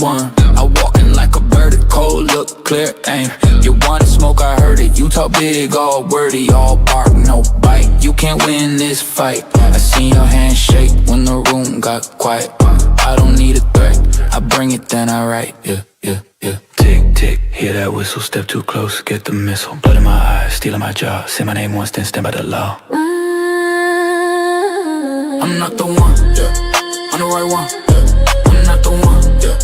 one. I walk in like a bird, cold look, clear aim. You want smoke, I heard it. You talk big, all wordy, all bark, no bite. You can't win this fight. I seen your hand shake when the room got quiet. I don't need a threat, I bring it, then I write. Yeah, yeah, yeah. Tick, tick, hear that whistle, step too close, get the missile. Blood in my eyes, stealing my jaw. Say my name once, then stand by the law. I'm not the one, yeah. I'm the right one, yeah. I'm not the one, yeah.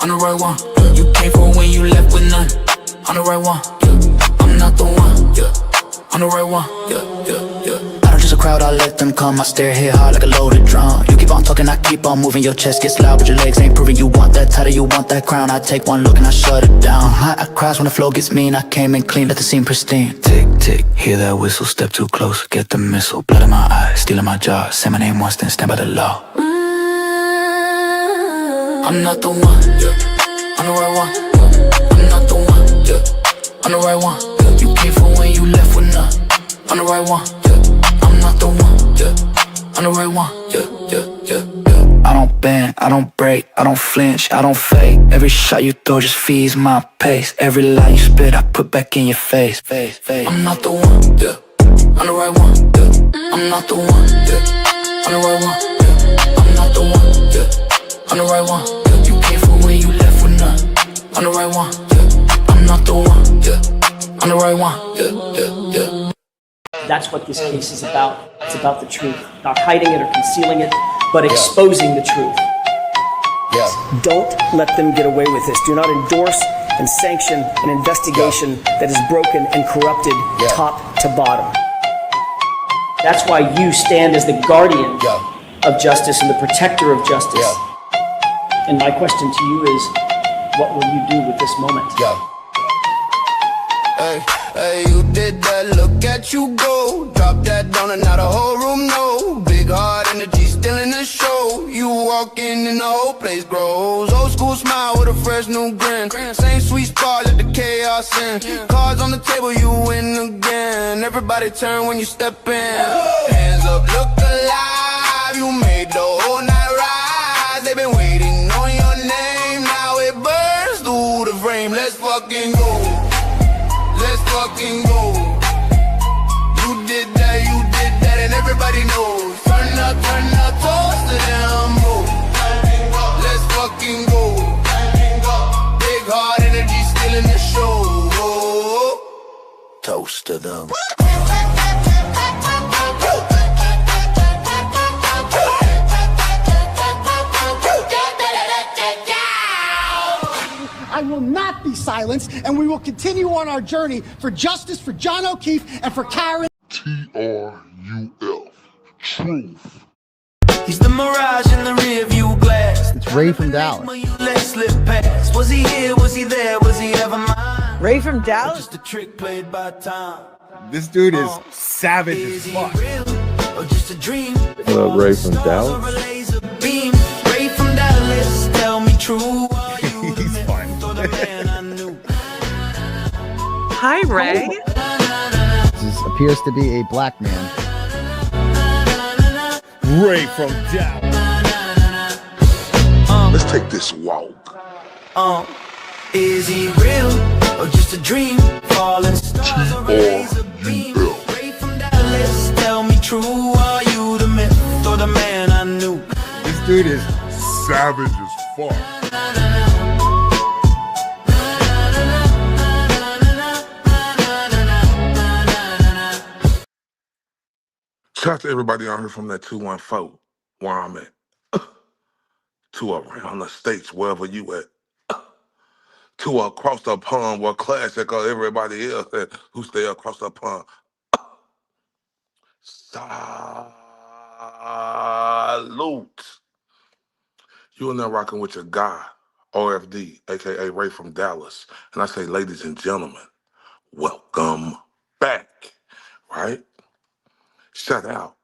I'm the right one, yeah. You came for when you left with none. I'm the right one, yeah. I'm not the one, yeah. I'm the right one, yeah, yeah, yeah. I don't just a crowd, I let them come. I stare here hard like a loaded drum. You keep on talking, I keep on moving. Your chest gets loud, but your legs ain't proving. You want that title, you want that crown. I take one look and I shut it down. I crash when the flow gets mean. I came in clean, let the scene pristine. Tick, tick, hear that whistle, step too close, get the missile. Blood in my eyes, stealing my jaw. Say my name once, then stand by the law. I'm not the one, yeah. I'm the right one, yeah. I'm not the one, yeah. I'm the right one, yeah. You came for when you left with none. I'm the right one, yeah. I'm not the one, yeah. I'm the right one, yeah, yeah, yeah, yeah. I don't bend, I don't break, I don't flinch, I don't fake. Every shot you throw just feeds my pace. Every lie you spit, I put back in your face. I'm not the one, yeah. I'm the right one, yeah. I'm not the one, yeah. I'm the right one, yeah. I'm not the one, yeah. I'm the right one, yeah. You came for when you left with none. I'm the right one, yeah. I'm not the one, yeah. I'm the right one, yeah, yeah, yeah. That's what this case is about. It's about the truth. Not hiding it or concealing it, but exposing the truth. Don't let them get away with this. Do not endorse and sanction an investigation that is broken and corrupted top to bottom. That's why you stand as the guardian of justice and the protector of justice. And my question to you is, what will you do with this moment? Hey, you did that, look at you go. Drop that down and now the whole room know. Big heart energy still in the show. You walk in and the whole place grows. Old school smile with a fresh new grin. Same sweet spot, let the chaos in. Cards on the table, you win again. Everybody turn when you step in. Hands up, look alive. You made the whole night rise. They've been waiting on your name. Now it burns through the frame. Let's fucking go. Let's fucking go. You did that, and everybody knows. Turn up, toast to them, move. Let's fucking go. Big heart energy still in the show. Toast to them. I will not be silenced, and we will continue on our journey for justice for John O'Keefe and for Karen. TRUF. Truth. He's the mirage in the rearview glass. It's Ray from Dallas. Was he here? Was he there? Was he ever mine? Ray from Dallas? Just a trick played by time. This dude is savage as fuck. Or just a dream? What up, Ray from Dallas? Ray from Dallas, tell me true. He's fun. Hi, Ray. This appears to be a black man. Ray from Dallas. Let's take this walk. Is he real or just a dream? Falling stars or a laser beam? Ray from Dallas, tell me true. Are you the myth or the man I knew? This dude is Savage as fuck. Shout out to everybody out here from that 214 where I'm at. To around the states, wherever you at. To across the pond where classic or everybody else who stay across the pond. Salute. You are now rocking with your guy, OFD, aka Ray from Dallas. And I say, ladies and gentlemen, welcome back, right? Shout out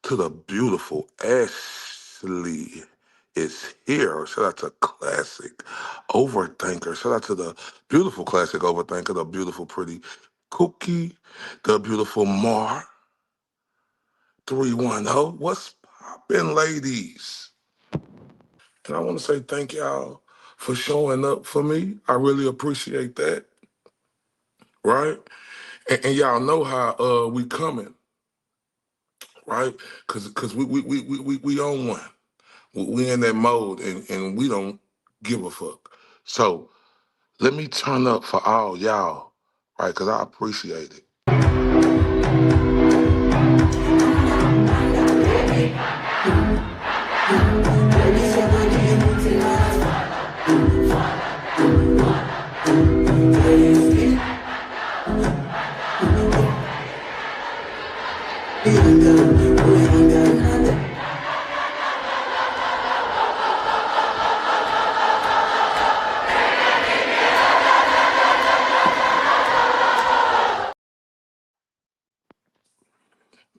to the beautiful Ashley is here. Shout out to Classic Overthinker. Shout out to the beautiful Classic Overthinker, the beautiful pretty Cookie, the beautiful Mar 310. What's poppin', ladies? And I want to say thank y'all for showing up for me. I really appreciate that, right? And y'all know how we coming, right? Cause we on one. We in that mode and we don't give a fuck. So let me turn up for all y'all, right? Cause I appreciate it.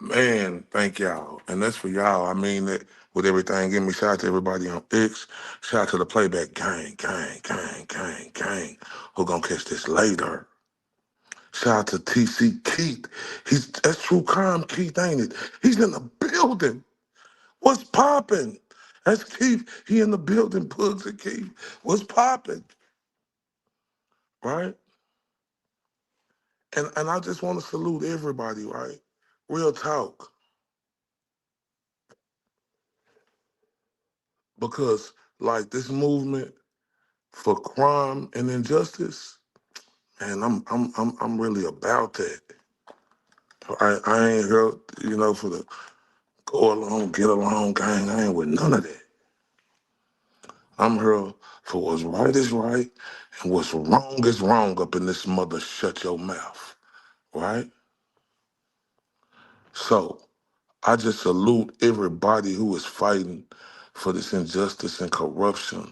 Man, thank y'all. And that's for y'all. I mean that with everything. Give me shout out to everybody on X. Shout out to the playback gang. Who gonna catch this later? Shout out to TC Keith. That's true crime, Keith, ain't it? He's in the building. What's popping? That's Keith. He in the building, Pugs and Keith. What's popping? Right? And I just want to salute everybody, right? Real talk. Because like this movement for crime and injustice, man, I'm really about that. I ain't here, for the go along, get along gang. I ain't with none of that. I'm here for what's right is right and what's wrong is wrong up in this mother shut your mouth, right? So I just salute everybody who is fighting for this injustice and corruption,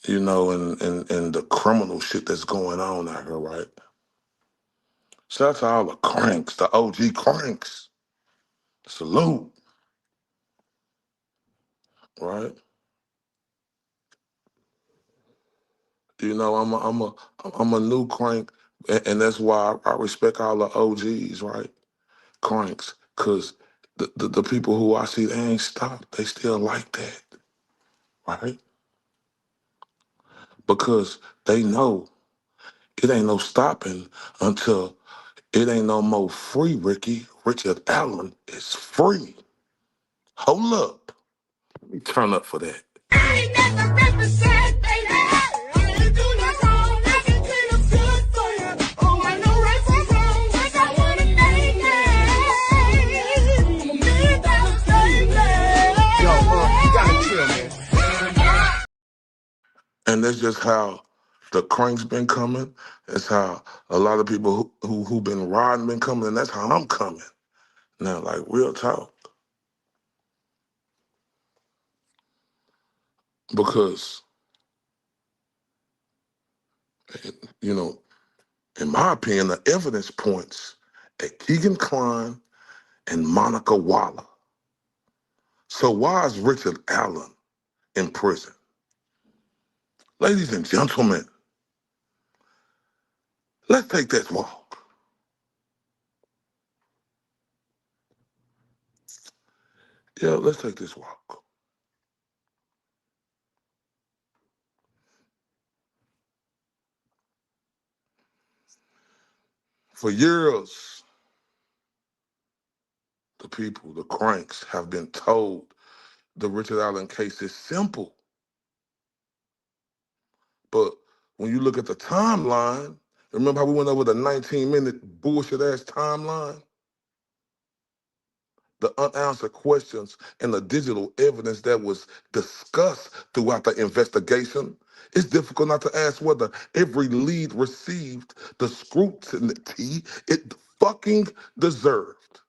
and the criminal shit that's going on out here, right? Shout out to all the cranks, the OG cranks. Salute, right? I'm a new crank, and that's why I respect all the OGs, right? Cranks, cause the people who I see, they ain't stopped. They still like that, right? Because they know it ain't no stopping until it ain't no more free, Ricky. Richard Allen is free. Hold up. Let me turn up for that. I ain't never represent, baby. I ain't do no wrong. I can clean up good for you. Oh, I know right from wrong. Cause I wanna make it. I'm a $1 million baby. Yo, you gotta chill, man. And that's just how the crank's been coming. That's how a lot of people who been riding been coming, and that's how I'm coming. Now, like real talk. Because, you know, in my opinion, the evidence points at Kegan Kline and Monica Waller. So why is Richard Allen in prison? Ladies and gentlemen, let's take this walk. Yeah, let's take this walk. For years, the people, the cranks, have been told the Richard Allen case is simple. But when you look at the timeline, remember how we went over the 19-minute bullshit-ass timeline? The unanswered questions and the digital evidence that was discussed throughout the investigation, it's difficult not to ask whether every lead received the scrutiny it fucking deserved.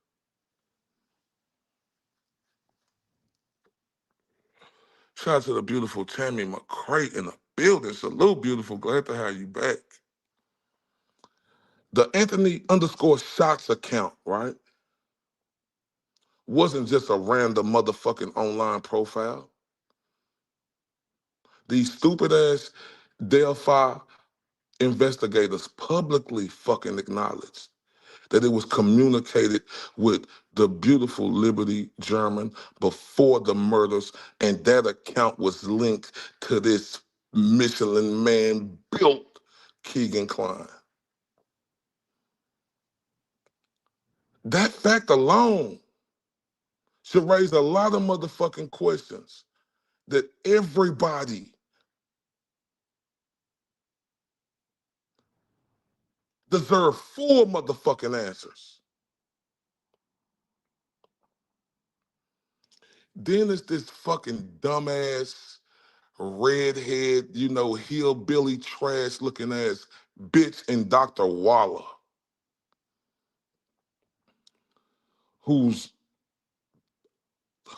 Shout out to the beautiful Tammy McCray in the building. Salute, beautiful. Glad to have you back. The Anthony _Shots account, right, wasn't just a random motherfucking online profile. These stupid ass Delphi investigators publicly fucking acknowledged that it was communicated with the beautiful Liberty German before the murders, and that account was linked to this Michelin man built Kegan Kline. That fact alone should raise a lot of motherfucking questions that everybody deserve full motherfucking answers. Then it's this fucking dumbass, redhead, hillbilly trash looking ass bitch in Dr. Waller, who's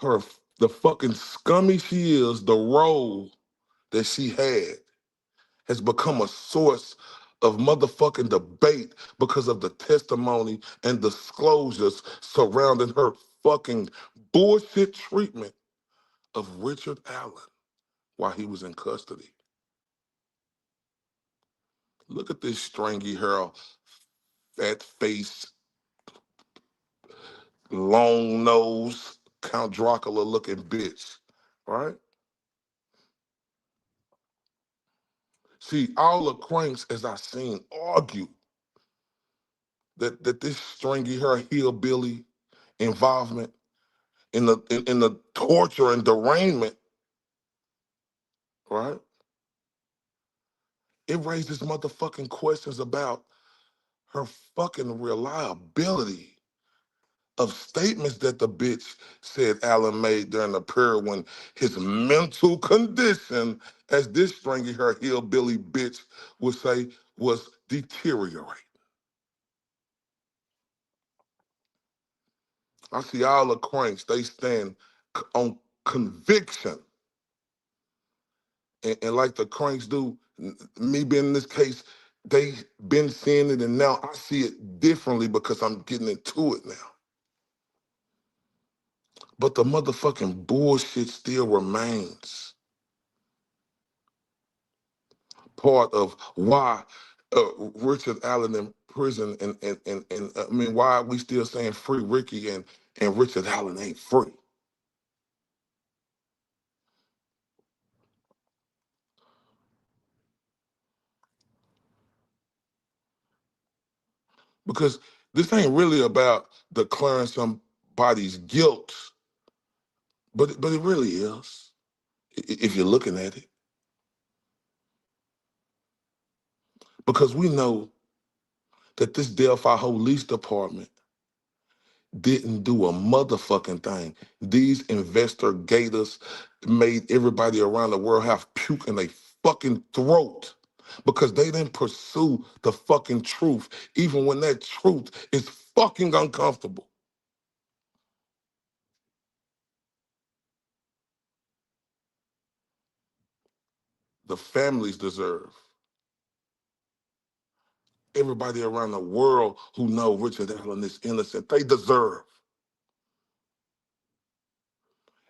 her the fucking scummy she is, the role that she had has become a source of motherfucking debate because of the testimony and disclosures surrounding her fucking bullshit treatment of Richard Allen while he was in custody. Look at this stringy hair, fat face, long nose, Count Dracula looking bitch, right? See, all the cranks, as I seen, argue that this stringy hair hillbilly involvement in the torture and derangement, right? It raises motherfucking questions about her fucking reliability of statements that the bitch said Allen made during the period when his mental condition, as this stringy hair hillbilly bitch would say, was deteriorating. I see all the cranks, they stand on conviction. And like the cranks do, me being in this case, they been seeing it and now I see it differently because I'm getting into it now. But the motherfucking bullshit still remains part of why Richard Allen in prison and I mean, why are we still saying free Ricky and Richard Allen ain't free? Because this ain't really about declaring somebody's guilt, but it really is, if you're looking at it. Because we know that this Delphi Police Department didn't do a motherfucking thing. These investigators made everybody around the world have puke in their fucking throat because they didn't pursue the fucking truth, even when that truth is fucking uncomfortable. The families deserve. Everybody around the world who know Richard Allen is innocent, they deserve.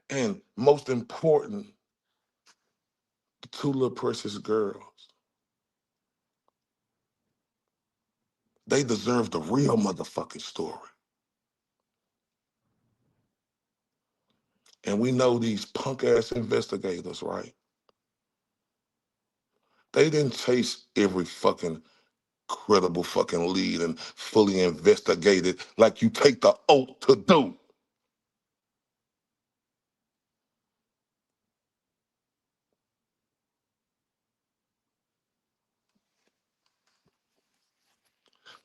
And most important, the two little precious girls, they deserve the real motherfucking story. And we know these punk ass investigators, right? They didn't chase every fucking credible fucking lead and fully investigate it like you take the oath to do.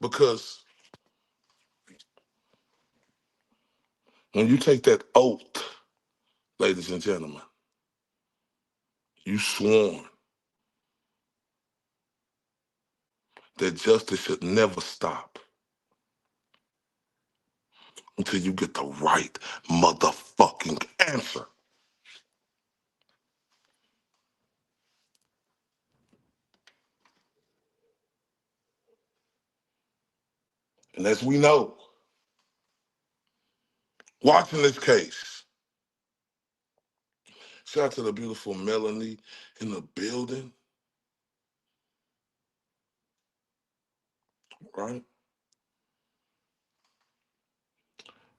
Because when you take that oath, ladies and gentlemen, you sworn that justice should never stop until you get the right motherfucking answer. And as we know, watching this case, shout out to the beautiful Melanie in the building, right?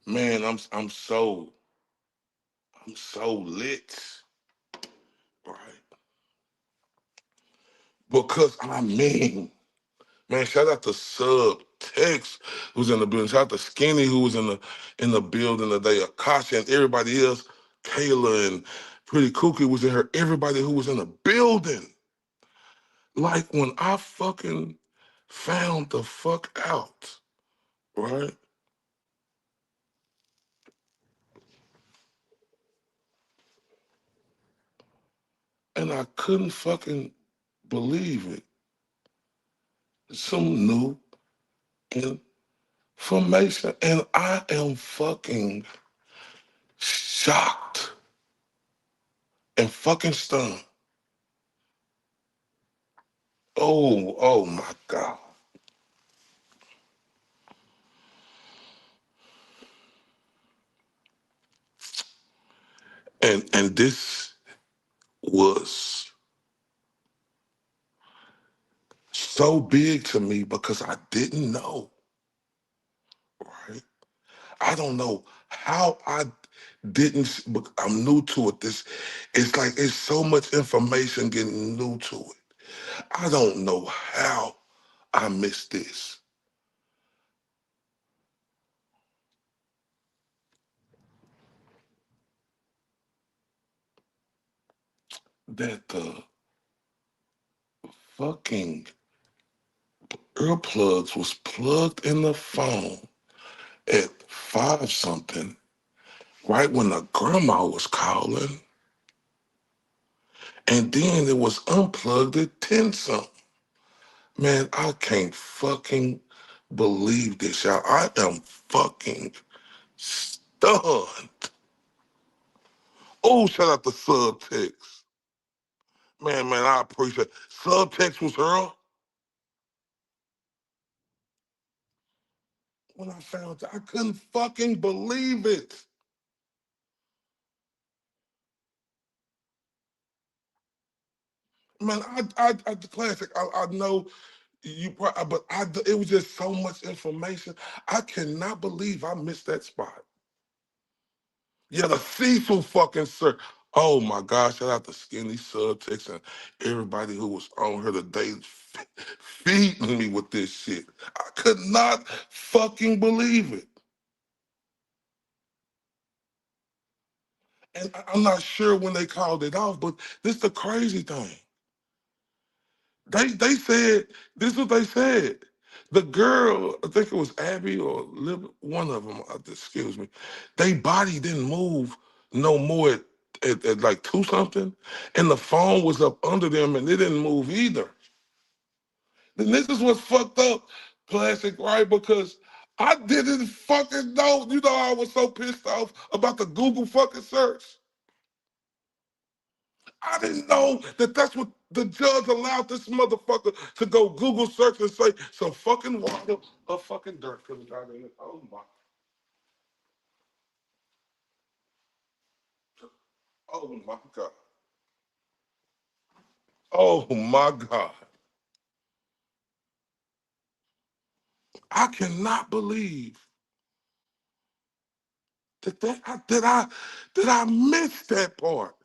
Man, I'm so lit, right? because I mean, man, shout out to Sub Tex who's in the building. Shout out to Skinny who was in the building today. Akasha and everybody else. Kayla and Pretty Kooky was in here. Everybody who was in the building. Like when I fucking found the fuck out, right? And I couldn't fucking believe it. Some new information, and I am fucking shocked and fucking stunned. Oh my God. And this was so big to me because I didn't know, right? I don't know how I didn't, but I'm new to it. It's like it's so much information getting new to it. I don't know how I missed this. That the fucking earplugs was plugged in the phone at 5 something, right when the grandma was calling, and then it was unplugged at 10 something. Man, I can't fucking believe this, y'all. I am fucking stunned. Oh, shout out to Subtext. Man, I appreciate it. Subtext was her. When I found out, I couldn't fucking believe it. Man, I the classic. I know you, but it was just so much information. I cannot believe I missed that spot. Yeah, the Cecil fucking sir. Oh my gosh, shout out to Skinny Subtext and everybody who was on here today feeding me with this shit. I could not fucking believe it. And I'm not sure when they called it off, but this is the crazy thing. They said, this is what they said. The girl, I think it was Abby or one of them, excuse me, they body didn't move no more at like 2 something, and the phone was up under them and it didn't move either. And this is what's fucked up, Plastic, right? Because I didn't fucking know. You know, I was so pissed off about the Google fucking search. I didn't know that that's what the judge allowed this motherfucker to go Google search and say some fucking water or fucking dirt. Oh my, oh my God. Oh my God. I cannot believe that I missed that part.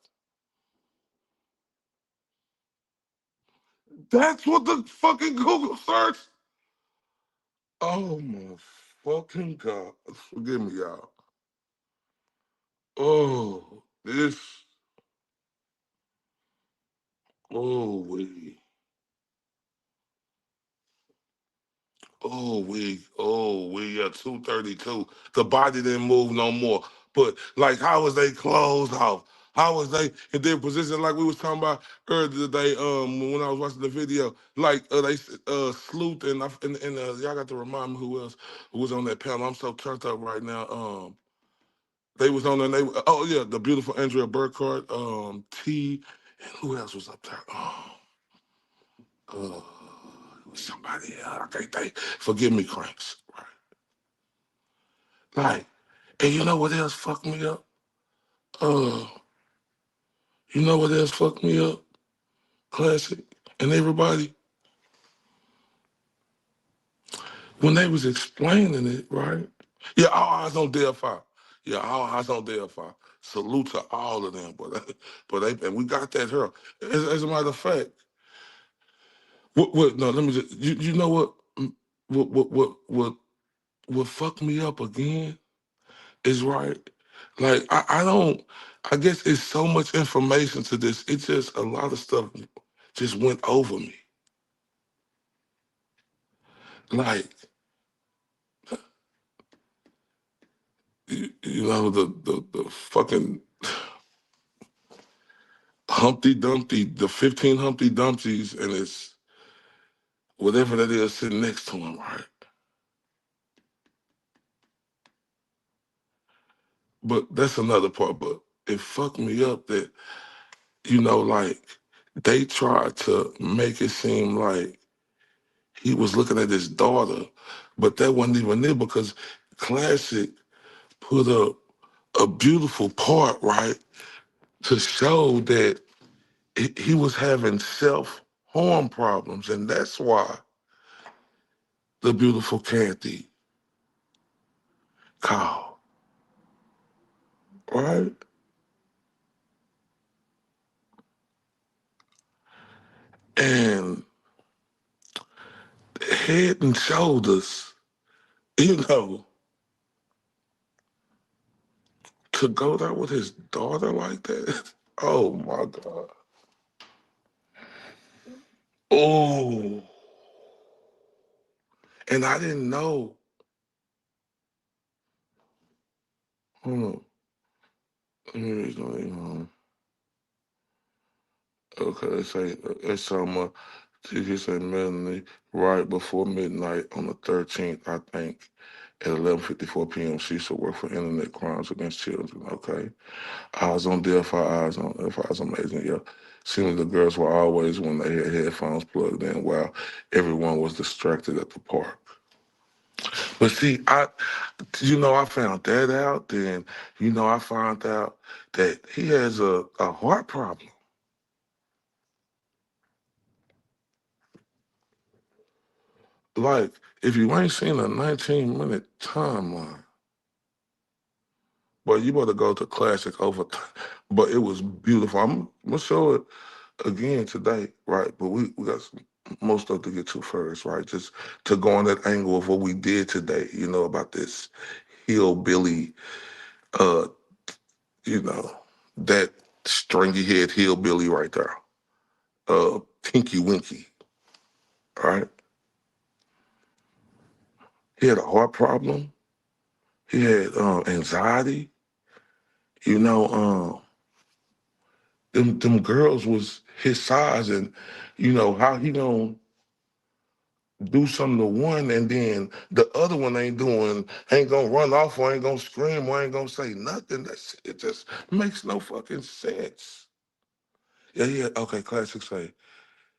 That's what the fucking Google search. Oh my fucking God. Forgive me, y'all. Oh, this. Oh, we. Yeah, 232. The body didn't move no more. But like, how was they closed off? How was they in their position like we was talking about earlier today, when I was watching the video, like they Sleuth and y'all got to remind me who else who was on that panel. I'm so turned up right now. They was on there, oh yeah, the beautiful Andrea Burkhart, T, and who else was up there? Uh, somebody else. I can't think. Forgive me, Cranks. Right. Like, and you know what else fucked me up? Uh, you know what else fucked me up? Classic. And everybody, when they was explaining it, right? Yeah, all eyes on Delphi. Yeah, all eyes on Delphi. Salute to all of them, but and we got that here. As a matter of fact, What? No, let me just. You know what? What fucked me up again is right. Like I don't. I guess it's so much information to this. It's just a lot of stuff just went over me. Like you know the fucking Humpty Dumpty, the 15 Humpty Dumptys, and it's whatever that is sitting next to him, right? But that's another part. But it fucked me up that, like they tried to make it seem like he was looking at his daughter, but that wasn't even it because Classic put up a beautiful part, right, to show that he was having self-harm problems. And that's why the beautiful Kathy called, right? And head and shoulders, you know, to go there with his daughter like that. Oh my God. Oh. And I didn't know. Hold on. Okay, it's she said Melanie right before midnight on the 13th, I think, at 11:54 p.m. She used to work for Internet Crimes Against Children. Okay. Eyes on Delphi, eyes on Delphi, it's amazing. Yeah. Seems the girls were always when they had headphones plugged in while everyone was distracted at the park. But see, I found that out. Then, I found out that he has a heart problem. Like, if you ain't seen a 19-minute timeline, but you better go to Classic over. But it was beautiful. I'm gonna show it again today, right? But we got some more stuff to get to first, right? Just to go on that angle of what we did today, about this hillbilly, uh, that stringy head hillbilly right there, Tinky Winky, right? He had a heart problem. He had anxiety. You know, them girls was his size, and how he gonna do something to one and then the other one ain't gonna run off or ain't gonna scream or ain't gonna say nothing. It just makes no fucking sense. Yeah, okay, Classic say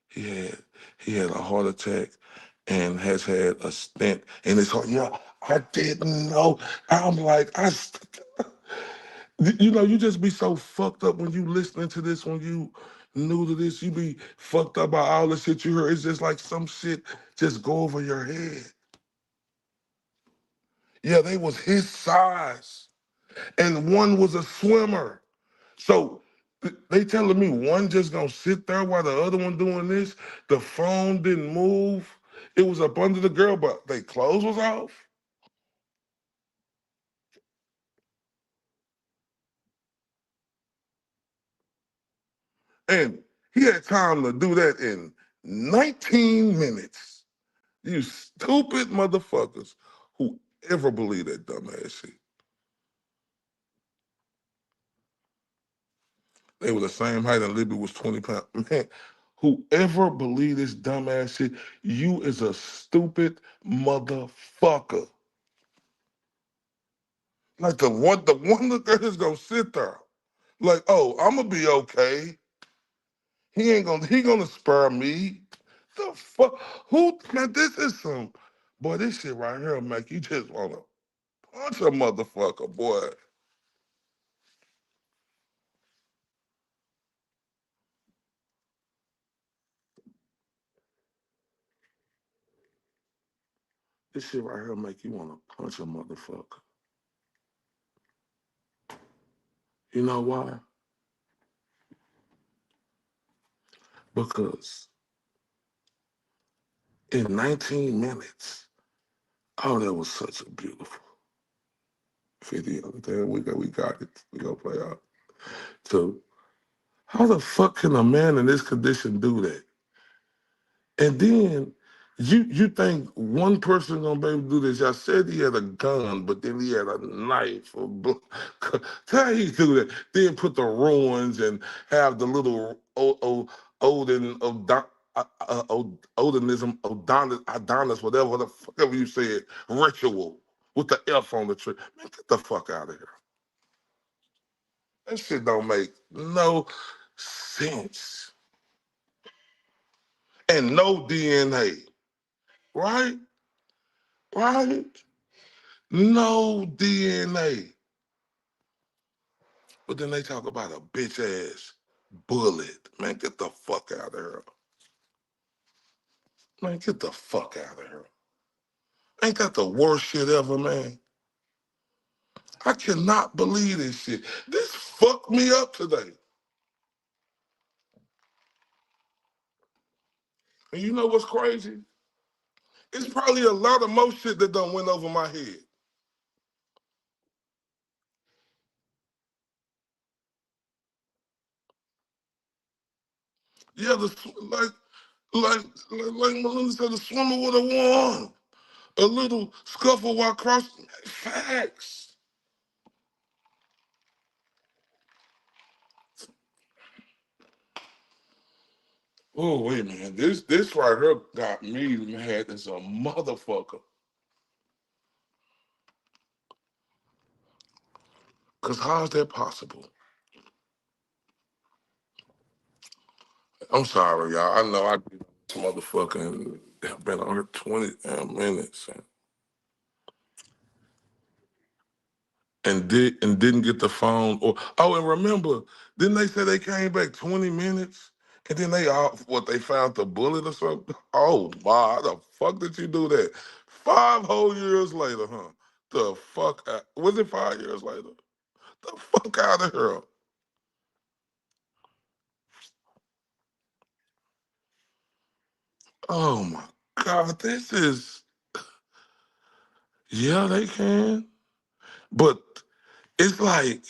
he had he had a heart attack and has had a stent in his heart. Yeah, I didn't know. I'm like, you just be so fucked up when you listening to this, when you new to this, you be fucked up by all the shit you heard. It's just like some shit just go over your head. Yeah, they was his size. And one was a swimmer. So they telling me one just gonna sit there while the other one doing this. The phone didn't move. It was up under the girl, but their clothes was off. And he had time to do that in 19 minutes. You stupid motherfuckers who ever believe that dumbass shit. They were the same height and Libby was 20 pounds. Man, whoever believe this dumbass shit, you is a stupid motherfucker. Like the one the girl is gonna sit there. Like, oh, I'ma be okay. He gonna spare me. The fuck? Who, man, this is boy, this shit right here make you just wanna punch a motherfucker, boy. This shit right here make you wanna punch a motherfucker. You know why? Because in 19 minutes. Oh, that was such a beautiful video. Damn, we got it. We gonna play out. So, how the fuck can a man in this condition do that? And then you think one person gonna be able to do this? I said he had a gun, but then he had a knife. How he do that? Then put the ruins and have the little Odin of Odinism, Adonis, whatever you said, ritual with the F on the tree. Man, get the fuck out of here. That shit don't make no sense. And no DNA, right? Right? No DNA. But then they talk about a bitch ass bullet. Man, get the fuck out of here. Man, get the fuck out of here. Ain't that the worst shit ever, man? I cannot believe this shit. This fucked me up today. And you know what's crazy? It's probably a lot of more shit that done went over my head. Yeah, like Melinda said, the swimmer would have won. A little scuffle while crossing. Facts. Oh, wait, man. This right here got me mad as a motherfucker. Because how is that possible? I'm sorry, y'all. I know I did this motherfucking been on here 20 damn minutes and didn't get the phone. And remember, didn't they say they came back 20 minutes? And then they found the bullet or something? Oh, my, how the fuck did you do that? 5 whole years later, huh? The fuck out. Was it 5 years later? The fuck out of here. Oh my God, yeah, they can. But it's like,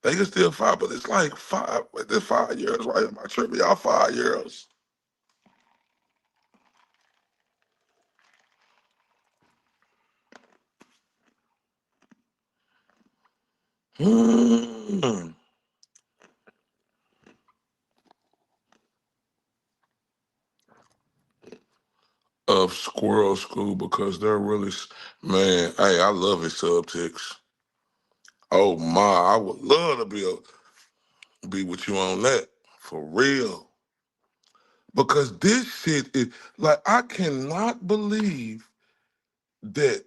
they can still fight, but it's like 5 years, right? Am I tripping? Y'all 5 years. Hmm. Of Squirrel School because they're really, man, hey, I love his subtext. Oh my, I would love to be with you on that. For real. Because this shit is, like, I cannot believe that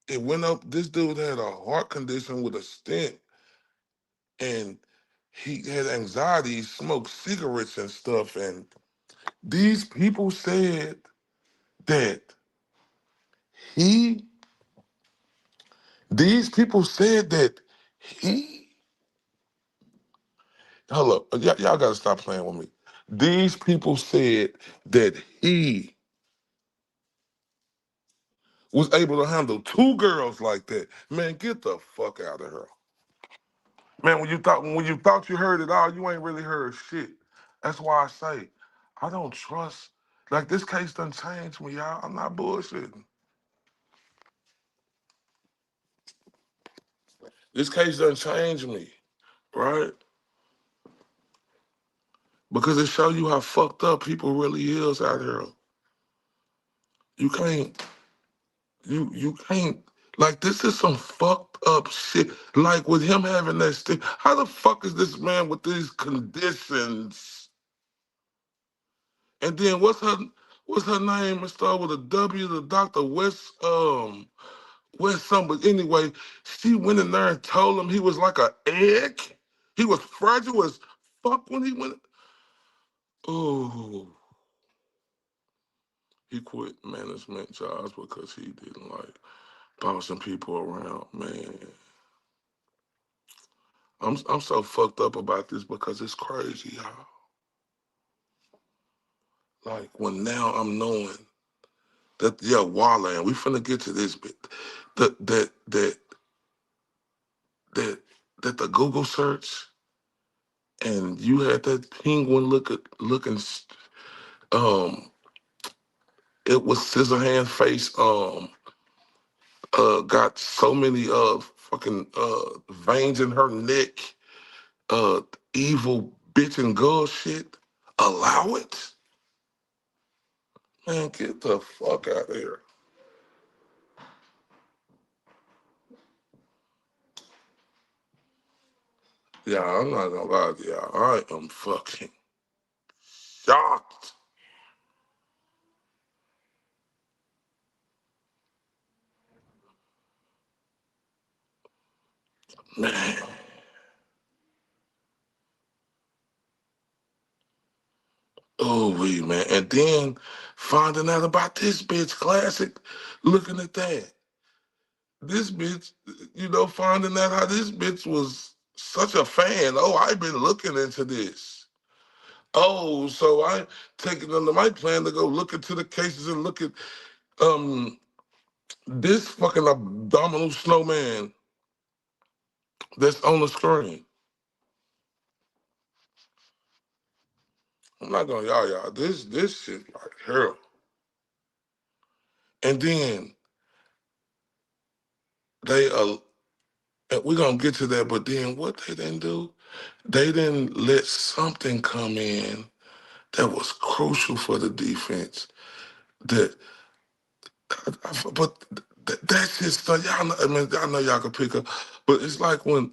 it went up. This dude had a heart condition with a stent, and he had anxiety, he smoked cigarettes and stuff. And these people said that he, these people said that he, hold up, y'all gotta stop playing with me. These people said that he was able to handle 2 girls like that. Man, get the fuck out of here. Man, when you thought you heard it all, you ain't really heard shit. That's why I say, I don't trust. Like, this case done changed me, y'all. I'm not bullshitting. This case done changed me, right? Because it show you how fucked up people really is out here. You can't, you can't, like, this is some fucked up shit. Like, with him having that stick, how the fuck is this man with these conditions? And then what's her name? It start with a W, the Dr. West something. But anyway, she went in there and told him he was like an egg. He was fragile as fuck when he went. Oh, he quit management jobs because he didn't like bouncing people around. Man, I'm so fucked up about this because it's crazy, y'all. like when now I'm knowing that Walla, and we finna get to this bit. That that the Google search and you had that penguin looking it was Scissorhand face got so many fucking veins in her neck, uh evil bitch and girl shit. Allow it? Man, get the fuck out of here. Yeah, I'm not gonna lie to y'all. I am fucking shocked. Man. Oh, wait, man. And then finding out about this bitch, classic, looking at that. This bitch, finding out how this bitch was such a fan. Oh, I've been looking into this. Oh, so I take it under my plan to go look into the cases and look at this fucking abdominal snowman that's on the screen. I'm not gonna y'all. This shit like hell. And then they we're gonna get to that, but then what they didn't do, they didn't let something come in that was crucial for the defense. That, but that's just y'all. I mean, I know y'all can pick up, but it's like when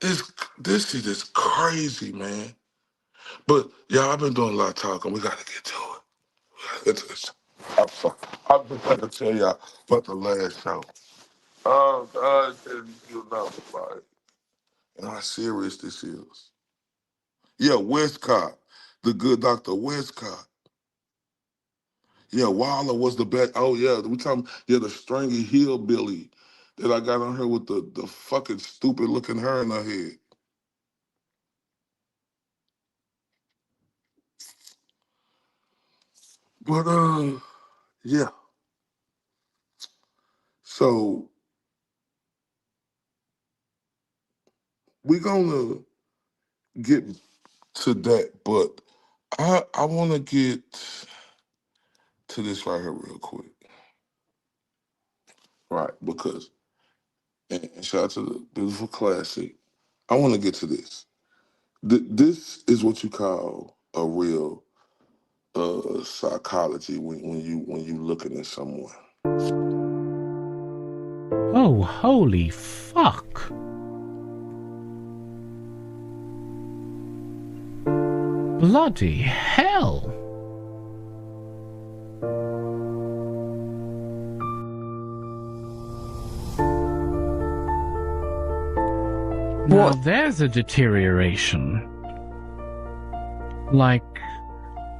it's this shit is crazy, man. But y'all, I've been doing a lot of talking. We gotta get to it. We gotta get to this. I've been trying to tell y'all about the last show. You know, like, and how serious this is. Yeah, Westcott, the good Dr. Westcott. Yeah, Waller was the best. Oh, yeah, we talking, the stringy hillbilly that I got on her with the fucking stupid looking hair in her head. But, yeah. So, we're going to get to that, but I want to get to this right here real quick. Right, because, and shout out to the beautiful classic, I want to get to this. This is what you call a real psychology when you looking at someone. Oh, holy fuck. Bloody hell. Now there's a deterioration. Like...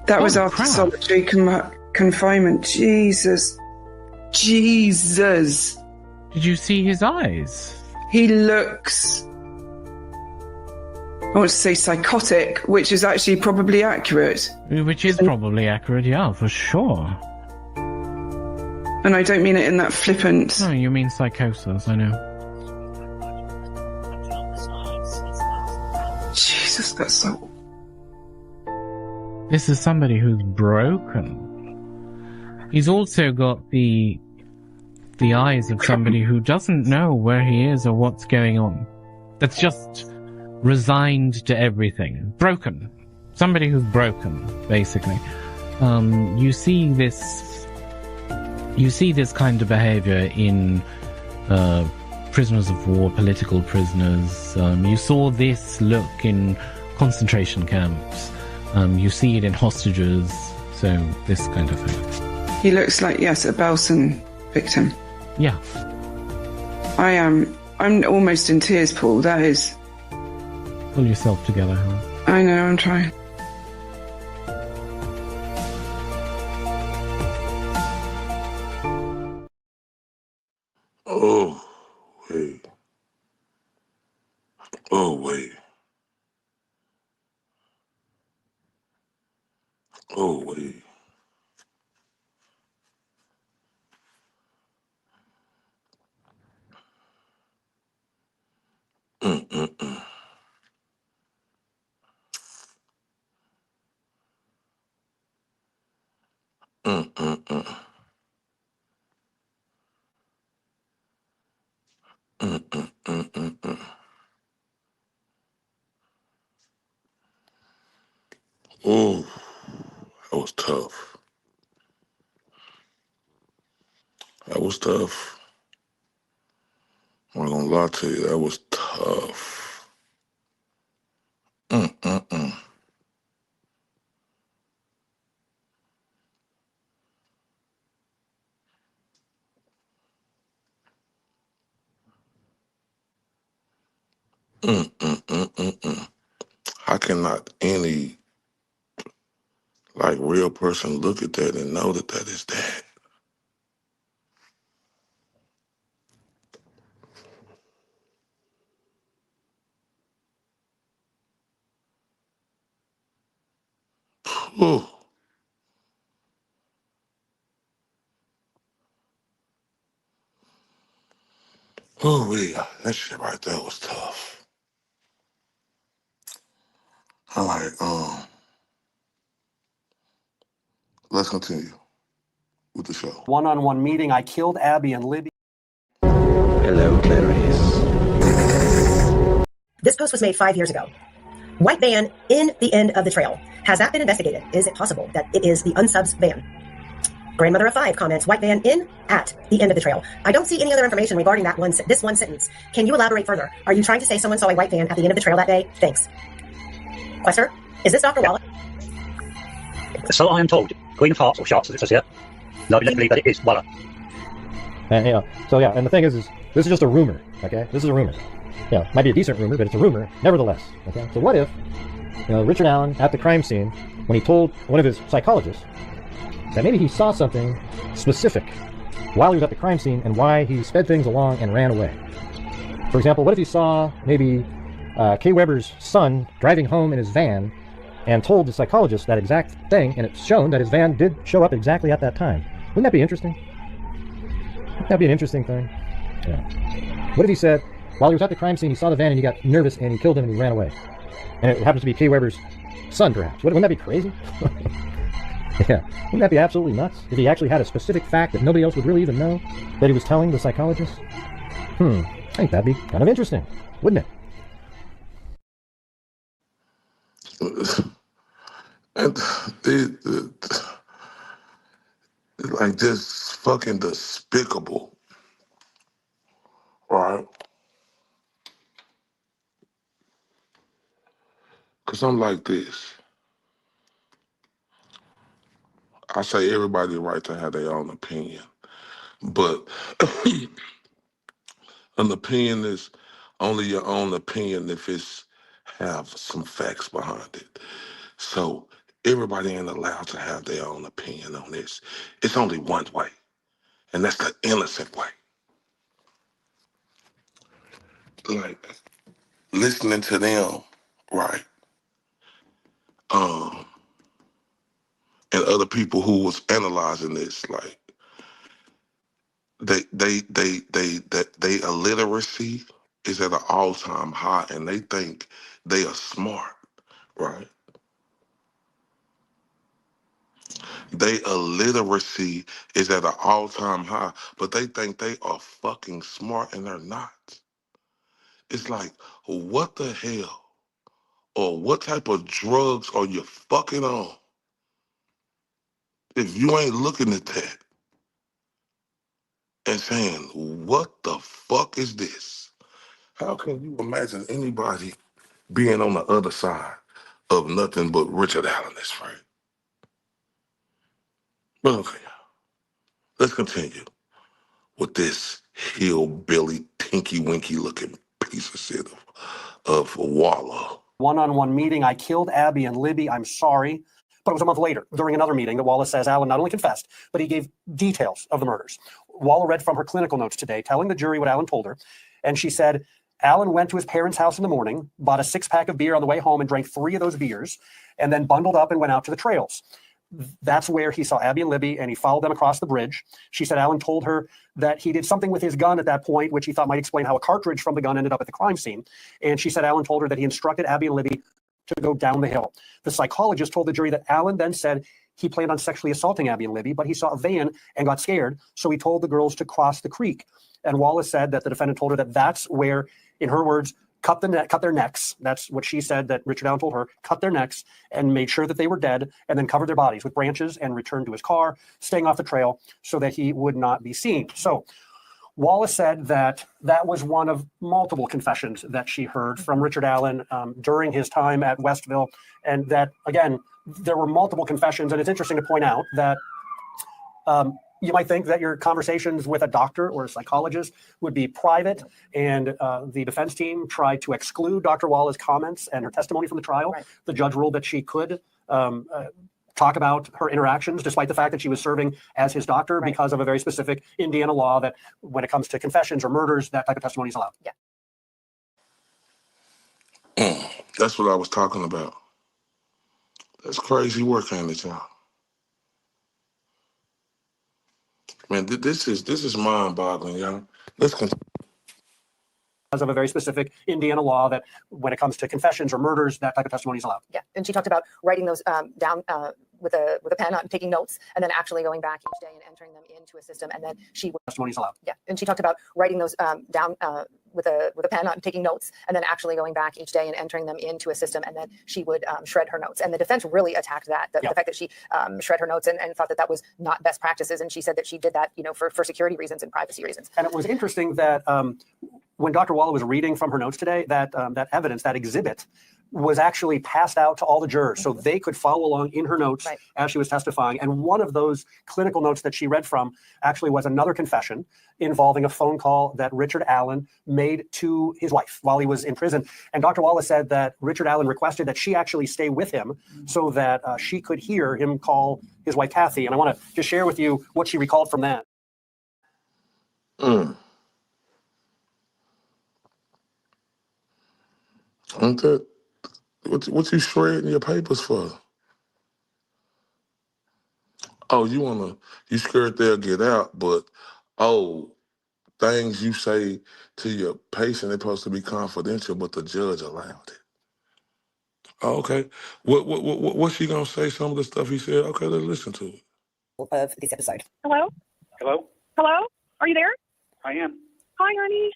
That was after solitary confinement. Jesus. Jesus. Did you see his eyes? He looks... I want to say psychotic, which is actually probably accurate. Which is probably accurate, yeah, for sure. And I don't mean it in that flippant... No, you mean psychosis, I know. Jesus, that's so... This is somebody who's broken. He's also got the eyes of somebody who doesn't know where he is or what's going on. That's just resigned to everything. Broken. Somebody who's broken, basically. You see this kind of behavior in prisoners of war, political prisoners. You saw this look in concentration camps. You see it in hostages, so this kind of thing. He looks like, yes, a Belsen victim. Yeah. I'm almost in tears, Paul, that is... Pull yourself together, Helen. I know, I'm trying. Oh, wait. Oh, wait. Oh, wait. Mm-mm-mm. Mm-mm-mm. Mm-mm-mm-mm-mm. Ooh, that was tough. That was tough. I'm not gonna lie to you, that was tough. Mm-mm-mm. Mm-mm-mm-mm-mm. How cannot any like real person look at that and know that that is that? Ooh. Ooh, yeah, that shit right there was tough. All right, let's continue with the show. One-on-one meeting. I killed Abby and Libby. Hello, Clarice. This post was made 5 years ago. White van in the end of the trail. Has that been investigated? Is it possible that it is the unsubs van? Grandmother of 5 comments, white van in at the end of the trail. I don't see any other information regarding that this one sentence. Can you elaborate further? Are you trying to say someone saw a white van at the end of the trail that day? Thanks. Quester, is this Dr. Wallace? So I am told, Queen of Hearts or Sharks as it says here. No, let's believe that it is Walla. And so yeah, and the thing is this is just a rumor, okay? This is a rumor. Might be a decent rumor, but it's a rumor, nevertheless, okay? So what if, Richard Allen at the crime scene, when he told one of his psychologists that maybe he saw something specific while he was at the crime scene and why he sped things along and ran away. For example, what if he saw maybe Kay Weber's son driving home in his van and told the psychologist that exact thing, and it's shown that his van did show up exactly at that time? Wouldn't that be interesting? Wouldn't that be an interesting thing? Yeah. What if he said, while he was at the crime scene, he saw the van and he got nervous and he killed him and he ran away? And it happens to be Kay Weber's son, perhaps. Wouldn't that be crazy? Yeah. Wouldn't that be absolutely nuts? If he actually had a specific fact that nobody else would really even know that he was telling the psychologist? I think that'd be kind of interesting, wouldn't And like just fucking despicable, right? Cause I'm like this. I say everybody right to have their own opinion, but an opinion is only your own opinion if it's have some facts behind it. So everybody ain't allowed to have their own opinion on this. It's only one way, and that's the innocent way. Like listening to them, right? And other people who was analyzing this, like they illiteracy is at an all-time high, and they think they are smart, right? They illiteracy is at an all-time high, but they think they are fucking smart, and they're not. It's like, what the hell, or what type of drugs are you fucking on if you ain't looking at that and saying, what the fuck is this? How can you imagine anybody being on the other side of nothing but Richard Allen is right? But okay, let's continue with this hillbilly, tinky-winky looking piece of shit of Walla. One-on-one meeting. I killed Abby and Libby. I'm sorry. But it was a month later, during another meeting, that Wallace says Allen not only confessed, but he gave details of the murders. Walla read from her clinical notes today, telling the jury what Allen told her. And she said, Allen went to his parents' house in the morning, bought a 6-pack of beer on the way home and drank 3 of those beers, and then bundled up and went out to the trails. that's where he saw Abby and Libby, and he followed them across the bridge. She said Alan told her that he did something with his gun at that point, which he thought might explain how a cartridge from the gun ended up at the crime scene. And she said Alan told her that he instructed Abby and Libby to go down the hill. The psychologist told the jury that Alan then said he planned on sexually assaulting Abby and Libby, but he saw a van and got scared, so he told the girls to cross the creek. And Wallace said that the defendant told her that that's where, in her words, cut their necks. That's what she said that Richard Allen told her, cut their necks and made sure that they were dead, and then covered their bodies with branches and returned to his car, staying off the trail so that he would not be seen. So Wallace said that that was one of multiple confessions that she heard from Richard Allen during his time at Westville, and that, again, there were multiple confessions. And it's interesting to point out that you might think that your conversations with a doctor or a psychologist would be private, and the defense team tried to exclude Dr. Wallace's comments and her testimony from the trial. Right. The judge ruled that she could talk about her interactions, despite the fact that she was serving as his doctor, right, because of a very specific Indiana law that when it comes to confessions or murders, that type of testimony is allowed. Yeah. That's what I was talking about. That's crazy work, ain't it, y'all? Man, this is mind-boggling, y'all. Let's continue. Because of a very specific Indiana law that when it comes to confessions or murders, that type of testimony is allowed. Yeah, and she talked about writing those down with a pen, taking notes, and then actually going back each day and entering them into a system, and then she would... Testimony is allowed. Yeah, and she talked about writing those down with a pen, taking notes, and then actually going back each day and entering them into a system, and then she would shred her notes. And the defense really attacked that, the fact that she shred her notes, and thought that that was not best practices. And she said that she did that, for security reasons and privacy reasons. And it was interesting that when Dr. Wallace was reading from her notes today, that evidence, that exhibit, was actually passed out to all the jurors so they could follow along in her notes as she was testifying. And one of those clinical notes that she read from actually was another confession involving a phone call that Richard Allen made to his wife while he was in prison. And Dr. Wallace said that Richard Allen requested that she actually stay with him so that she could hear him call his wife Kathy. And I want to just share with you what she recalled from that. Ain't that what you shredding your papers for? Oh, you scared they'll get out, but things you say to your patient, they're supposed to be confidential, but the judge allowed it. Oh, okay. What's she gonna say? Some of the stuff he said? Okay, let's listen to it. Of this episode. Hello? Hello? Hello? Are you there? I am. Hi, honey.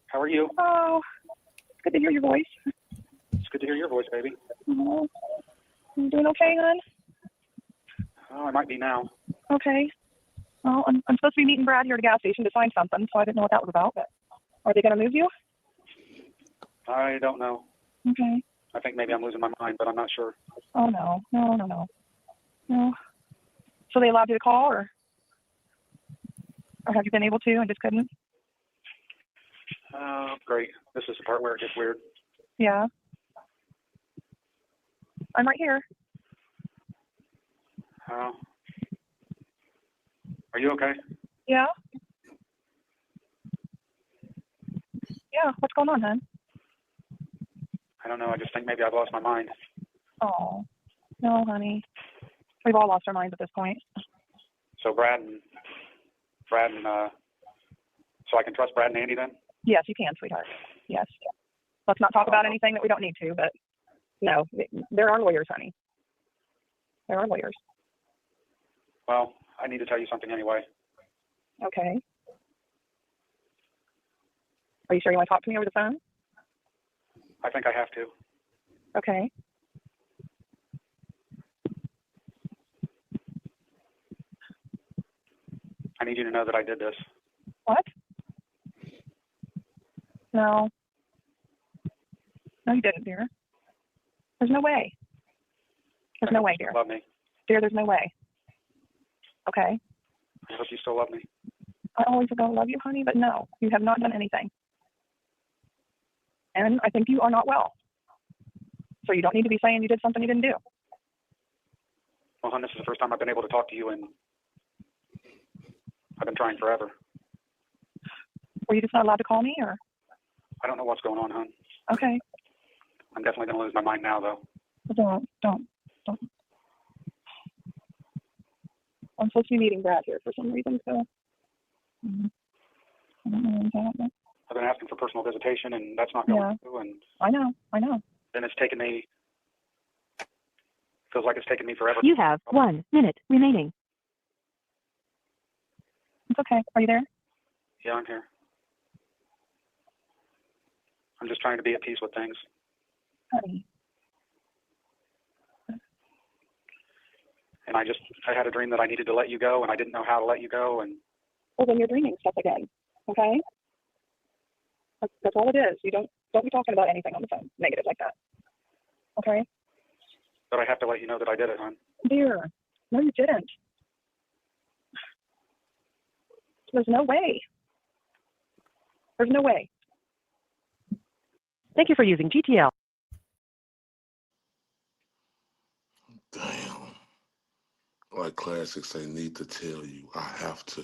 How are you? Oh, it's good to hear your voice. It's good to hear your voice, baby. Oh, you doing okay, hon? Oh, I might be now. Okay. Well, I'm supposed to be meeting Brad here at a gas station to sign something, so I didn't know what that was about. But are they going to move you? I don't know. Okay. I think maybe I'm losing my mind, but I'm not sure. Oh, no. No. So they allowed you to call, or have you been able to and just couldn't? Oh, great. This is the part where it gets weird. Yeah. I'm right here. Oh. Are you okay? Yeah. Yeah, what's going on, hon? I don't know. I just think maybe I've lost my mind. Oh, no, honey. We've all lost our minds at this point. So Brad and so I can trust Brad and Andy then? Yes, you can, sweetheart. Yes. Let's not talk about anything that we don't need to, but no, they're our lawyers, honey. They're our lawyers. Well, I need to tell you something anyway. Okay. Are you sure you want to talk to me over the phone? I think I have to. Okay. I need you to know that I did this. What? No. No, you didn't, dear. There's no way. There's no way, dear. Love me. Dear, there's no way. Okay. I hope you still love me. I always going to love you, honey, but no, you have not done anything. And I think you are not well. So you don't need to be saying you did something you didn't do. Well, hon, this is the first time I've been able to talk to you, and I've been trying forever. Were you just not allowed to call me, or? I don't know what's going on, hon. Okay. I'm definitely going to lose my mind now, though. Don't. I'm supposed to be meeting Brad here for some reason, so. I don't know what's happening. I've been asking for personal visitation, and that's not going through. And I know. then it's taken me. Feels like it's taken me forever. You have 1 minute remaining. It's okay. Are you there? Yeah, I'm here. I'm just trying to be at peace with things. Honey. And I had a dream that I needed to let you go, and I didn't know how to let you go. And Well, then you're dreaming stuff again. Okay. That's all it is. You don't be talking about anything on the phone negative like that. Okay. but I have to let you know that I did it, hon. Dear, no, you didn't. There's no way. There's no way. Thank you for using GTL. Damn. Like classics, they need to tell you. I have to.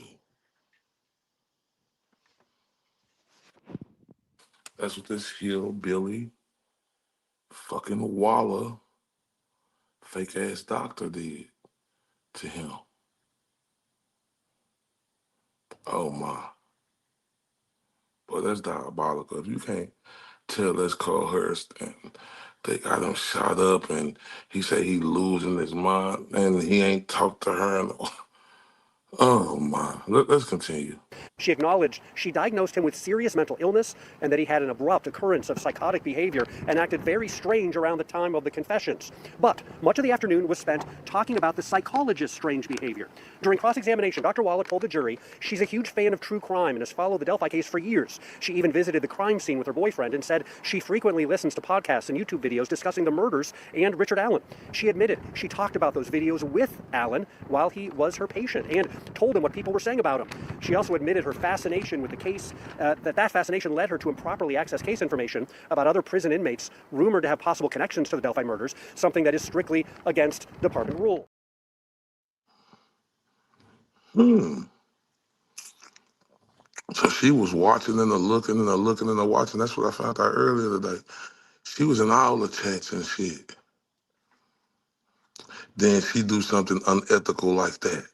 That's what this hillbilly, fucking Waller, fake ass doctor did to him. Oh my. Boy, that's diabolical. If you can't tell that's Carl Hurst and they got him shot up and he said he losing his mind and he ain't talked to her. And, oh my. Let's continue. She acknowledged she diagnosed him with serious mental illness and that he had an abrupt occurrence of psychotic behavior and acted very strange around the time of the confessions. But much of the afternoon was spent talking about the psychologist's strange behavior. During cross-examination, Dr. Waller told the jury she's a huge fan of true crime and has followed the Delphi case for years. She even visited the crime scene with her boyfriend and said she frequently listens to podcasts and YouTube videos discussing the murders and Richard Allen. She admitted she talked about those videos with Allen while he was her patient and told him what people were saying about him. She also admitted her fascination with the case, that fascination led her to improperly access case information about other prison inmates rumored to have possible connections to the Delphi murders, something that is strictly against department rule. So she was watching and looking and looking and watching. That's what I found out earlier today. She was in all the chats and shit. Then she do something unethical like that.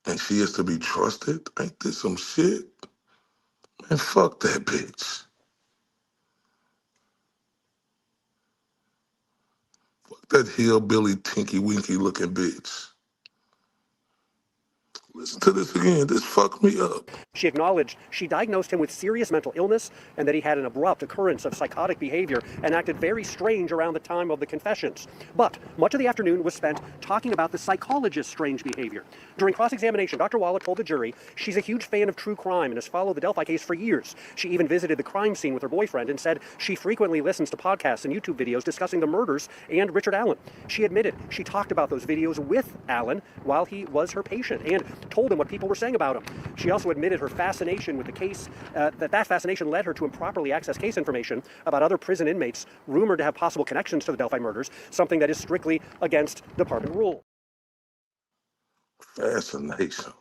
And she is to be trusted? Ain't this some shit? Man, fuck that bitch. Fuck that hillbilly, tinky-winky looking bitch. Listen to this again. This fucked me up. She acknowledged she diagnosed him with serious mental illness and that he had an abrupt occurrence of psychotic behavior and acted very strange around the time of the confessions. But much of the afternoon was spent talking about the psychologist's strange behavior. During cross-examination, Dr. Waller told the jury she's a huge fan of true crime and has followed the Delphi case for years. She even visited the crime scene with her boyfriend and said she frequently listens to podcasts and YouTube videos discussing the murders and Richard Allen. She admitted she talked about those videos with Allen while he was her patient and told him what people were saying about him. She also admitted her fascination with the case, that fascination led her to improperly access case information about other prison inmates rumored to have possible connections to the Delphi murders, something that is strictly against department rule. Fascination.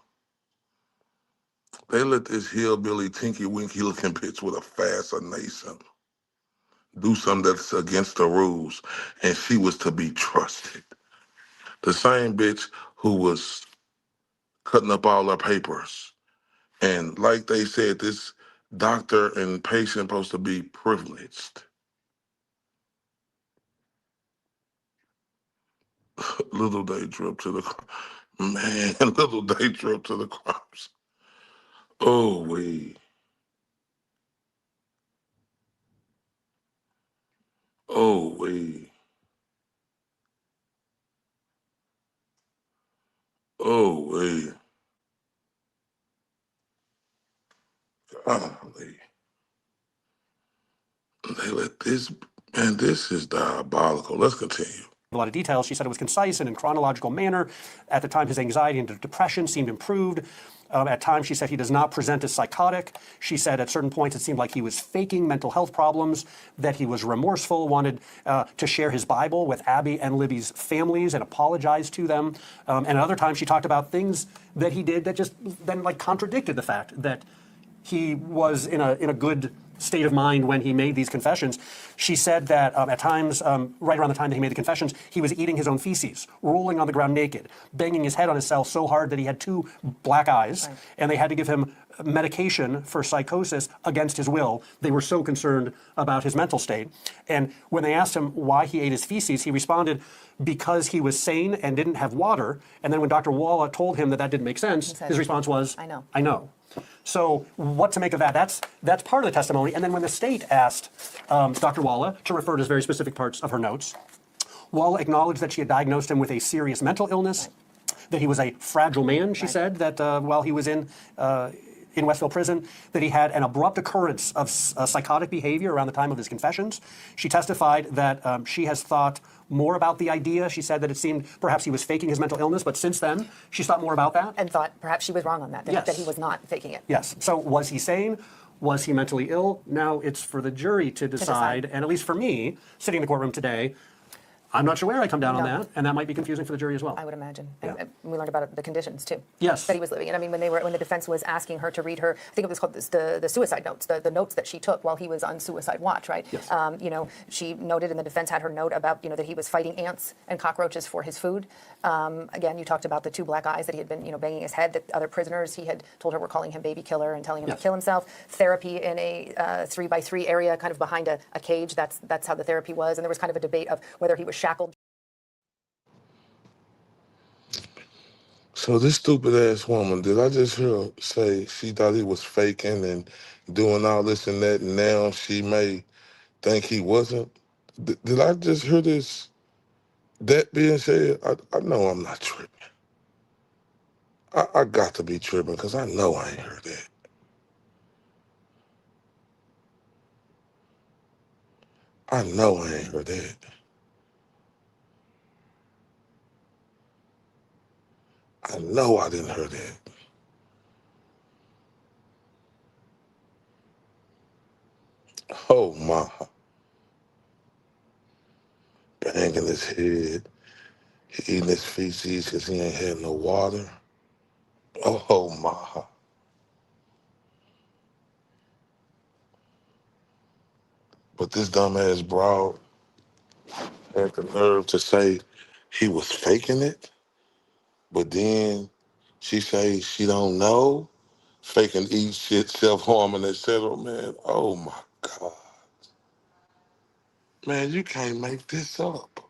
They let this hillbilly, tinky-winky looking bitch with a fascination do something that's against the rules, and she was to be trusted. The same bitch who was cutting up all her papers. And like they said, this doctor and patient supposed to be privileged. Little day trip to the man, little day trip to the crops. Oh we. Oh we. Oh we. Golly. They let this, man, this is diabolical. Let's continue. A lot of details. She said it was concise and in chronological manner. At the time, his anxiety and depression seemed improved. At times, she said he does not present as psychotic. She said at certain points, it seemed like he was faking mental health problems, that he was remorseful, wanted to share his Bible with Abby and Libby's families and apologize to them. And at other times, she talked about things that he did that just then like contradicted the fact that he was in a good state of mind when he made these confessions. She said that at times, right around the time that he made the confessions, he was eating his own feces, rolling on the ground naked, banging his head on his cell so hard that he had 2 black eyes, and they had to give him medication for psychosis against his will. They were so concerned about his mental state. And when they asked him why he ate his feces, he responded, because he was sane and didn't have water. And then when Dr. Walla told him that that didn't make sense, his response was, I know. So what to make of that? That's part of the testimony. And then when the state asked Dr. Walla to refer to very specific parts of her notes, Walla acknowledged that she had diagnosed him with a serious mental illness, that he was a fragile man, she said, that while he was in Westville prison, that he had an abrupt occurrence of psychotic behavior around the time of his confessions. She testified that she has thought more about the idea. She said that it seemed perhaps he was faking his mental illness, but since then, she's thought more about that. And thought perhaps she was wrong on that, that he was not faking it. Yes. So was he sane? Was he mentally ill? Now it's for the jury to decide. And at least for me, sitting in the courtroom today, I'm not sure where I come down on that, and that might be confusing for the jury as well. I would imagine. And we learned about the conditions too. Yes. That he was living in. I mean, when the defense was asking her to read her, I think it was called the suicide notes, the notes that she took while he was on suicide watch, right? Yes. She noted, and the defense had her note about, that he was fighting ants and cockroaches for his food. Again, you talked about the 2 black eyes that he had been, banging his head. That other prisoners he had told her were calling him baby killer and telling him to kill himself. Therapy in a 3x3 area, kind of behind a cage. That's how the therapy was. And there was kind of a debate of whether he was shackled. So this stupid ass woman, did I just hear her say she thought he was faking and doing all this and that, and now she may think he wasn't? Did I just hear this? That being said, I know I'm not tripping. I got to be tripping because I know I ain't heard that. I know I ain't heard that. I know I didn't hear that. Oh my. Banging his head. He eating his feces because he ain't had no water. Oh my. But this dumbass broad had the nerve to say he was faking it. But then she say she don't know, faking eat shit, self-harming, etc. Man, oh my God. Man, you can't make this up.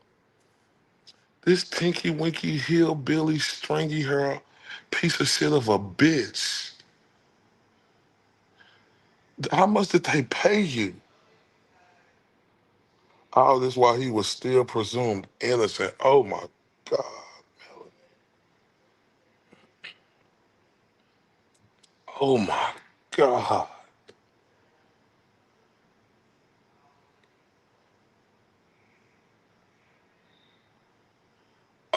This tinky winky hillbilly stringy hair piece of shit of a bitch. How much did they pay you? All this while he was still presumed innocent. Oh my God. Oh my God.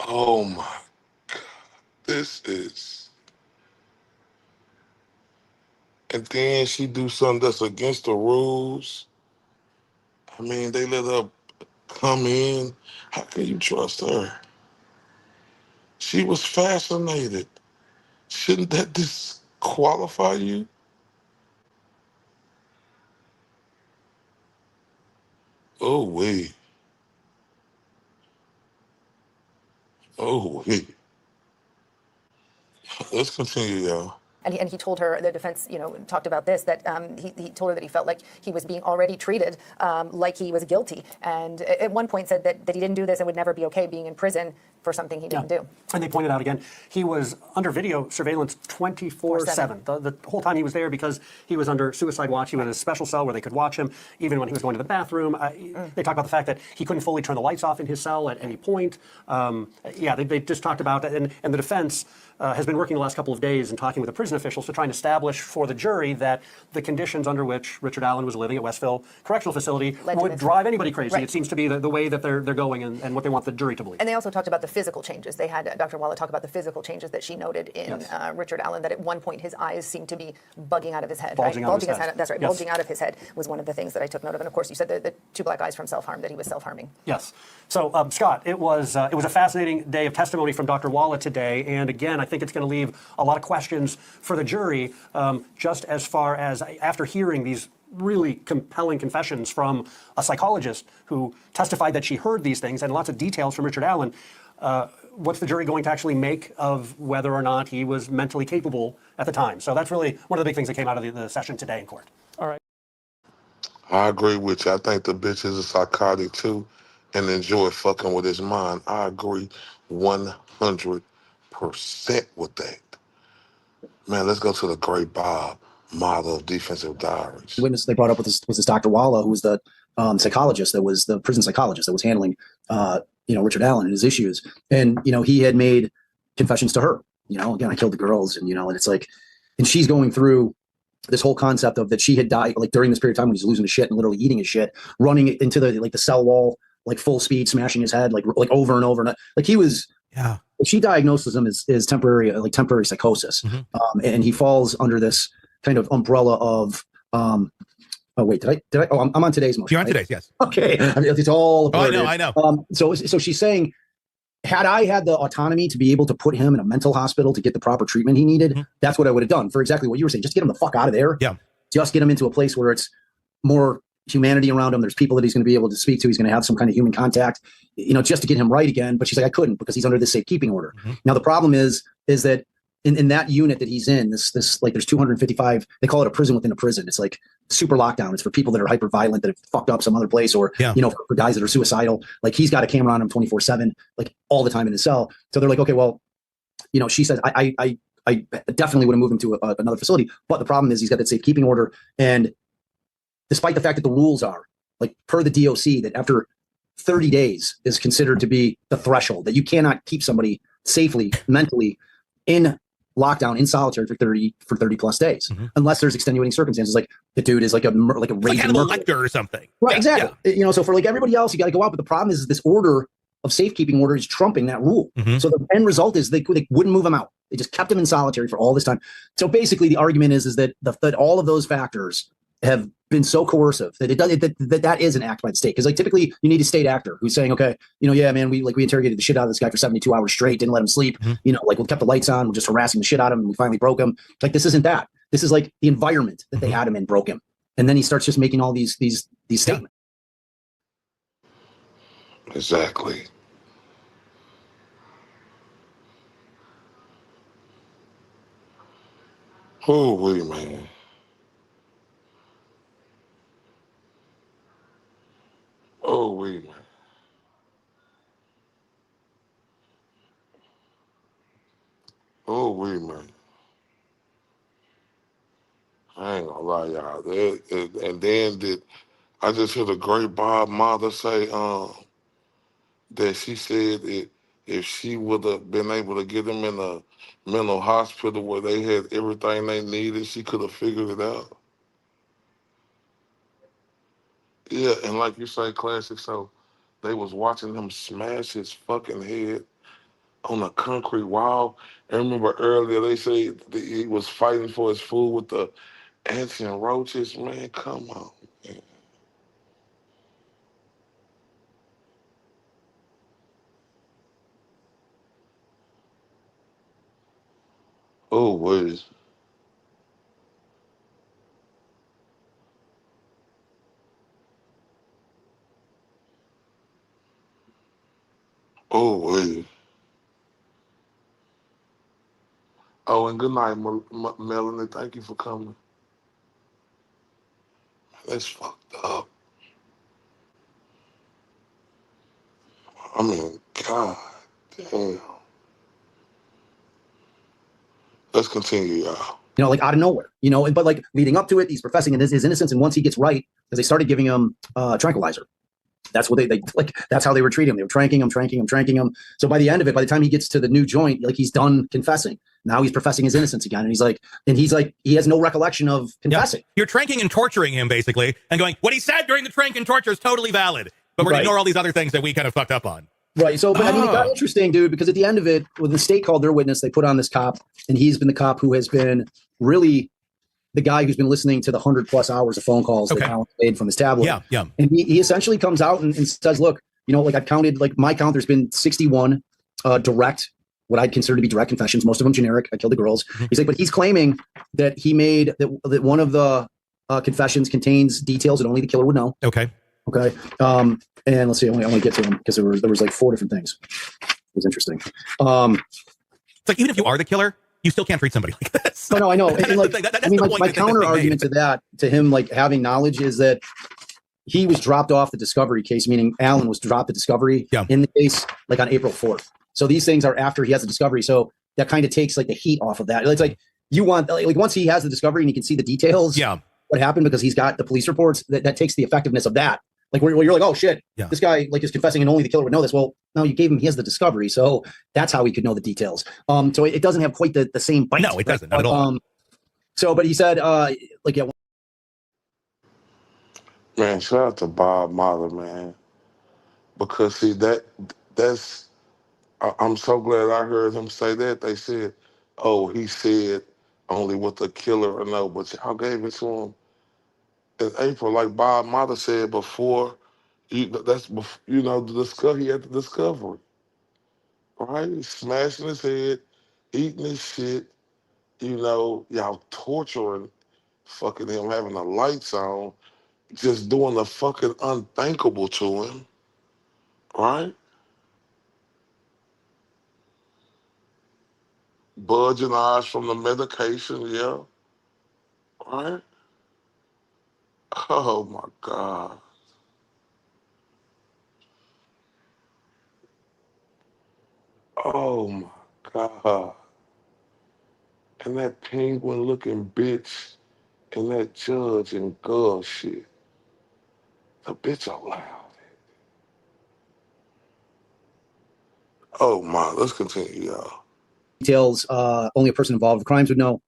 Oh my God. This is. And then she do something that's against the rules. I mean, they let her come in. How can you trust her? She was fascinated. Shouldn't that disqualify you? Oh, wait. Oh, wait. Let's continue, y'all. And he told her, the defense, talked about this, that he told her that he felt like he was being already treated like he was guilty. And at one point said that he didn't do this and would never be okay being in prison for something he didn't do. And they pointed out again, he was under video surveillance 24/7. The whole time he was there because he was under suicide watch. He was in a special cell where they could watch him, even when he was going to the bathroom. They talked about the fact that he couldn't fully turn the lights off in his cell at any point. They just talked about that. And the defense has been working the last couple of days and talking with the prison officials to try and establish for the jury that the conditions under which Richard Allen was living at Westville Correctional Facility would drive anybody crazy. Right. It seems to be the way that they're going and what they want the jury to believe. And they also talked about the physical changes. They had Dr. Walla talk about the physical changes that she noted in Richard Allen, that at one point his eyes seemed to be bugging out of his head. Bulging out of his head. That's right. Yes. Bulging out of his head was one of the things that I took note of. And of course, you said the 2 black eyes from self-harm, that he was self-harming. Yes. So, Scott, it was a fascinating day of testimony from Dr. Walla today. And again, I think it's going to leave a lot of questions for the jury, just as far as after hearing these really compelling confessions from a psychologist who testified that she heard these things and lots of details from Richard Allen. What's the jury going to actually make of whether or not he was mentally capable at the time? So that's really one of the big things that came out of the session today in court. All right. I agree with you. I think the bitch is a psychotic too and enjoy fucking with his mind. I agree 100% with that. Man, let's go to the great Bob, model of defensive diaries. The witness they brought up was this Dr. Walla, who was the psychologist that was the prison psychologist that was handling, Richard Allen and his issues. And, he had made confessions to her, again, I killed the girls and, and it's like, and she's going through this whole concept of that she had died like during this period of time when he's losing his shit and literally eating his shit, running into the cell wall, like full speed, smashing his head, like over and over. And like he was, yeah. She diagnosed him as temporary psychosis. Mm-hmm. And he falls under this kind of umbrella of, oh wait, did I? Oh, I'm on today's motion. You're on right? today's, yes. Okay. I mean, it's all. Oh, I know. So she's saying, had I had the autonomy to be able to put him in a mental hospital to get the proper treatment he needed, mm-hmm. that's what I would have done for exactly what you were saying. Just get him the fuck out of there. Yeah. Just get him into a place where it's more humanity around him. There's people that he's going to be able to speak to. He's going to have some kind of human contact, just to get him right again. But she's like, I couldn't because he's under this safekeeping order. Mm-hmm. Now, the problem is that in that unit that he's in, this like there's 255, they call it a prison within a prison. It's like super lockdown. It's for people that are hyper violent, that have fucked up some other place, or, for guys that are suicidal. Like he's got a camera on him 24/7, like all the time in his cell. So they're like, okay, well, she says, I definitely would have moved him to another facility. But the problem is he's got that safekeeping order. And despite the fact that the rules are like per the DOC that after 30 days is considered to be the threshold, that you cannot keep somebody safely, mentally in lockdown in solitary for 30 plus days, mm-hmm. unless there's extenuating circumstances, like the dude is like a raging Hannibal Lecter or something. Right, yeah, exactly. Yeah. So for like everybody else, you got to go out. But the problem is this order of safekeeping order is trumping that rule. Mm-hmm. So the end result is they wouldn't move him out. They just kept him in solitary for all this time. So basically, the argument is that that all of those factors have been so coercive that that is an act by the state. Because like typically you need a state actor who's saying, okay, yeah, man, we interrogated the shit out of this guy for 72 hours straight, didn't let him sleep. Mm-hmm. Like we kept the lights on, we're just harassing the shit out of him, and we finally broke him. Like this isn't that. This is like the environment that they had him in broke him, and then he starts just making all these statements. Exactly. Holy man. Oh, wait, man. Oh, wait, man. I ain't gonna lie, y'all. And then I just heard a great Bob mother say that she said if she would have been able to get them in a mental hospital where they had everything they needed, she could have figured it out. Yeah, and like you say, Classic, so they was watching him smash his fucking head on a concrete wall. And remember earlier they said that he was fighting for his food with the ants and roaches. Man, come on, man. Oh, wait. Oh, wait. Oh, and good night, Melanie. Thank you for coming. That's fucked up. I mean, God damn. Let's continue, y'all. Like out of nowhere, but like leading up to it, he's professing his innocence. And once he gets right, because they started giving him tranquilizer. That's what they like. That's how they were treating him. They were tranking him. So by the end of it, by the time he gets to the new joint, like he's done confessing. Now he's professing his innocence again. And he's like, he has no recollection of confessing. Yeah. You're tranking and torturing him basically and going, what he said during the trank and torture is totally valid. But we're going to ignore all these other things that we kind of fucked up on. Right. So, but I mean, it got interesting, dude, because at the end of it, when the state called their witness, they put on this cop, and he's been the cop who has been really the guy who's been listening to the 100+ hours of phone calls that Alan made from his tablet. Yeah. And he essentially comes out and says, look, like I've counted, like my count, there's been 61 direct, what I'd consider to be direct confessions, most of them generic. I killed the girls. He's like, but he's claiming that he made that one of the confessions contains details that only the killer would know. Okay. Okay. And let's see, I want to get to them because there was like 4 different things. It was interesting. It's like, even if you are the killer, you still can't treat somebody like this. No, I know. And like, I mean, my counter argument to that, to him like having knowledge, is that he was dropped off the discovery case, meaning Alan was dropped the discovery in the case like on April 4th. So these things are after he has the discovery. So that kind of takes like the heat off of that. It's like you want, like once he has the discovery and you can see the details, what happened because he's got the police reports, that takes the effectiveness of that. Like where you're like, oh shit, this guy like is confessing and only the killer would know this. Well, no, you gave him, he has the discovery. So that's how he could know the details. So it doesn't have quite the same bite. No, it doesn't, not at all. So, but he said, like, yeah. Man, shout out to Bob Marley, man. Because see, I'm so glad I heard him say that. They said, oh, he said only what the killer would know, but y'all gave it to him in April, like Bob Marley said before. That's before, you know, the discovery. He had the discovery, right? He's smashing his head, eating his shit. You know, y'all torturing, fucking him, having the lights on, just doing the fucking unthinkable to him, right? Budging eyes from the medication, right? Oh my God. Oh my God. And that penguin looking bitch and that judge and girl shit. The bitch allowed it. Oh my, let's continue, y'all. Details only a person involved with crimes would know.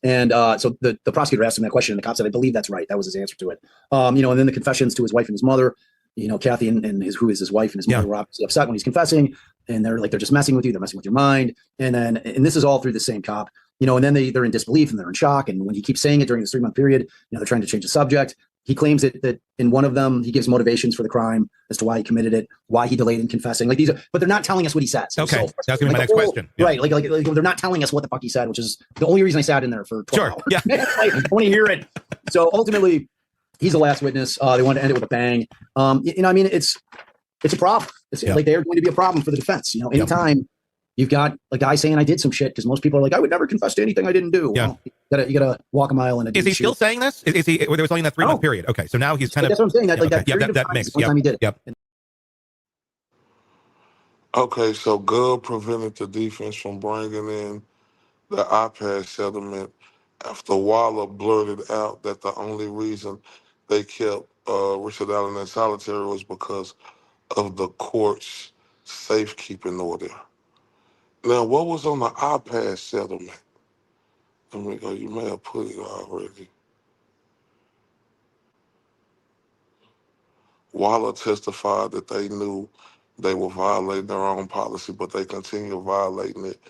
And so the prosecutor asked him that question, and the cop said, I believe that's right. That was his answer to it. You know, and then the confessions to his wife and his mother, you know, Kathy and who is his wife and his mother were obviously upset when he's confessing, and they're just messing with you, they're messing with your mind. And this is all through the same cop, you know, and then they're in disbelief and they're in shock. And when he keeps saying it during this 3-month period, you know, they're trying to change the subject. He claims that in one of them, he gives motivations for the crime as to why he committed it, why he delayed in confessing. Like but they're not telling us what he says. Okay, so, that's gonna be my next question. Right, like they're not telling us what the fuck he said, which is the only reason I sat in there for 12 hours. Yeah. Like, I want to hear it. So ultimately, he's the last witness. They wanted to end it with a bang. You know, I mean, it's a problem. It's like they're going to be a problem for the defense. You know, anytime you've got a guy saying I did some shit, because most people are like, I would never confess to anything I didn't do. Well, you gotta walk a mile in a. Is he still saying this? Is he? Or there was only that 3-month period. Okay, so now he's kind of. That's what I'm saying. That that makes. One time he did it. Okay, so Gov prevented the defense from bringing in the iPad settlement after Waller blurted out that the only reason they kept Richard Allen in solitary was because of the court's safekeeping order. Now, what was on the iPad settlement? Let me go. You may have put it already. Waller testified that they knew they were violating their own policy, but they continued violating it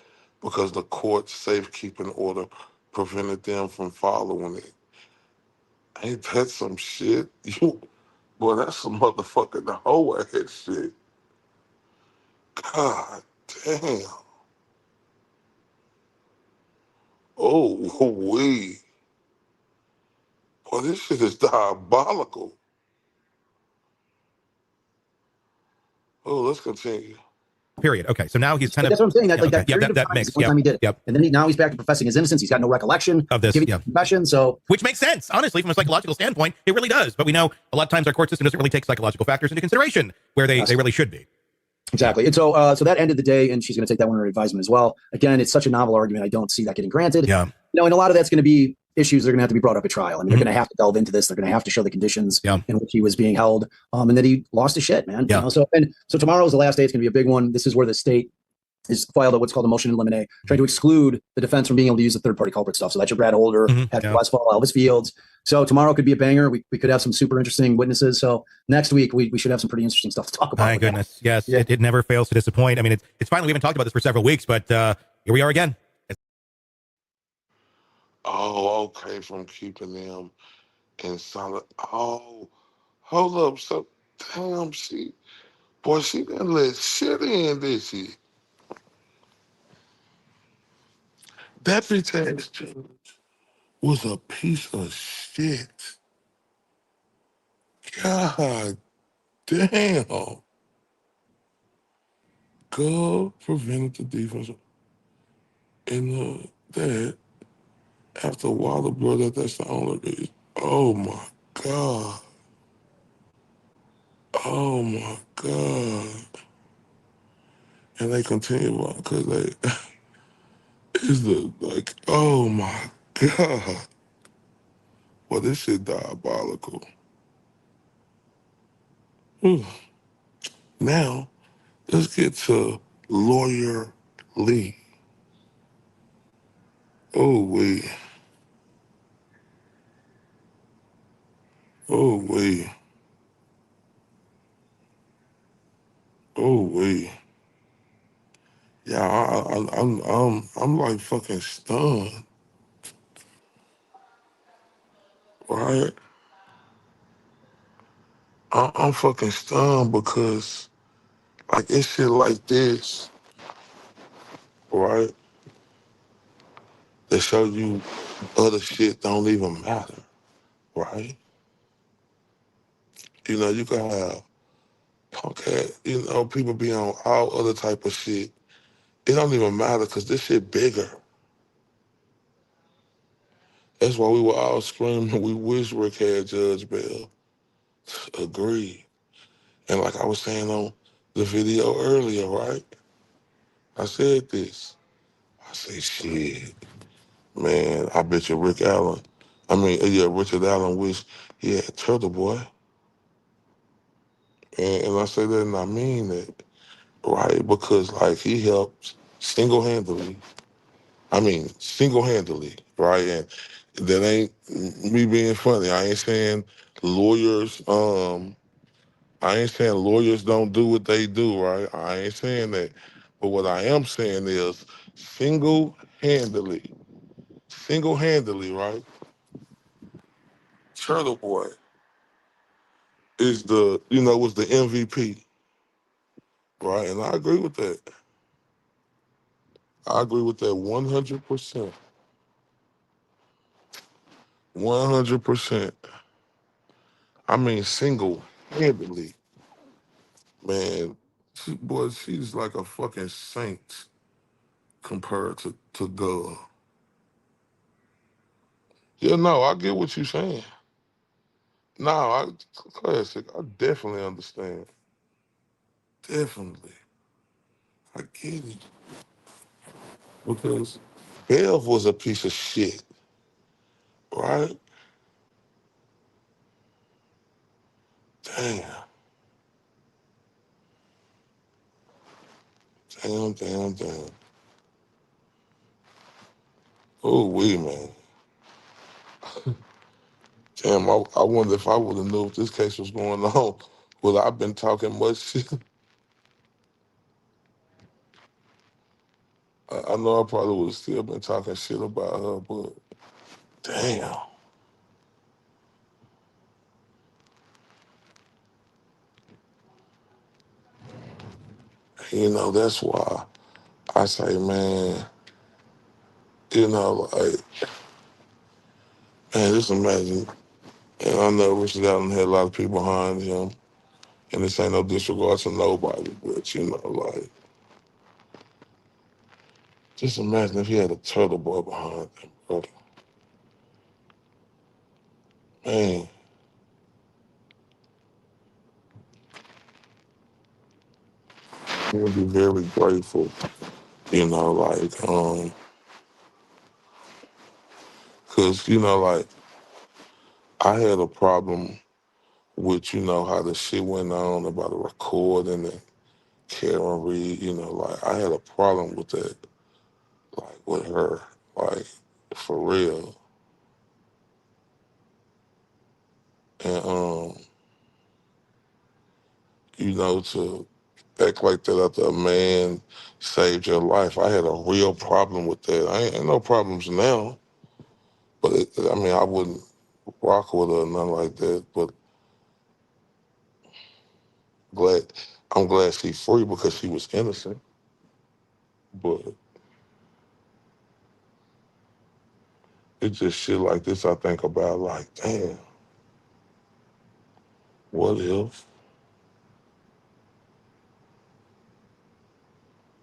because the court's safekeeping order prevented them from following it. Ain't that some shit? Boy, that's some motherfucking hoe ass shit. God damn. Oh, wee. Boy, this shit is diabolical. Oh, let's continue. Period. Okay, so now he's kind of. That's what I'm saying. That that makes. One time he did it, and then now he's back to professing his innocence. He's got no recollection of this confession. So, which makes sense, honestly, from a psychological standpoint, it really does. But we know a lot of times our court system doesn't really take psychological factors into consideration where they really should be. Exactly. And so that ended the day, and she's going to take that one under advisement as well. Again, it's such a novel argument. I don't see that getting granted. Yeah. You know, and a lot of that's going to be issues that are going to have to be brought up at trial. I mean, they're going to have to delve into this. They're going to have to show the conditions in which he was being held, and that he lost his shit, man. You know? So tomorrow is the last day. It's going to be a big one. This is where the state is filed what's called a motion to eliminate, trying to exclude the defense from being able to use the third-party culprit stuff. So that's your Brad Holder, Patrick Westfall, Elvis Fields. So tomorrow could be a banger. We could have some super interesting witnesses. So next week we should have some pretty interesting stuff to talk about. My goodness, yes, it never fails to disappoint. I mean, it's finally, we haven't talked about this for several weeks, but here we are again. Oh, okay, from keeping them in solid. Oh, hold up. So, damn, she didn't let shit in, did she? That bitch ass judge was a piece of shit. shit. God damn. Gov prevented the defense in that after a while of blood that's the only reason. Oh my God. Oh my God. And they continue on because they it's like, oh my God. Well, this shit diabolical. Whew. Now, let's get to Lawyer Lee. Oh, wait. Oh, wait. Oh, wait. Yeah, I'm like fucking stunned, right? I'm fucking stunned because, like, it's shit like this, right? That show you other shit don't even matter, right? You know, you can have punk ass, you know, people be on all other type of shit. It don't even matter because this shit bigger. That's why we were all screaming, we wish Rick had Judge Bell. Agreed. And like I was saying on the video earlier, right? I said this. I say, shit, man, I bet you Richard Allen wish he had Turtle Boy. And I say that and I mean that, right? Because, like, he helped single-handedly, right? And that ain't me being funny. I ain't saying lawyers, don't do what they do, right? I ain't saying that. But what I am saying is single-handedly, right? Turtle Boy was the MVP, right? And I agree with that. I agree with that 100%. 100%. I mean, single-handedly, man. She's like a fucking saint compared to God. Yeah, no, I get what you're saying. No, classic. I definitely understand. Definitely. I get it. Because Bev was a piece of shit, right? Damn. Damn. Oh, man. Damn, I wonder if I would have knew if this case was going on. Would I been talking much shit? I know I probably would have still been talking shit about her, but damn. You know, that's why I say, man, like, man, just imagine. And I know Richard Allen had a lot of people behind him, and this ain't no disregard to nobody, but, like, just imagine if he had a Turtle Boy behind him, brother. Man. He would be very grateful, like, because, like, I had a problem with, how the shit went on about the recording and Karen Reed, like, I had a problem with that, like, with her, like, for real. And, to act like that after a man saved your life, I had a real problem with that. I ain't no problems now, but, I wouldn't rock with her or nothing like that, but I'm glad she's free because she was innocent. But it's just shit like this I think about, like, damn, what if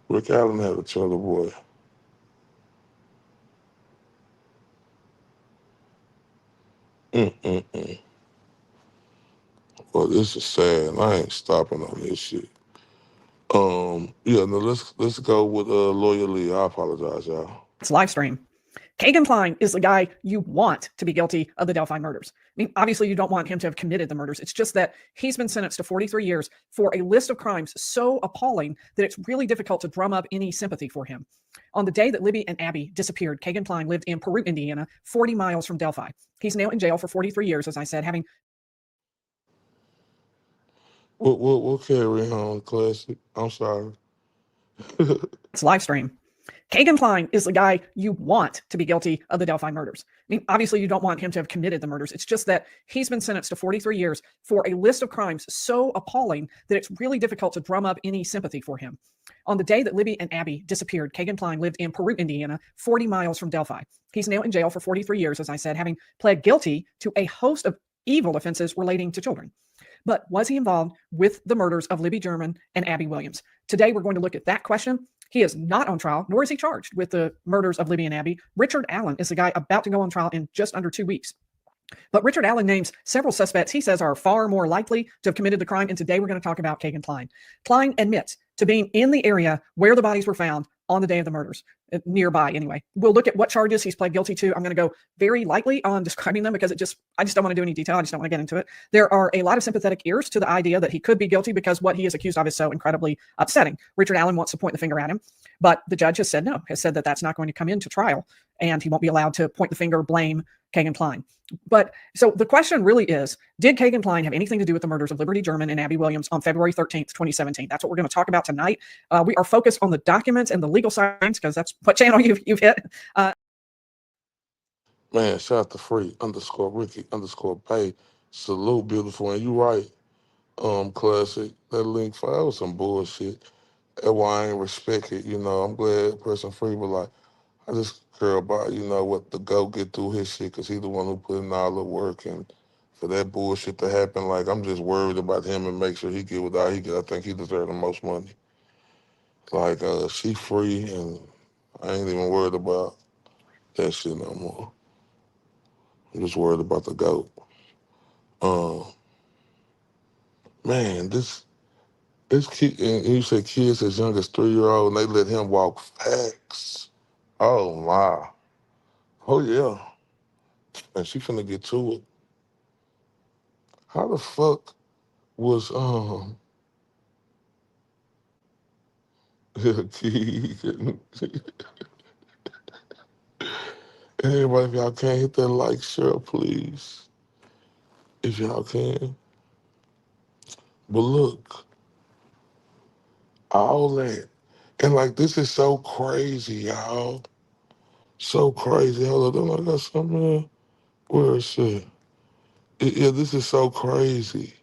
Rick Allen had a trailer boy? Mm-mm-mm. Well, this is sad. I ain't stopping on this shit. Yeah, no, let's go with Lawyer Lee. I apologize, y'all. It's live stream. Kegan Kline is the guy you want to be guilty of the Delphi murders. I mean, obviously you don't want him to have committed the murders. It's just that he's been sentenced to 43 years for a list of crimes so appalling that it's really difficult to drum up any sympathy for him. On the day that Libby and Abby disappeared, Kegan Kline lived in Peru, Indiana, 40 miles from Delphi. He's now in jail for 43 years, as I said, having... We'll carry on, Classic. I'm sorry. It's live stream. Kegan Kline is the guy you want to be guilty of the Delphi murders. I mean, obviously you don't want him to have committed the murders. It's just that he's been sentenced to 43 years for a list of crimes so appalling that it's really difficult to drum up any sympathy for him. On the day that Libby and Abby disappeared, Kegan Kline lived in Peru, Indiana, 40 miles from Delphi. He's now in jail for 43 years, as I said, having pled guilty to a host of evil offenses relating to children. But was he involved with the murders of Libby German and Abby Williams? Today, we're going to look at that question. He is not on trial, nor is he charged with the murders of Libby and Abby. Richard Allen is the guy about to go on trial in just under 2 weeks. But Richard Allen names several suspects he says are far more likely to have committed the crime, and today we're going to talk about Kegan Kline. Kline admits to being in the area where the bodies were found on the day of the murders, nearby anyway. We'll look at what charges he's pled guilty to. I'm going to go very lightly on describing them because I just don't want to do any detail. I just don't want to get into it. There are a lot of sympathetic ears to the idea that he could be guilty because what he is accused of is so incredibly upsetting. Richard Allen wants to point the finger at him, but the judge has said no, has said that that's not going to come into trial, and he won't be allowed to point the finger, blame Kegan Kline. But so the question really is, did Kegan Kline have anything to do with the murders of Liberty German and Abby Williams on February 13th, 2017? That's what we're going to talk about tonight. We are focused on the documents and the legal science because that's what channel you've hit. Man, shout out to free_Ricky_Pay. Salute, beautiful. And you right, Classic. That link file was some bullshit. That's why I ain't respect it. You know, I'm glad person free, but like, I just care about, you know, what the GOAT get through his shit, because he's the one who put in all the work, and for that bullshit to happen, like, I'm just worried about him and make sure he get what he get. I think he deserves the most money. Like, she free, and I ain't even worried about that shit no more. I'm just worried about the GOAT. Man, this kid, and you said kids as young as 3-year-old, and they let him walk facts. Oh, my. Oh, yeah. And she finna get to it. How the fuck was, Kegan. Everybody, if y'all can't hit that like, share, please. If y'all can. But look, all that. And like, this is so crazy, y'all. So crazy. Hold on, I got something here. Where is it? Yeah, this is so crazy.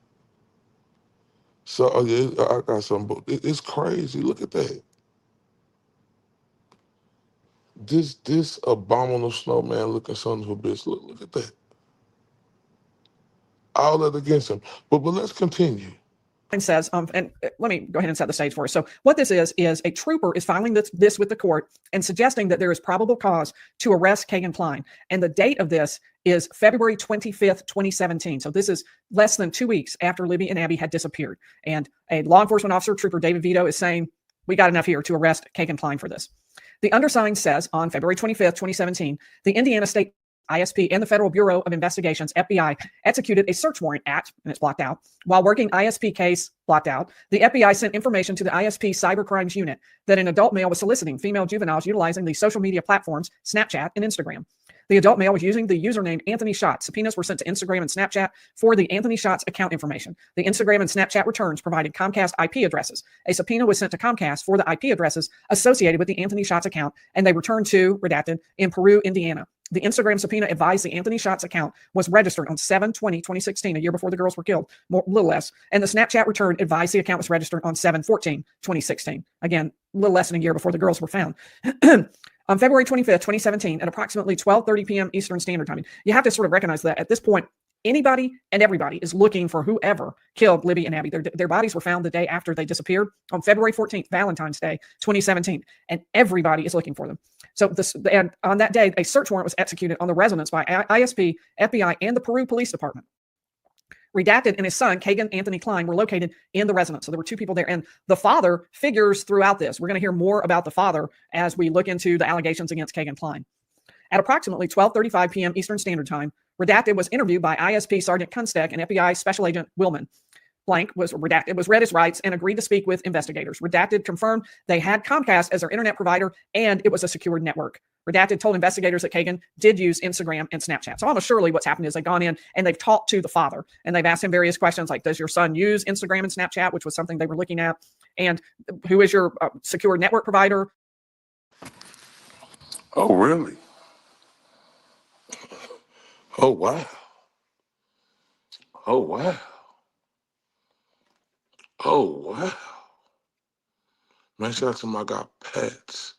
So, oh yeah, I got something. It's crazy. Look at that. This abominable snowman looking son of a bitch. Look at that. All that against him. But let's continue. Says, and let me go ahead and set the stage for us. So what this is a trooper is filing this with the court and suggesting that there is probable cause to arrest Kegan Kline. And the date of this is February 25th, 2017. So this is less than 2 weeks after Libby and Abby had disappeared. And a law enforcement officer, Trooper David Vito, is saying, we got enough here to arrest Kegan Kline for this. The undersigned says on February 25th, 2017, the Indiana State ISP and the Federal Bureau of Investigations, FBI, executed a search warrant at, and it's blocked out, while working ISP case blocked out. The FBI sent information to the ISP Cybercrimes Unit that an adult male was soliciting female juveniles utilizing the social media platforms Snapchat and Instagram. The adult male was using the username Anthony Shots. Subpoenas were sent to Instagram and Snapchat for the Anthony Shots account information. The Instagram and Snapchat returns provided Comcast IP addresses. A subpoena was sent to Comcast for the IP addresses associated with the Anthony Shots account, and they returned to, redacted, in Peru, Indiana. The Instagram subpoena advised the Anthony Shots account was registered on 7/20/2016, a year before the girls were killed, a little less. And the Snapchat return advised the account was registered on 7/14/2016. Again, a little less than a year before the girls were found. On February 25th, 2017, at approximately 12:30 p.m. Eastern Standard Time, you have to sort of recognize that at this point, anybody and everybody is looking for whoever killed Libby and Abby. Their bodies were found the day after they disappeared on February 14th, Valentine's Day, 2017, and everybody is looking for them. So and on that day, a search warrant was executed on the residence by ISP, FBI, and the Peru Police Department. Redacted and his son, Kegan Anthony Kline, were located in the residence. So there were two people there. And the father figures throughout this. We're going to hear more about the father as we look into the allegations against Kegan Kline. At approximately 12:35 p.m. Eastern Standard Time, Redacted was interviewed by ISP Sergeant Kunstek and FBI Special Agent Willman. Blank was redacted, was read his rights and agreed to speak with investigators. Redacted confirmed they had Comcast as their internet provider and it was a secured network. Redacted told investigators that Kegan did use Instagram and Snapchat. So almost surely what's happened is they've gone in and they've talked to the father and they've asked him various questions like, does your son use Instagram and Snapchat, which was something they were looking at, and who is your secure network provider? Oh, really? Oh, wow. Oh, wow. Oh, wow. Man, shout out to my guy, Pats_R,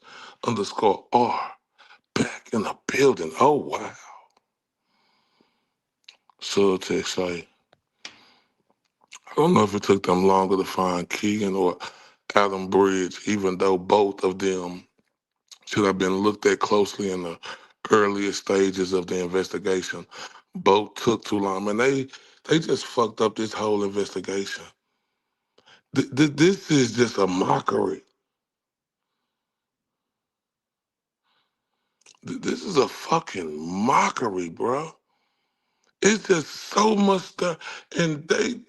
back in the building. Oh, wow. So to say, I don't know if it took them longer to find Kegan or Adam Bridge, even though both of them should have been looked at closely in the earlier stages of the investigation. Both took too long. Man, they just fucked up this whole investigation. This is just a mockery. This is a fucking mockery, bro. It's just so much stuff, and man,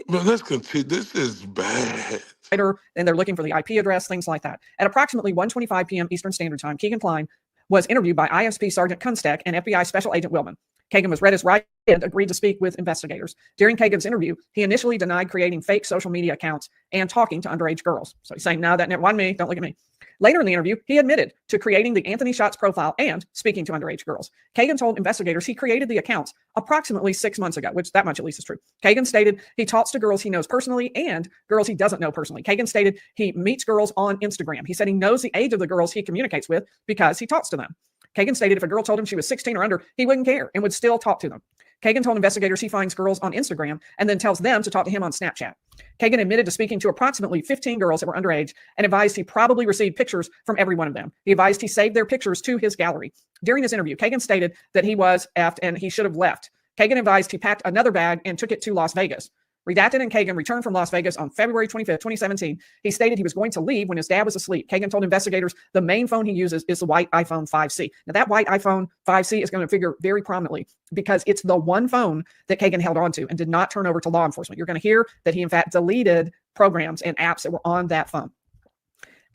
let's continue. This is bad. And they're looking for the IP address, things like that. At approximately 1:25 p.m. Eastern Standard Time, Kegan Kline was interviewed by ISP Sergeant Kunstek and FBI Special Agent Willman. Kegan was read his rights and agreed to speak with investigators. During Kegan's interview, he initially denied creating fake social media accounts and talking to underage girls. So he's saying, no, that never wasn't me. Don't look at me. Later in the interview, he admitted to creating the Anthony Shots profile and speaking to underage girls. Kegan told investigators he created the accounts approximately 6 months ago, which that much at least is true. Kegan stated he talks to girls he knows personally and girls he doesn't know personally. Kegan stated he meets girls on Instagram. He said he knows the age of the girls he communicates with because he talks to them. Kegan stated if a girl told him she was 16 or under, he wouldn't care and would still talk to them. Kegan told investigators he finds girls on Instagram and then tells them to talk to him on Snapchat. Kegan admitted to speaking to approximately 15 girls that were underage and advised he probably received pictures from every one of them. He advised he saved their pictures to his gallery. During this interview, Kegan stated that he was effed and he should have left. Kegan advised he packed another bag and took it to Las Vegas. Redacted and Kegan returned from Las Vegas on February 25th, 2017. He stated he was going to leave when his dad was asleep. Kegan told investigators the main phone he uses is the white iPhone 5C. Now, that white iPhone 5C is going to figure very prominently because it's the one phone that Kegan held onto and did not turn over to law enforcement. You're going to hear that he, in fact, deleted programs and apps that were on that phone.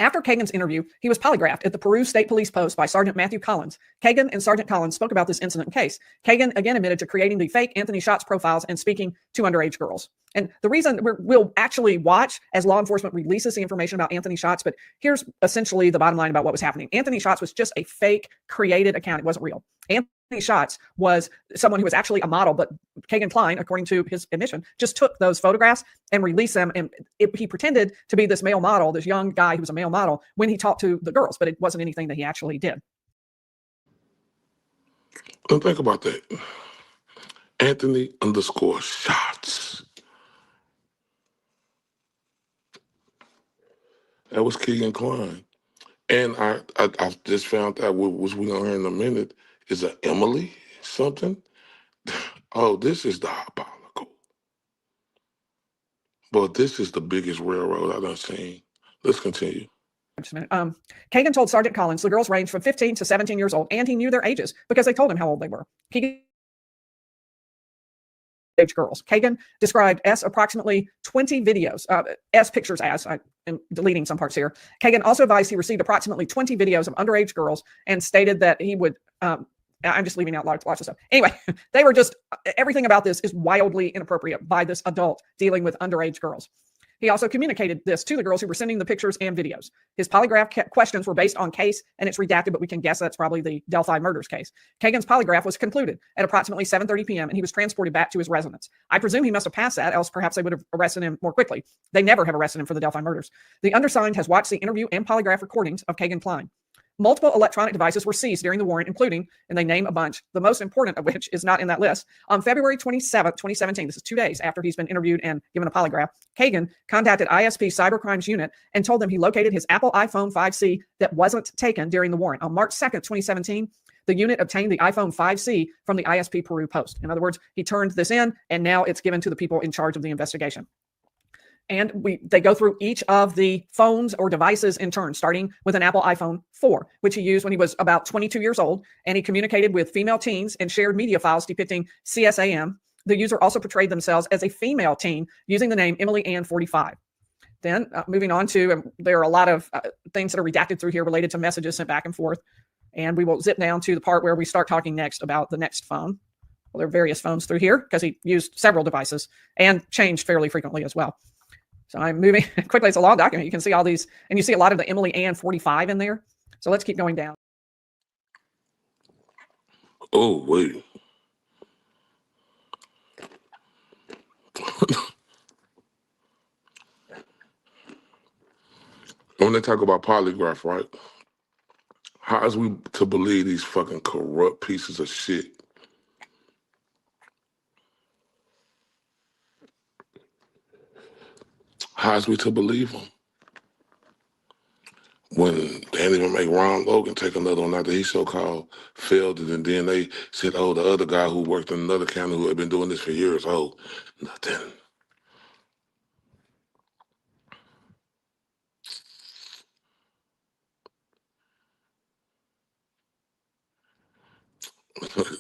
After Kegan's interview, he was polygraphed at the Peru State Police Post by Sergeant Matthew Collins. Kegan and Sergeant Collins spoke about this incident and case. Kegan again admitted to creating the fake Anthony Shots profiles and speaking to underage girls. And the reason we'll actually watch as law enforcement releases the information about Anthony Shots, but here's essentially the bottom line about what was happening. Anthony Shots was just a fake created account. It wasn't real. Anthony Shots was someone who was actually a model, but Kegan Kline, according to his admission, just took those photographs and released them. And he pretended to be this male model, this young guy who was a male model when he talked to the girls, but it wasn't anything that he actually did. Don't think about that. Anthony_Shots. That was Kegan Kline. And I just found out, which we're going to hear in a minute, is a Emily something. Oh, this is diabolical. But this is the biggest railroad I've done seen. Let's continue. Kegan told Sergeant Collins the girls ranged from 15 to 17 years old, and he knew their ages because they told him how old they were. Kegan age girls. Kegan described S approximately 20 videos, S pictures as, I am deleting some parts here. Kegan also advised he received approximately 20 videos of underage girls and stated that he would, I'm just leaving out lots of stuff. Anyway, they were just, everything about this is wildly inappropriate by this adult dealing with underage girls. He also communicated this to the girls who were sending the pictures and videos. His polygraph questions were based on case, and it's redacted, but we can guess that's probably the Delphi murders case. Kegan's polygraph was concluded at approximately 7:30 p.m., and he was transported back to his residence. I presume he must have passed that, else perhaps they would have arrested him more quickly. They never have arrested him for the Delphi murders. The undersigned has watched the interview and polygraph recordings of Kegan Kline. Multiple electronic devices were seized during the warrant, including, and they name a bunch, the most important of which is not in that list. On February 27, 2017, this is 2 days after he's been interviewed and given a polygraph, Kegan contacted ISP Cybercrimes Unit and told them he located his Apple iPhone 5C that wasn't taken during the warrant. On March 2nd, 2017, the unit obtained the iPhone 5C from the ISP Peru Post. In other words, he turned this in, and now it's given to the people in charge of the investigation. And they go through each of the phones or devices in turn, starting with an Apple iPhone 4, which he used when he was about 22 years old, and he communicated with female teens and shared media files depicting CSAM. The user also portrayed themselves as a female teen using the name Emily Ann 45. Then moving on to, there are a lot of things that are redacted through here related to messages sent back and forth. And we will zip down to the part where we start talking next about the next phone. Well, there are various phones through here because he used several devices and changed fairly frequently as well. So I'm moving quickly. It's a long document. You can see all these, and you see a lot of the Emily Ann 45 in there. So let's keep going down. Oh, wait. When they talk about polygraph, right? How is we to believe these fucking corrupt pieces of shit? How is we to believe them? When they didn't even make Ron Logan take another one after he so-called failed it, and then they said, oh, the other guy who worked in another county who had been doing this for years, oh, nothing.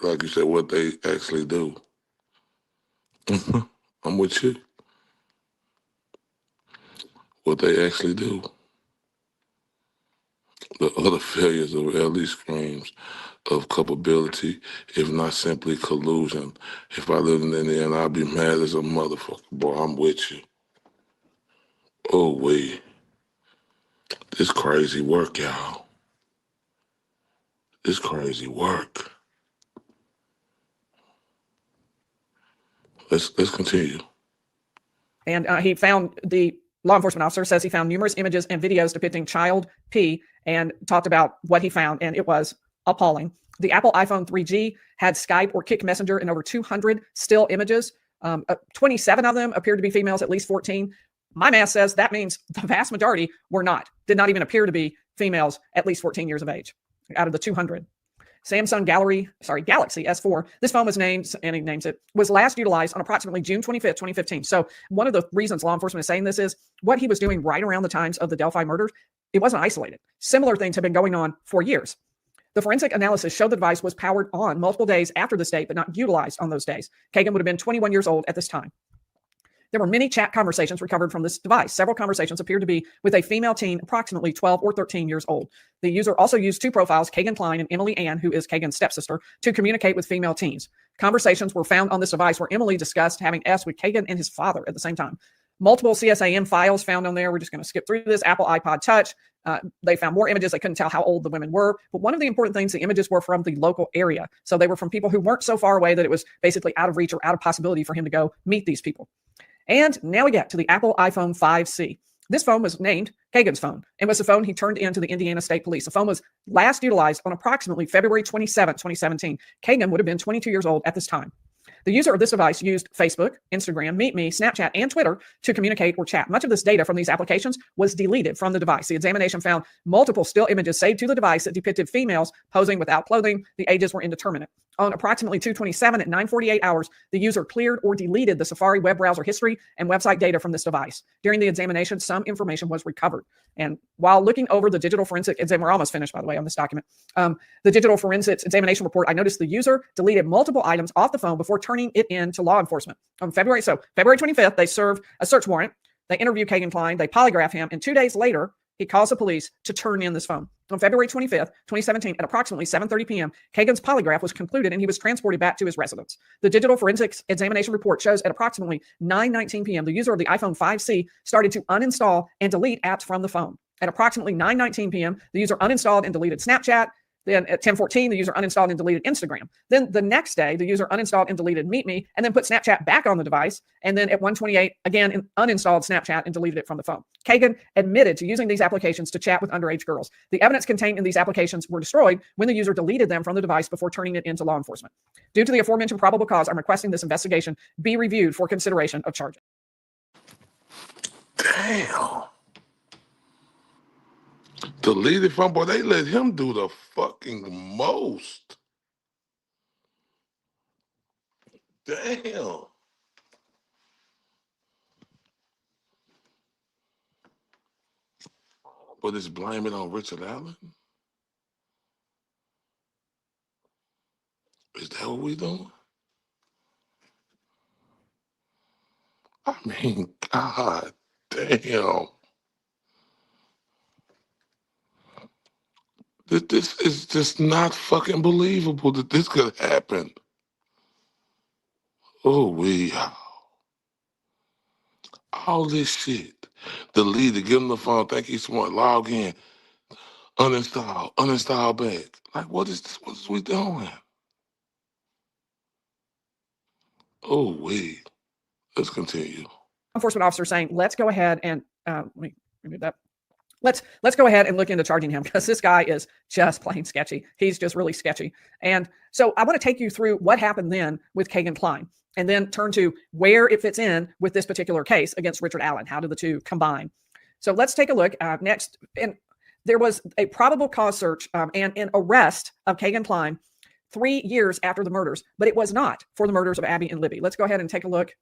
Like you said, what they actually do. I'm with you. What they actually do. The other failures of LE screams of culpability, if not simply collusion. If I lived in Indiana, I'd be mad as a motherfucker. Boy, I'm with you. Oh, wait. This crazy work, y'all. This crazy work. Let's continue. And he found, the law enforcement officer says he found numerous images and videos depicting child P and talked about what he found, and it was appalling. The Apple iPhone 3G had Skype or Kik Messenger in over 200 still images. 27 of them appeared to be females, at least 14. My math says that means the vast majority did not even appear to be females at least 14 years of age out of the 200. Samsung Galaxy S4. This phone was named, and he names it, was last utilized on approximately June 25th, 2015. So one of the reasons law enforcement is saying this is what he was doing right around the times of the Delphi murders. It wasn't isolated. Similar things have been going on for years. The forensic analysis showed the device was powered on multiple days after this date, but not utilized on those days. Kegan would have been 21 years old at this time. There were many chat conversations recovered from this device. Several conversations appeared to be with a female teen, approximately 12 or 13 years old. The user also used two profiles, Kegan Kline and Emily Ann, who is Kegan's stepsister, to communicate with female teens. Conversations were found on this device where Emily discussed having sex with Kegan and his father at the same time. Multiple CSAM files found on there. We're just going to skip through this. Apple iPod Touch. They found more images. They couldn't tell how old the women were. But one of the important things, the images were from the local area. So they were from people who weren't so far away that it was basically out of reach or out of possibility for him to go meet these people. And now we get to the Apple iPhone 5C. This phone was named Kegan's phone and was the phone he turned in to the Indiana State Police. The phone was last utilized on approximately February 27, 2017. Kegan would have been 22 years old at this time. The user of this device used Facebook, Instagram, MeetMe, Snapchat, and Twitter to communicate or chat. Much of this data from these applications was deleted from the device. The examination found multiple still images saved to the device that depicted females posing without clothing. The ages were indeterminate. On approximately 2:27 at 9:48 hours, the user cleared or deleted the Safari web browser history and website data from this device. During the examination, some information was recovered. And while looking over the digital forensic exam, we're almost finished, by the way, on this document. The digital forensics examination report, I noticed the user deleted multiple items off the phone before turning it in to law enforcement. On February 25th, they served a search warrant. They interview Kegan Kline. They polygraph him. And 2 days later, he calls the police to turn in this phone. On February 25th, 2017, at approximately 7:30 p.m., Kegan's polygraph was concluded and he was transported back to his residence. The digital forensics examination report shows at approximately 9:19 p.m., the user of the iPhone 5C started to uninstall and delete apps from the phone. At approximately 9:19 p.m., the user uninstalled and deleted Snapchat. Then at 10:14, the user uninstalled and deleted Instagram. Then the next day, the user uninstalled and deleted MeetMe, and then put Snapchat back on the device. And then at 1:28, again, uninstalled Snapchat and deleted it from the phone. Kegan admitted to using these applications to chat with underage girls. The evidence contained in these applications were destroyed when the user deleted them from the device before turning it into law enforcement. Due to the aforementioned probable cause, I'm requesting this investigation be reviewed for consideration of charges. Damn. Deleted from, boy, they let him do the fucking most. Damn. But it's blaming on Richard Allen? Is that what we doing? I mean, God damn. This is just not fucking believable that this could happen. Oh, all this shit. Deleted, give him the phone, think he's smart, log in, uninstall back. Like, what is this? What is we doing? Oh, let's continue. Enforcement officer saying, let's go ahead and let me remove that. Let's go ahead and look into charging him because this guy is just plain sketchy. He's just really sketchy. And so I want to take you through what happened then with Kegan Kline and then turn to where it fits in with this particular case against Richard Allen. How do the two combine? So let's take a look next. And there was a probable cause search and an arrest of Kegan Kline 3 years after the murders, but it was not for the murders of Abby and Libby. Let's go ahead and take a look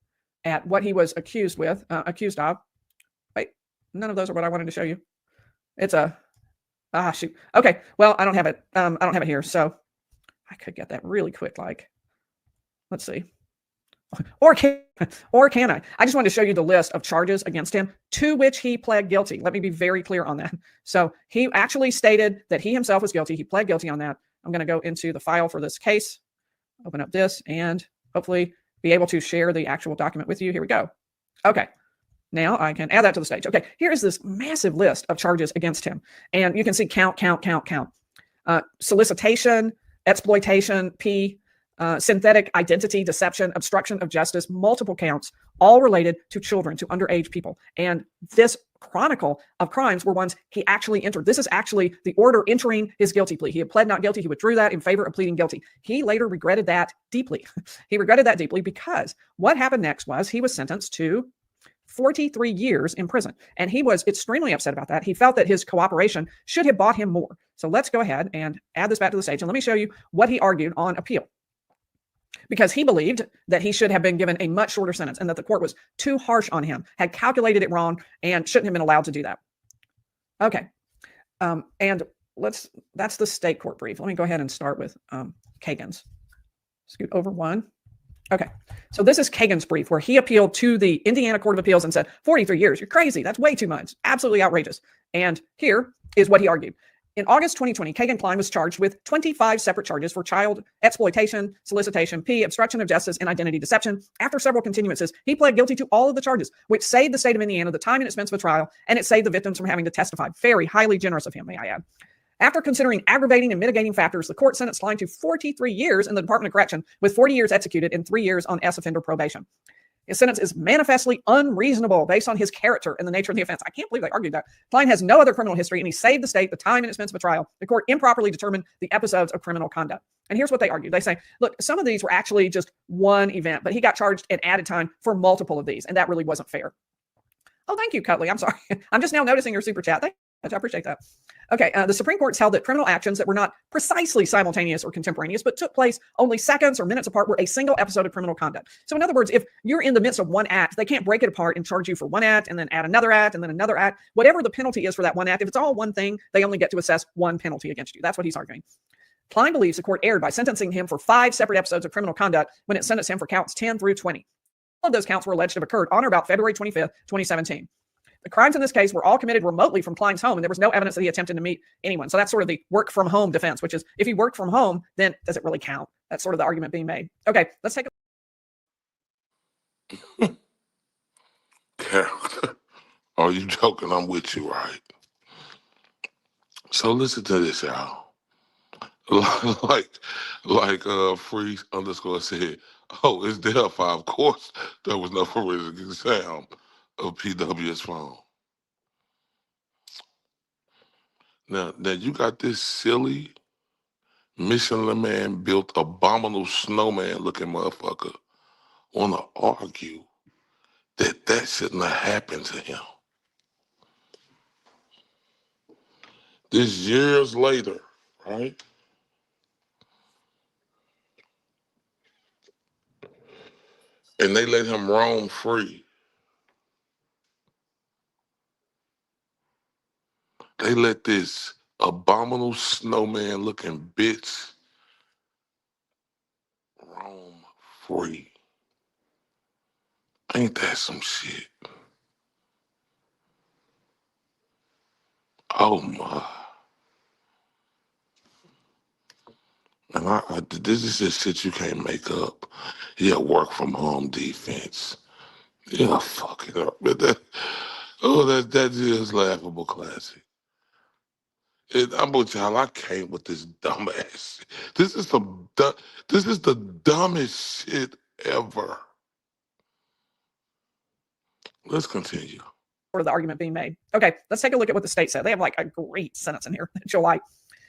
at what he was accused of. Wait, none of those are what I wanted to show you. It's shoot. Okay, well, I don't have it. I don't have it here, so I could get that really quick. Like, let's see. Or can I? I just wanted to show you the list of charges against him to which he pled guilty. Let me be very clear on that. So he actually stated that he himself was guilty. He pled guilty on that. I'm going to go into the file for this case, open up this, and hopefully be able to share the actual document with you. Here we go. Okay. Now I can add that to the stage. Okay, here is this massive list of charges against him. And you can see count. Solicitation, exploitation, P, synthetic identity, deception, obstruction of justice, multiple counts, all related to children, to underage people. And this chronicle of crimes were ones he actually entered. This is actually the order entering his guilty plea. He had pled not guilty. He withdrew that in favor of pleading guilty. He later regretted that deeply. He regretted that deeply because what happened next was he was sentenced to 43 years in prison. And he was extremely upset about that. He felt that his cooperation should have bought him more. So let's go ahead and add this back to the stage. And let me show you what he argued on appeal. Because he believed that he should have been given a much shorter sentence and that the court was too harsh on him, had calculated it wrong, and shouldn't have been allowed to do that. Okay. And that's the state court brief. Let me go ahead and start with Kegan's. Scoot over one. Okay, so this is Kegan's brief where he appealed to the Indiana Court of Appeals and said, 43 years, you're crazy. That's way too much. Absolutely outrageous. And here is what he argued. In August 2020, Kegan Kline was charged with 25 separate charges for child exploitation, solicitation, P, obstruction of justice, and identity deception. After several continuances, he pled guilty to all of the charges, which saved the state of Indiana the time and expense of a trial, and it saved the victims from having to testify. Very highly generous of him, may I add. After considering aggravating and mitigating factors, the court sentenced Kline to 43 years in the Department of Correction, with 40 years executed and 3 years on S-offender probation. His sentence is manifestly unreasonable based on his character and the nature of the offense. I can't believe they argued that. Kline has no other criminal history, and he saved the state the time and expense of a trial. The court improperly determined the episodes of criminal conduct. And here's what they argued. They say, look, some of these were actually just one event, but he got charged and added time for multiple of these, and that really wasn't fair. Oh, thank you, Cutley. I'm sorry. I'm just now noticing your super chat. I appreciate that. Okay, the Supreme Court's held that criminal actions that were not precisely simultaneous or contemporaneous, but took place only seconds or minutes apart were a single episode of criminal conduct. So in other words, if you're in the midst of one act, they can't break it apart and charge you for one act and then add another act and then another act. Whatever the penalty is for that one act, if it's all one thing, they only get to assess one penalty against you. That's what he's arguing. Kline believes the court erred by sentencing him for 5 separate episodes of criminal conduct when it sentenced him for counts 10 through 20. All of those counts were alleged to have occurred on or about February 25th, 2017. The crimes in this case were all committed remotely from Kline's home, and there was no evidence that he attempted to meet anyone. So that's sort of the work from home defense, which is if he worked from home, then does it really count? That's sort of the argument being made. Okay, let's take a Carol, are you joking? I'm with you, right? So listen to this, y'all. like Freeze _ said, oh, it's Delphi. Of course, there was no forensic exam of PW's phone. Now you got this silly Michelin man built abominable snowman looking motherfucker want to argue that shouldn't have happened to him. This years later, right? And they let him roam free. They let this abominable snowman looking bitch roam free. Ain't that some shit? Oh my. And this is just shit you can't make up. Yeah, work from home defense. Yeah, fuck it up. But that is laughable classic. I'm with y'all. I can't with this dumbass shit. This is the dumbest shit ever. Let's continue. Sort of the argument being made. Okay, let's take a look at what the state said. They have like a great sentence in here that you'll like.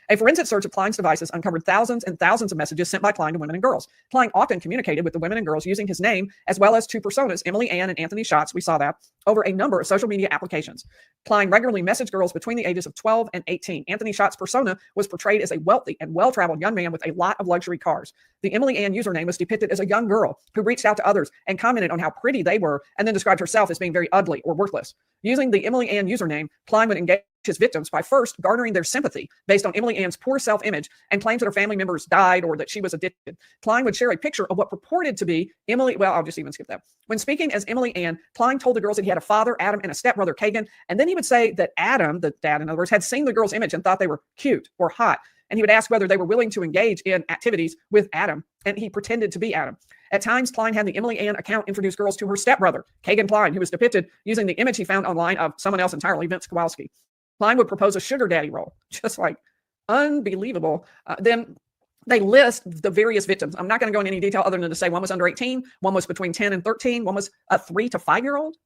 A forensic search of Kline's devices uncovered thousands and thousands of messages sent by Kline to women and girls. Kline often communicated with the women and girls using his name, as well as two personas, Emily Ann and Anthony Schatz, we saw that, over a number of social media applications. Kline regularly messaged girls between the ages of 12 and 18. Anthony Schatz's persona was portrayed as a wealthy and well-traveled young man with a lot of luxury cars. The Emily Ann username was depicted as a young girl who reached out to others and commented on how pretty they were, and then described herself as being very ugly or worthless. Using the Emily Ann username, Kline would engage his victims by first garnering their sympathy based on Emily Ann's poor self-image and claims that her family members died or that she was addicted. Kline would share a picture of what purported to be I'll just even skip that. When speaking as Emily Ann, Kline told the girls that he had a father, Adam, and a stepbrother, Kegan, and then he would say that Adam, the dad in other words, had seen the girl's image and thought they were cute or hot. And he would ask whether they were willing to engage in activities with Adam, and he pretended to be Adam. At times, Kline had the Emily Ann account introduce girls to her stepbrother, Kegan Kline, who was depicted using the image he found online of someone else entirely, Vince Kowalski. Kline would propose a sugar daddy role, just like unbelievable. Then they list the various victims. I'm not going to go into any detail other than to say one was under 18, one was between 10 and 13, one was a 3 to 5-year-old.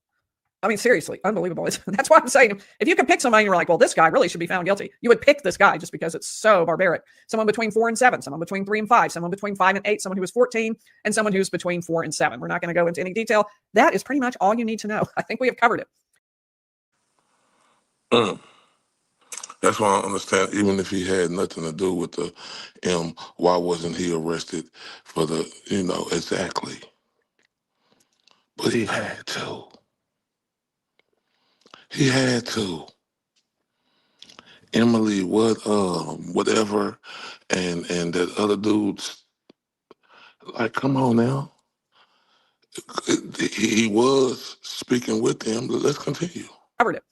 I mean, seriously, unbelievable. That's why I'm saying, if you could pick somebody and you're like, well, this guy really should be found guilty, you would pick this guy just because it's so barbaric. Someone between 4 and 7, someone between 3 and 5, someone between 5 and 8, someone who was 14, and someone who's between 4 and 7. We're not going to go into any detail. That is pretty much all you need to know. I think we have covered it. That's why I understand, even if he had nothing to do with the why wasn't he arrested for the, exactly. But he had to. He had to. Emily, whatever, and that other dude's, like, come on now. He was speaking with them. Let's continue. Covered it.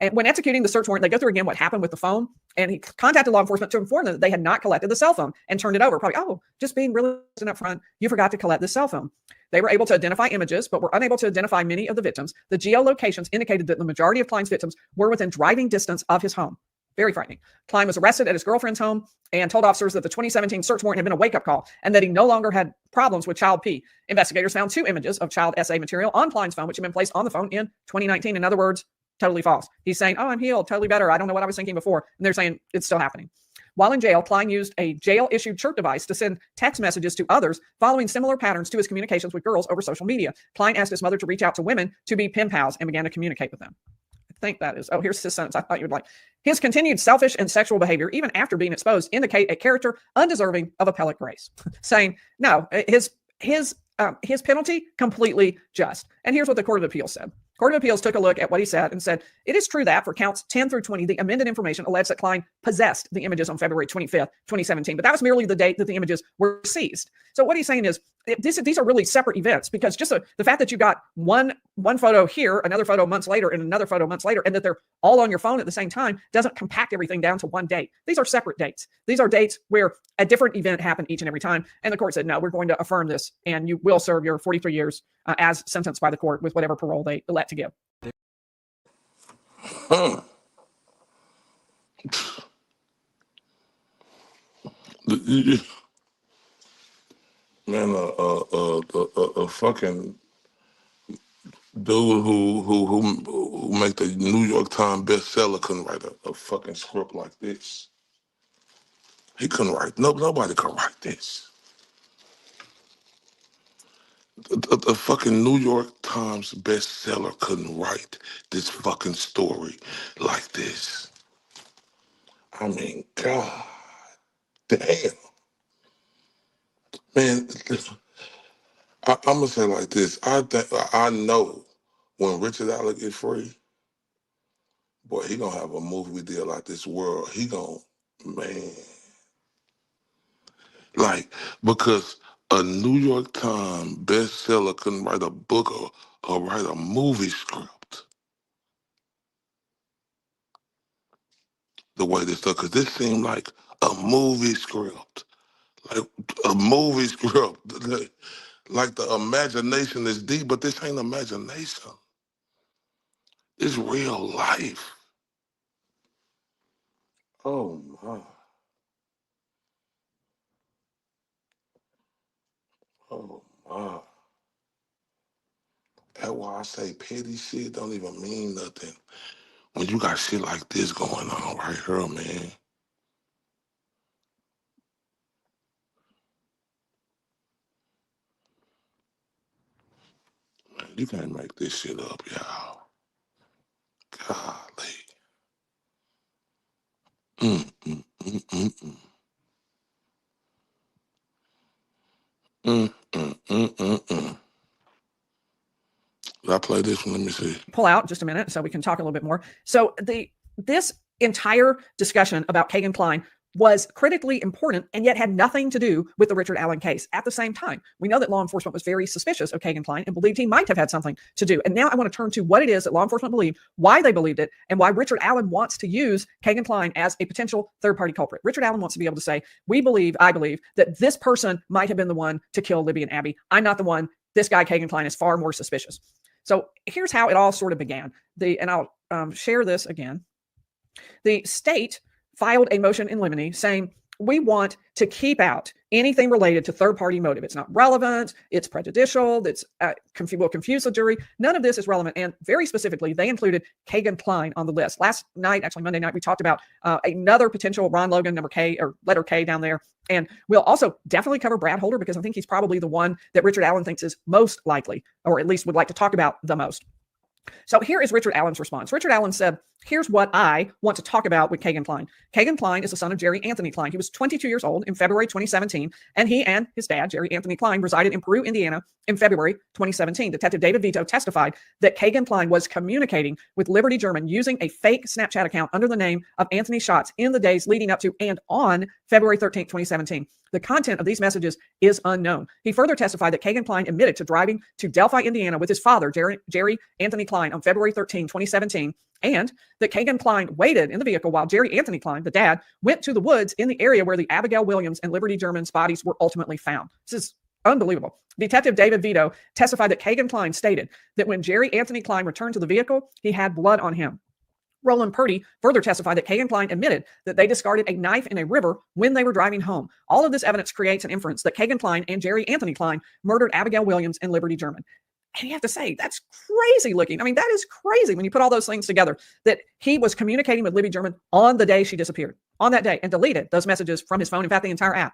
And when executing the search warrant, they go through again what happened with the phone, and he contacted law enforcement to inform them that they had not collected the cell phone and turned it over. Probably, just being really up front, you forgot to collect the cell phone. They were able to identify images, but were unable to identify many of the victims. The geolocations indicated that the majority of Kline's victims were within driving distance of his home. Very frightening. Kline was arrested at his girlfriend's home and told officers that the 2017 search warrant had been a wake-up call and that he no longer had problems with child P. Investigators found 2 images of child SA material on Kline's phone, which had been placed on the phone in 2019. In other words, totally false. He's saying, I'm healed, totally better. I don't know what I was thinking before. And they're saying it's still happening. While in jail, Kline used a jail-issued chirp device to send text messages to others, following similar patterns to his communications with girls over social media. Kline asked his mother to reach out to women to be pen pals and began to communicate with them. I think that is, here's his sentence I thought you would like. His continued selfish and sexual behavior, even after being exposed, indicate a character undeserving of appellate grace. Saying, no, his penalty, completely just. And here's what the Court of Appeals said. Court of Appeals took a look at what he said and said, it is true that for counts 10 through 20, the amended information alleged that Kline possessed the images on February 25th, 2017, but that was merely the date that the images were seized. So what he's saying is these are really separate events, because just the fact that you got one photo here, another photo months later, and another photo months later, and that they're all on your phone at the same time doesn't compact everything down to one date. These are separate dates. These are dates where a different event happened each and every time. And the court said, no, we're going to affirm this, and you will serve your 43 years as sentenced by the court with whatever parole they elect to give. Man, a fucking dude who make the New York Times bestseller couldn't write a fucking script like this. He couldn't write. Nobody could write this. The fucking New York Times bestseller couldn't write this fucking story like this. I mean, God damn. Man, I'm gonna say it like this. I know when Richard Allen get free, boy, he gonna have a movie deal out this world. He gonna, man, like, because a New York Times bestseller couldn't write a book or write a movie script the way this stuff, because this seemed like a movie script. Like a movie script. Like the imagination is deep, but this ain't imagination. It's real life. Oh my. Oh my. That's why I say petty shit don't even mean nothing when you got shit like this going on right here, man. Man, you can't make this shit up, y'all. Golly. Did I play this one? Let me see. Pull out just a minute so we can talk a little bit more. So this entire discussion about Kegan Kline was critically important and yet had nothing to do with the Richard Allen case. At the same time, we know that law enforcement was very suspicious of Kegan Kline and believed he might have had something to do. And now I want to turn to what it is that law enforcement believed, why they believed it, and why Richard Allen wants to use Kegan Kline as a potential third-party culprit. Richard Allen wants to be able to say, I believe that this person might have been the one to kill Libby and Abby. I'm not the one. This guy, Kegan Kline, is far more suspicious. So here's how it all sort of began. And I'll share this again. The state filed a motion in limine saying, we want to keep out anything related to third-party motive. It's not relevant. It's prejudicial. It's will confuse the jury. None of this is relevant. And very specifically, they included Kegan Kline on the list. Last night, actually Monday night, we talked about another potential Ron Logan, number K or letter K down there. And we'll also definitely cover Brad Holder, because I think he's probably the one that Richard Allen thinks is most likely, or at least would like to talk about the most. So here is Richard Allen's response. Richard Allen said, here's what I want to talk about with Kegan Kline. Kegan Kline is the son of Jerry Anthony Kline. He was 22 years old in February 2017, and he and his dad, Jerry Anthony Kline, resided in Peru, Indiana in February 2017. Detective David Vito testified that Kegan Kline was communicating with Liberty German using a fake Snapchat account under the name of Anthony Schatz in the days leading up to and on February 13, 2017. The content of these messages is unknown. He further testified that Kegan Kline admitted to driving to Delphi, Indiana with his father, Jerry Anthony Kline, on February 13, 2017, and that Kegan Kline waited in the vehicle while Jerry Anthony Kline, the dad, went to the woods in the area where the Abigail Williams and Liberty German's bodies were ultimately found. This is unbelievable. Detective David Vito testified that Kegan Kline stated that when Jerry Anthony Kline returned to the vehicle, he had blood on him. Roland Purdy further testified that Kegan Kline admitted that they discarded a knife in a river when they were driving home. All of this evidence creates an inference that Kegan Kline and Jerry Anthony Kline murdered Abigail Williams and Liberty German. And you have to say, that's crazy looking. I mean, that is crazy when you put all those things together, that he was communicating with Libby German on the day she disappeared, on that day, and deleted those messages from his phone. In fact, the entire app.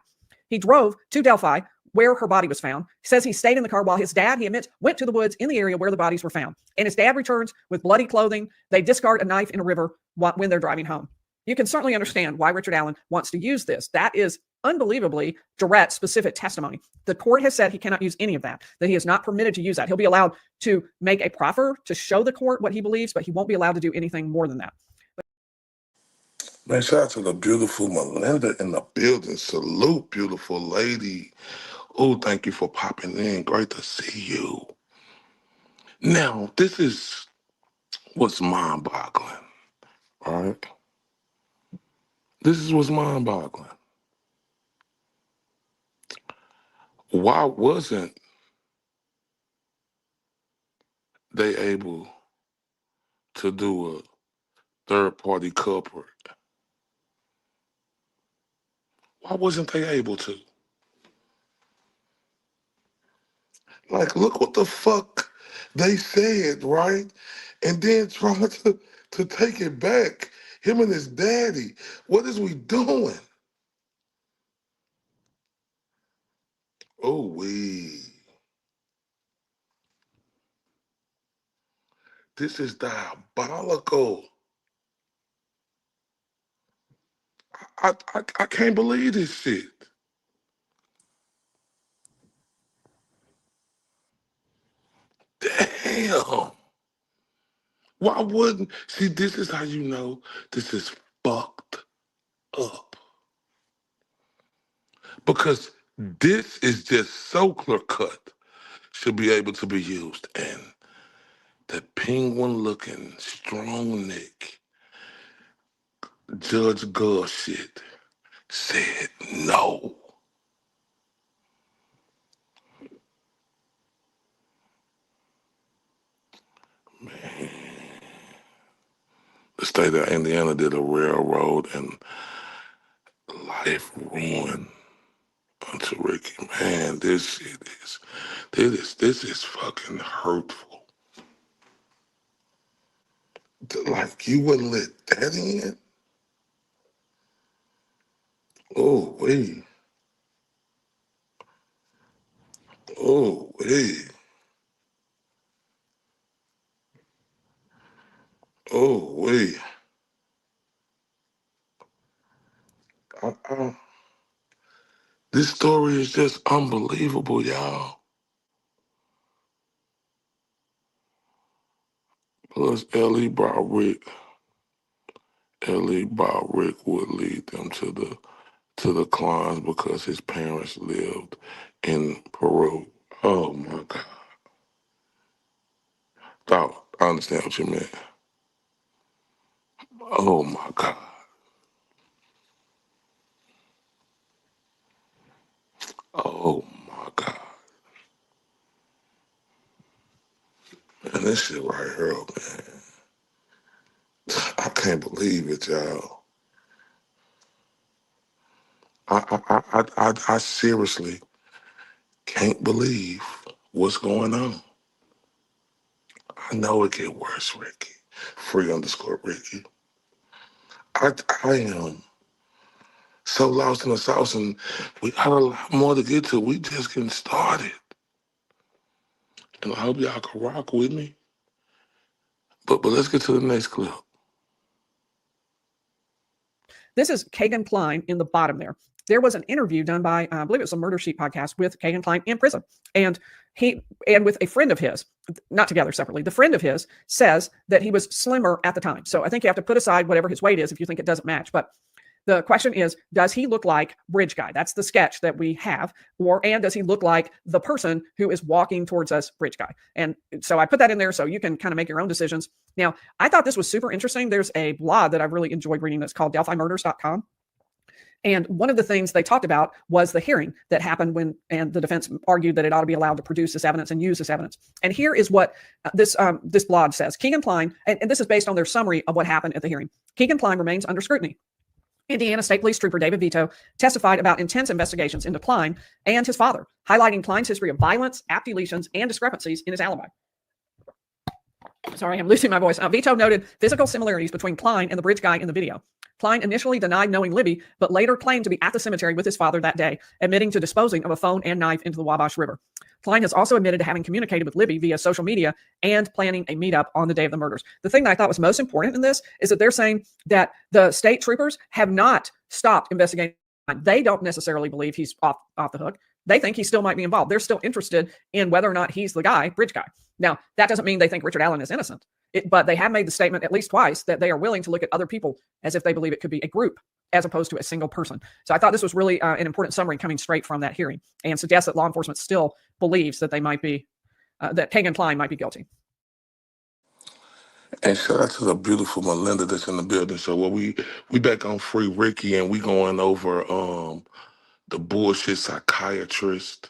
He drove to Delphi, where her body was found. He says he stayed in the car while his dad, he admits, went to the woods in the area where the bodies were found. And his dad returns with bloody clothing. They discard a knife in a river when they're driving home. You can certainly understand why Richard Allen wants to use this. That is unbelievably direct, specific testimony. The court has said he cannot use any of that he is not permitted to use that. He'll be allowed to make a proffer to show the court what he believes, but he won't be allowed to do anything more than that. Man, shout out to the beautiful Melinda in the building. Salute, beautiful lady. Oh, thank you for popping in. Great to see you. Now, this is what's mind-boggling, all right? This is what's mind-boggling. Why wasn't they able to do a third-party culprit? Why wasn't they able to? Like, look what the fuck they said, right? And then trying to take it back. Him and his daddy. What is we doing? Oh, this is diabolical. I can't believe this shit. Damn. Why wouldn't, see, this is how you know this is fucked up. Because this is just so clear cut, should be able to be used. And the penguin looking strong neck Judge Gull shit said no. The state of Indiana did a railroad and life ruin unto Ricky. Man, this shit this is fucking hurtful. Like, you wouldn't let that in? Oh, wait. Oh, wait. Oh, wait. This story is just unbelievable, y'all. Plus, Ellie brought Rick would lead them to the Klines because his parents lived in Peru. Oh my God. Oh, I understand what you meant. Oh my God. Oh my God. Man, this shit right here, man. I can't believe it, y'all. I seriously can't believe what's going on. I know it get worse, Ricky. Free_Ricky. I am so lost in the sauce, and we got a lot more to get to. We just getting started. And I hope y'all can rock with me. But let's get to the next clip. This is Kegan Kline in the bottom there. There was an interview done by, I believe it was a Murder Sheet podcast with Kegan Kline in prison. And with a friend of his, not together separately, the friend of his says that he was slimmer at the time. So I think you have to put aside whatever his weight is if you think it doesn't match. But the question is, does he look like Bridge Guy? That's the sketch that we have. And does he look like the person who is walking towards us, Bridge Guy? And so I put that in there so you can kind of make your own decisions. Now, I thought this was super interesting. There's a blog that I've really enjoyed reading that's called DelphiMurders.com. And one of the things they talked about was the hearing that happened and the defense argued that it ought to be allowed to produce this evidence and use this evidence. And here is what this blog says. Kegan Kline, and this is based on their summary of what happened at the hearing. Kegan Kline remains under scrutiny. Indiana State Police Trooper David Vito testified about intense investigations into Kline and his father, highlighting Kline's history of violence, apt deletions, and discrepancies in his alibi. Sorry, I'm losing my voice. Vito noted physical similarities between Kline and the Bridge Guy in the video. Kline initially denied knowing Libby, but later claimed to be at the cemetery with his father that day, admitting to disposing of a phone and knife into the Wabash River. Kline has also admitted to having communicated with Libby via social media and planning a meetup on the day of the murders. The thing that I thought was most important in this is that they're saying that the state troopers have not stopped investigating. They don't necessarily believe he's off the hook. They think he still might be involved. They're still interested in whether or not he's the guy, Bridge Guy. Now, that doesn't mean they think Richard Allen is innocent. But they have made the statement at least twice that they are willing to look at other people as if they believe it could be a group as opposed to a single person. So I thought this was really an important summary coming straight from that hearing, and suggests that law enforcement still believes that they might be, that Kegan Kline might be guilty. And shout out to the beautiful Melinda that's in the building. So we back on Free Ricky, and we going over the bullshit psychiatrist.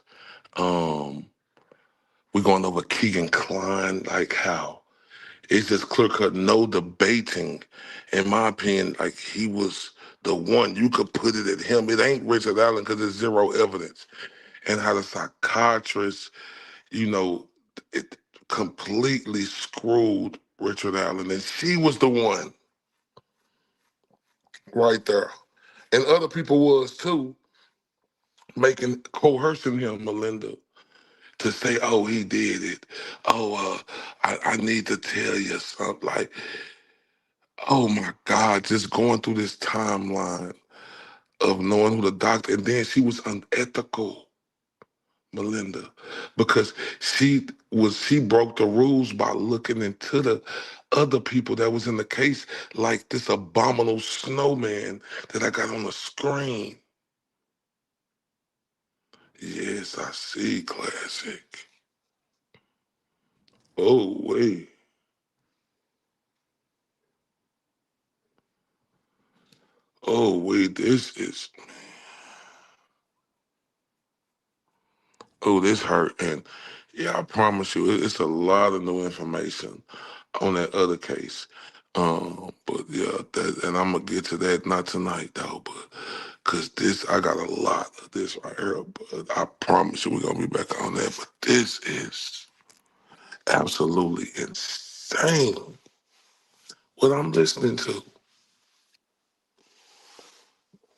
We going over Kegan Kline, like how it's just clear cut, no debating. In my opinion, like he was the one. You could put it at him. It ain't Richard Allen because there's zero evidence. And how the psychiatrist, you know, it completely screwed Richard Allen, and she was the one right there. And other people was too, coercing him, Melinda, to say, oh, he did it. Oh, I need to tell you something. Like, oh my God, just going through this timeline of knowing who the doctor, and then she was unethical, Melinda, because she broke the rules by looking into the other people that was in the case, like this abominable snowman that I got on the screen. Yes, I see, classic. Oh, wait. Oh, wait, this is... Oh, this hurt. And yeah, I promise you, it's a lot of new information on that other case. But yeah, and I'm going to get to that, not tonight, though, but because I got a lot of this right here, but I promise you we're going to be back on that. But this is absolutely insane what I'm listening to.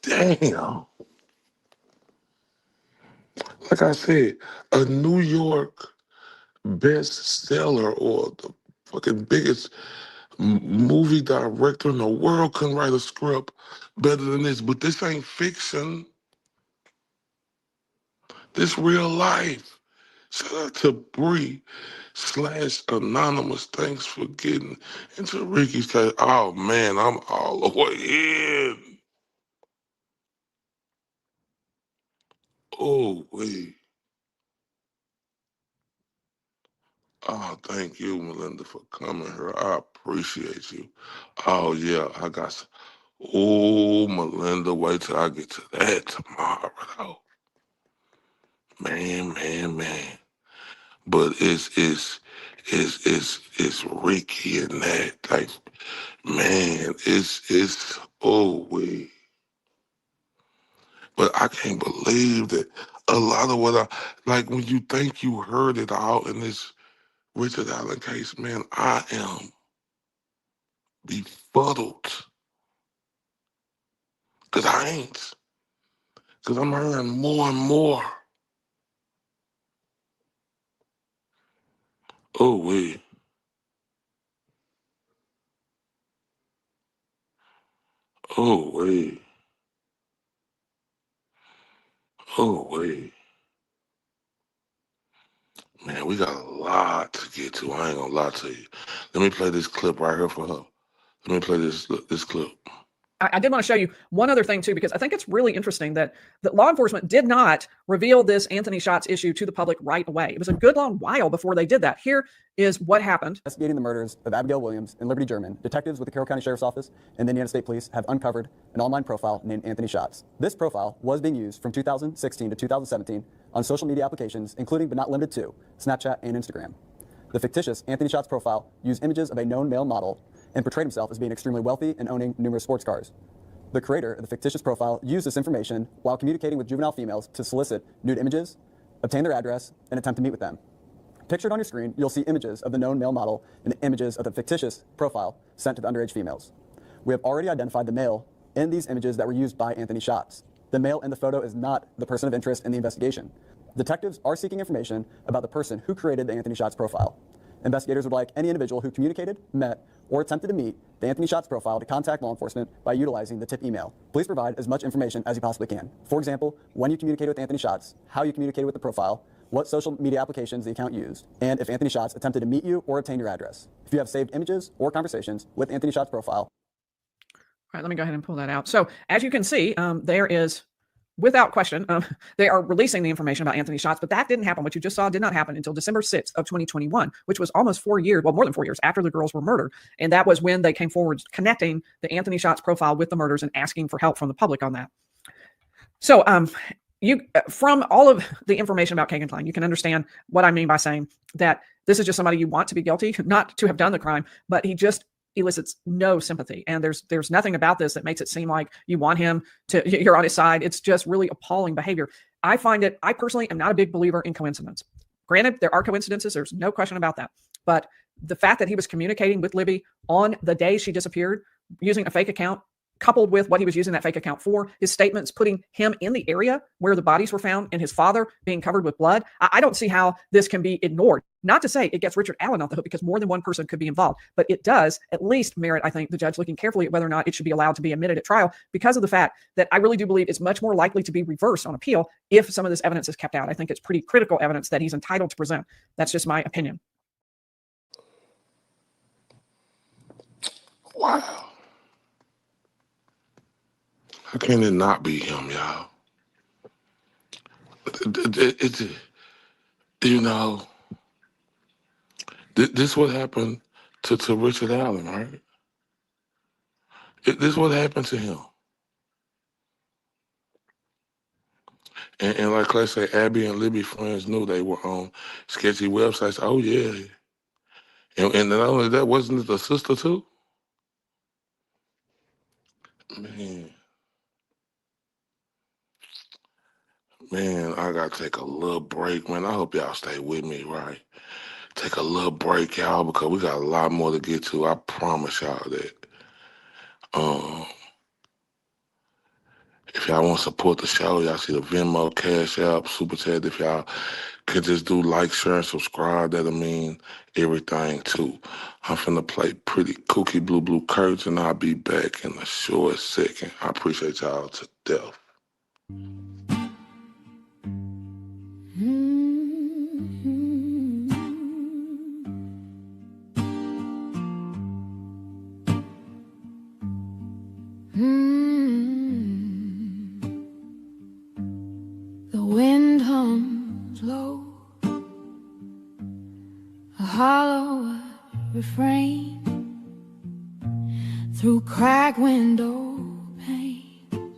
Damn. Like I said, a New York bestseller or the fucking biggest movie director in the world couldn't write a script better than this. But this ain't fiction. This real life. Shout out to Bree/Anonymous. Thanks for getting into Ricky's case. Oh man, I'm all the way in. Oh wait. Oh, thank you, Melinda, for coming here. I appreciate you. Oh yeah, I got some. Oh, Melinda, wait till I get to that tomorrow. Man. But it's Ricky and that. Like, man, it's oh wait. But I can't believe that a lot of what like when you think you heard it all in this Richard Allen case, man, I am befuddled. Cause I ain't. Cause I'm hearing more and more. Oh wait. Oh wait. Oh wait. Man, we got a lot to get to. I ain't gonna lie to you. Let me play this clip right here for her. Let me play this clip. I did want to show you one other thing, too, because I think it's really interesting that law enforcement did not reveal this Anthony Shots issue to the public right away. It was a good long while before they did that. Here is what happened. Investigating the murders of Abigail Williams and Liberty German, detectives with the Carroll County Sheriff's Office and the Indiana State Police have uncovered an online profile named Anthony Shots. This profile was being used from 2016 to 2017 on social media applications, including but not limited to Snapchat and Instagram. The fictitious Anthony Shots profile used images of a known male model and portrayed himself as being extremely wealthy and owning numerous sports cars. The creator of the fictitious profile used this information while communicating with juvenile females to solicit nude images, obtain their address, and attempt to meet with them. Pictured on your screen, you'll see images of the known male model and images of the fictitious profile sent to the underage females. We have already identified the male in these images that were used by Anthony Shots. The male in the photo is not the person of interest in the investigation. Detectives are seeking information about the person who created the Anthony Shots profile. Investigators would like any individual who communicated, met, or attempted to meet the Anthony Shots profile to contact law enforcement by utilizing the tip email. Please provide as much information as you possibly can. For example, when you communicated with Anthony Shots, how you communicated with the profile, what social media applications the account used, and if Anthony Schatz attempted to meet you or obtain your address. If you have saved images or conversations with Anthony Schatz' profile. All right, let me go ahead and pull that out. So as you can see, there is, without question, they are releasing the information about Anthony Schatz, but that didn't happen. What you just saw did not happen until December 6th of 2021, which was almost 4 years, well, more than 4 years after the girls were murdered. And that was when they came forward connecting the Anthony Schatz profile with the murders and asking for help from the public on that. So you, from all of the information about Kegan Kline, you can understand what I mean by saying that this is just somebody you want to be guilty, not to have done the crime, but he just elicits no sympathy. And there's nothing about this that makes it seem like you want him to, you're on his side. It's just really appalling behavior. I personally am not a big believer in coincidence. Granted, there are coincidences. There's no question about that. But the fact that he was communicating with Libby on the day she disappeared using a fake account, coupled with what he was using that fake account for, his statements putting him in the area where the bodies were found and his father being covered with blood, I don't see how this can be ignored. Not to say it gets Richard Allen off the hook, because more than one person could be involved, but it does at least merit, I think, the judge looking carefully at whether or not it should be allowed to be admitted at trial, because of the fact that I really do believe it's much more likely to be reversed on appeal if some of this evidence is kept out. I think it's pretty critical evidence that he's entitled to present. That's just my opinion. Wow. How can it not be him, y'all? You know, this what happened to Richard Allen, right? This what happened to him. And like Clay say, Abby and Libby friends knew they were on sketchy websites. Oh, yeah. And not only that, wasn't it the sister, too? Man, I got to take a little break, man. I hope y'all stay with me, right? Take a little break, y'all, because we got a lot more to get to. I promise y'all that. If y'all want to support the show, y'all see the Venmo, Cash App, Super Chat. If y'all could just do like, share, and subscribe, that'll mean everything, too. I'm finna play Pretty Kooky Blue Curtains, and I'll be back in a short second. I appreciate y'all to death. The wind hums low, a hollow refrain through cracked window panes.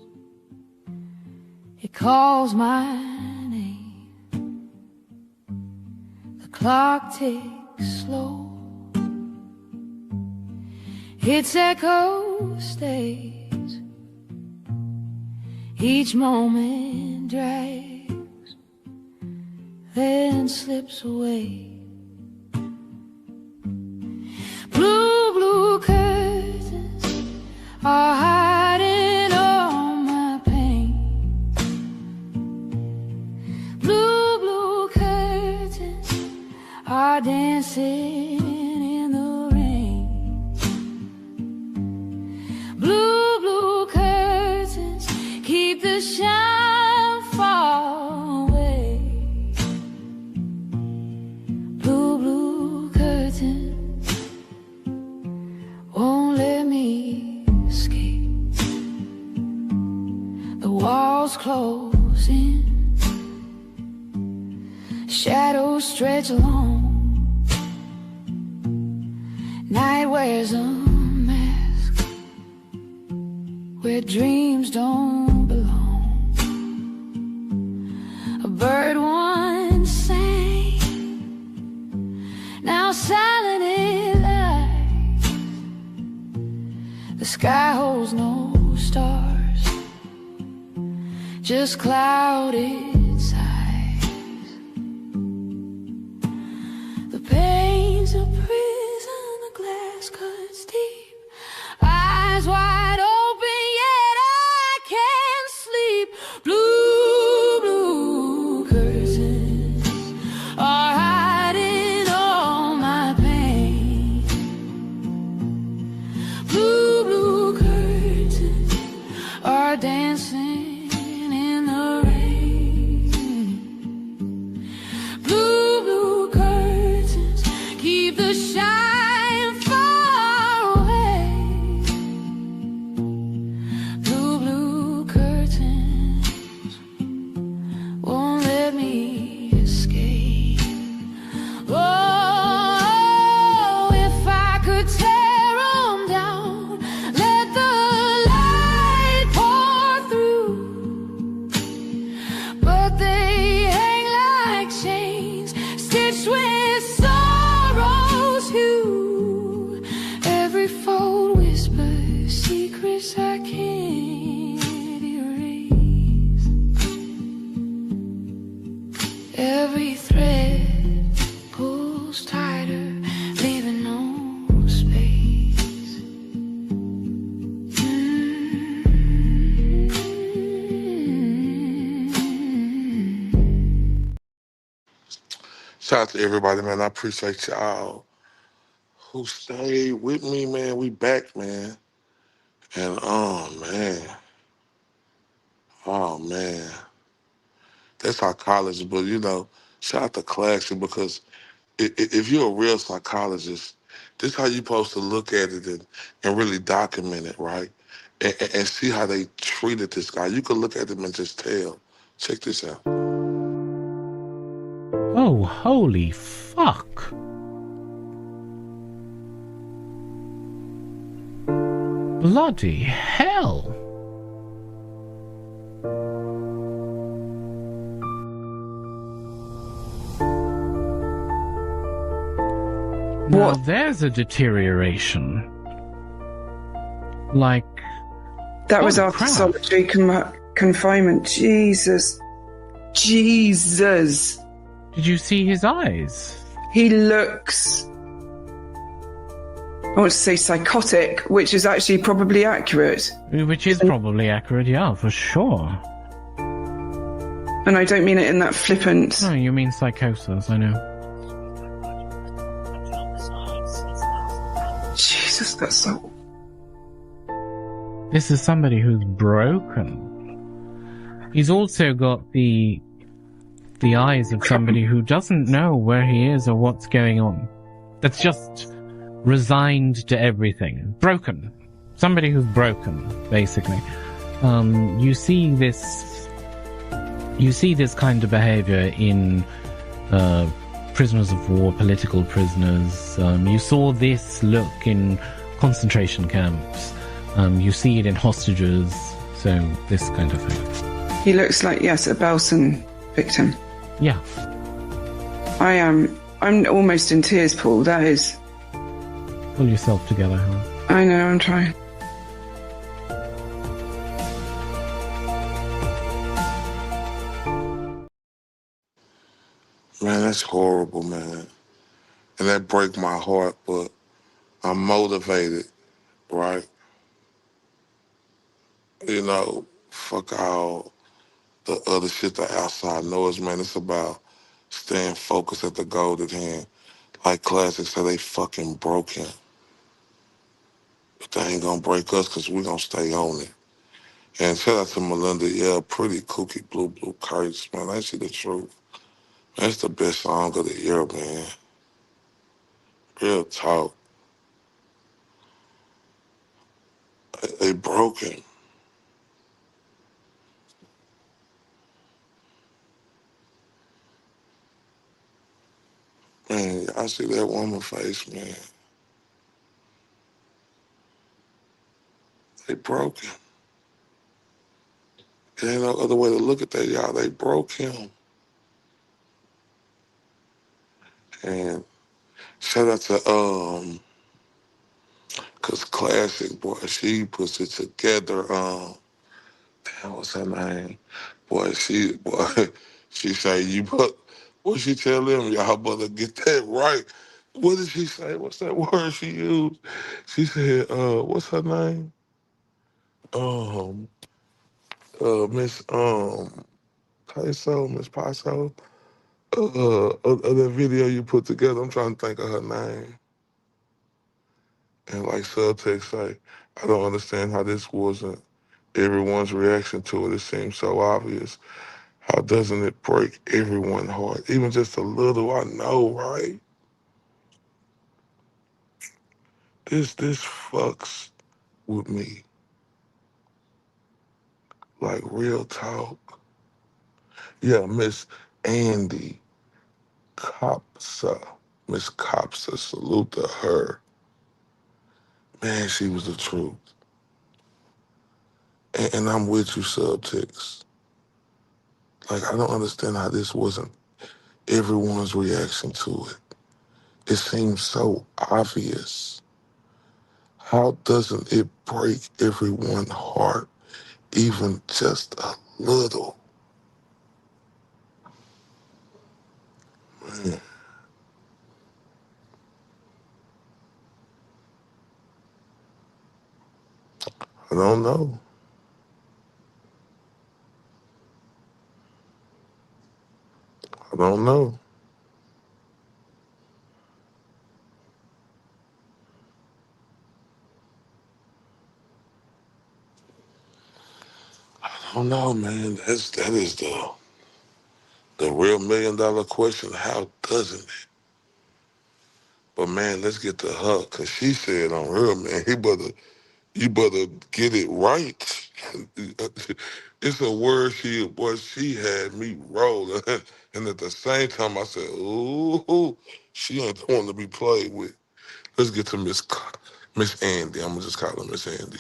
It calls my name. The clock ticks slow. Its echo stays. Each moment drags, then slips away. Blue curtains are hiding all my pain. Blue curtains are dancing in the rain. Blue curtains keep the shine far away. Blue curtains won't let me escape. The walls close in, shadows stretch along. Night wears a mask where dreams don't belong. A bird once sang, now silent it lies. The sky holds no stars, just clouded sighs. The pain's a prison, the glass cuts deep, eyes wide open, yet I can't sleep. Blue curtains are hiding all my pain. Blue curtains are dancing in the rain. veins, stitched with sorrows hue. Every fold whispers secrets I can't erase. Every thread pulls tighter, leaving no space. Shout out to everybody, man. I appreciate y'all who stayed with me, man. We back, man. And oh man, that's our college. But you know, shout out to Classic because if you're a real psychologist, this is how you're supposed to look at it and really document it, right? And see how they treated this guy. You could look at him and just tell. Check this out. Oh, holy fuck. Bloody hell. Now there's a deterioration. Like... That was holy after crap. solitary confinement. Jesus. Jesus. Did you see his eyes? He looks, I want to say psychotic, which is actually probably accurate. Which is probably accurate, yeah, for sure. And I don't mean it in that flippant... No, you mean psychosis, I know. Jesus, that's so... This is somebody who's broken. He's also got the eyes of somebody who doesn't know where he is or what's going on. That's just resigned to everything. Broken. Somebody who's broken, basically. You see this kind of behavior in prisoners of war, political prisoners. You saw this look in concentration camps. You see it in hostages. So this kind of thing. He looks like, yes, a Belson victim. Yeah. I'm almost in tears, Paul. That is... Pull yourself together, huh? I know, I'm trying. Man, that's horrible, man. And that break my heart, but I'm motivated, right? You know, fuck all the other shit, the outside noise, man. It's about staying focused at the goal at hand. Like Classic said, they fucking broken. But they ain't gonna break us because we gonna stay on it. And shout out to Melinda, yeah, pretty kooky blue curtains, man. Ain't she the truth? That's the best song of the year, man. Real talk. They broken. Man, I see that woman face, man. They broken. There ain't no other way to look at that, y'all. They broke him. And shout out to cause Classic, boy, she puts it together. Damn, what's her name? Boy, she say what she tell them, y'all better get that right. What did she say? What's that word she used? She said, what's her name? Miss Peso, Miss Paso. That video you put together, I'm trying to think of her name. And like subtext say, I don't understand how this wasn't everyone's reaction to it. It seems so obvious. How doesn't it break everyone's heart? Even just a little, I know, right? This fucks with me. Like real talk. Yeah, Miss Andy Copsa. Miss Copsa, salute to her. Man, she was the truth. And I'm with you, subtext. Like, I don't understand how this wasn't everyone's reaction to it. It seems so obvious. How doesn't it break everyone's heart even just a little? Man, I don't know. I don't know. I don't know, man. That is the real $1,000,000 question. How doesn't it? But man, let's get to her, cause she said on her, man, you better get it right. It's a word she had me rolling. And at the same time I said, ooh, she ain't the one to be played with. Let's get to Miss Andy. I'm gonna just call her Miss Andy.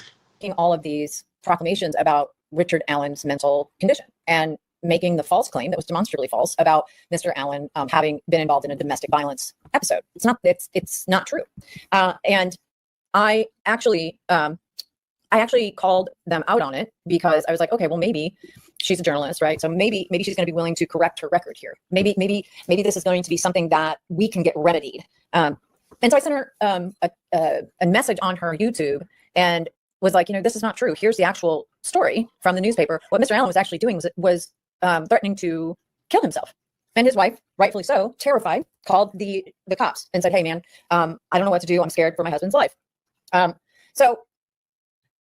All of these proclamations about Richard Allen's mental condition and making the false claim that was demonstrably false about Mr. Allen having been involved in a domestic violence episode. It's not true. And I actually called them out on it because I was like, okay, well, maybe she's a journalist, right? So maybe she's going to be willing to correct her record here. Maybe this is going to be something that we can get remedied. And so I sent her a message on her YouTube and was like, this is not true. Here's the actual story from the newspaper. What Mr. Allen was actually doing was threatening to kill himself. And his wife, rightfully so, terrified, called the cops and said, hey, man, I don't know what to do. I'm scared for my husband's life. So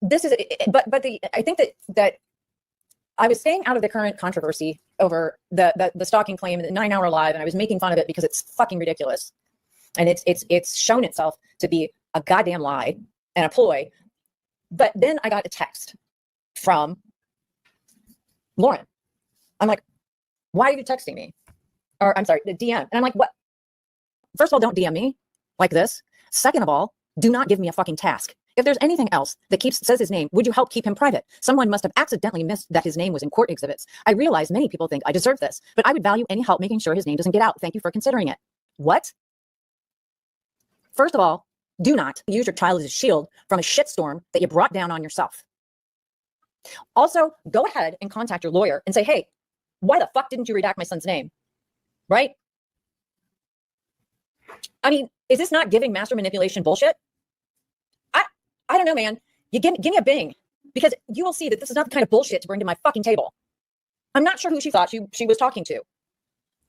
this is, I think that I was staying out of the current controversy over the stalking claim in the 9-hour live, and I was making fun of it because it's fucking ridiculous. And it's shown itself to be a goddamn lie and a ploy. But then I got a text from Lauren. I'm like, why are you texting me? Or I'm sorry, the DM. And I'm like, what? First of all, don't DM me like this. Second of all, do not give me a fucking task. If there's anything else that says his name, would you help keep him private? Someone must have accidentally missed that his name was in court exhibits. I realize many people think I deserve this, but I would value any help making sure his name doesn't get out. Thank you for considering it. What? First of all, do not use your child as a shield from a shitstorm that you brought down on yourself. Also, go ahead and contact your lawyer and say, hey, why the fuck didn't you redact my son's name? Right? I mean, is this not giving master manipulation bullshit? I don't know, man. You give me a bing, because you will see that this is not the kind of bullshit to bring to my fucking table. I'm not sure who she thought she was talking to.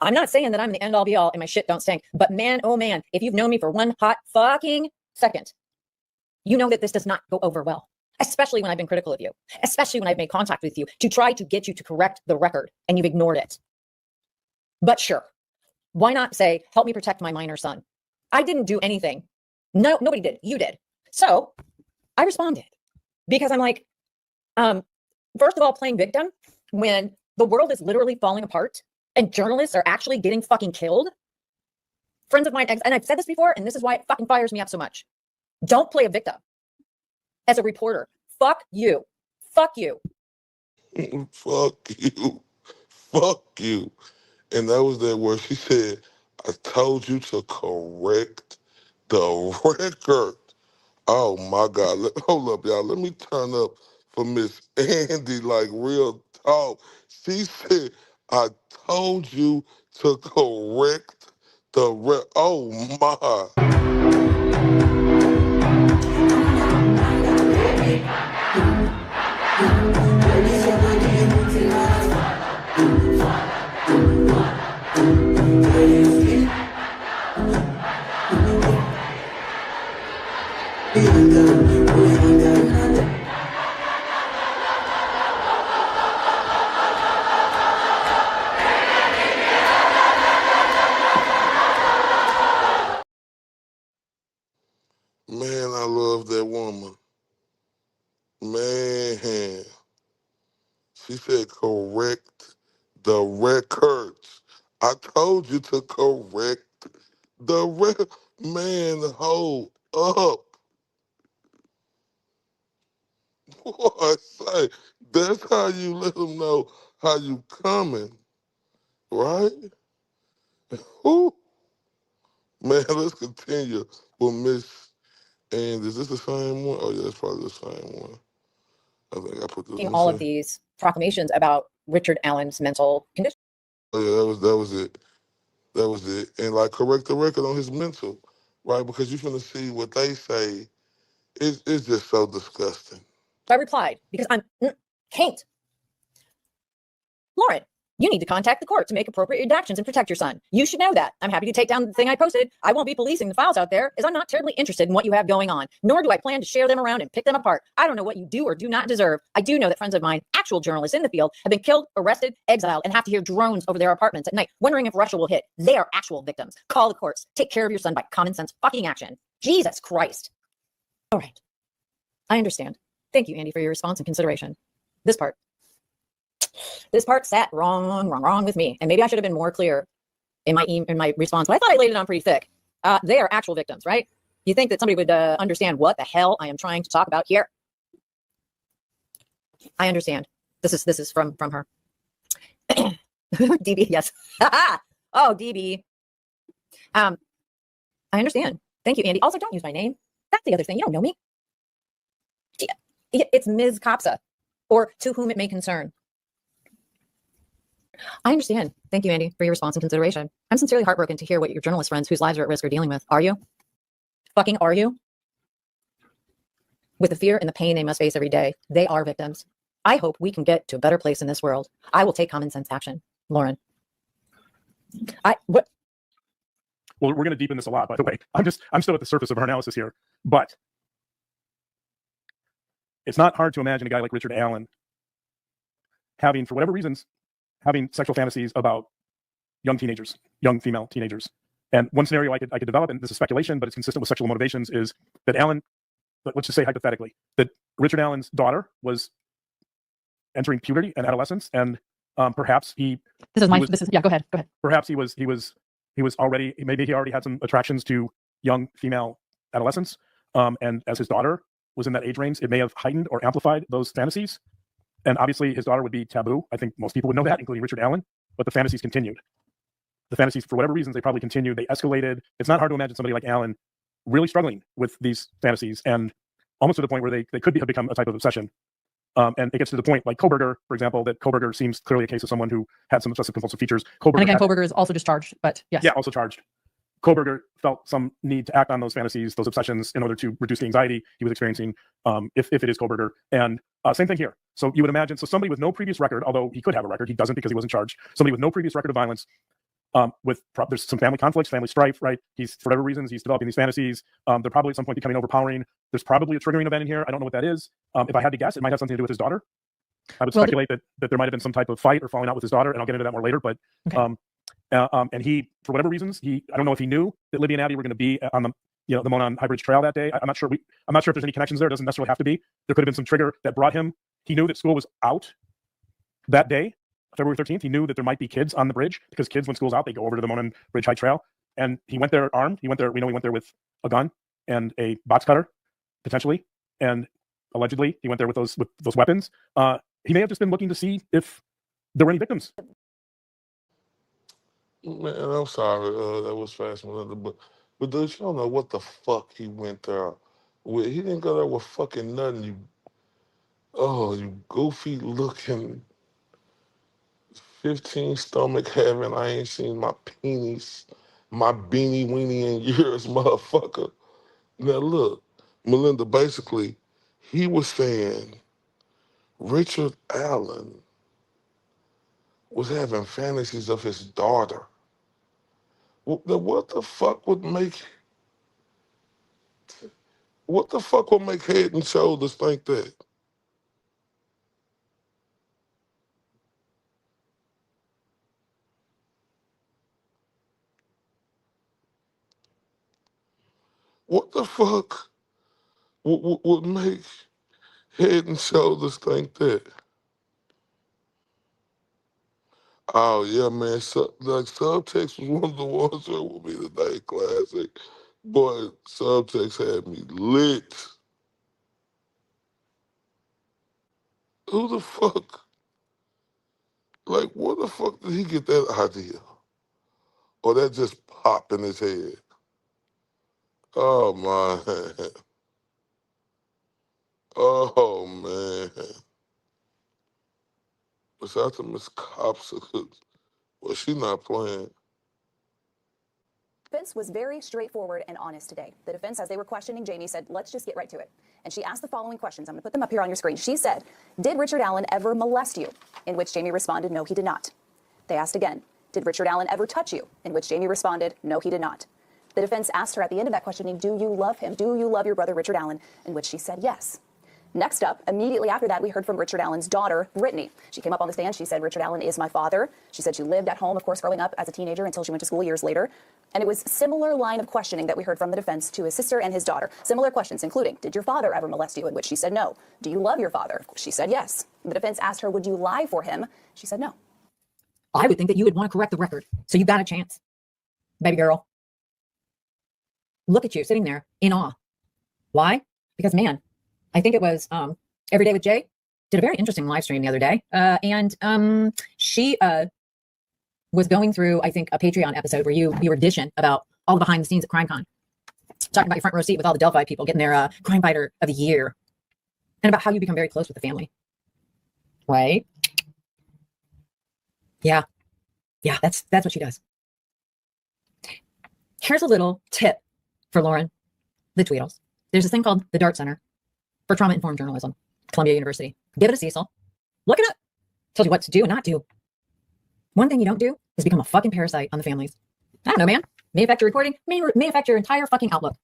I'm not saying that I'm the end all be all and my shit don't stink, but man, oh man, if you've known me for one hot fucking second, you know that this does not go over well, especially when I've been critical of you, especially when I've made contact with you to try to get you to correct the record and you've ignored it. But sure, why not say, help me protect my minor son? I didn't do anything. No, nobody did. You did. So I responded because I'm like, first of all, playing victim when the world is literally falling apart and journalists are actually getting fucking killed. Friends of mine, and I've said this before, and this is why it fucking fires me up so much. Don't play a victim as a reporter. Fuck you. Fuck you. Fuck you. Fuck you. And that was that where she said, I told you to correct the record. Oh my God. Hold up, y'all. Let me turn up for Miss Andy, like real talk. She said, I told you to correct the record. Oh my. Man, I love that woman. Man. She said, correct the records. I told you to correct the record. Man, hold up. What I say, that's how you let them know how you coming, right? Ooh, man, let's continue with Miss. And is this the same one? Oh yeah, it's probably the same one. I think I put this. All of these proclamations about Richard Allen's mental condition. Oh yeah, that was it. That was it. And like correct the record on his mental, right? Because you're gonna see what they say. It's just so disgusting. I replied, because I'm can't. Lauren, you need to contact the court to make appropriate redactions and protect your son. You should know that. I'm happy to take down the thing I posted. I won't be policing the files out there, as I'm not terribly interested in what you have going on, nor do I plan to share them around and pick them apart. I don't know what you do or do not deserve. I do know that friends of mine, actual journalists in the field, have been killed, arrested, exiled, and have to hear drones over their apartments at night, wondering if Russia will hit. They are actual victims. Call the courts. Take care of your son by common sense fucking action. Jesus Christ. All right. I understand. Thank you, Andy, for your response and consideration. This part sat wrong with me. And maybe I should have been more clear in my response, but I thought I laid it on pretty thick. They are actual victims, right? You think that somebody would understand what the hell I am trying to talk about here? I understand. This is from her. DB, yes. Oh, DB. I understand. Thank you, Andy. Also, don't use my name. That's the other thing. You don't know me. It's Ms. Kopsa, or to whom it may concern. I understand. Thank you, Andy, for your response and consideration. I'm sincerely heartbroken to hear what your journalist friends whose lives are at risk are dealing with. Are you? Fucking are you? With the fear and the pain they must face every day, they are victims. I hope we can get to a better place in this world. I will take common sense action. Lauren. What? Well, we're going to deepen this a lot, by the way. I'm still at the surface of our analysis here, but it's not hard to imagine a guy like Richard Allen having, for whatever reasons, having sexual fantasies about young teenagers, young female teenagers. And one scenario I could develop, and this is speculation, but it's consistent with sexual motivations, is that Allen, let's just say hypothetically, that Richard Allen's daughter was entering puberty and adolescence, and perhaps yeah, go ahead. Perhaps he was already, maybe he already had some attractions to young female adolescents, and as his daughter was in that age range, it may have heightened or amplified those fantasies. And obviously his daughter would be taboo. I think most people would know that, including Richard Allen, but the fantasies continued. The fantasies, for whatever reasons, they probably continued. They escalated. It's not hard to imagine somebody like Allen really struggling with these fantasies, and almost to the point where they could have become a type of obsession. And it gets to the point, like Kohberger, for example, that Kohberger seems clearly a case of someone who had some obsessive compulsive features. Kohberger is also discharged, but yes. Yeah, also charged. Kohberger felt some need to act on those fantasies, those obsessions, in order to reduce the anxiety he was experiencing, if it is Kohberger. And same thing here. So you would imagine, so somebody with no previous record, although he could have a record, he doesn't because he wasn't charged, somebody with no previous record of violence, there's some family conflicts, family strife, right? He's, for whatever reasons, he's developing these fantasies. They're probably at some point becoming overpowering. There's probably a triggering event in here. I don't know what that is. If I had to guess, it might have something to do with his daughter. I would speculate that there might have been some type of fight or falling out with his daughter, and I'll get into that more later. But okay. And he, for whatever reasons, I don't know if he knew that Libby and Abby were going to be on the Monon High Bridge Trail that day. I'm not sure if there's any connections there. It doesn't necessarily have to be. There could have been some trigger that brought him. He knew that school was out that day, February 13th. He knew that there might be kids on the bridge, because kids, when school's out, they go over to the Monon Bridge High Trail. And he went there armed. We know he went there with a gun and a box cutter, potentially. And allegedly, he went there with those weapons. He may have just been looking to see if there were any victims. Man, I'm sorry, that was fast, Melinda, but dude, you don't know what the fuck he went there with. He didn't go there with fucking nothing. You goofy looking 15 stomach having. I ain't seen my penis, my beanie weenie in years, motherfucker. Now look, Melinda, basically, he was saying Richard Allen was having fantasies of his daughter. What the fuck would make Head and Shoulders think that? What the fuck would make Head and Shoulders think that? Oh yeah, man. Subtext was one of the ones that will be the day classic. Boy, Subtext had me lit. Who the fuck? Like, where the fuck did he get that idea? Or that just popped in his head? Oh, man. Oh, man. Besides the Miss Cops, well, she not playing. Defense was very straightforward and honest today. The defense, as they were questioning Jamie, said, let's just get right to it. And she asked the following questions. I'm going to put them up here on your screen. She said, did Richard Allen ever molest you? In which Jamie responded, no, he did not. They asked again, did Richard Allen ever touch you? In which Jamie responded, no, he did not. The defense asked her at the end of that questioning, do you love him? Do you love your brother Richard Allen? In which she said yes. Next up, immediately after that, we heard from Richard Allen's daughter, Brittany. She came up on the stand. She said, Richard Allen is my father. She said she lived at home, of course, growing up as a teenager until she went to school years later. And it was similar line of questioning that we heard from the defense to his sister and his daughter. Similar questions, including, did your father ever molest you? In which she said no. Do you love your father? She said yes. The defense asked her, would you lie for him? She said no. I would think that you would want to correct the record. So you got a chance. Baby girl. Look at you sitting there in awe. Why? Because, man, I think it was Every Day with Jay did a very interesting live stream the other day. And she was going through, I think, a Patreon episode where you were dishing about all the behind the scenes at CrimeCon. Talking about your front row seat with all the Delphi people getting their Crime Fighter of the Year. And about how you become very close with the family. Right? Yeah. Yeah, that's what she does. Here's a little tip for Lauren, the Tweedles. There's this thing called the DART Center for Trauma-Informed Journalism, Columbia University. Give it a Cecil. Look it up. Tells you what to do and not do. One thing you don't do is become a fucking parasite on the families. I don't know, man. May affect your reporting, may affect your entire fucking outlook.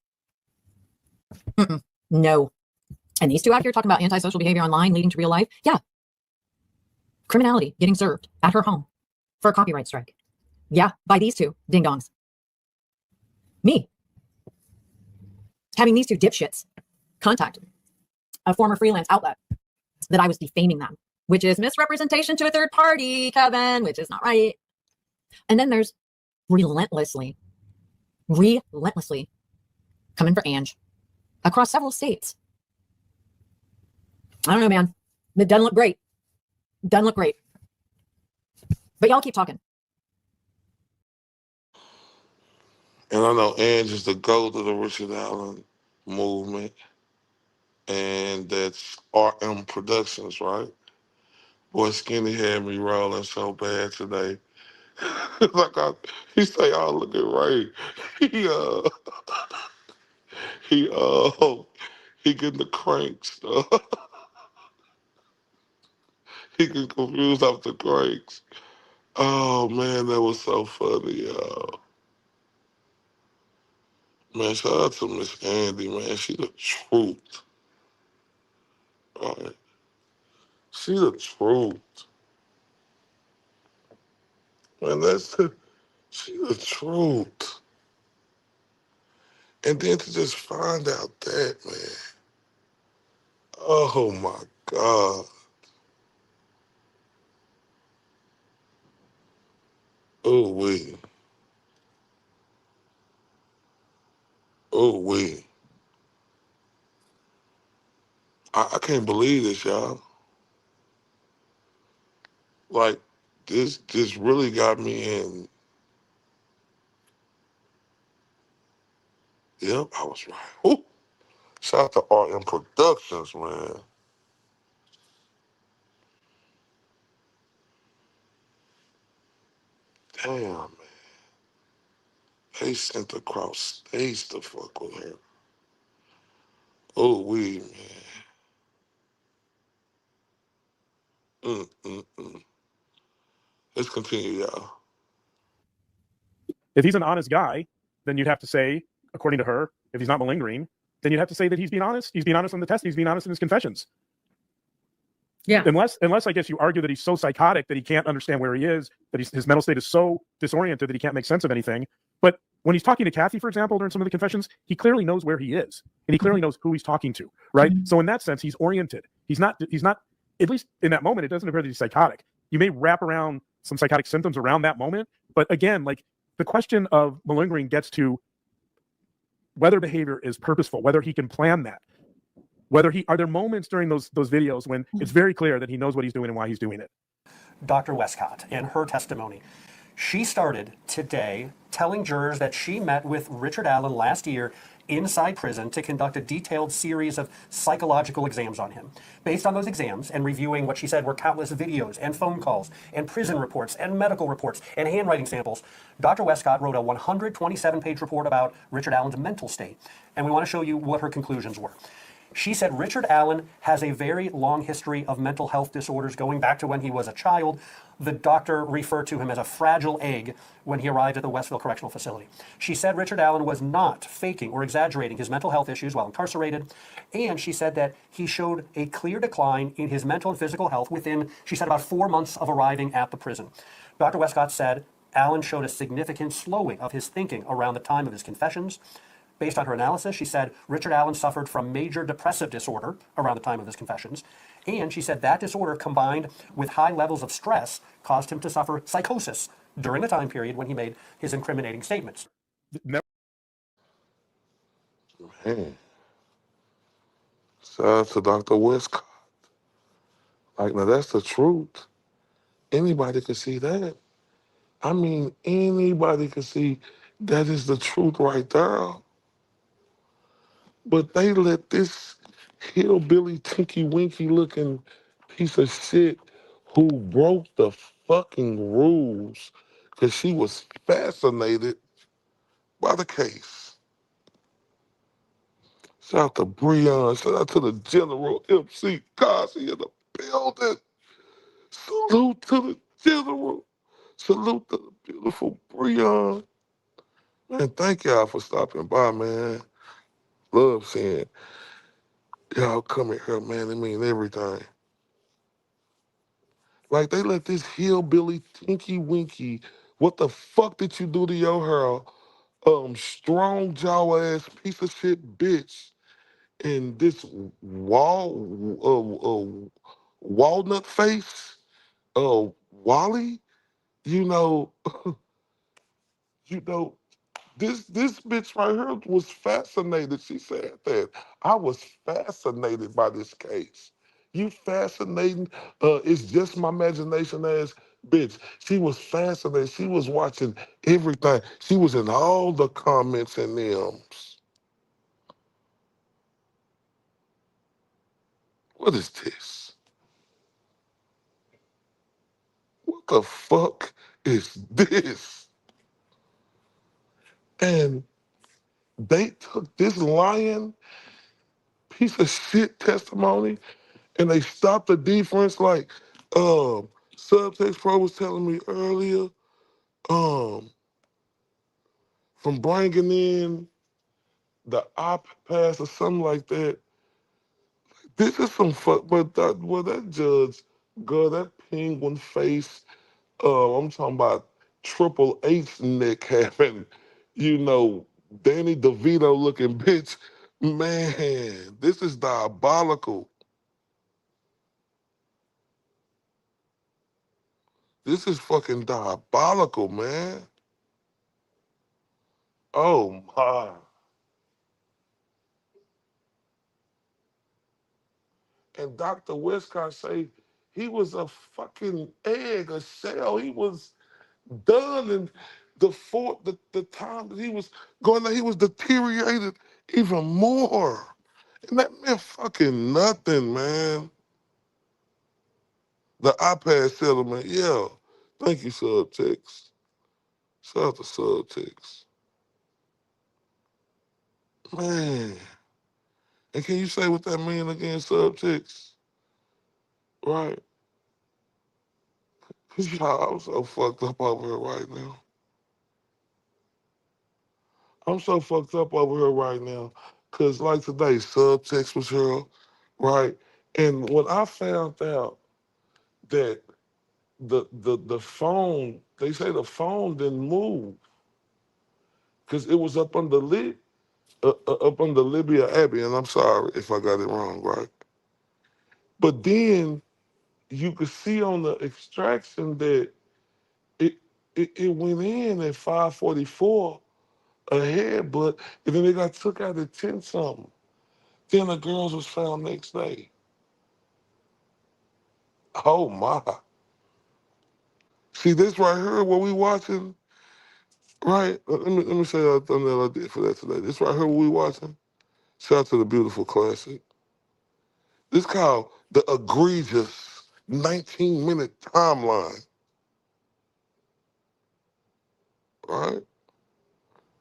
No. And these two out here talking about antisocial behavior online leading to real life. Yeah. Criminality getting served at her home for a copyright strike. Yeah, by these two ding-dongs. Me. Having these two dipshits contact a former freelance outlet that I was defaming them, which is misrepresentation to a third party, Kevin, which is not right. And then there's relentlessly coming for Ange across several states. I don't know, man. It doesn't look great. Doesn't look great. But y'all keep talking. And I know Ange is the GOAT of the Richard Allen movement. And that's RM Productions, right? Boy, Skinny had me rolling so bad today. Like he say, "Oh, look at Ray. He getting the cranks. He getting confused off the cranks." Oh man, that was so funny, y'all. Man, shout out to Miss Andy, man. She the truth. Right. She the truth. Man, she the truth. And then to just find out that, man. Oh my God. Oh wee. Oh wee. I can't believe this, y'all. Like, this really got me in. Yep, I was right. Ooh. Shout out to RM Productions, man. Damn, man. They sent across states to fuck with her. Oh, we, man. Let's continue, y'all. If he's an honest guy, then you'd have to say, according to her, if he's not malingering, then you'd have to say that he's being honest. He's being honest on the test. He's being honest in his confessions. Yeah. Unless I guess you argue that he's so psychotic that he can't understand where he is, that his mental state is so disoriented that he can't make sense of anything. But when he's talking to Kathy, for example, during some of the confessions, he clearly knows where he is, and he clearly knows who he's talking to, right? So in that sense, he's oriented. He's not, at least in that moment, it doesn't appear that he's psychotic. You may wrap around some psychotic symptoms around that moment, but again, like, the question of malingering gets to whether behavior is purposeful, whether he can plan that, are there moments during those videos when it's very clear that he knows what he's doing and why he's doing it. Dr. Westcott, in her testimony, She started today telling jurors that she met with Richard Allen last year inside prison to conduct a detailed series of psychological exams on him. Based on those exams and reviewing what she said were countless videos and phone calls and prison reports and medical reports and handwriting samples, Dr. Westcott wrote a 127-page report about Richard Allen's mental state. And we want to show you what her conclusions were. She said Richard Allen has a very long history of mental health disorders going back to when he was a child. The doctor referred to him as a fragile egg when he arrived at the Westville Correctional Facility. She said Richard Allen was not faking or exaggerating his mental health issues while incarcerated. And she said that he showed a clear decline in his mental and physical health within, she said, about 4 months of arriving at the prison. Dr. Westcott said Allen showed a significant slowing of his thinking around the time of his confessions. Based on her analysis, she said Richard Allen suffered from major depressive disorder around the time of his confessions. And she said that disorder combined with high levels of stress caused him to suffer psychosis during the time period when he made his incriminating statements. Man. Shout out to Dr. Westcott. Like, now that's the truth. Anybody can see that. I mean, anybody can see that is the truth right there. But they let this hillbilly, tinky winky looking piece of shit who broke the fucking rules because she was fascinated by the case. Shout out to Breon, shout out to the General MC Kasi in the building. Salute to the General. Salute to the beautiful Breon. Man, thank y'all for stopping by, man. Love seeing y'all come in here, man. It mean everything. Like, they let this hillbilly, tinky winky, what the fuck did you do to your hair? Strong jaw ass piece of shit bitch. And this walnut face, Wally, you know, you know, this bitch right here was fascinated. She said that. I was fascinated by this case. You fascinating? It's just my imagination ass bitch. She was fascinated. She was watching everything. She was in all the comments and them's. What is this? What the fuck is this? And they took this lying piece of shit testimony and they stopped the defense like Subtext Pro was telling me earlier, from bringing in the op pass or something like that. This is some fuck, but that judge, girl, that penguin face, I'm talking about Triple H neck having, you know, Danny DeVito looking bitch. Man, this is diabolical. This is fucking diabolical, man. Oh my. And Dr. Westcott say he was a fucking egg, a shell. He was done, and the time that he was going there, he was deteriorated even more. And that meant fucking nothing, man. The iPad settlement, yeah. Thank you, Subtext. Shout out to Subtext. Man. And can you say what that mean again, Subtext? Right. Y'all, I'm so fucked up over here right now. I'm so fucked up over here right now. Cause like today, Subtext was here, right? And when I found out that the phone, they say the phone didn't move. Cause it was up under Libya Abbey, and I'm sorry if I got it wrong, right? But then you could see on the extraction that it went in at 5:44 ahead, but and then it got took out at 10 something. Then the girls was found next day. Oh my. See, this right here, what we watching, right? Let me say a thumbnail I did for that today. This right here, what we watching. Shout out to the beautiful classic. This called the egregious 19-minute timeline. Right?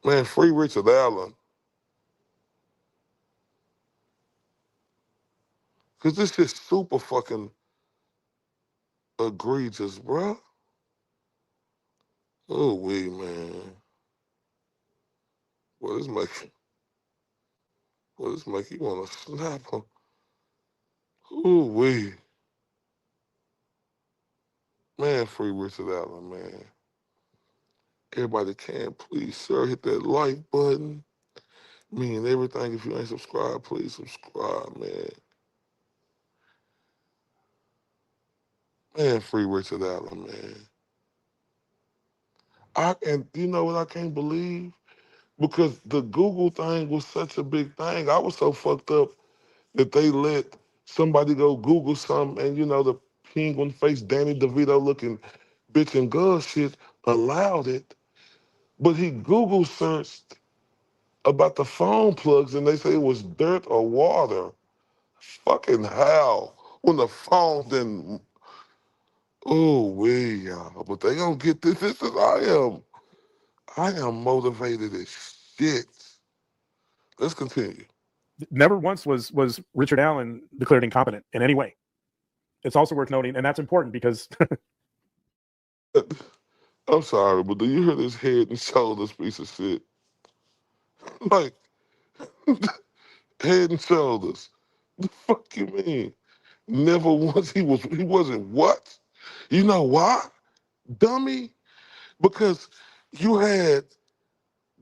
Man, free Richard Allen. Cause this is super fucking egregious, bruh. Oh wee, man. Well, this make you wanna snap him. Oh wee. Man, free Richard Allen, man. Everybody can, please, sir, hit that like button. Mean everything. If you ain't subscribed, please subscribe, man. Man, free Richard Allen, man. And you know what I can't believe? Because the Google thing was such a big thing. I was so fucked up that they let somebody go Google something and, you know, the penguin face Danny DeVito looking bitch and girl shit allowed it. But he Google searched about the phone plugs and they say it was dirt or water. Fucking hell. When the phone didn't. Oh, wee, y'all. But they gonna get this. This is I am motivated as shit. Let's continue. Never once was Richard Allen declared incompetent in any way. It's also worth noting, and that's important because I'm sorry, but do you hear this head and shoulders piece of shit? Like, head and shoulders. The fuck you mean? Never once he wasn't what? You know why? Dummy? Because you had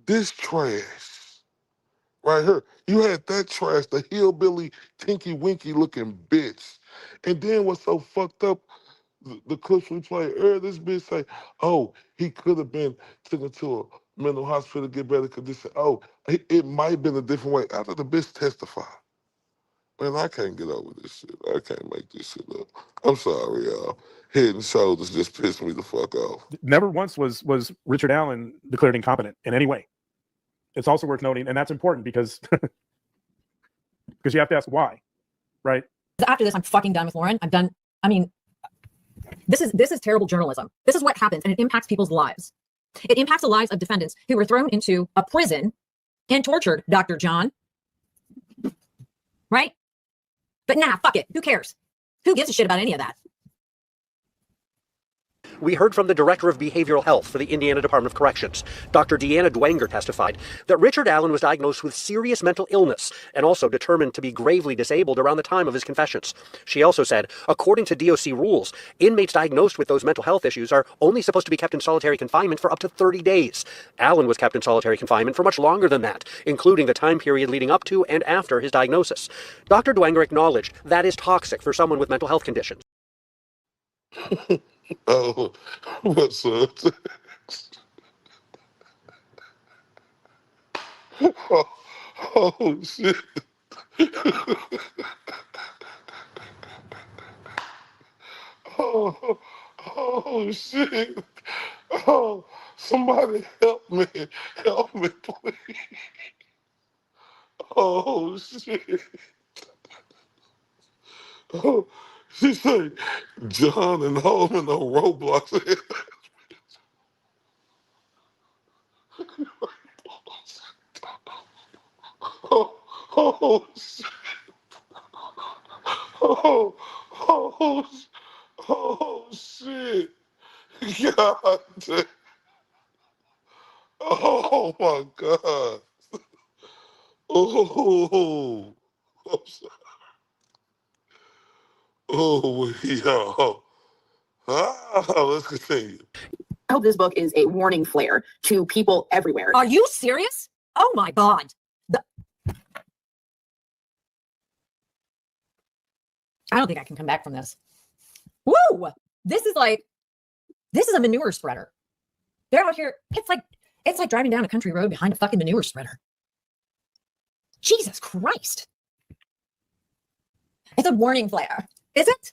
this trash right here. You had that trash, the hillbilly, tinky winky looking bitch. And then what's so fucked up, the clips we played earlier, this bitch say, oh, he could have been taken to a mental hospital to get better condition. Oh, it might have been a different way. After the bitch testified. Man, I can't get over this shit. I can't make this shit up. I'm sorry, y'all. Head and shoulders just pissed me the fuck off. never once was Richard Allen declared incompetent in any way. It's also worth noting, and that's important because because you have to ask why, right? After this, I'm fucking done with Lauren. I'm done. I mean, this is terrible journalism. This is what happens, and it impacts people's lives. It impacts the lives of defendants who were thrown into a prison and tortured, Dr. John. Right? But nah, fuck it. Who cares? Who gives a shit about any of that? We heard from the Director of Behavioral Health for the Indiana Department of Corrections. Dr. Deanna Dwenger testified that Richard Allen was diagnosed with serious mental illness and also determined to be gravely disabled around the time of his confessions. She also said, according to DOC rules, inmates diagnosed with those mental health issues are only supposed to be kept in solitary confinement for up to 30 days. Allen was kept in solitary confinement for much longer than that, including the time period leading up to and after his diagnosis. Dr. Dwenger acknowledged that is toxic for someone with mental health conditions. Oh, what's up? Oh shit. Oh shit. Oh, somebody help me. Help me, please. Oh shit. Oh, she said, John and Holman on Roblox. Oh shit. Oh shit. God damn. Oh my God. Oh. I'm sorry. Oh, yo. Let's continue. I hope this book is a warning flare to people everywhere. Are you serious? Oh my God. I don't think I can come back from this. Woo! This is a manure spreader. They're out here. It's like driving down a country road behind a fucking manure spreader. Jesus Christ. It's a warning flare. Is it?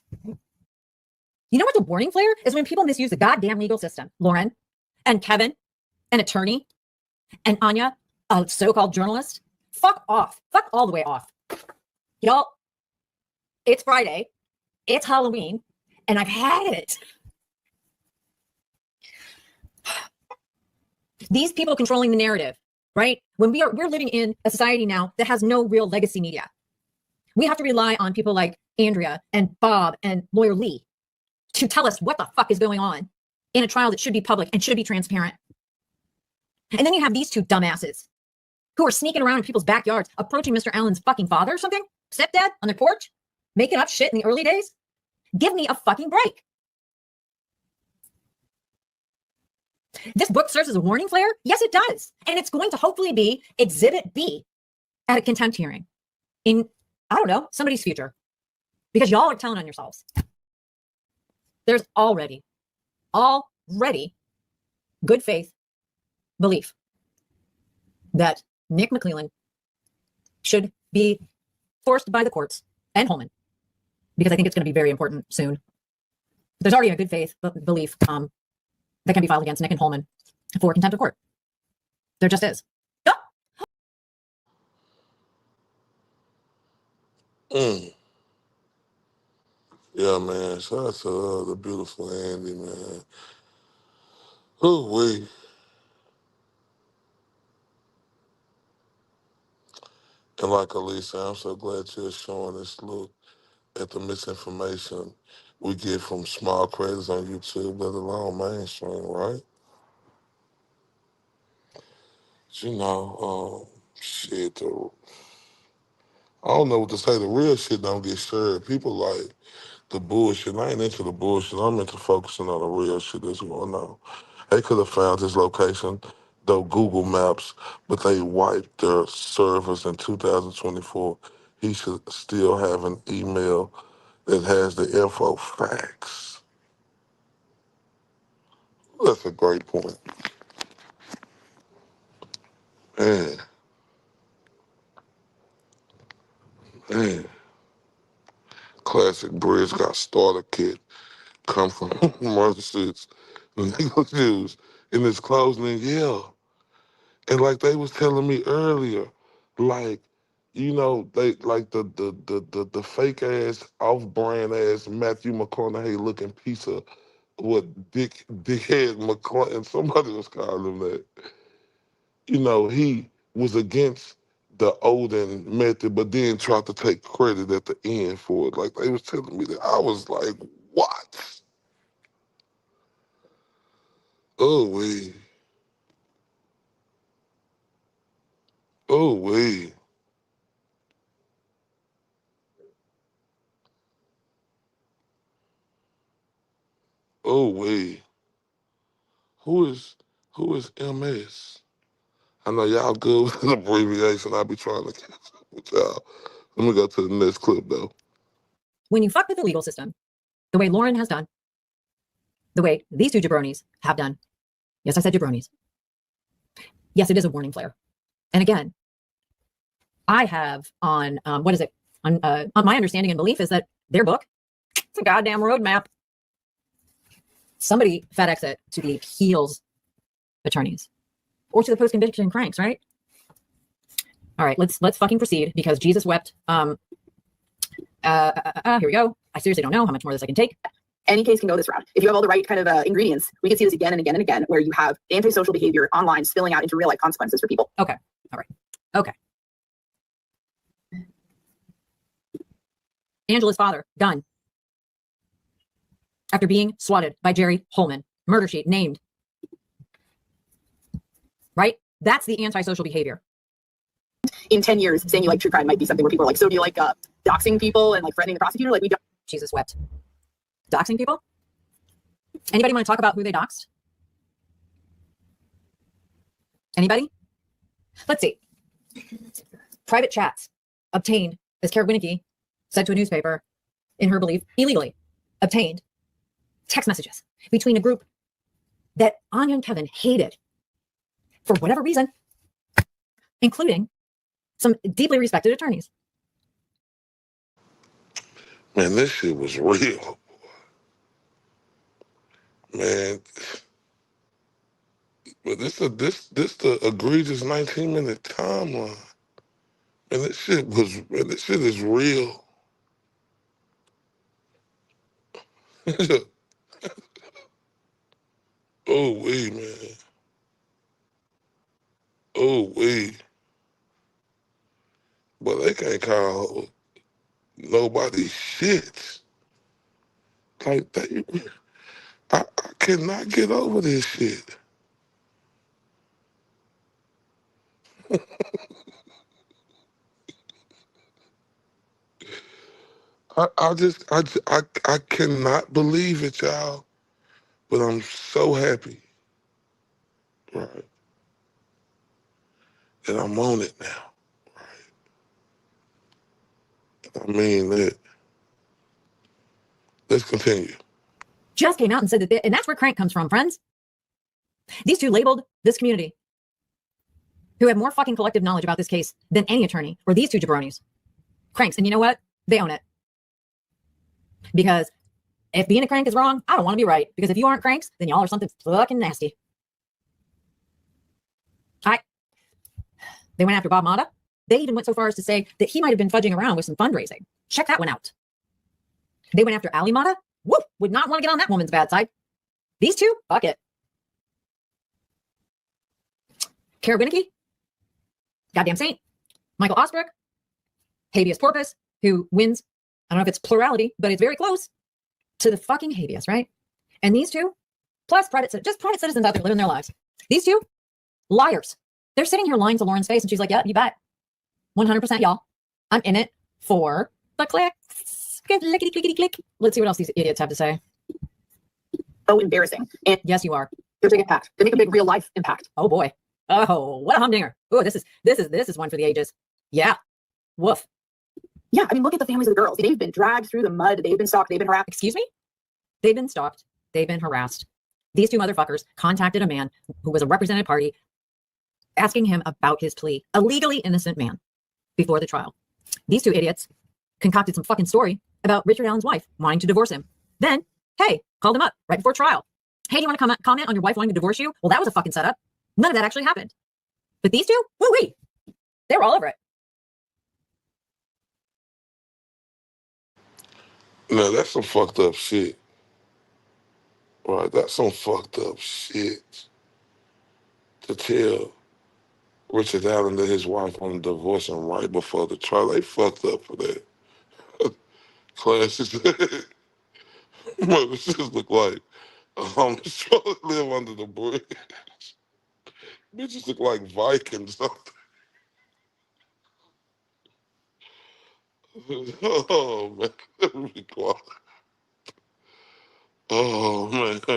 You know what's a warning flare? Is when people misuse the goddamn legal system. Lauren and Kevin, an attorney, and Anya, a so-called journalist. Fuck off. Fuck all the way off. Y'all, it's Friday. It's Halloween. And I've had it. These people controlling the narrative, right? When we're living in a society now that has no real legacy media. We have to rely on people like Andrea and Bob and Lawyer Lee to tell us what the fuck is going on in a trial that should be public and should be transparent. And then you have these two dumbasses who are sneaking around in people's backyards, approaching Mr. Allen's fucking father or something, stepdad on their porch, making up shit in the early days. Give me a fucking break. This book serves as a warning flare? Yes, it does. And it's going to hopefully be Exhibit B at a contempt hearing in, I don't know, somebody's future. Because y'all are telling on yourselves. There's already good faith belief that Nick McClellan should be forced by the courts and Holman, because I think it's going to be very important soon. There's already a good faith belief that can be filed against Nick and Holman for contempt of court. There just is. Yeah, man. Shout out to the beautiful Andy, man. Oh, wait. And like Elisa, I'm so glad you're showing this look at the misinformation we get from small creators on YouTube, let alone mainstream, right? You know, shit, I don't know what to say. The real shit don't get shared. People like the bullshit. I ain't into the bullshit. I'm into focusing on the real shit that's going on. They could have found his location, though Google Maps, but they wiped their servers in 2024. He should still have an email that has the info. Facts. That's a great point. Man. Classic Bridge got starter kit. Come from Massachusetts. The nigga Jews in his closing, yeah. And like they was telling me earlier, like, you know, they like the fake ass, off-brand ass Matthew McConaughey looking piece of what dickhead McClellan, somebody was calling him that. You know, he was against the Odin method, but then tried to take credit at the end for it. Like they was telling me that. I was like, what? Oh wee. Oh wee. Oh wee. Who is MS? I know y'all good with the abbreviation. I be trying to catch up with y'all. Let me go to the next clip though. When you fuck with the legal system, the way Lauren has done, the way these two jabronis have done. Yes, I said jabronis. Yes, it is a warning flare. And again, I have on, on my understanding and belief is that their book, it's a goddamn roadmap. Somebody FedEx it to the appeals attorneys or to the post-conviction cranks, right? All right, let's fucking proceed because Jesus wept. Here we go. I seriously don't know how much more of this I can take. Any case can go this route. If you have all the right kind of ingredients, we can see this again and again and again, where you have antisocial behavior online spilling out into real life consequences for people. Okay. All right. Okay. Angela's father, done. After being swatted by Jerry Holman, murder sheet named. Right? That's the antisocial behavior. In 10 years, saying you like true crime might be something where people are like, so do you like doxing people and like threatening the prosecutor? Like we don't. Jesus wept. Doxing people? Anybody want to talk about who they doxed? Anybody? Let's see. Private chats obtained, as Kara Winnicke said to a newspaper, in her belief, illegally obtained text messages between a group that Anya and Kevin hated for whatever reason, including some deeply respected attorneys. Man, this shit was real. Man, but this the egregious 19-minute timeline. And this shit is real. Oh wee, man. Oh wee. But they can't call nobody shit. Like I cannot get over this shit. I cannot believe it, y'all. But I'm so happy, right, that I'm on it now. I mean, let's continue. Just came out and said that, and that's where crank comes from, friends. These two labeled this community, who have more fucking collective knowledge about this case than any attorney, or these two jabronis, cranks. And you know what? They own it. Because if being a crank is wrong, I don't want to be right. Because if you aren't cranks, then y'all are something fucking nasty. They went after Bob Mata. They even went so far as to say that he might have been fudging around with some fundraising. Check that one out. They went after Ali Mata. Woo! Would not want to get on that woman's bad side. These two, fuck it. Kara Winnicke, goddamn saint. Michael Osbrook, habeas corpus, who wins, I don't know if it's plurality, but it's very close to the fucking habeas, right? And these two, plus private citizens out there living their lives. These two, liars. They're sitting here lying to Lauren's face, and she's like, yeah, you bet. 100% y'all. I'm in it for the clicks. Lickety clickety click. Let's see what else these idiots have to say. So embarrassing. And yes, you are. There's a big impact. They make a big real life impact. Oh boy. Oh, what a humdinger. Oh, this is one for the ages. Yeah. Woof. Yeah, I mean, look at the families of the girls. They've been dragged through the mud. They've been stalked. They've been harassed. Excuse me? They've been stalked. They've been harassed. These two motherfuckers contacted a man who was a represented party asking him about his plea, a legally innocent man, before the trial. These two idiots concocted some fucking story about Richard Allen's wife wanting to divorce him. Then, hey, called him up right before trial. Hey, do you want to comment on your wife wanting to divorce you? Well, that was a fucking setup. None of that actually happened. But these two, woo-wee, they were all over it. No, that's some fucked up shit. Right, that's some fucked up shit. To tell Richard Allen that his wife wanted to divorce him right before the trial, they fucked up for that. Classes. It just look like trying to live under the bridge. Bitches look like Vikings. Oh man, let me be quiet. Oh man.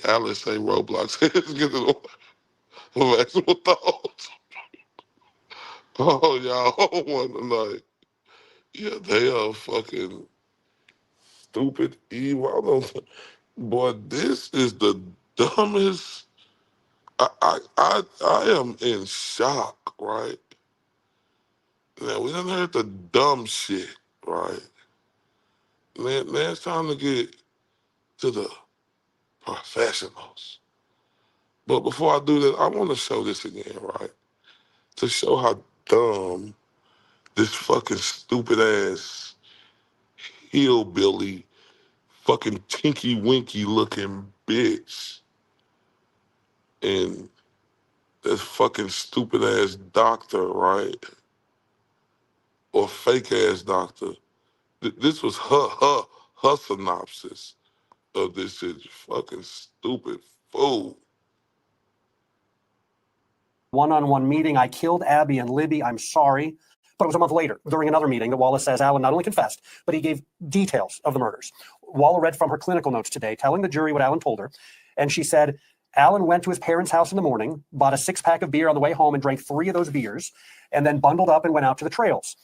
Alice say Roblox is getting maximum thoughts. Oh y'all want tonight. Yeah, they are fucking stupid evil. I don't, boy, this is the dumbest. I am in shock, right? Now we done heard the dumb shit, right? Now it's time to get to the professionals. But before I do that, I want to show this again, right? To show how dumb this fucking stupid ass hillbilly, fucking tinky winky looking bitch, and this fucking stupid ass doctor, right? Or fake ass doctor. This was her synopsis of this shit. Fucking stupid fool. One-on-one meeting. I killed Abby and Libby. I'm sorry. But it was a month later, during another meeting, that Wallace says Allen not only confessed, but he gave details of the murders. Waller read from her clinical notes today, telling the jury what Allen told her. And she said, Allen went to his parents' house in the morning, bought a 6-pack of beer on the way home and drank 3 of those beers, and then bundled up and went out to the trails.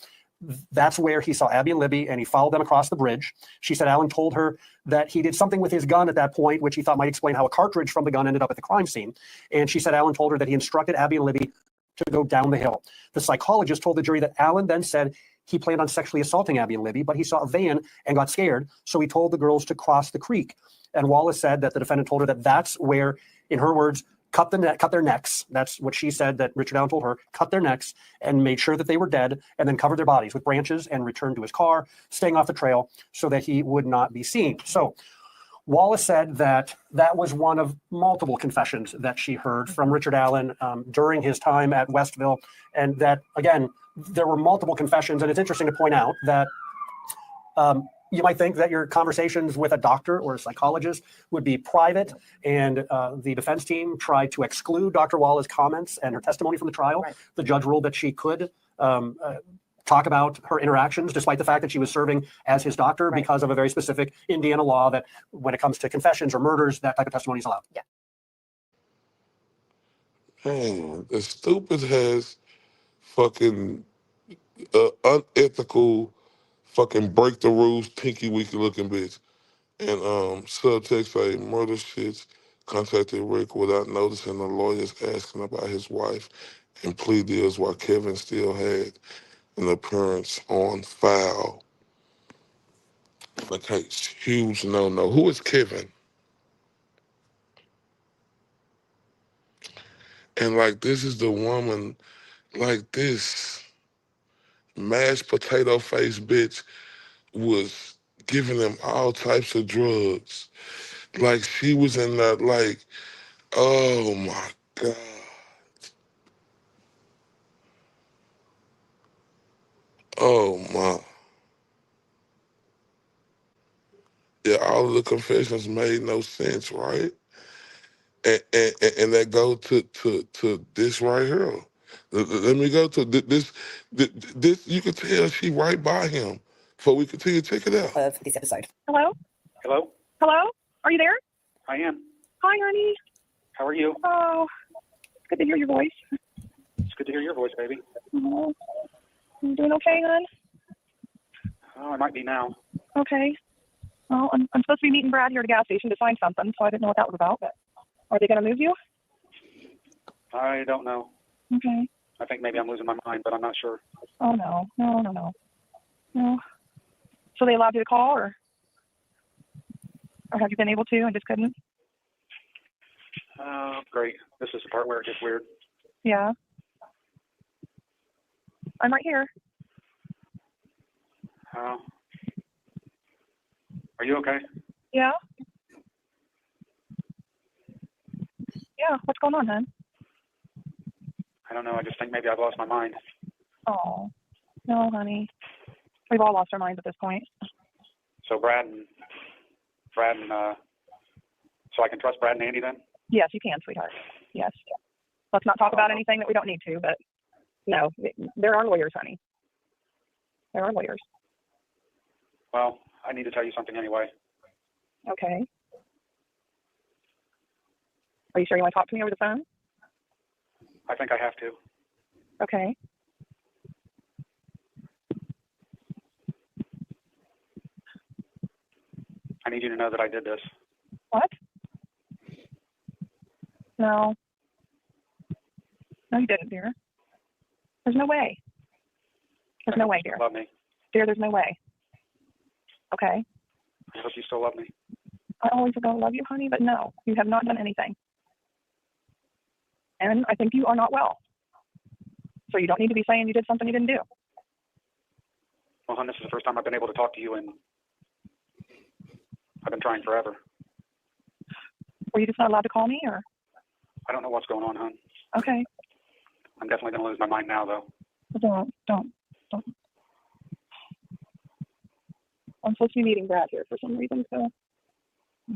That's where he saw Abby and Libby, and he followed them across the bridge. She said Allen told her that he did something with his gun at that point, which he thought might explain how a cartridge from the gun ended up at the crime scene. And she said Allen told her that he instructed Abby and Libby to go down the hill. The psychologist told the jury that Allen then said he planned on sexually assaulting Abby and Libby, but he saw a van and got scared. So he told the girls to cross the creek. And Wallace said that the defendant told her that that's where, in her words, cut their necks. That's what she said that Richard Allen told her, cut their necks and made sure that they were dead, and then covered their bodies with branches and returned to his car, staying off the trail so that he would not be seen. So Wallace said that that was one of multiple confessions that she heard from Richard Allen during his time at Westville. And that, again, there were multiple confessions. And it's interesting to point out that you might think that your conversations with a doctor or a psychologist would be private, and the defense team tried to exclude Dr. Wallace's comments and her testimony from the trial. Right. The judge ruled that she could talk about her interactions, despite the fact that she was serving as his doctor, right, because of a very specific Indiana law that when it comes to confessions or murders, that type of testimony is allowed. Yeah. Man, the stupid has fucking unethical, fucking break the rules, pinky winky looking bitch. And subtext say murder shits contacted Rick without noticing the lawyers asking about his wife and plea deals while Kevin still had an appearance on file. Okay, huge no. Who is Kevin? And like, this is the woman, like, this mashed potato face bitch was giving them all types of drugs. Like, she was in that, like, oh my God. Oh my. Yeah, all of the confessions made no sense, right? And that go to this right here. Let me go to this. You could tell she right by him. Before we continue, check it out. Of this episode. Hello? Hello? Hello? Are you there? I am. Hi, honey. How are you? Oh, it's good to hear your voice. It's good to hear your voice, baby. Oh, you doing okay, hon? Oh, I might be now. Okay. Well, I'm supposed to be meeting Brad here at a gas station to sign something, so I didn't know what that was about. But are they going to move you? I don't know. Okay. I think maybe I'm losing my mind, but I'm not sure. Oh, no. No. So they allowed you to call, or have you been able to and just couldn't? Oh, great. This is the part where it gets weird. Yeah. I'm right here. Oh. Are you okay? Yeah? Yeah, what's going on, hon? I don't know. I just think maybe I've lost my mind. Oh, no, honey. We've all lost our minds at this point. So Brad and so I can trust Brad and Andy then? Yes, you can, sweetheart. Yes. Let's not talk about anything that we don't need to, but no, there are lawyers, honey. There are lawyers. Well, I need to tell you something anyway. Okay. Are you sure you want to talk to me over the phone? I think I have to. Okay. I need you to know that I did this. What? No. No, you didn't, dear. There's no way. There's no way, dear. Love me. Dear, there's no way. Okay. I hope you still love me. I always will love you, honey, but no, you have not done anything. And I think you are not well. So you don't need to be saying you did something you didn't do. Well, hon, this is the first time I've been able to talk to you, and I've been trying forever. Were you just not allowed to call me, or? I don't know what's going on, hon. Okay. I'm definitely going to lose my mind now, though. Don't. I'm supposed to be meeting Brad here for some reason, so. I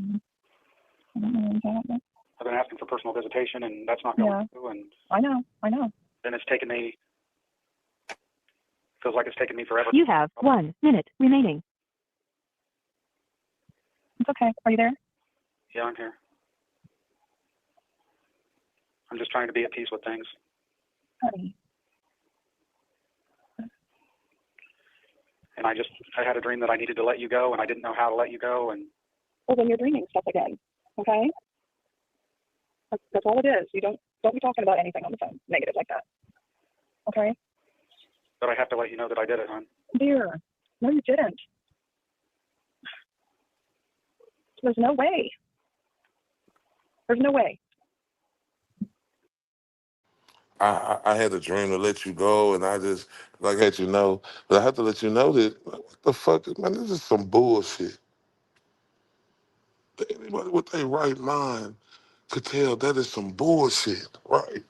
don't know what's happening. I've been asking for personal visitation, and that's not going through, and I know. then it's taken me, feels like it's taken me forever. You have 1 minute remaining. It's okay. Are you there? Yeah, I'm here. I'm just trying to be at peace with things. Honey. And I had a dream that I needed to let you go, and I didn't know how to let you go, and Well, then you're dreaming stuff again, okay? That's all it is. You don't be talking about anything on the phone negative like that, okay? but I have to let you know that I did it, hon. Dear, no, you didn't. There's no way. There's no way. I had a dream to let you go, and I just like let you know, but I have to let you know that what the fuck, man, this is some bullshit. Anybody with their right mind could tell that is some bullshit, right?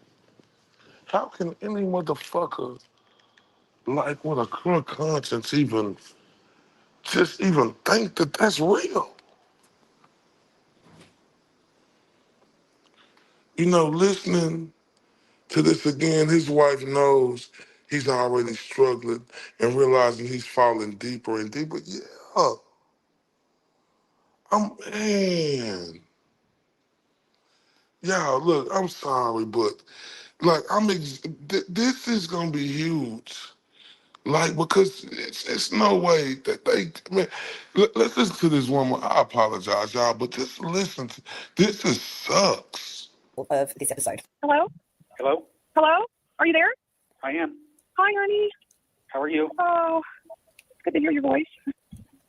How can any motherfucker like with a clear conscience even just even think that that's real? You know, listening to this again, his wife knows he's already struggling and realizing he's falling deeper and deeper. Yeah, man. Y'all, look, I'm sorry, but like, this is gonna be huge. Like, because it's no way that they, man, let's listen to this one more. I apologize, y'all, but just listen to this. Is sucks. Of this episode. Hello? Hello? Hello? Are you there? I am. Hi, honey. How are you? Oh, it's good to hear your voice.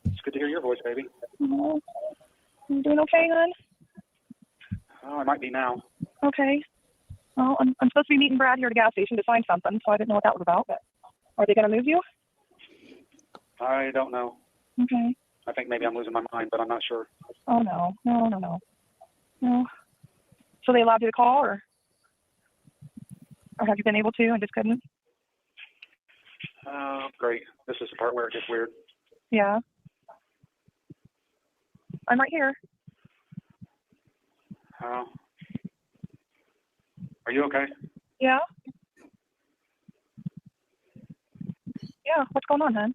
It's good to hear your voice, baby. Oh, you doing okay, hon? Oh, I might be now. Okay. Well, I'm supposed to be meeting Brad here at a gas station to sign something, so I didn't know what that was about, but are they going to move you? I don't know. Okay. I think maybe I'm losing my mind, but I'm not sure. Oh, no. No. So they allowed you to call, or have you been able to and just couldn't? Oh, great. This is the part where it gets weird. Yeah. I'm right here. Oh. Are you okay? Yeah? Yeah, what's going on, hon?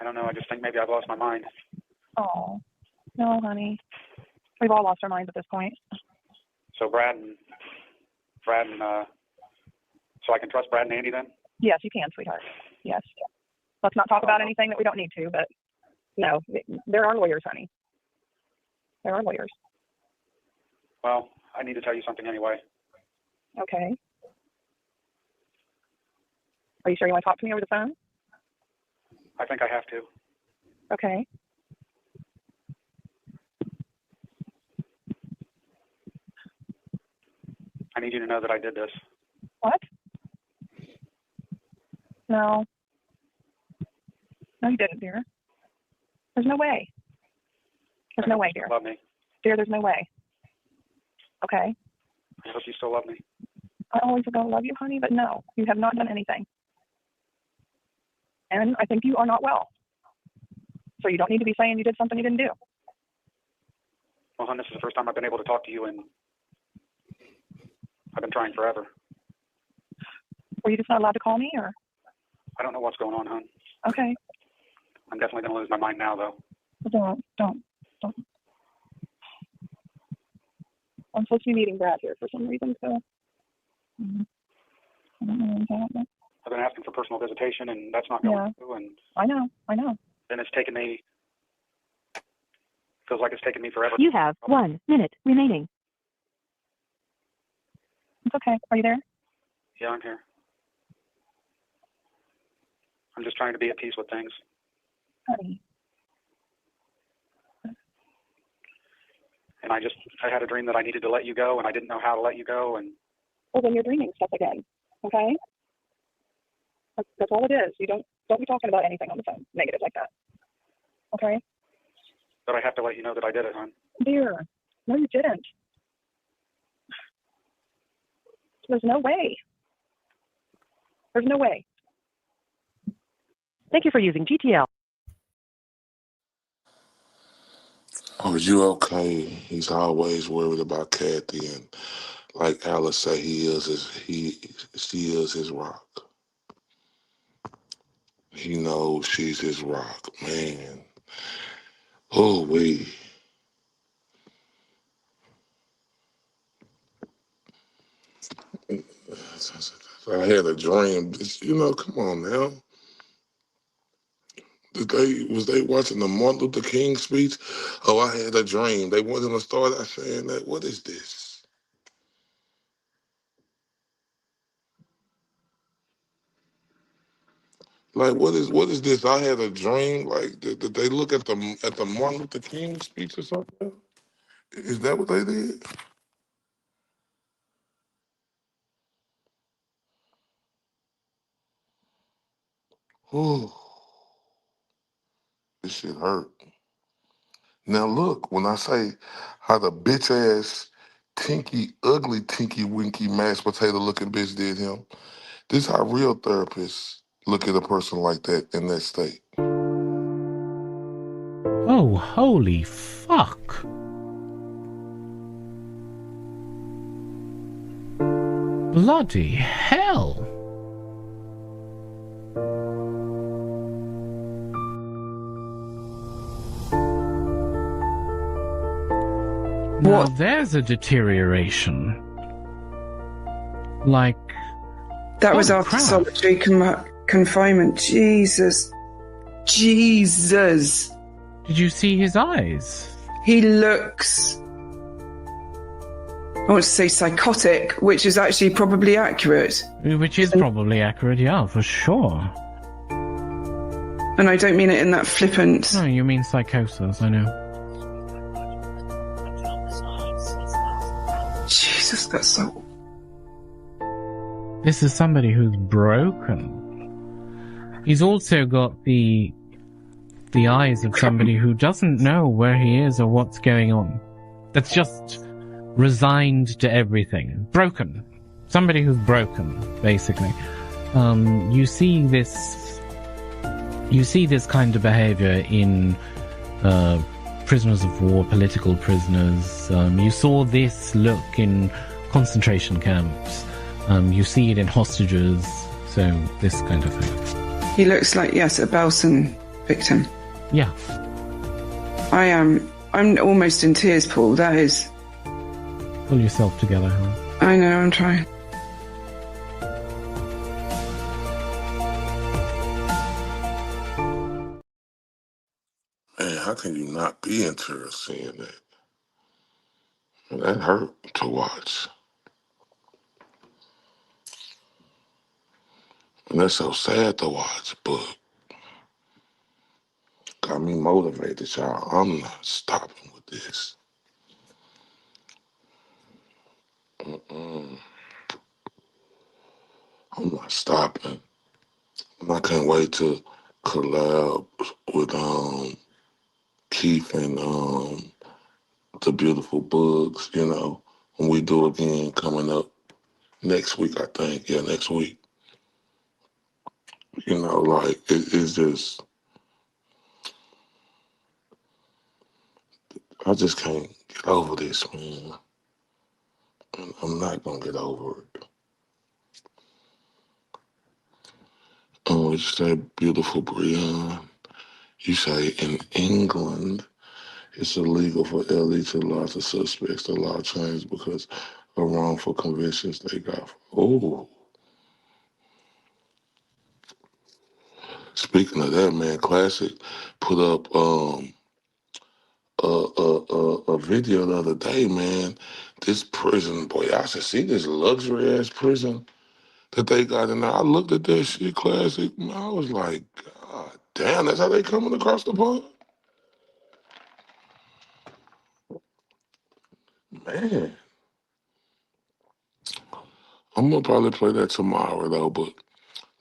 I don't know. I just think maybe I've lost my mind. Oh, no, honey. We've all lost our minds at this point. So Brad and so I can trust Brad and Andy then? Yes, you can, sweetheart. Yes. Let's not talk about anything that we don't need to, but no, there are lawyers, honey. There are lawyers. Well, I need to tell you something anyway. Okay. Are you sure you want to talk to me over the phone? I think I have to. Okay. I need you to know that I did this. What? No. No, you didn't, dear. There's no way. There's no way, dear. Love me. Dear, there's no way. Okay. I hope you still love me. I always will love you, honey, but no, you have not done anything. And I think you are not well. So you don't need to be saying you did something you didn't do. Well, hon, this is the first time I've been able to talk to you, and I've been trying forever. Were you just not allowed to call me, or? I don't know what's going on, hon. Okay. I'm definitely going to lose my mind now, though. Don't. I'm supposed to be meeting Brad here for some reason, so. I don't know what's happening. I've been asking for personal visitation, and that's not going through, and I know. then it's taken me, feels like it's taken me forever. You have 1 minute remaining. It's okay. Are you there? Yeah, I'm here. I'm just trying to be at peace with things. Honey. And I had a dream that I needed to let you go, and I didn't know how to let you go, and Well, then you're dreaming stuff again. Okay? That's all it is. You don't be talking about anything on the phone negative like that. Okay? but I have to let you know that I did it, hon. Dear, no, you didn't. There's no way. There's no way. Thank you for using GTL. Oh, you okay? He's always worried about Kathy, and like Alice say, she is his rock. He knows she's his rock, man. Oh, we. I had a dream. You know, come on now. Was they watching the Martin Luther King speech? Oh, I had a dream. They wanted to start out saying that. What is this? Like, what is this? I had a dream. Like, did they look at the Martin Luther King speech or something? Is that what they did? Oh, this shit hurt. Now look, when I say how the bitch ass, tinky, ugly, tinky, winky, mashed potato looking bitch did him, this how real therapists look at a person like that in that state. Oh, holy fuck. Bloody hell. Now there's a deterioration. Like... That was oh, after crap. solitary confinement. Jesus. Jesus. Did you see his eyes? He looks... I want to say psychotic, which is actually probably accurate. Which is probably accurate, yeah, for sure. And I don't mean it in that flippant... No, you mean psychosis, I know. Jesus, that's so... This is somebody who's broken. He's also got the eyes of somebody who doesn't know where he is or what's going on. That's just resigned to everything. Broken. Somebody who's broken, basically. You see this kind of behavior in prisoners of war, political prisoners. You saw this look in concentration camps. You see it in hostages. So this kind of thing. He looks like, yes, a Belson victim. Yeah. I'm almost in tears, Paul. That is... Pull yourself together, huh? I know, I'm trying. Man, how can you not be in tears seeing that? And that hurt to watch. And that's so sad to watch, but got me motivated, y'all. I'm not stopping with this. I'm not stopping. And I can't wait to collab with Keith and the Beautiful Bugs, you know, when we do it again coming up next week, I think. Yeah, next week. You know, like, it's just, I just can't get over this, man. And I'm not going to get over it. Oh, you say, Beautiful Breon, you say, in England, it's illegal for LE to lie to suspects. The law changed because of wrongful convictions they got. Oh. Speaking of that, man, Classic put up a video the other day, man. This prison, boy, I should see this luxury ass prison that they got in there. I looked at that shit, Classic. Man, I was like, God damn, that's how they coming across the pond? Man. I'm gonna probably play that tomorrow though, but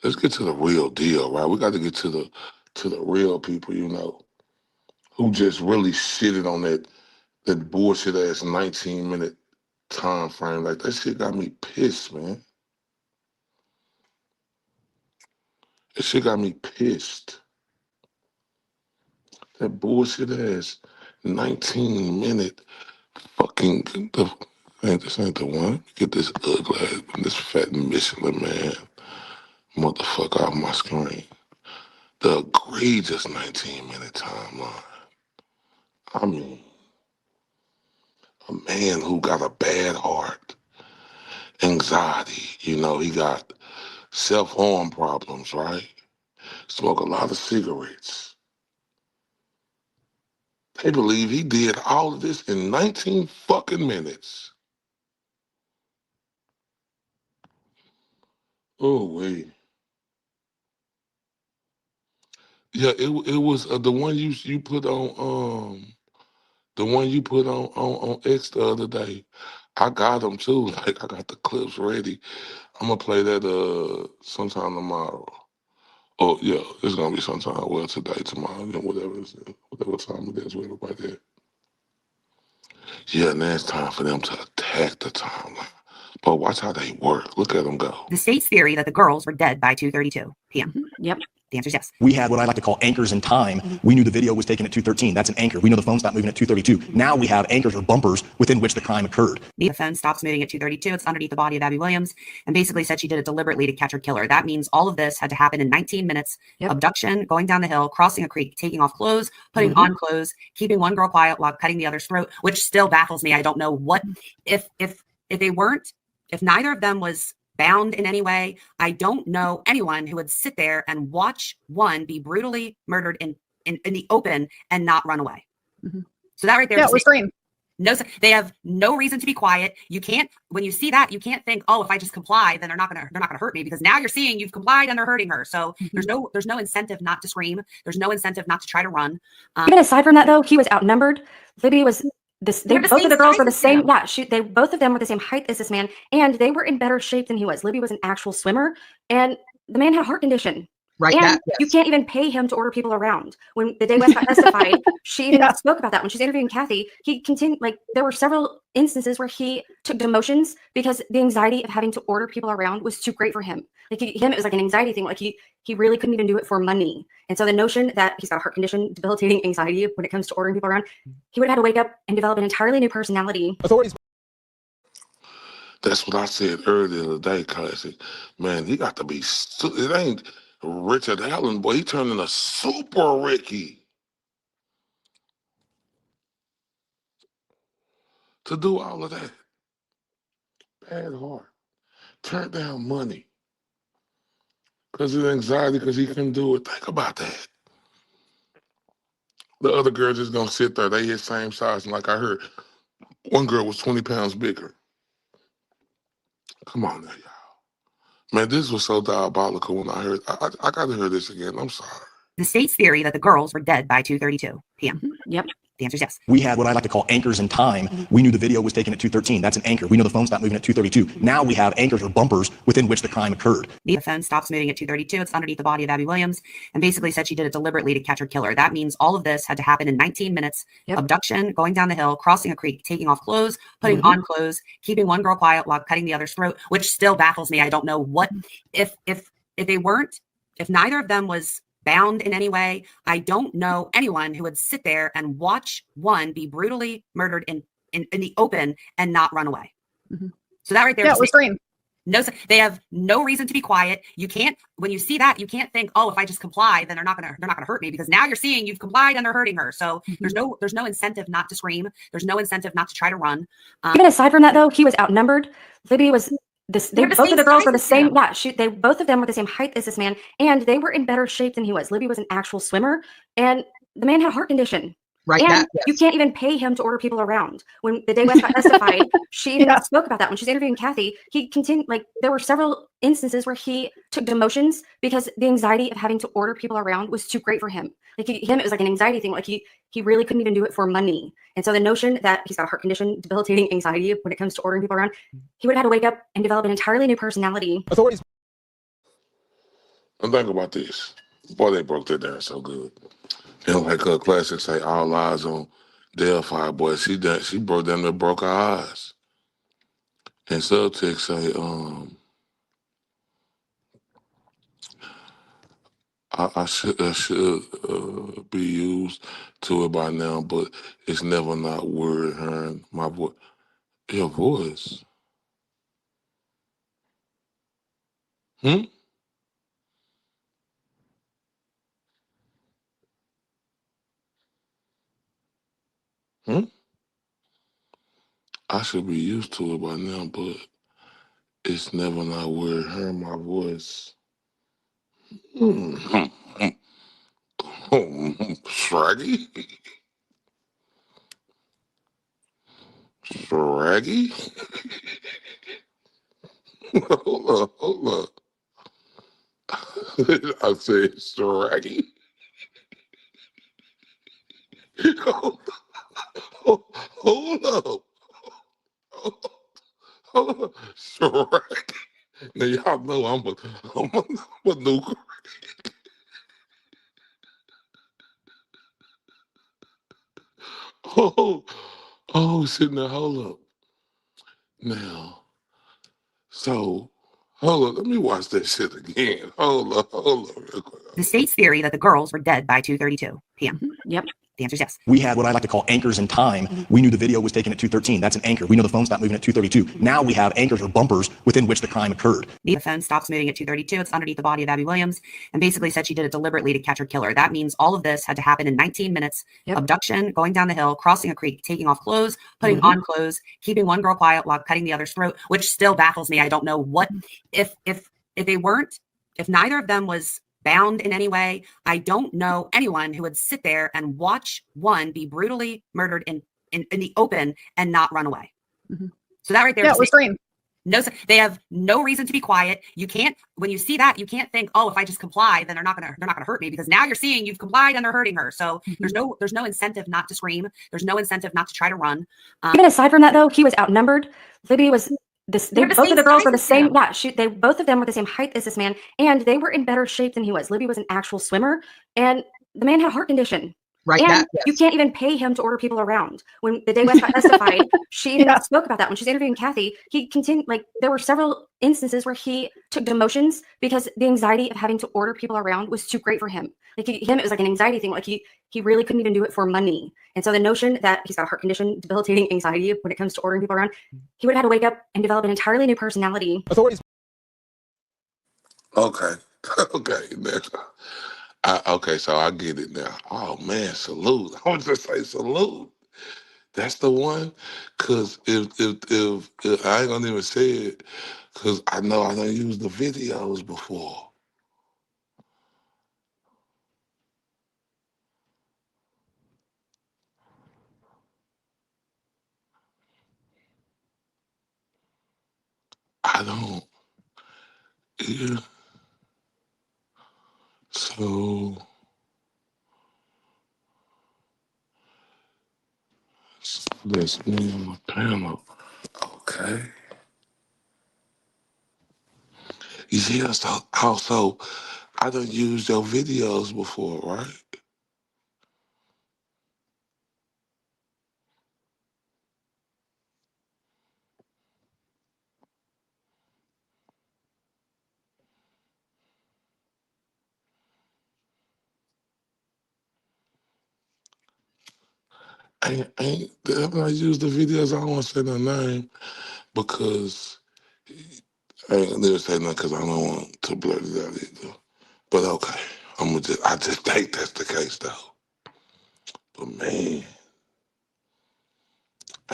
let's get to the real deal, right? We got to get to the real people, you know, who just really shitted on that bullshit ass 19-minute time frame. Like, that shit got me pissed, man. That shit got me pissed. That bullshit ass 19-minute fucking this ain't the one. Get this ugly ass, this fat Michelin man motherfucker off my screen. The egregious 19-minute timeline. I mean, a man who got a bad heart, anxiety, you know, he got self-harm problems, right? Smoke a lot of cigarettes. They believe he did all of this in 19 fucking minutes. Oh, wait. Yeah, it was the one you put on the one you put on X the other day. I got them too. Like I got the clips ready. I'm gonna play that sometime tomorrow. Oh yeah, it's gonna be sometime. Well, today, tomorrow, whatever time it is, with everybody there. Yeah, now it's time for them to attack the timeline. But watch how they work. Look at them go. The state's theory that the girls were dead by 2:32 p.m. Yep. The answer is yes. We had what I like to call anchors in time. We knew the video was taken at 2:13. That's an anchor. We know the phone stopped moving at 2:32. Now we have anchors or bumpers within which the crime occurred. The phone stops moving at 2:32. It's underneath the body of Abby Williams, and basically said she did it deliberately to catch her killer. That means all of this had to happen in 19 minutes. Yep. Abduction, going down the hill, crossing a creek, taking off clothes, putting on clothes, keeping one girl quiet while cutting the other's throat, which still baffles me. I don't know what if they weren't, if neither of them was bound in any way. I don't know anyone who would sit there and watch one be brutally murdered in the open and not run away. So that right there. Yeah, it was green. No, they have no reason to be quiet. You can't, when you see that, you can't think, oh, if I just comply, then they're not gonna hurt me, because now you're seeing you've complied and they're hurting her. So there's no incentive not to scream. There's no incentive not to try to run. Even aside from that, though, he was outnumbered. Libby was both of the girls were the same. Yeah, they both of them were the same height as this man, and they were in better shape than he was. Libby was an actual swimmer, and the man had a heart condition. Right. And you can't even pay him to order people around. When the day West got testified, she even spoke about that when she's interviewing Kathy. He continued, like, there were several instances where he took demotions because the anxiety of having to order people around was too great for him. Like it was like an anxiety thing. Like he really couldn't even do it for money. And so the notion that he's got a heart condition, debilitating anxiety when it comes to ordering people around, he would have had to wake up and develop an entirely new personality. Authorities. That's what I said earlier today, Classic. Man, he got to be. It ain't Richard Allen, boy. He turned into Super Ricky to do all of that. Bad heart. Turned down money because of anxiety, because he couldn't do it. Think about that. The other girl just gonna sit there. They his same size, and like I heard, one girl was 20 pounds bigger. Come on now, y'all. Man, this was so diabolical when I heard. I got to hear this again. I'm sorry. The state's theory that the girls were dead by 2:32 p.m. Yep. The answer is yes. We had what I like to call anchors in time. We knew the video was taken at 2:13. That's an anchor. We know the phone stopped moving at 2:32. Now we have anchors or bumpers within which the crime occurred. The phone stops moving at 2:32. It's underneath the body of Abby Williams, and basically said she did it deliberately to catch her killer. That means all of this had to happen in 19 minutes. Yep. Abduction, going down the hill, crossing a creek, taking off clothes, putting on clothes, keeping one girl quiet while cutting the other's throat, which still baffles me. I don't know what if they weren't, if neither of them was bound in any way. I don't know anyone who would sit there and watch one be brutally murdered in the open and not run away. So that right there. Yeah, it was green. No, they have no reason to be quiet. You can't, when you see that, you can't think, oh, if I just comply, then they're not gonna hurt me, because now you're seeing you've complied and they're hurting her. So there's no incentive not to scream. There's no incentive not to try to run. Even aside from that, though, he was outnumbered. Libby was both of the girls were the same. Yeah, both of them were the same height as this man, and they were in better shape than he was. Libby was an actual swimmer, and the man had a heart condition. Right. And you can't even pay him to order people around. When the day West got testified, she even spoke about that when she's interviewing Kathy. He continued, like, there were several instances where he took demotions because the anxiety of having to order people around was too great for him. Like it was like an anxiety thing. Like he really couldn't even do it for money. And so the notion that he's got a heart condition, debilitating anxiety when it comes to ordering people around, he would have had to wake up and develop an entirely new personality. Authorities. And think about this. Boy, they broke that down so good. And like Classic say, all eyes on Delphi, boy. She broke down there, broke her eyes. And Subtext say, I should be used to it by now, but it's never not word hearing my voice. Your voice. I should be used to it by now, but it's never not word hearing my voice. Shraggy? Shraggy? Hold up. I said Shraggy. Hold up. Hold up. Shrek. Now y'all know I'm a new. Shit. Now hold up. Now, so hold up. Let me watch that shit again. Hold up, real quick. The state's theory that the girls were dead by 2:32 p.m. Yep. The answer is yes. We had what I like to call anchors in time. We knew the video was taken at 2:13. That's an anchor. We know the phone stopped moving at 2:32. Now we have anchors or bumpers within which the crime occurred. The phone stops moving at 2:32. It's underneath the body of Abby Williams, and basically said she did it deliberately to catch her killer. That means all of this had to happen in 19 minutes. Yep. Abduction, going down the hill, crossing a creek, taking off clothes, putting on clothes, keeping one girl quiet while cutting the other's throat, which still baffles me. I don't know what if they weren't, if neither of them was bound in any way. I don't know anyone who would sit there and watch one be brutally murdered in the open and not run away. So that right there, Yeah, it was green. No, they have no reason to be quiet. You can't, when you see that, you can't think, oh, if I just comply, then they're not gonna hurt me, because now you're seeing you've complied and they're hurting her. So there's no incentive not to scream. There's no incentive not to try to run. Even aside from that, though, he was outnumbered. Libby was They're the both same of the girls size were the as same. him. Yeah, both of them were the same height as this man, and they were in better shape than he was. Libby was an actual swimmer, and the man had a heart condition. Right. And That, you can't even pay him to order people around. When the day Westcott testified, she even spoke about that when she's interviewing Kathy. He continued, like, there were several instances where he took demotions because the anxiety of having to order people around was too great for him. Like it was like an anxiety thing. Like he really couldn't even do it for money. And so the notion that he's got a heart condition, debilitating anxiety when it comes to ordering people around, he would have had to wake up and develop an entirely new personality. Authorities. Okay. Okay. Okay, so I get it now. Oh man, salute. I want to say salute. That's the one. Cause if I ain't gonna even say it, cause I know I done used the videos before. I don't. Yeah. So that's me on the panel. Okay. Yeah, so also I done used your videos before, right? Haven't I used the videos? I don't want to say their name because I ain't gonna never say nothing because I don't want to blurt it out either. But okay, I just think that's the case though. But man,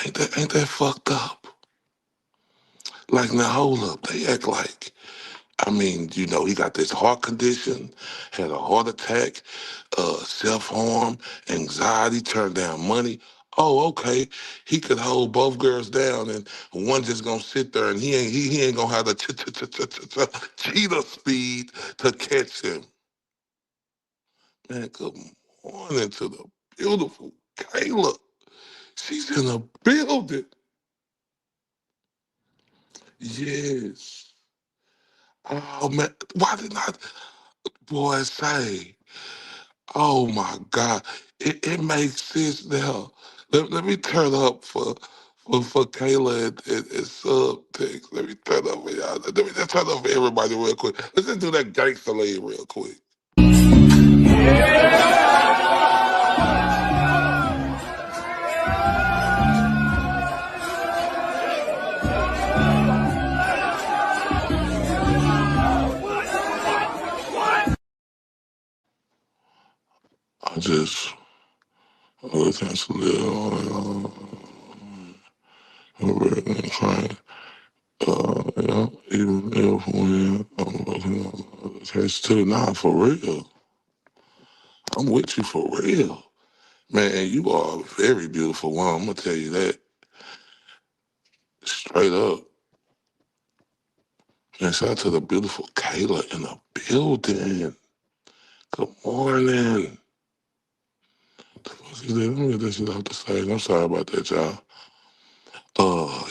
ain't that fucked up? Like now hold up, they act like, I mean, you know, he got this heart condition, had a heart attack, self-harm, anxiety, turned down money. Oh, okay. He could hold both girls down, and one just gonna sit there, and he ain't gonna have the cheetah speed to catch him. Man, good morning to the beautiful Kayla. She's in the building. Yes. Oh man, why did not boy say? Oh my God, it makes sense now. Let me turn up for Kayla and subtext. Let me turn up for y'all. Let me just turn up for everybody real quick. Let's just do that gangster lead real quick. I just thanks a little Kegan Kline. Even if when I'm looking attached to nah, for real. I'm with you for real. Man, you are a very beautiful woman. I'm gonna tell you that. Straight up. And shout out to the beautiful Kayla in the building. Good morning. Let me get this shit off the stage. I'm sorry about that, y'all.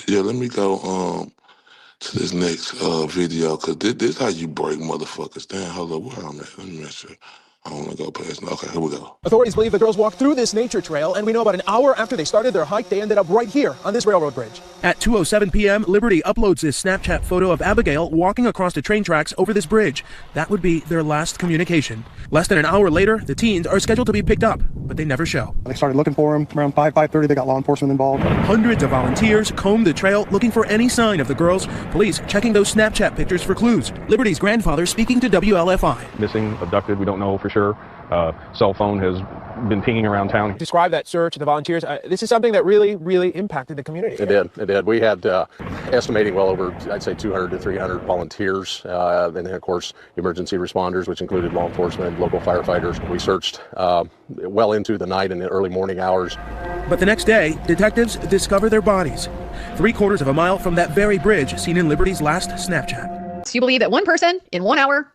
Yeah, let me go to this next video, because this how you break motherfuckers down. Hold up, where I'm at. Let me make sure. I don't want to go past. Okay, here we go. Authorities believe the girls walked through this nature trail, and we know about an hour after they started their hike, they ended up right here on this railroad bridge. At 2:07 p.m., Liberty uploads this Snapchat photo of Abigail walking across the train tracks over this bridge. That would be their last communication. Less than an hour later, the teens are scheduled to be picked up, but they never show. They started looking for him around 5:30. They got law enforcement involved. Hundreds of volunteers combed the trail looking for any sign of the girls. Police checking those Snapchat pictures for clues. Liberty's grandfather speaking to WLFI. Missing, abducted, we don't know for sure. Cell phone has been pinging around town. Describe that search, the volunteers. This is something that really, really impacted the community. It did. We had estimating well over, I'd say, 200 to 300 volunteers. And then, of course, emergency responders, which included law enforcement, local firefighters. We searched well into the night and the early morning hours. But the next day, detectives discover their bodies 3/4 of a mile from that very bridge seen in Liberty's last Snapchat. So you believe that one person in 1 hour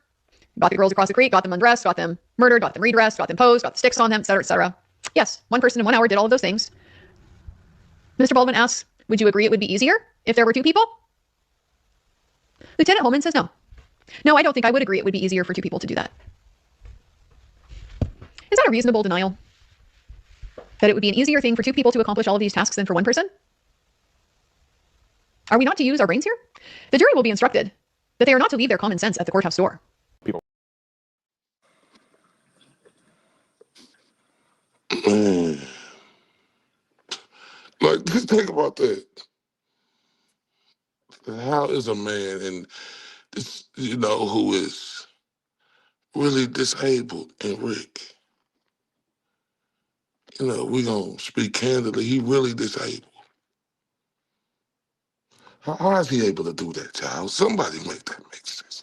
got the girls across the creek, got them undressed, got them murdered, got them redressed, got them posed, got the sticks on them, et cetera, et cetera. Yes, one person in 1 hour did all of those things. Mr. Baldwin asks, would you agree it would be easier if there were two people? Lieutenant Holman says no. No, I don't think I would agree it would be easier for two people to do that. Is that a reasonable denial? That it would be an easier thing for two people to accomplish all of these tasks than for one person? Are we not to use our brains here? The jury will be instructed that they are not to leave their common sense at the courthouse door. Man. Like, just think about that. How is a man and this, who is really disabled, and Rick, we gonna speak candidly, he really disabled. How is he able to do that, child? Somebody make that make sense.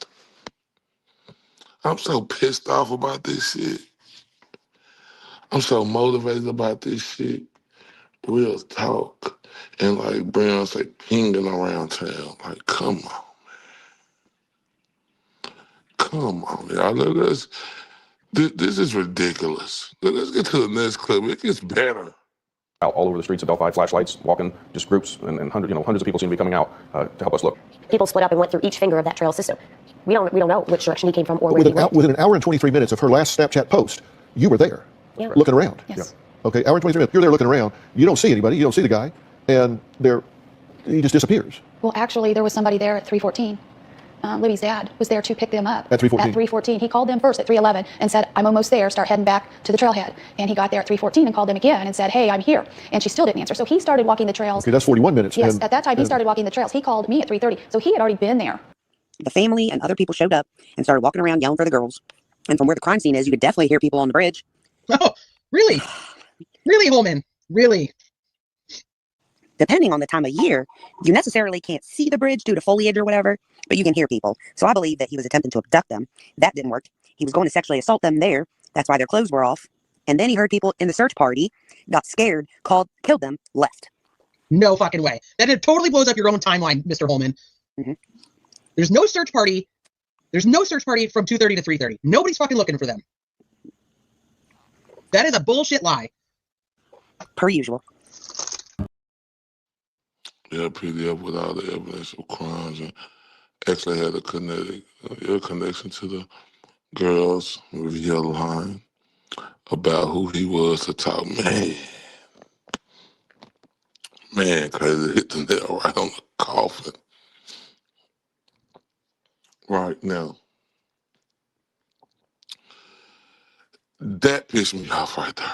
I'm so pissed off about this shit. I'm so motivated about this shit. Real talk. And like Brown say, pinging around town. Like, come on, man. Come on, y'all. This is ridiculous. Let's get to the next clip. It gets better. Out all over the streets of Delphi, flashlights, walking, just groups, and hundreds of people seem to be coming out to help us look. People split up and went through each finger of that trail system. We don't know which direction he came from or where he went. Within an hour and 23 minutes of her last Snapchat post, you were there, looking around. Yes. Okay, hour and 23 minutes. You're there looking around. You don't see anybody. You don't see the guy, and he just disappears. Well, actually, there was somebody there at 3:14. Libby's dad was there to pick them up. At 3:14? At 3:14. He called them first at 3:11 and said, I'm almost there, start heading back to the trailhead. And he got there at 3:14 and called them again and said, hey, I'm here. And she still didn't answer. So he started walking the trails. Okay, that's 41 minutes. Yes, at that time, he started walking the trails. He called me at 3:30. So he had already been there. The family and other people showed up and started walking around yelling for the girls. And from where the crime scene is, you could definitely hear people on the bridge. Oh, really? Really, Holman? Really? Depending on the time of year, you necessarily can't see the bridge due to foliage or whatever, but you can hear people. So I believe that he was attempting to abduct them. That didn't work. He was going to sexually assault them there. That's why their clothes were off. And then he heard people in the search party, got scared, killed them, left. No fucking way. That totally blows up your own timeline, Mr. Holman. Mm-hmm. There's no search party. There's no search party from 2:30 to 3:30. Nobody's fucking looking for them. That is a bullshit lie. Per usual. Yeah, PDF with all the evidence of crimes and actually had a connection to the girls' reveal line about who he was to talk. Man, crazy, hit the nail right on the coffin. Right now. That pissed me off right there.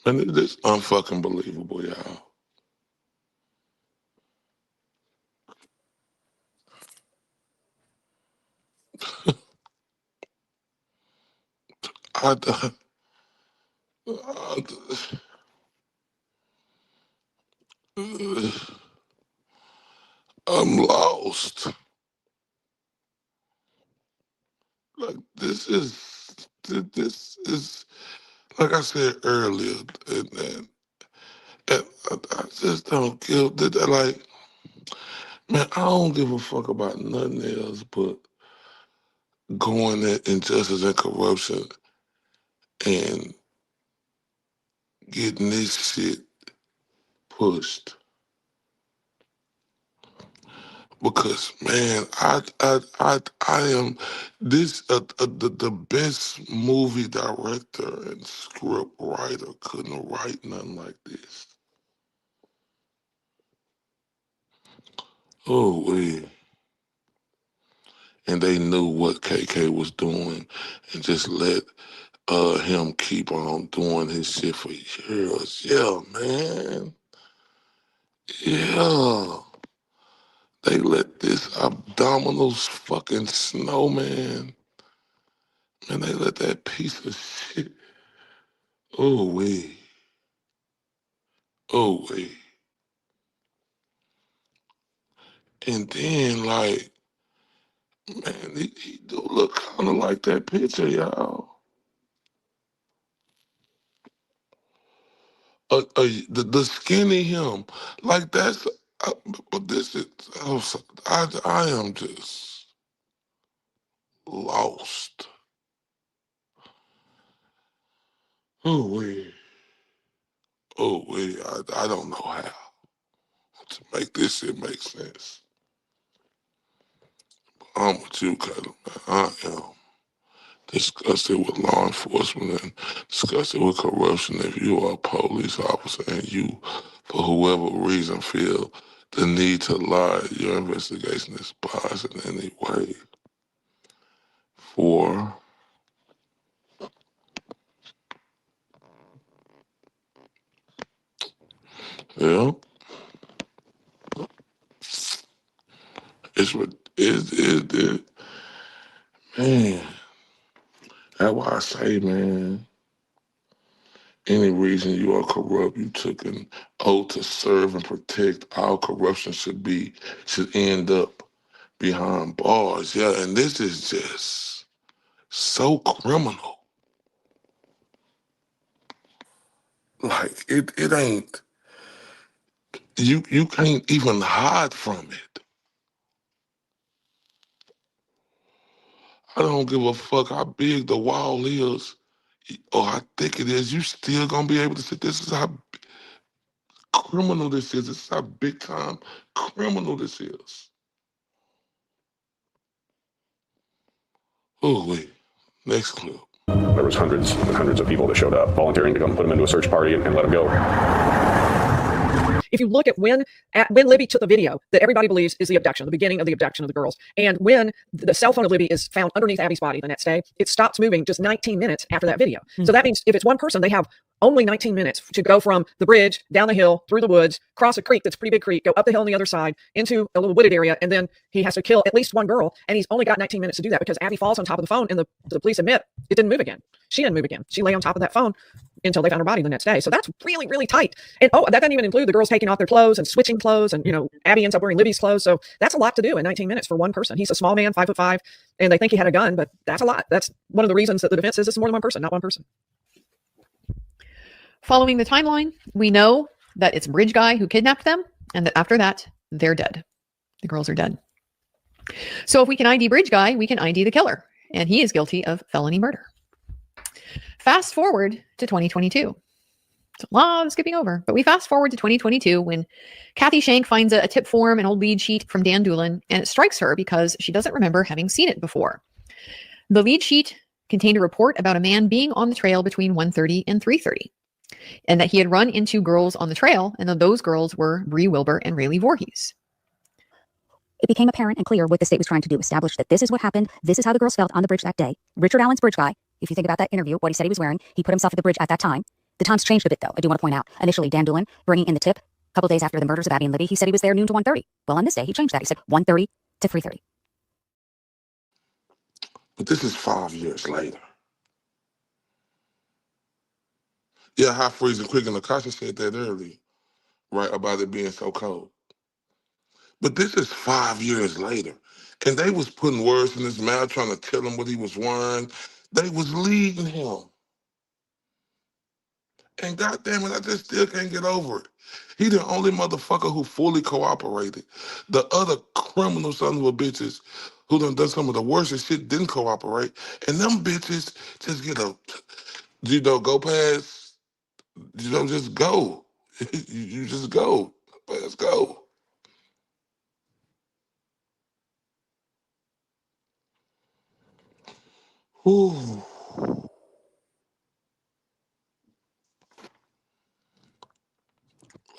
Man, it's unfucking believable, y'all. I'm lost. Like, this is like I said earlier, and I just don't give, like, man, I don't give a fuck about nothing else but going at injustice and corruption and getting this shit pushed. Because man, I am the best movie director and script writer couldn't write nothing like this. Oh wait. And they knew what KK was doing and just let him keep on doing his shit for years. Yeah, man. Yeah. They let this abdominal fucking snowman, and they let that piece of shit. Oh wait. Oh wait. And then like, man, he do look kind of like that picture, y'all. The skinny him, like that's. But this is. I am just lost. Oh wait. Oh wait. I don't know how to make this shit make sense. I'm with you, Cutler, man. I am disgusted with law enforcement and disgusted with corruption. If you are a police officer and you, for whoever reason, feel the need to lie, your investigation is biased in any way. For yeah, it man. That's why I say, man, any reason you are corrupt, you took an oath to serve and protect. All corruption should end up behind bars. Yeah, and this is just so criminal. Like it ain't you can't even hide from it. I don't give a fuck how big the wall is or how thick it is. You still gonna be able to see this is how criminal this is. This is how big time criminal this is. Oh wait, next clip. There was hundreds and hundreds of people that showed up, volunteering to come put him into a search party and let him go. If you look at when Libby took the video that everybody believes is the abduction, the beginning of the abduction of the girls, and when the cell phone of Libby is found underneath Abby's body the next day, it stops moving just 19 minutes after that video. So that means if it's one person, they have only 19 minutes to go from the bridge, down the hill, through the woods, cross a creek that's a pretty big creek, go up the hill on the other side, into a little wooded area, and then he has to kill at least one girl, and he's only got 19 minutes to do that because Abby falls on top of the phone, and the police admit it didn't move again. She didn't move again. She lay on top of that phone until they found her body the next day. So that's really, really tight. And that doesn't even include the girls taking off their clothes and switching clothes, and Abby ends up wearing Libby's clothes. So that's a lot to do in 19 minutes for one person. He's a small man, 5'5", and they think he had a gun, but that's a lot. That's one of the reasons that the defense says it's more than one person, not one person. Following the timeline, we know that it's Bridge Guy who kidnapped them, and that after that, they're dead. The girls are dead. So if we can ID Bridge Guy, we can ID the killer, and he is guilty of felony murder. Fast forward to 2022. It's a lot of skipping over, but we fast forward to 2022 when Kathy Shank finds a tip form, an old lead sheet from Dan Doolin, and it strikes her because she doesn't remember having seen it before. The lead sheet contained a report about a man being on the trail between 1:30 and 3:30, and that he had run into girls on the trail, and that those girls were Bree Wilbur and Rayleigh Voorhees. It became apparent and clear what the state was trying to do, establish that this is what happened, this is how the girls felt on the bridge that day. Richard Allen's Bridge Guy, if you think about that interview, what he said he was wearing, he put himself at the bridge at that time. The time's changed a bit, though, I do want to point out. Initially, Dan Doolin, bringing in the tip, a couple days after the murders of Abby and Libby, he said he was there noon to 1:30. Well, on this day, he changed that. He said 1:30 to 3:30. But this is 5 years later. Yeah, hot freezing quick, and Natasha said that earlier, right, about it being so cold. But this is 5 years later. And they was putting words in his mouth, trying to tell him what he was wearing. They was leading him. And goddamn it, I just still can't get over it. He the only motherfucker who fully cooperated. The other criminal sons of a bitches who done some of the worst shit, didn't cooperate, and them bitches just get a, go past, just go. You just go. Let's go. Ooh.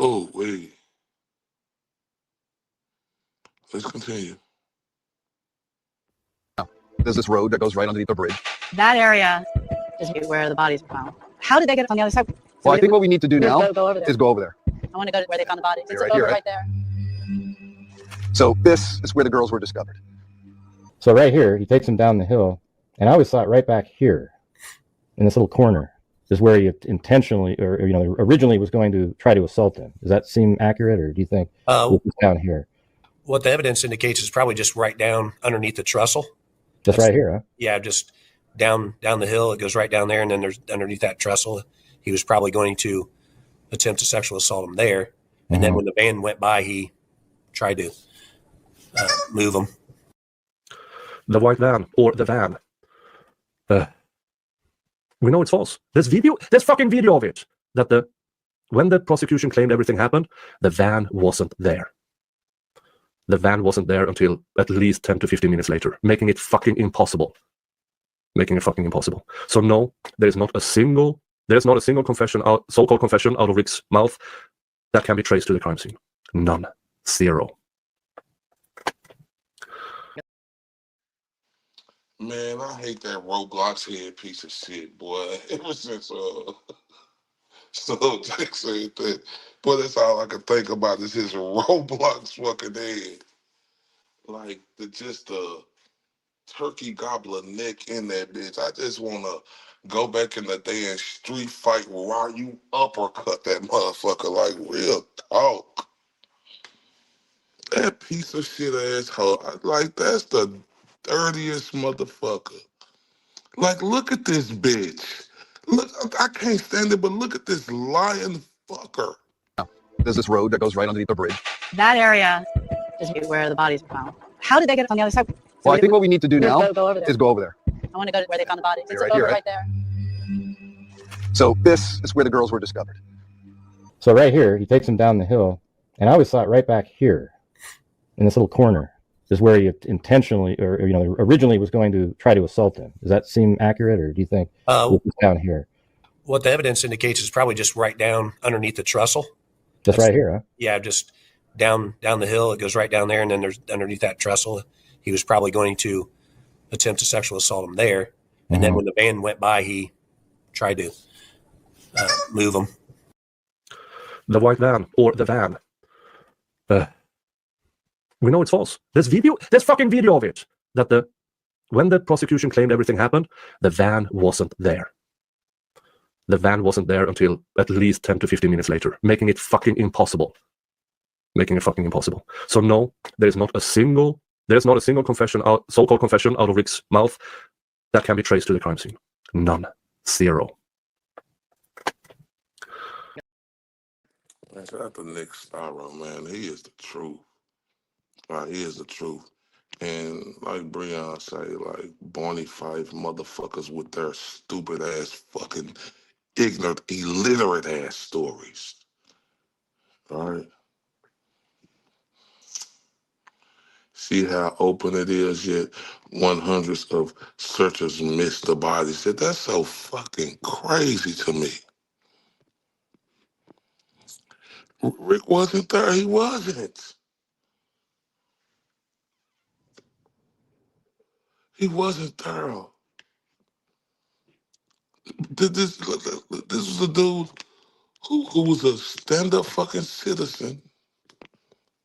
Oh, wait. Let's continue. There's this road that goes right underneath the bridge. That area is where the bodies were found. How did they get on the other side? Well, I think what we need to do now go over there. is go over there. I want to go to where they found the bodies. It's Right over here, right there. So this is where the girls were discovered. So right here, he takes him down the hill, and I always thought right back here, in this little corner, is where he intentionally, or originally was going to try to assault him. Does that seem accurate, or do you think it's down here? What the evidence indicates is probably just right down underneath the trestle. Just right here, huh? Yeah, just down the hill. It goes right down there, and then there's underneath that trestle. He was probably going to attempt to sexual assault him there, and then when the van went by, he tried to move him. The white van, or the van. We know it's false. There's fucking video of it. That when the prosecution claimed everything happened, the van wasn't there. The van wasn't there until at least 10 to 15 minutes later, making it fucking impossible. So no, there's not a single confession, so-called confession out of Rick's mouth that can be traced to the crime scene. None. Zero. Man, I hate that Roblox head piece of shit, boy. Ever since so Jack said that, boy, that's all I can think about is his Roblox fucking head. Like the turkey gobbler neck in that bitch. I just wanna go back in the day and street fight while you uppercut that motherfucker, like real talk. That piece of shit asshole. Like that's the dirtiest motherfucker. Like, look at this bitch. Look, I can't stand it, but look at this lying fucker. There's this road that goes right underneath the bridge. That area is where the bodies were found. How did they get on the other side? Well, I think what we need to do now go over there. is go over there. I want to go to where they found the bodies. It's Right over here, right there. So this is where the girls were discovered. So right here, he takes him down the hill, and I always thought right back here, in this little corner, is where he intentionally, or originally was going to try to assault him. Does that seem accurate, or do you think it's down here? What the evidence indicates is probably just right down underneath the trestle. Just right here, huh? Yeah, just down the hill. It goes right down there, and then there's underneath that trestle. He was probably going to attempt to sexual assault him there, and then when the van went by, he tried to move him. The white van, or the van. We know it's false. There's fucking video of it. That when the prosecution claimed everything happened, the van wasn't there. The van wasn't there until at least 10 to 15 minutes later, making it fucking impossible. So no, there's not a single confession, so-called confession out of Rick's mouth that can be traced to the crime scene. None. Zero. Man, shout out to Nick Starro, man. He is the truth. He is the truth. And like Breon say, like Barney Fife motherfuckers with their stupid ass fucking ignorant, illiterate ass stories. All right. See how open it is, yet 100s of searchers miss the bodies. That's so fucking crazy to me. Rick wasn't there. He wasn't. He wasn't there. This was a dude who was a stand-up fucking citizen,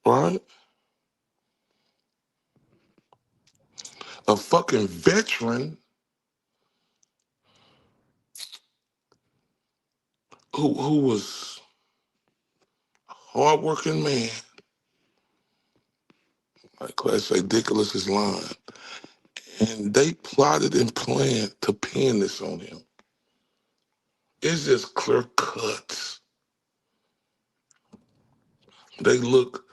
right? A fucking veteran who was a hardworking man. Like Class A Dickolas is lying. And they plotted and planned to pin this on him. It's just clear cut. They look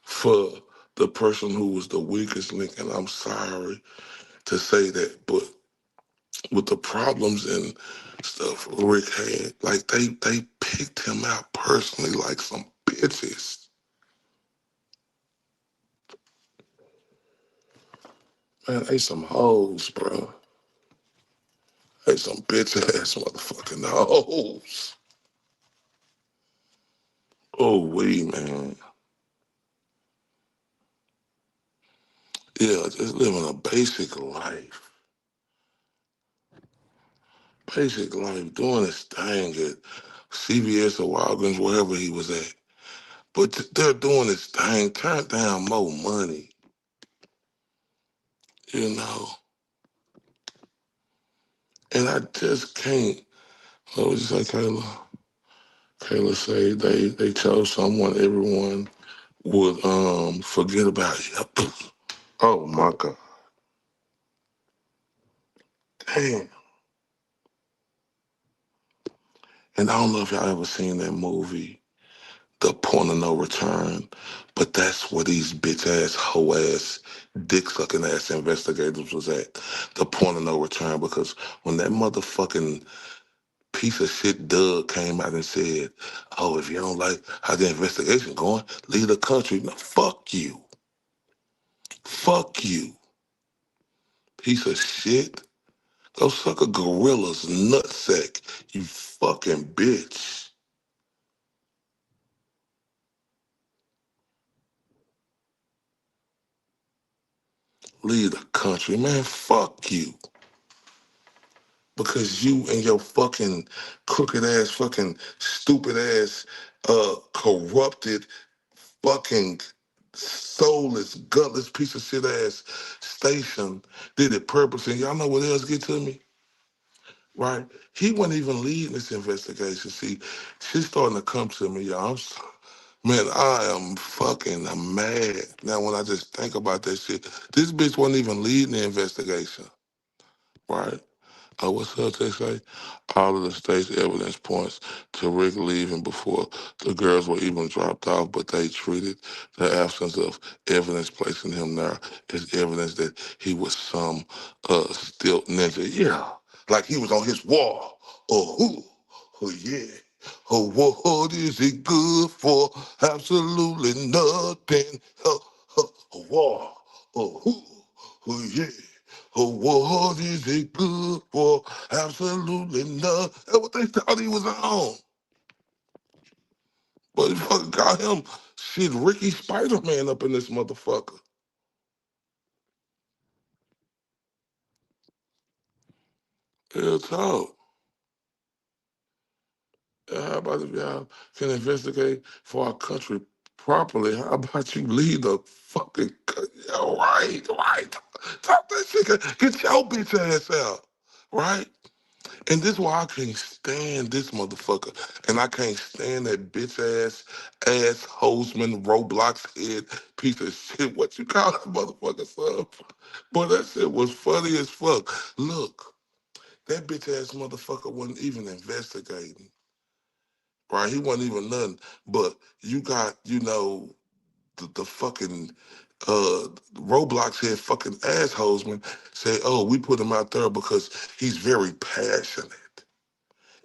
for the person who was the weakest link, and I'm sorry to say that, but with the problems and stuff Rick had, like they picked him out personally like some bitches. Man, they some hoes, bro. They some bitch ass motherfucking hoes. Oh, man. Yeah, just living a basic life. Basic life, doing his thing at CVS or Walgreens, wherever he was at. But they're doing this thing, turn down more money, you know. And I just can't. What would you say, Kayla? Kayla say they chose someone everyone would forget about. Yep. Oh my God. Damn. And I don't know if y'all ever seen that movie, The Point of No Return, but that's where these bitch ass, hoe ass, dick sucking ass investigators was at. The point of no return, because when that motherfucking piece of shit Doug came out and said, oh, if you don't like how the investigation going, leave the country. No, fuck you. Fuck you. Piece of shit. Go suck a gorilla's nutsack, you fucking bitch. Leave the country, man. Fuck you. Because you and your fucking crooked ass, fucking stupid ass, corrupted, fucking soulless, gutless piece of shit ass station did it purposely. And y'all know what else get to me? Right? He wasn't even leading this investigation. See, she's starting to come to me, y'all. Man, I am fucking mad. Now, when I just think about that shit, this bitch wasn't even leading the investigation. Right? What's her text say? All of the state's evidence points to Rick leaving before the girls were even dropped off, but they treated the absence of evidence placing him there as evidence that he was some stilt ninja. Yeah, like he was on his wall. Oh yeah. Oh, what is it good for? Absolutely nothing. A wall. Oh yeah. Oh, what is it good for? Absolutely nothing. That's what they thought he was on. But he fucking got him, shit, Ricky Spider-Man up in this motherfucker. Real talk. How about if y'all can investigate for our country properly? How about you lead the fucking country? Yeah, right. Talk that shit. Get your bitch ass out. Right? And this is why I can't stand this motherfucker. And I can't stand that bitch ass Holzman, Roblox head piece of shit. What you call that motherfucker, son? Boy, that shit was funny as fuck. Look, that bitch ass motherfucker wasn't even investigating. Right? He wasn't even nothing. But you got, the fucking Roblox head fucking assholes man say, oh, we put him out there because he's very passionate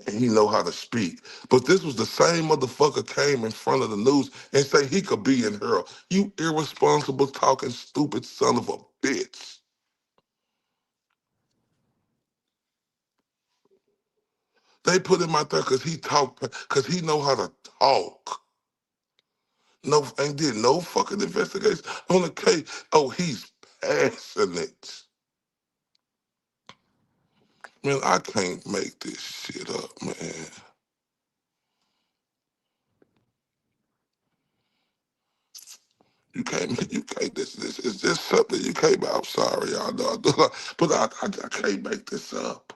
and he know how to speak. But this was the same motherfucker came in front of the news and say he could be in her. You irresponsible talking stupid son of a bitch. They put him out there because because he know how to talk. No, ain't did no fucking investigation on the case. Oh, he's passionate. Man, I can't make this shit up, man. This is just something you can't, I'm sorry, y'all know, but I can't make this up.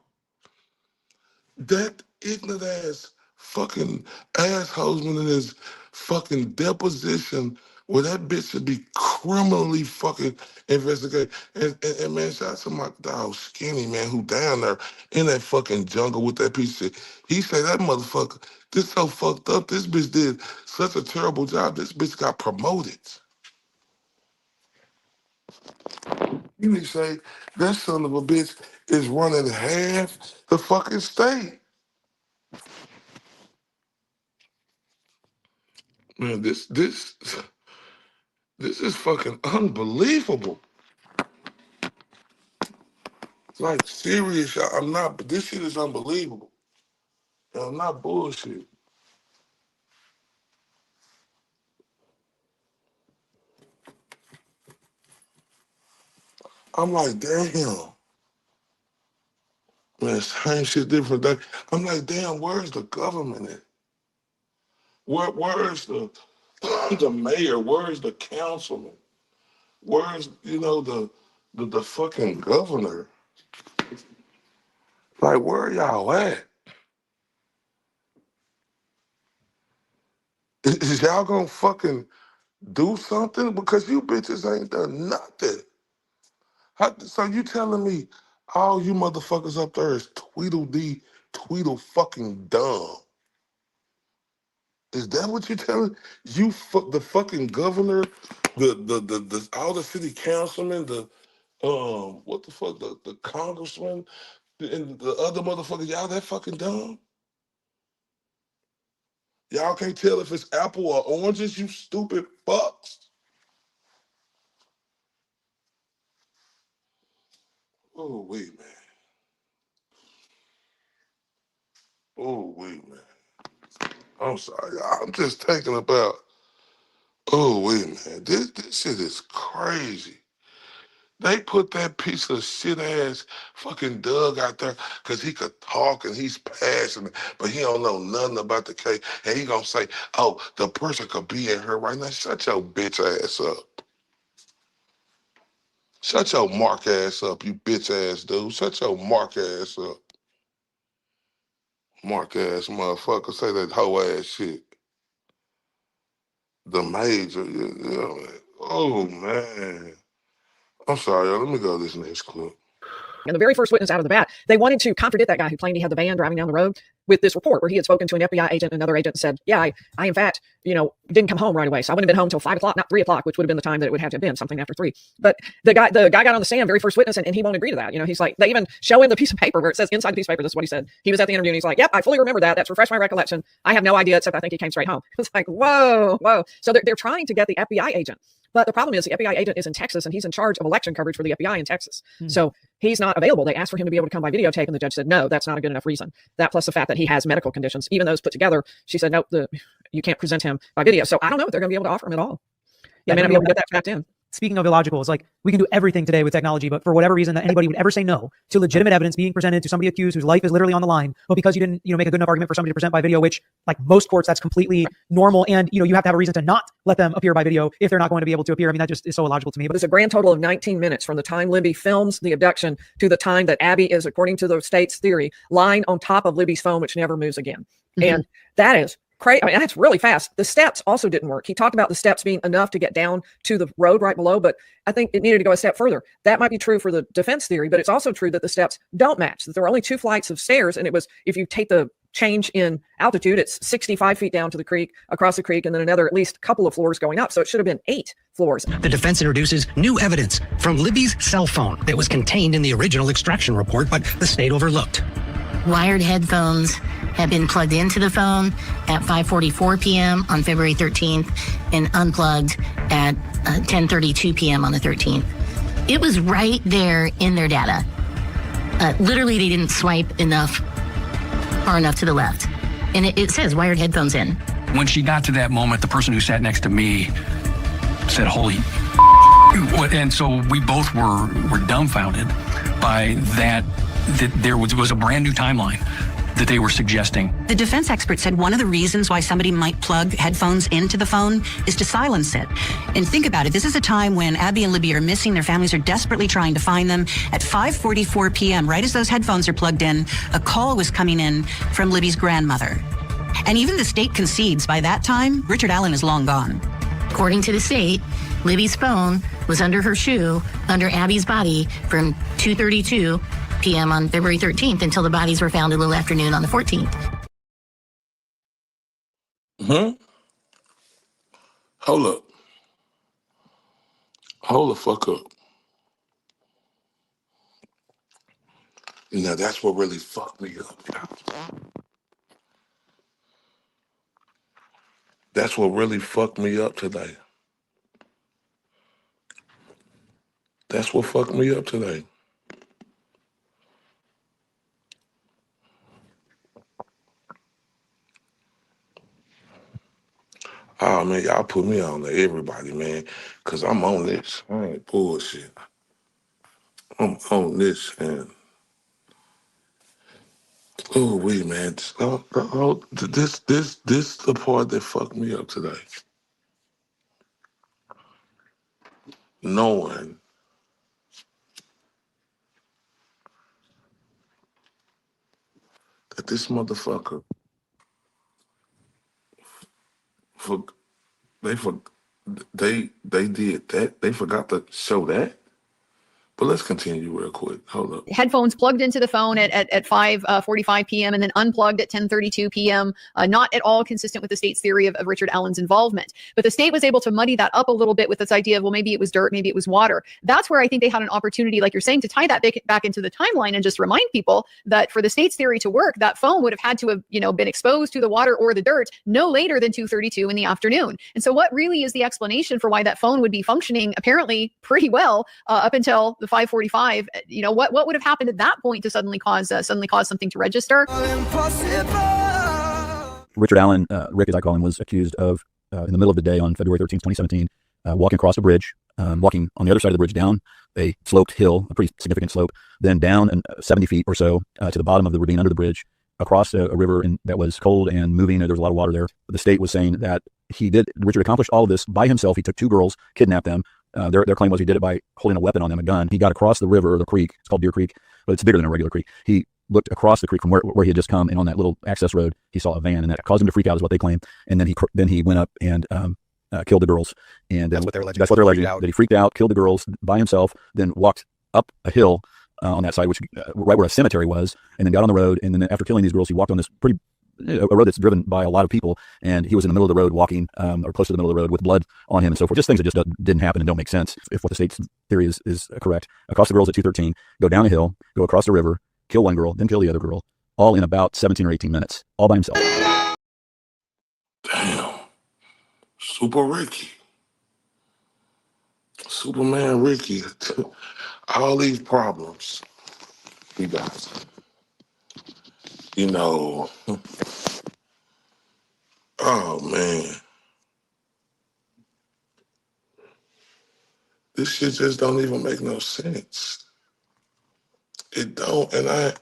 That ignorant ass fucking assholesman in his fucking deposition where that bitch should be criminally fucking investigated. And man, shout out to my dog Skinny, man, who down there in that fucking jungle with that piece of shit. He said that motherfucker, this so fucked up, this bitch did such a terrible job, this bitch got promoted. You need to say that son of a bitch is running half the fucking state. Man, this is fucking unbelievable. Like serious, I'm not. This shit is unbelievable. I'm not bullshit. I'm like, damn. Man, same shit, different day. I'm like, damn, where's the government at? Where's the mayor? Where's the councilman? Where's, the fucking governor? Like, where are y'all at? Is y'all gonna fucking do something? Because you bitches ain't done nothing. So you telling me all you motherfuckers up there is Tweedle fucking dumb? Is that what you're telling? The fucking governor, the all the city councilmen, what the fuck, the congressman, and the other motherfuckers, y'all that fucking dumb? Y'all can't tell if it's apple or oranges, you stupid fucks. Oh wait, man. Oh wait, man. I'm sorry. I'm just thinking about. Oh wait, man. This shit is crazy. They put that piece of shit ass fucking Doug out there because he could talk and he's passionate, but he don't know nothing about the case. And he gonna say, "Oh, the person could be in here right now." Shut your bitch ass up. Shut your mark ass up, you bitch ass dude. Shut your mark ass up. Mark ass motherfucker. Say that hoe ass shit. The major. Oh man. I'm sorry, y'all. Let me go to this next clip. And the very first witness out of the bat, they wanted to contradict that guy who claimed he had the van driving down the road with this report where he had spoken to an FBI agent and another agent and said, yeah, I in fact, didn't come home right away. So I wouldn't have been home until 5 o'clock, not 3 o'clock, which would have been the time that it would have to have been, something after 3. But the guy got on the stand, very first witness, and he won't agree to that. He's like, they even show him the piece of paper where it says inside the piece of paper, this is what he said. He was at the interview and he's like, yep, I fully remember that. That's refreshed my recollection. I have no idea, except I think he came straight home. It's like, whoa. So they're trying to get the FBI agent. But the problem is the FBI agent is in Texas and he's in charge of election coverage for the FBI in Texas. So he's not available. They asked for him to be able to come by videotape and the judge said, no, that's not a good enough reason. That plus the fact that he has medical conditions, even those put together, she said, nope, you can't present him by video. So I don't know if they're going to be able to offer him at all. They may not be able to get that fact in. Speaking of illogical, it's like we can do everything today with technology, but for whatever reason that anybody would ever say no to legitimate evidence being presented to somebody accused whose life is literally on the line, but because you didn't, make a good enough argument for somebody to present by video, which like most courts, that's completely normal. And, you have to have a reason to not let them appear by video if they're not going to be able to appear. I mean, that just is so illogical to me. But it's a grand total of 19 minutes from the time Libby films the abduction to the time that Abby is, according to the state's theory, lying on top of Libby's phone, which never moves again. And that is crazy. I mean, that's really fast. The steps also didn't work. He talked about the steps being enough to get down to the road right below, but I think it needed to go a step further. That might be true for the defense theory, but it's also true that the steps don't match, that there are only 2 flights of stairs. And it was, if you take the change in altitude, it's 65 feet down to the creek, across the creek, and then another at least couple of floors going up. So it should have been 8 floors. The defense introduces new evidence from Libby's cell phone that was contained in the original extraction report, but the state overlooked. Wired headphones had been plugged into the phone at 5:44 p.m. on February 13th and unplugged at 10:32 p.m. on the 13th. It was right there in their data. Literally, they didn't swipe far enough to the left. And it says wired headphones in. When she got to that moment, the person who sat next to me said, holy and so we both were dumbfounded by that there was a brand new timeline that they were suggesting. The defense expert said one of the reasons why somebody might plug headphones into the phone is to silence it. And think about it. This is a time when Abby and Libby are missing. Their families are desperately trying to find them. At 5:44 p.m., right as those headphones are plugged in, a call was coming in from Libby's grandmother. And even the state concedes by that time, Richard Allen is long gone. According to the state, Libby's phone was under her shoe, under Abby's body from 2:32 p.m. on February 13th until the bodies were found a little afternoon on the 14th. Hold up. Hold the fuck up. Now that's what really fucked me up, y'all. That's what really fucked me up today. That's what fucked me up today. Oh man, y'all put me on to everybody, man, cause I'm on this. I ain't bullshit. I'm on this, and oh wait, man, this the part that fucked me up today. Knowing that this motherfucker for they for they did that. They forgot to show that. But let's continue real quick. Hold up. Headphones plugged into the phone at 5:45 p.m. and then unplugged at 10:32 p.m. Not at all consistent with the state's theory of Richard Allen's involvement. But the state was able to muddy that up a little bit with this idea of, well, maybe it was dirt, maybe it was water. That's where I think they had an opportunity, like you're saying, to tie that back into the timeline and just remind people that for the state's theory to work, that phone would have had to have, been exposed to the water or the dirt no later than 2:32 in the afternoon. And so what really is the explanation for why that phone would be functioning apparently pretty well up until the 5:45? What would have happened at that point to suddenly cause something to register? Richard Allen, Rick as I call him, was accused of in the middle of the day on February 13th, 2017, walking across a bridge, walking on the other side of the bridge down a sloped hill, a pretty significant slope, then down 70 feet or so to the bottom of the ravine under the bridge, across a river that was cold and moving. There was a lot of water there. The state was saying that Richard accomplished all of this by himself. He took 2 girls, kidnapped them. Their claim was he did it by holding a weapon on them, a gun. He got across the river, or the creek. It's called Deer Creek, but it's bigger than a regular creek. He looked across the creek from where he had just come, and on that little access road, he saw a van, and that caused him to freak out, is what they claim. And then he went up and killed the girls. And that's what they're alleging. That's what they're alleging. That he freaked out, killed the girls by himself, then walked up a hill on that side, which right where a cemetery was, and then got on the road. And then after killing these girls, he walked on this a road that's driven by a lot of people, and he was in the middle of the road walking, or close to the middle of the road, with blood on him and so forth. Just things that just didn't happen and don't make sense if what the state's theory is correct. Across the girls at 2:13, go down a hill, go across the river, kill one girl, then kill the other girl, all in about 17 or 18 minutes, all by himself. Damn. Super Ricky. Superman Ricky. All these problems. You guys. Oh man. This shit just don't even make no sense. It don't, and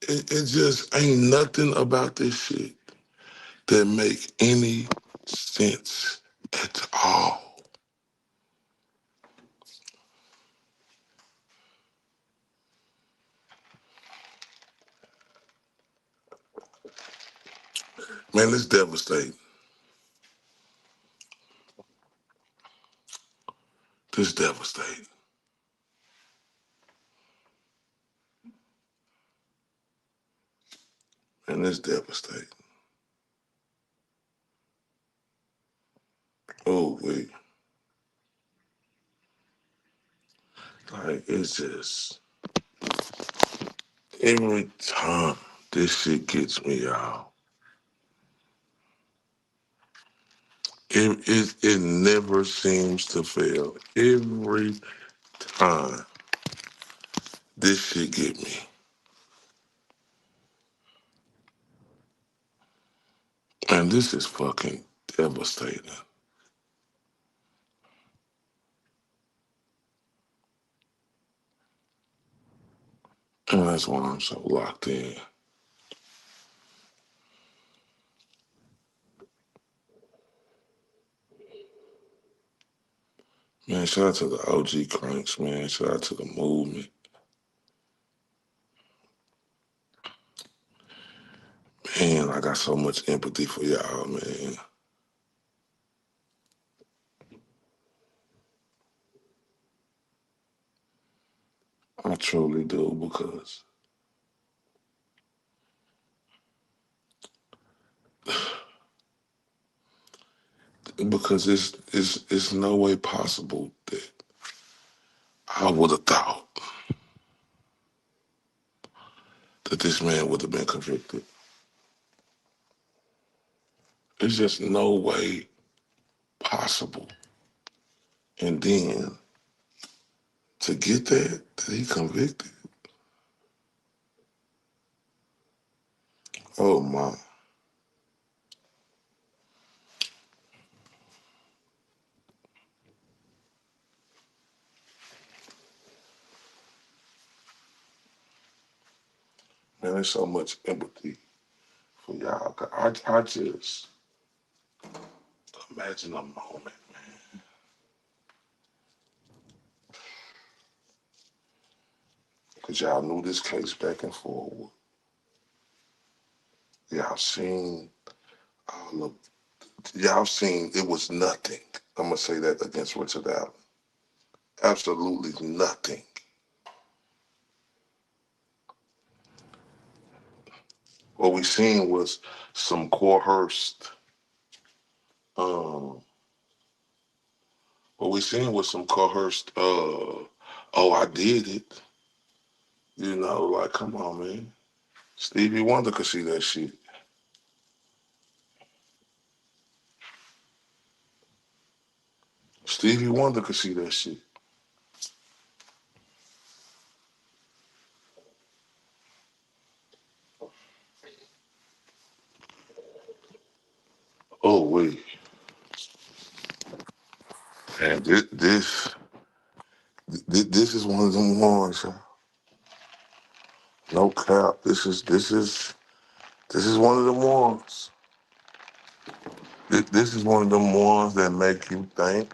it just ain't nothing about this shit that make any sense at all. Man, it's devastating. This devastating. And it's devastating. Oh, wait. Like, it's just, every time this shit gets me out, it never seems to fail. Every time this shit get me. And this is fucking devastating. And that's why I'm so locked in. Man, shout out to the OG Cranks, man. Shout out to the movement. Man, I got so much empathy for y'all, man. I truly do, because it's no way possible that I would have thought that this man would have been convicted. There's just no way possible. And then to get that he convicted. Oh my. Man, there's so much empathy for y'all. I just imagine a moment. Because y'all knew this case back and forward. Y'all seen all of, y'all seen it was nothing. I'm going to say that against Richard Allen. Absolutely nothing. What we seen was some coerced, what we seen was some coerced, oh, I did it. You know, like, come on, man. Stevie Wonder could see that shit. Stevie Wonder could see that shit. Oh, wait. And this is one of them ones. No cap. This is one of them ones. This is one of them ones that make you think.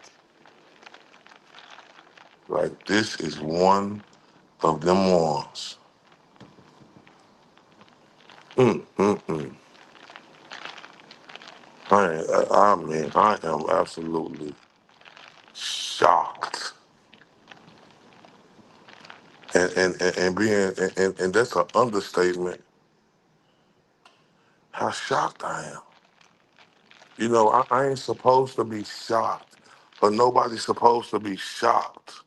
Like, this is one of them ones. Mm. I mean, I am absolutely shocked. And that's an understatement. How shocked I am. You know, I ain't supposed to be shocked, but nobody's supposed to be shocked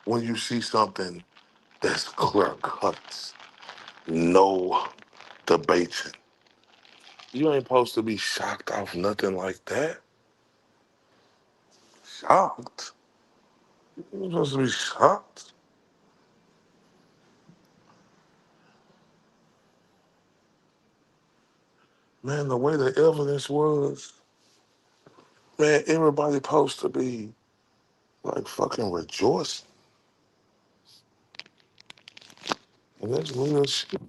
when you see something that's clear cut. No debating. You ain't supposed to be shocked off nothing like that. Shocked? You're supposed to be shocked. Man, the way the evidence was, man, everybody supposed to be like fucking rejoicing. And that's real shit.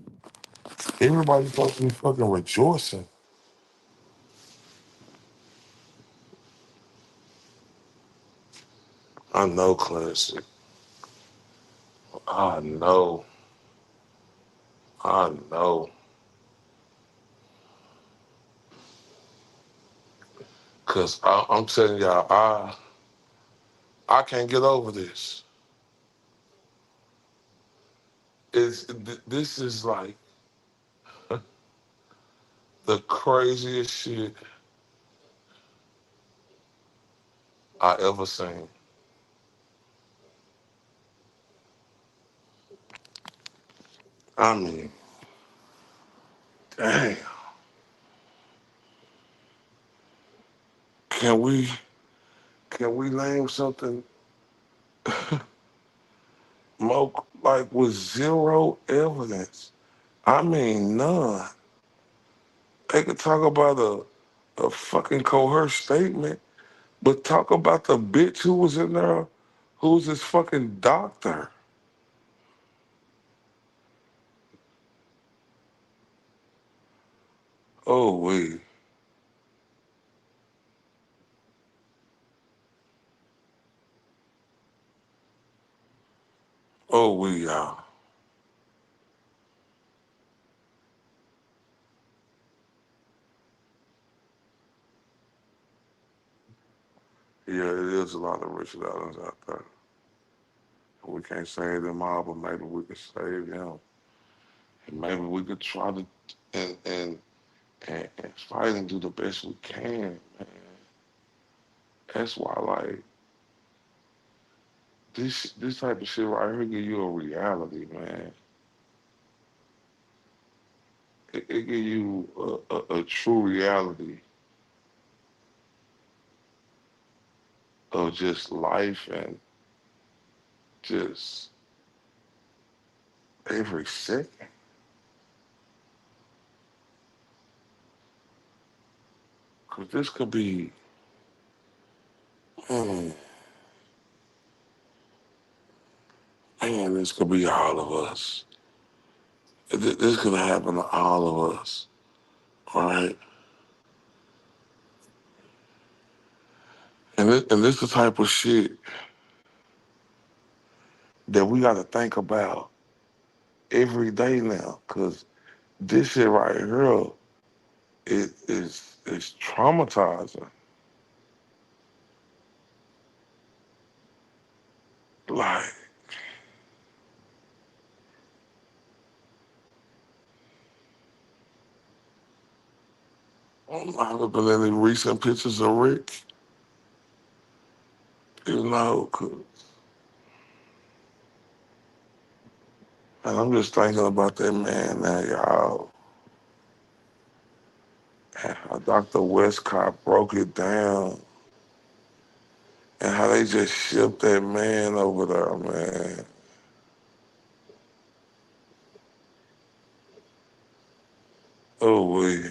Everybody's supposed to be fucking rejoicing. I know, Clancy. I know. I know. Cause I'm telling y'all, I can't get over this. This is like the craziest shit I ever seen. I mean, damn. Can we name something more like with zero evidence? I mean, none. They could talk about a fucking coerced statement, but talk about the bitch who was in there, who was this fucking doctor. Oh, wait. Oh, we, y'all. Yeah, it is a lot of Richard Allens out there. We can't save them all, but maybe we could save them. And maybe we could try to and fight and do the best we can, man. That's why, like, this type of shit right here give you a reality, man. it give you a true reality of just life and just every second. Cause this could be, man, this could be all of us. This could happen to all of us, right? And this the type of shit that we got to think about every day now. Cause this shit right here, it's traumatizing. Like, I haven't been any recent pictures of Rick, you know, and I'm just thinking about that man now, y'all. And how Dr. Westcott broke it down and how they just shipped that man over there, man. Oh, we.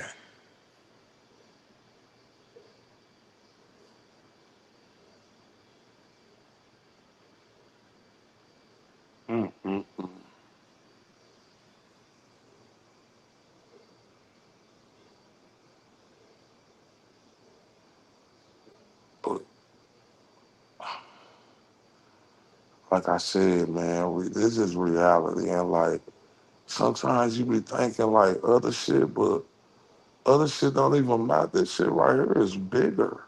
Mm-mm-mm. But like I said, man, this is reality. And like, sometimes you be thinking like other shit, but other shit don't even matter. This shit right here is bigger.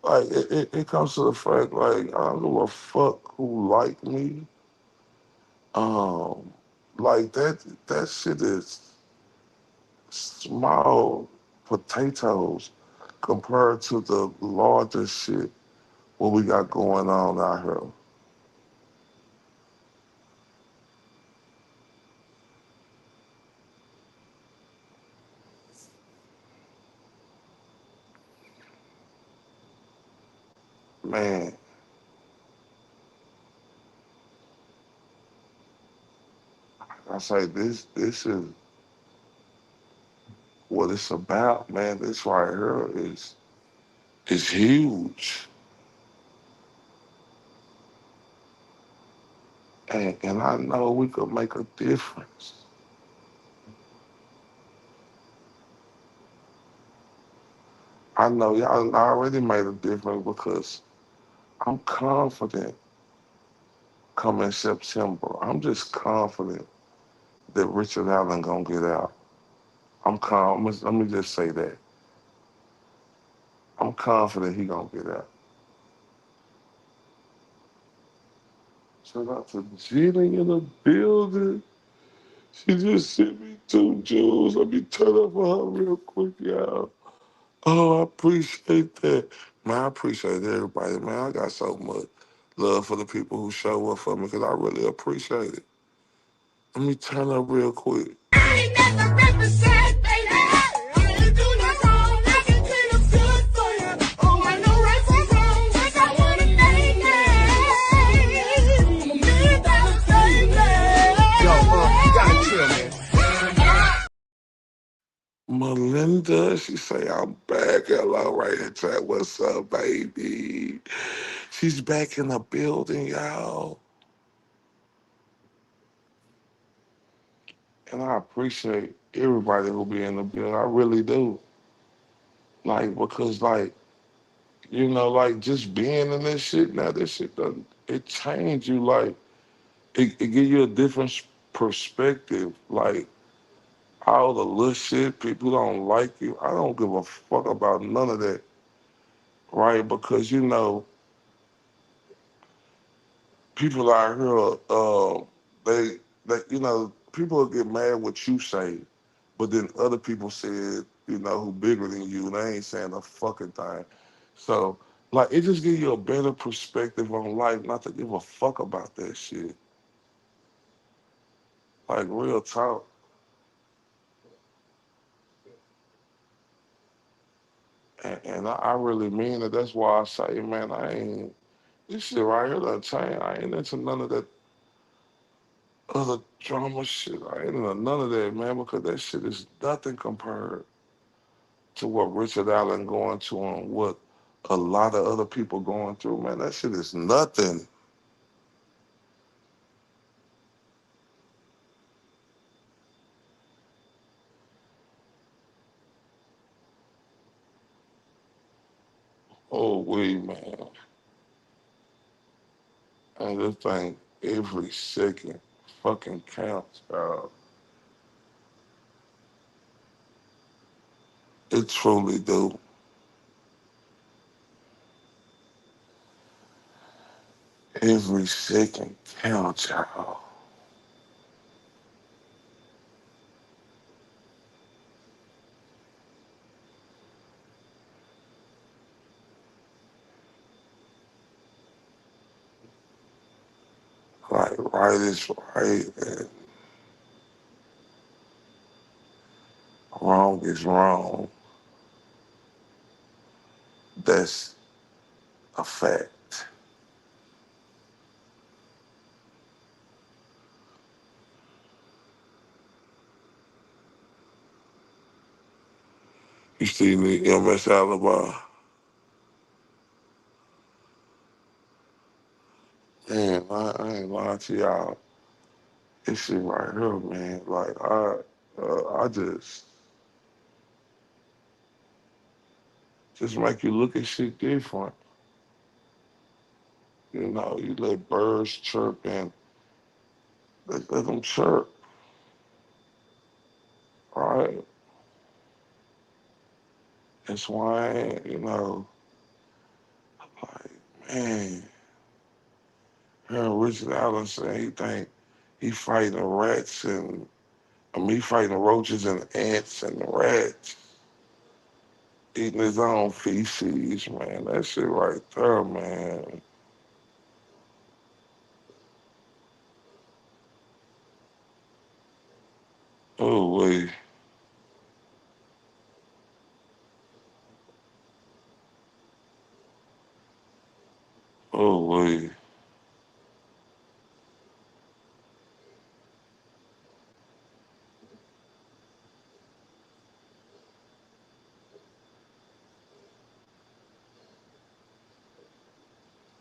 Like, it comes to the fact, like, I don't give a fuck who like me. Um, like, that shit is small potatoes compared to the larger shit what we got going on out here. Man, I say this is what it's about, man. This right here is huge. And I know we could make a difference. I know y'all already made a difference because I'm confident coming September. I'm just confident that Richard Allen gonna get out. I'm calm. Let me just say that. I'm confident he gonna get out. Shout out to Jeannie in the building. She just sent me 2 jewels. Let me turn up for her real quick, y'all. Oh, I appreciate that. Man, I appreciate everybody, man. I got so much love for the people who show up for me because I really appreciate it. Let me turn up real quick. Melinda, she say, I'm back. Hello, right in chat. What's up, baby? She's back in the building, y'all. And I appreciate everybody who be in the building. I really do. Like, because, like, you know, like, just being in this shit now, this shit doesn't, it changed you. Like, it give you a different perspective. Like, all the little shit, people don't like you. I don't give a fuck about none of that, right? Because, you know, people out here, you know, people will get mad what you say, but then other people said, you know, who bigger than you, and they ain't saying a fucking thing. So, like, it just gives you a better perspective on life, not to give a fuck about that shit. Like real talk. And I really mean it. That's why I say, man, I ain't, this shit right here done changed. I ain't into none of that other drama shit. I ain't into none of that, man, because that shit is nothing compared to what Richard Allen going to and what a lot of other people going through, man. That shit is nothing. Oh, man. And this thing, every second fucking counts, dog. It truly do. Every second counts, y'all. Like, right is right and wrong is wrong. That's a fact. You see the MS alibi. Man, I ain't lying to y'all. This shit right here, man. Like, I just make you look at shit different. You know, you let birds chirp and let them chirp, right? That's why, you know, man, hearing Richard Allen say he think he fighting rats and he fighting roaches and ants and rats, eating his own feces, man. That shit right there, man. Oh, wait. Oh, wait.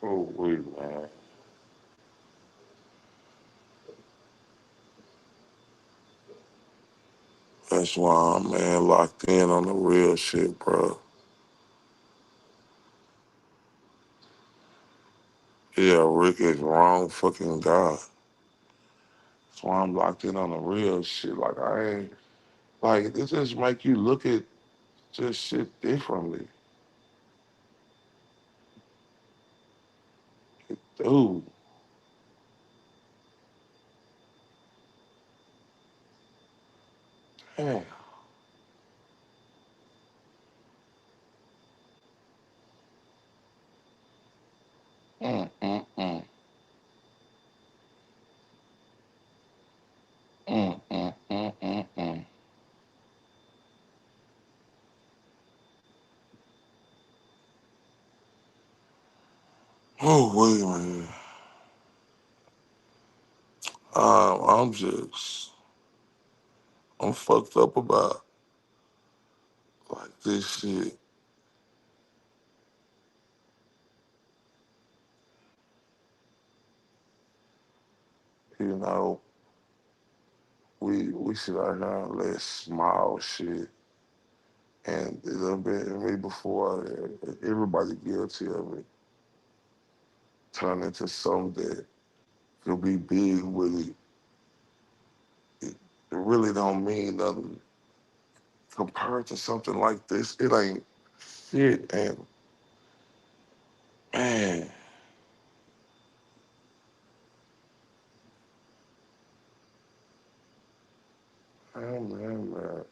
Oh, wait, man. That's why I'm, man, locked in on the real shit, bro. Yeah, Rick is wrong fucking God. That's why I'm locked in on the real shit. Like, I ain't, like, it just make you look at just shit differently. Dude. Damn. Mm, mm, mm. Mm, mm, mm, mm, mm. Oh, wait, man. I'm fucked up about, like, this shit. You know, we sit out here and let small shit and a little bit of me before everybody guilty of it turn into something that could be big with it. It really don't mean nothing compared to something like this. It ain't shit. And man, man.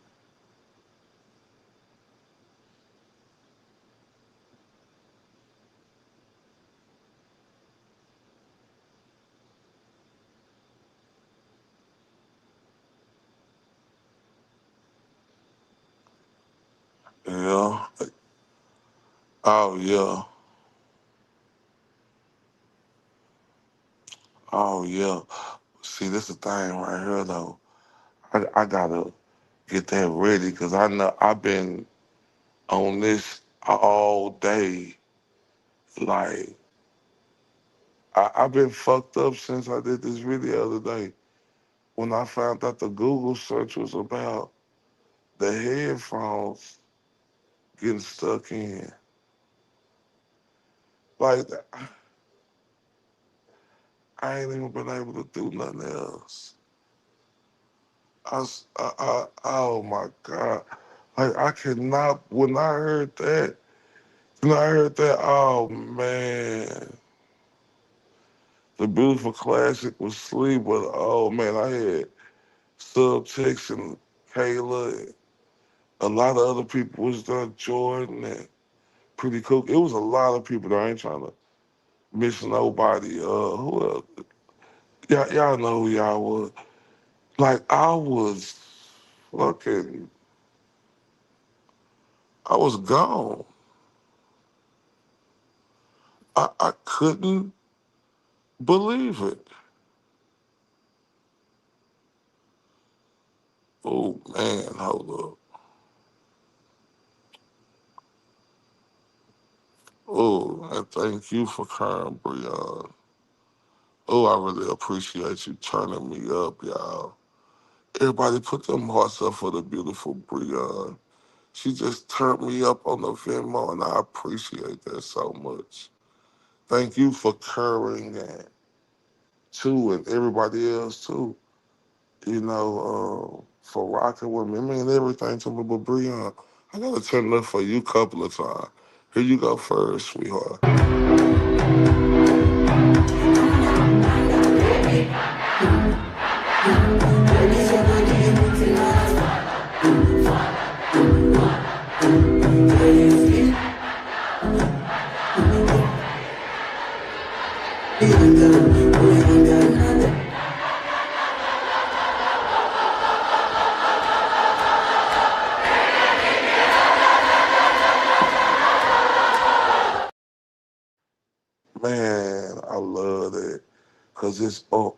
Yeah. Oh, yeah. Oh, yeah. See, this is the thing right here, though. I gotta get that ready because I know I've been on this all day. Like, I've been fucked up since I did this video today. When I found out the Google search was about the headphones getting stuck in. Like, I ain't even been able to do nothing else. Oh my God. Like, I cannot, when I heard that, oh man. The beautiful classic was Sleep, but oh man, I had Subtext and Kayla, and a lot of other people was done, Jordan and Pretty Cool. It was a lot of people that I ain't trying to miss nobody. Who else? Y'all know who y'all was. Like, I was fucking, I was gone. I couldn't believe it. Oh man, hold up. Oh, and thank you for crying, Breon. Oh, I really appreciate you turning me up, y'all. Everybody put them hearts up for the beautiful Breon. She just turned me up on the Venmo, and I appreciate that so much. Thank you for curring that, too, and everybody else, too. You know, for rocking with me. I mean, everything to me, but Breon, I gotta turn it up for you a couple of times. Here you go first, sweetheart. Man, I love that. Cause it's oh.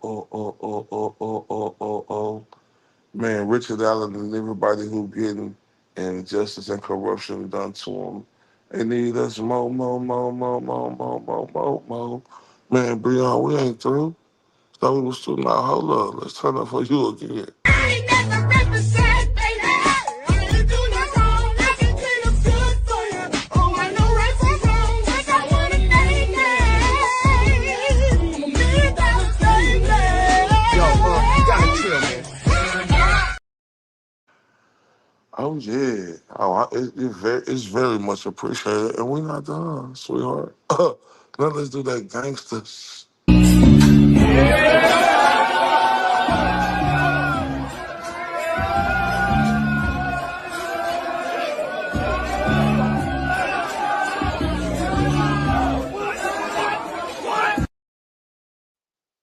Man, Richard Allen and everybody who getting injustice and corruption done to them. They need us more. Man, Breon, we ain't through. Thought we was through. Now, hold up. Let's turn up for you again. Oh yeah. It's very much appreciated, and we're not done, sweetheart. Now let's do that gangsters.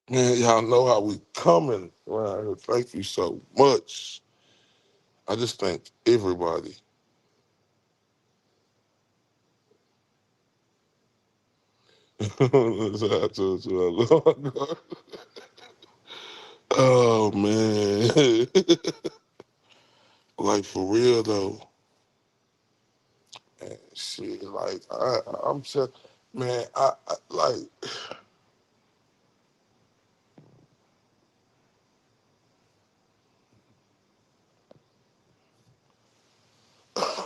Man, y'all know how we coming around here. Thank you so much. I just thank everybody. Oh man. Like for real though. Man, shit, like I'm just man, I like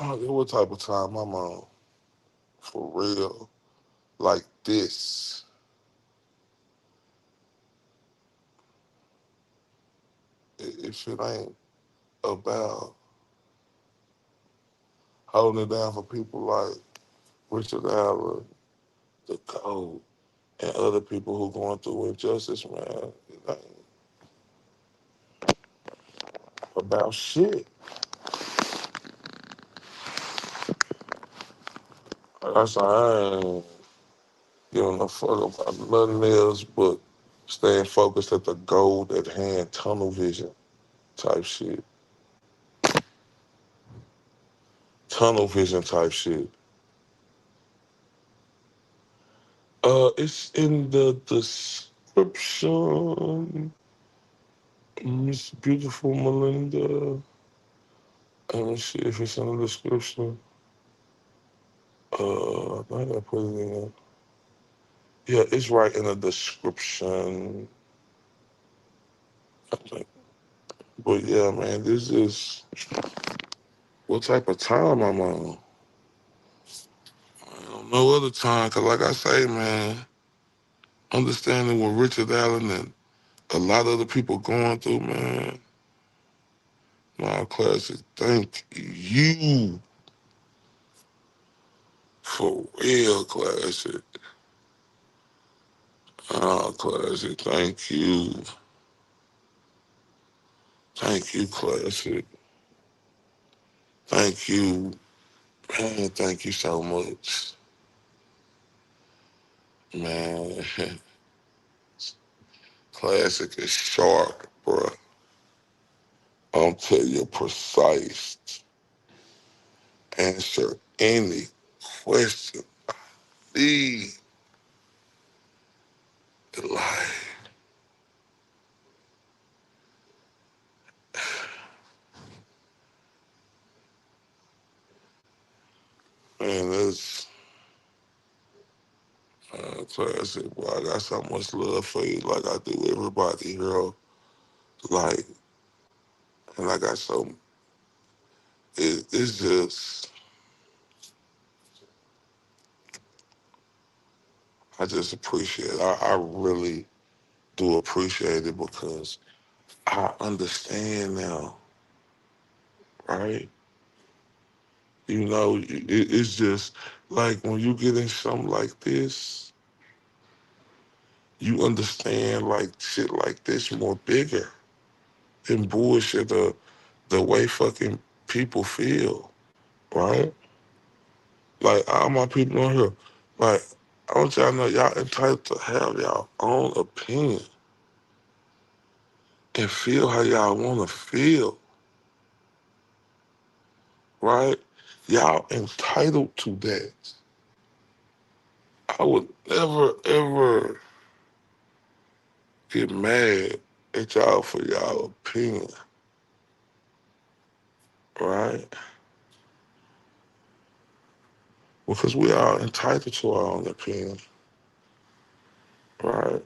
what type of time I'm on. For real. Like this. If it ain't about holding it down for people like Richard Allen, the code, and other people who going through injustice, man, it ain't about shit. That's I ain't giving a fuck about nothing else but staying focused at the goal at hand, tunnel vision type shit. tunnel vision type shit. It's in the description. Miss Beautiful Melinda. Let me see if it's in the description. I think I put it in there. Yeah, it's right in the description. I think. But yeah, man, this is what type of time I'm on. I don't know other time, because like I say, man, understanding what Richard Allen and a lot of the people going through, man. My classic, thank you for real, classic. Classic, thank you. Thank you, classic. Thank you. Man, thank you so much. Man, classic is sharp, bro. I'm telling you, precise. Answer any question. Need the life. Man, that's classic, bro. I got so much love for you, like I do everybody, girl. Like, and I got so, it's just, I just appreciate it. I really do appreciate it because I understand now, right? You know, it's just like when you get in something like this, you understand like shit like this more bigger than bullshit the way fucking people feel, right? Like all my people on here, like I want y'all to know y'all entitled to have y'all own opinion and feel how y'all want to feel, right? Y'all entitled to that. I would never ever get mad at y'all for y'all opinion, right? Because we are entitled to our own opinion, right?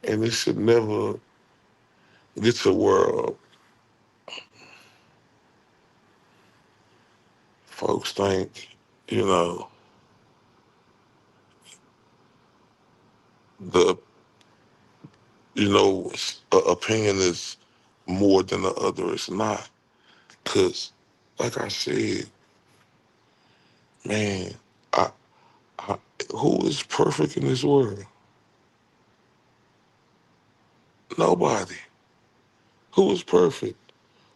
And it should never get to where folks think, you know, the, opinion is more than the other. It's not. Because, like I said, man, I, who is perfect in this world? Nobody. Who is perfect?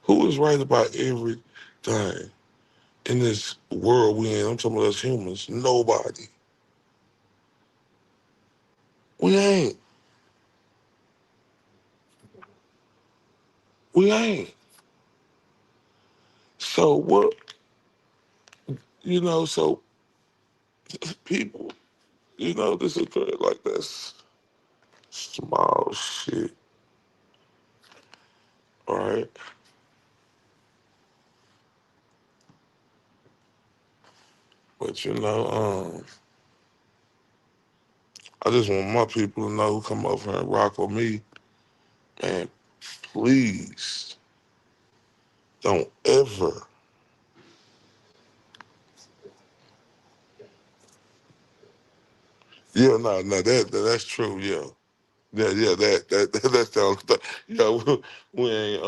Who is right about everything in this world we in? I'm talking about us humans. Nobody. We ain't. We ain't. So what, so people, this is good, like that's small shit, right? But I just want my people to know who come over here and rock with me, and please don't ever that's true, yeah. Yeah, that's the only thing. Yeah, we ain't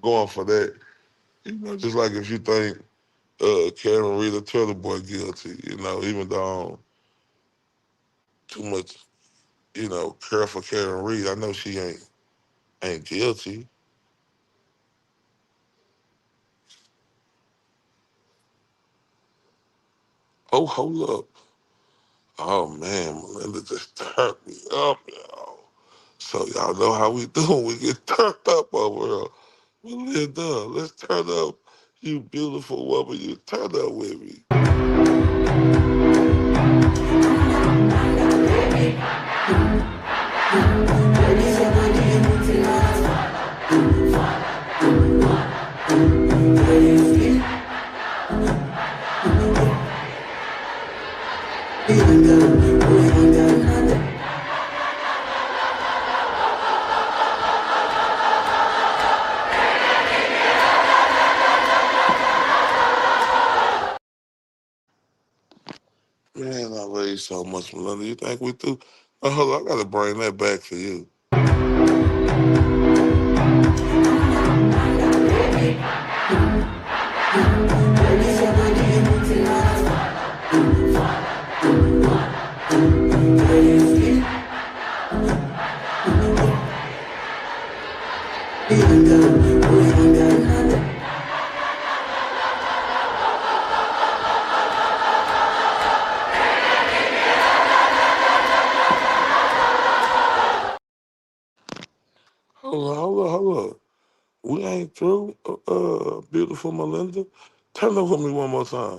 going for that. Just like if you think Karen Reed or Turtle Boy guilty, even though I'm too much, care for Karen Reed, I know she ain't guilty. Oh, hold up. Oh man, Melinda just turned me up, y'all. So y'all know how we do when we get turned up over here. Melinda, let's turn up You beautiful woman, you turn up with me. Man, I love you so much, Melinda. You think we through? Oh, hold on, I gotta bring that back for you. Hold on. We ain't through, beautiful Melinda. Turn up with me one more time.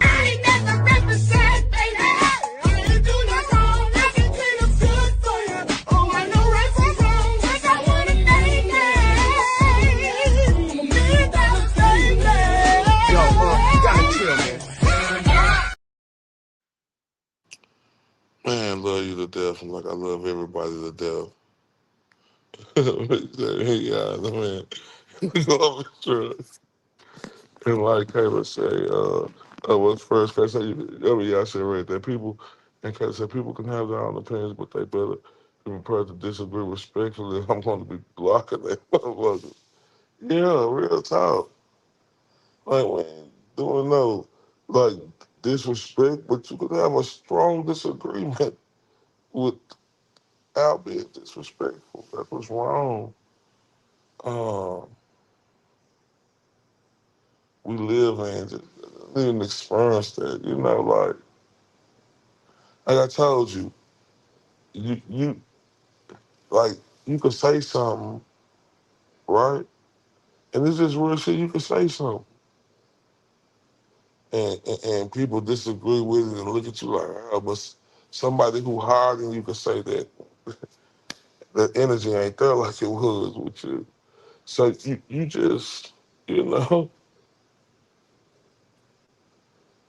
Man, love you to death, and like I love everybody to death. Hey, yeah, man. Love is true. And like Kayla say, what's first? Cause I mean, I said right there, people, and Kayla said people can have their own opinions, but they better be prepared to disagree respectfully. I'm going to be blocking that motherfucker. Yeah, real talk. Like, we ain't doing no, like, disrespect, but you could have a strong disagreement without being disrespectful. That's what's wrong. We live in, just didn't experience that, like I told you, you like, you could say something, right? And it's just real shit, you could say something. And people disagree with it and look at you like, oh, but somebody who hard than you could say that that energy ain't there like it was with you. So you just, you know,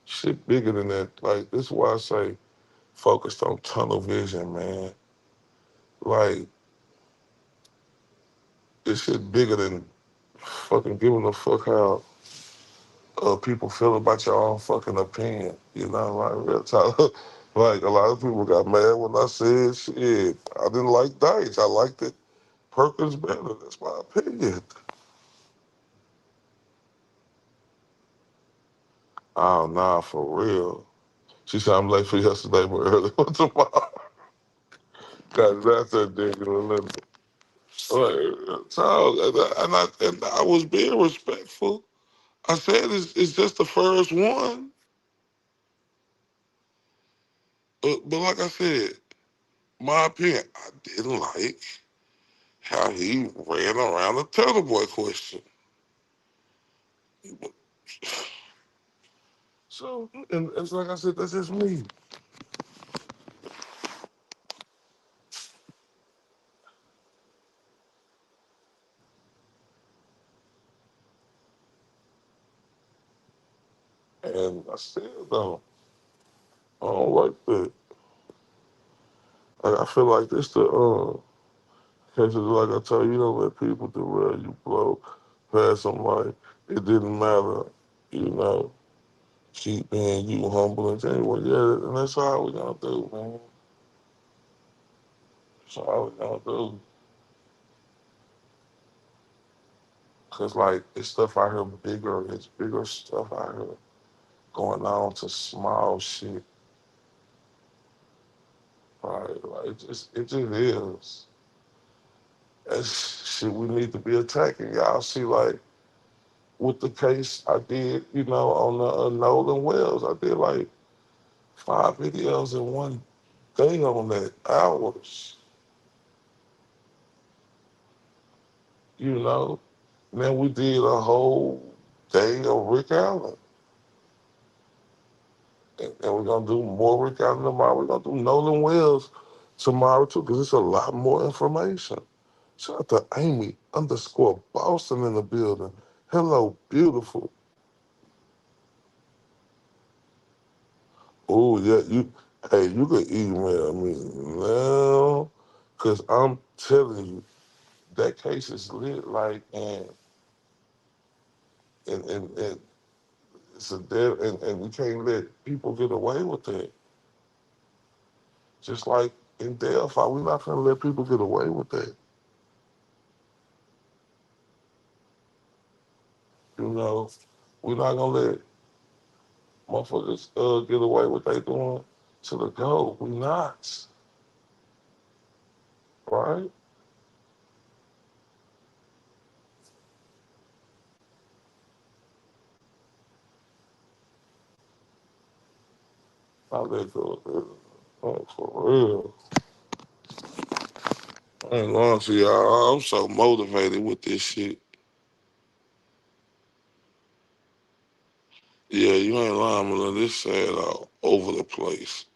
shit bigger than that. Like, this is why I say focused on tunnel vision, man. Like, this shit bigger than fucking giving a fuck how people feel about your own fucking opinion. Like, real talk. Like, a lot of people got mad when I said shit. I didn't like Dice. I liked it Perkins better. That's my opinion. Oh, nah, for real. She said I'm late for yesterday, but early for tomorrow. God, that's a ridiculous. Like, so, and I was being respectful. I said it's just the first one. But like I said, my opinion, I didn't like how he ran around the Turtle Boy question. So, and it's like I said, that's just me. And I still don't. I don't like that. Like, I feel like this the cases like I tell you, don't let people derail you, blow past them like it didn't matter, you know. Keep being you humble and genuine. Yeah, and that's all we gonna do, man. That's all we gonna do. Cause like it's stuff out here bigger, it's bigger stuff out here going on to small shit. Right? Like it just is. That's shit we need to be attacking. Y'all see, like, with the case I did, on the Nolan Wells, I did like 5 videos in one day on that, hours. And then we did a whole day of Rick Allen. And we're going to do more Rick Allen tomorrow. We're going to do Nolan Wells tomorrow, too, because it's a lot more information. Shout out to Amy_Boston in the building. Hello, beautiful. Oh, yeah, you can email me now, because I'm telling you, that case is lit, like, and it's a dead, and we can't let people get away with that. Just like in Delphi, we're not going to let people get away with that. You know, we're not going to let motherfuckers get away with what they doing to the goal. We not. Right? I let go. Oh, for real. I ain't lying to y'all. I'm so motivated with this shit. Yeah, you ain't lying, man. This sad all over the place.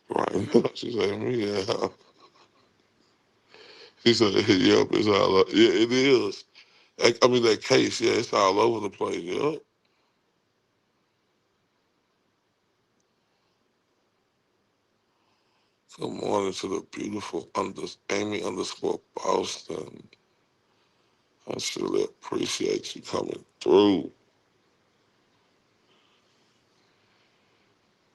Right? She said, me, yeah. She said, yep, it's all up. Yeah, it is. I mean, that case, yeah, it's all over the place. Yep. Good morning to the beautiful Amy_Boston. I surely appreciate you coming through.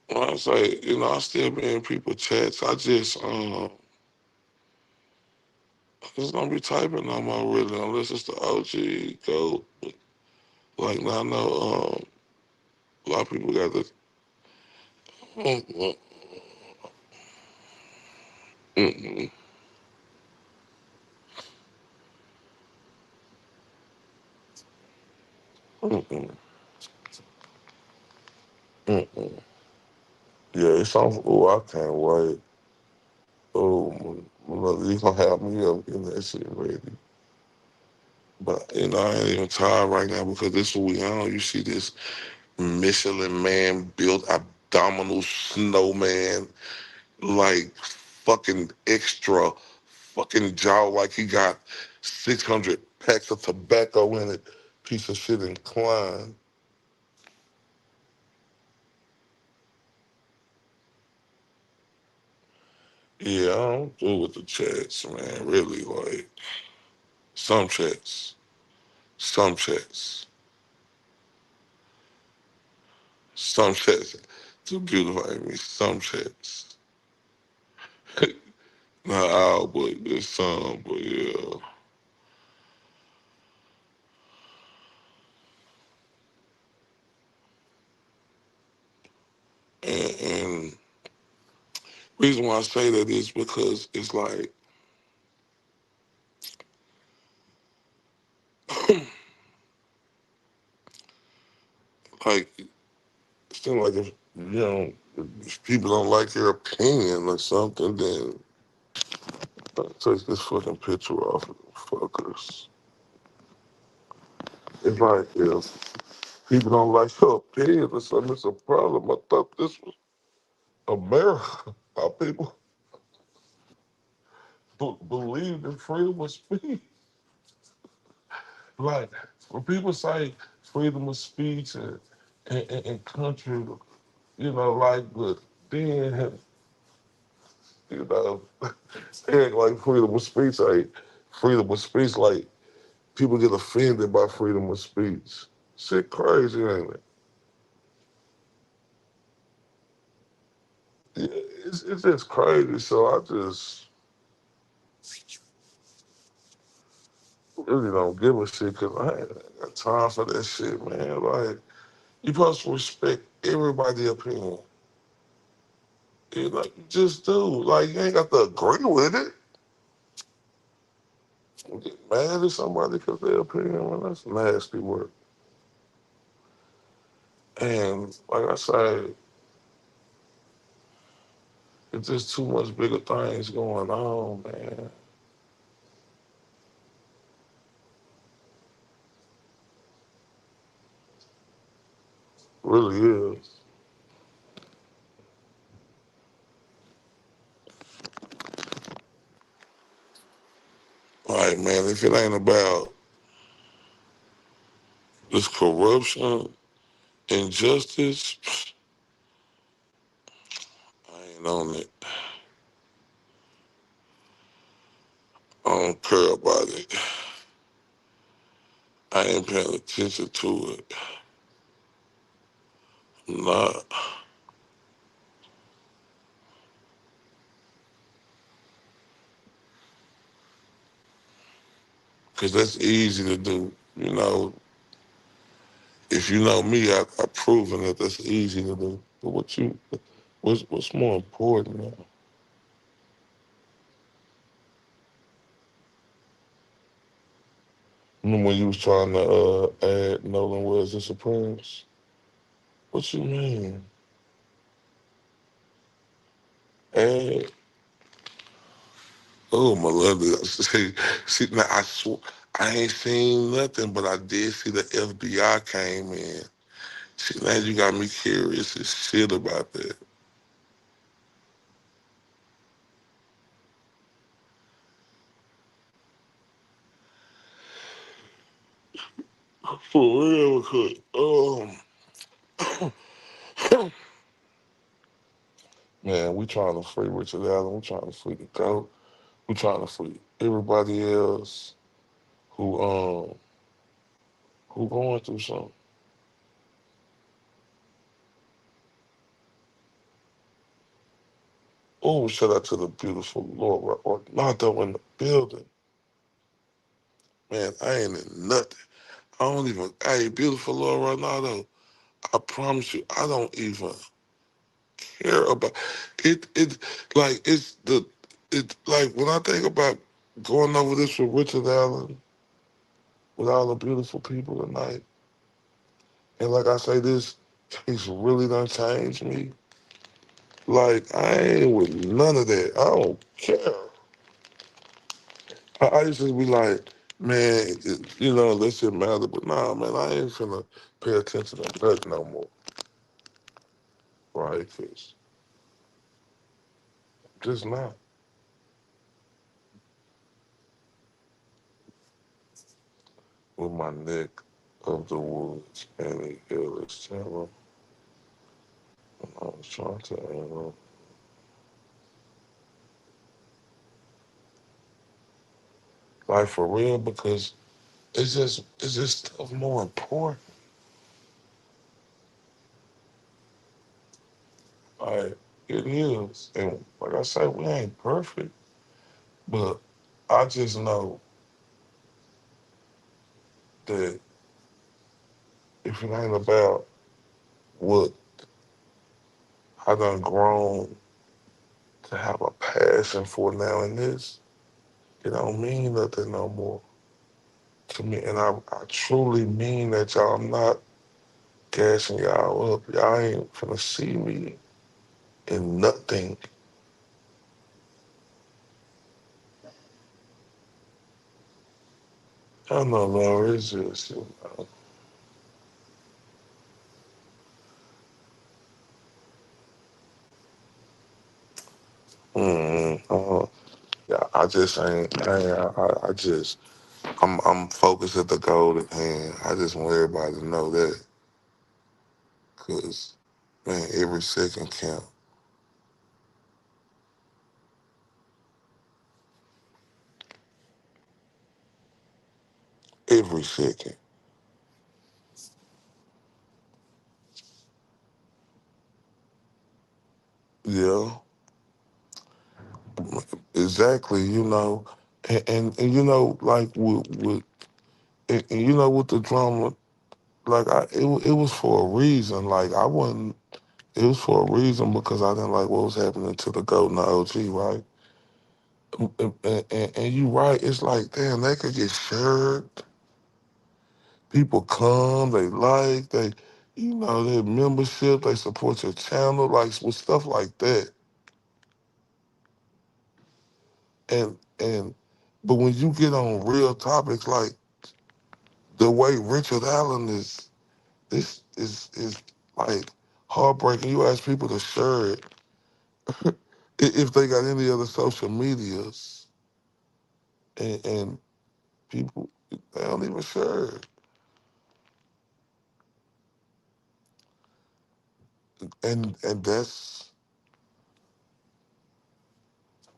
When I say, I still be in people chats. I just don't be typing no more really, unless it's the OG go. Like now I know a lot of people got this. Mm-mm. Mm-mm. Mm-mm. Mm-mm. Yeah, it's on. Oh, I can't wait. Oh, you gonna have me up getting that shit ready. But I ain't even tired right now because this is what we on. You see this Michelin man built abdominal snowman, like fucking extra fucking jaw, like he got 600 packs of tobacco in it. Piece of shit inclined. Yeah, I don't do with the chats, man. Really, like some chats, some chats, some chats. Too beautiful, Amy. Some chats. Not all, but there's some. But yeah. And reason why I say that is because it's like, like, it seems like if people don't like your opinion or something, then take this fucking picture off of the fuckers. It's like, if people don't like your opinion or something, it's a problem. I thought this was America. How people believe in freedom of speech. Like, when people say freedom of speech and country, like, but then, they act like freedom of speech, like, freedom of speech, like, people get offended by freedom of speech. Shit crazy, ain't it? Yeah, it's just crazy, so I just really don't give a shit, because I ain't got time for that shit, man. Like, you supposed to respect everybody's opinion. You just do. Like, you ain't got to agree with it. Get mad at somebody because their opinion, man, that's nasty work. And like I said, it's just too much bigger things going on, man. Really is. Like, man, if it ain't about this corruption, injustice, I ain't on it. I don't care about it. I ain't paying attention to it. I'm not. Because that's easy to do. You know, if you know me, I've proven that that's easy to do. But what's more important now? Remember when you was trying to add Nolan Woods and Supremes? What you mean? Add? Oh, Melinda. See, now I ain't seen nothing, but I did see the FBI came in. See, now you got me curious as shit about that. For real, because, man, we trying to free Richard Allen. We trying to free the GOAT. We trying to free everybody else who going through something. Oh, shout out to the beautiful Laura Orlando in the building. Man, I ain't in nothing. I don't even, hey, beautiful Laura Ronaldo, I promise you, I don't even care about it. Like when I think about going over this with Richard Allen, with all the beautiful people tonight, and like I say, this case really done changed me. Like, I ain't with none of that. I don't care. I used to be like, man, that shit matter, but nah, man, I ain't finna pay attention to that no more. Right? Cause just not. With my neck of the woods and the illest terror. I was trying to, like for real, because it's just stuff more important. Like, it is. And like I say, we ain't perfect, but I just know that if it ain't about what I done grown to have a passion for now in this, it don't mean nothing no more to me. And I truly mean that, y'all. I'm not gassing y'all up. Y'all ain't finna see me in nothing. I don't know, Laura. It's just, yeah, I just ain't. I just, I'm focused at the goal at hand. I just want everybody to know that, cause man, every second count. Every second. Yeah, exactly. And like with the drama, like it was for a reason. Like I wasn't. It was for a reason because I didn't like what was happening to the GOAT and the OG, right? And you right. It's like, damn, they could get shared. People come, their membership, they support your channel, like with stuff like that. But when you get on real topics like the way Richard Allen is, this is like heartbreaking. You ask people to share it if they got any other social medias, and people they don't even share it. And that's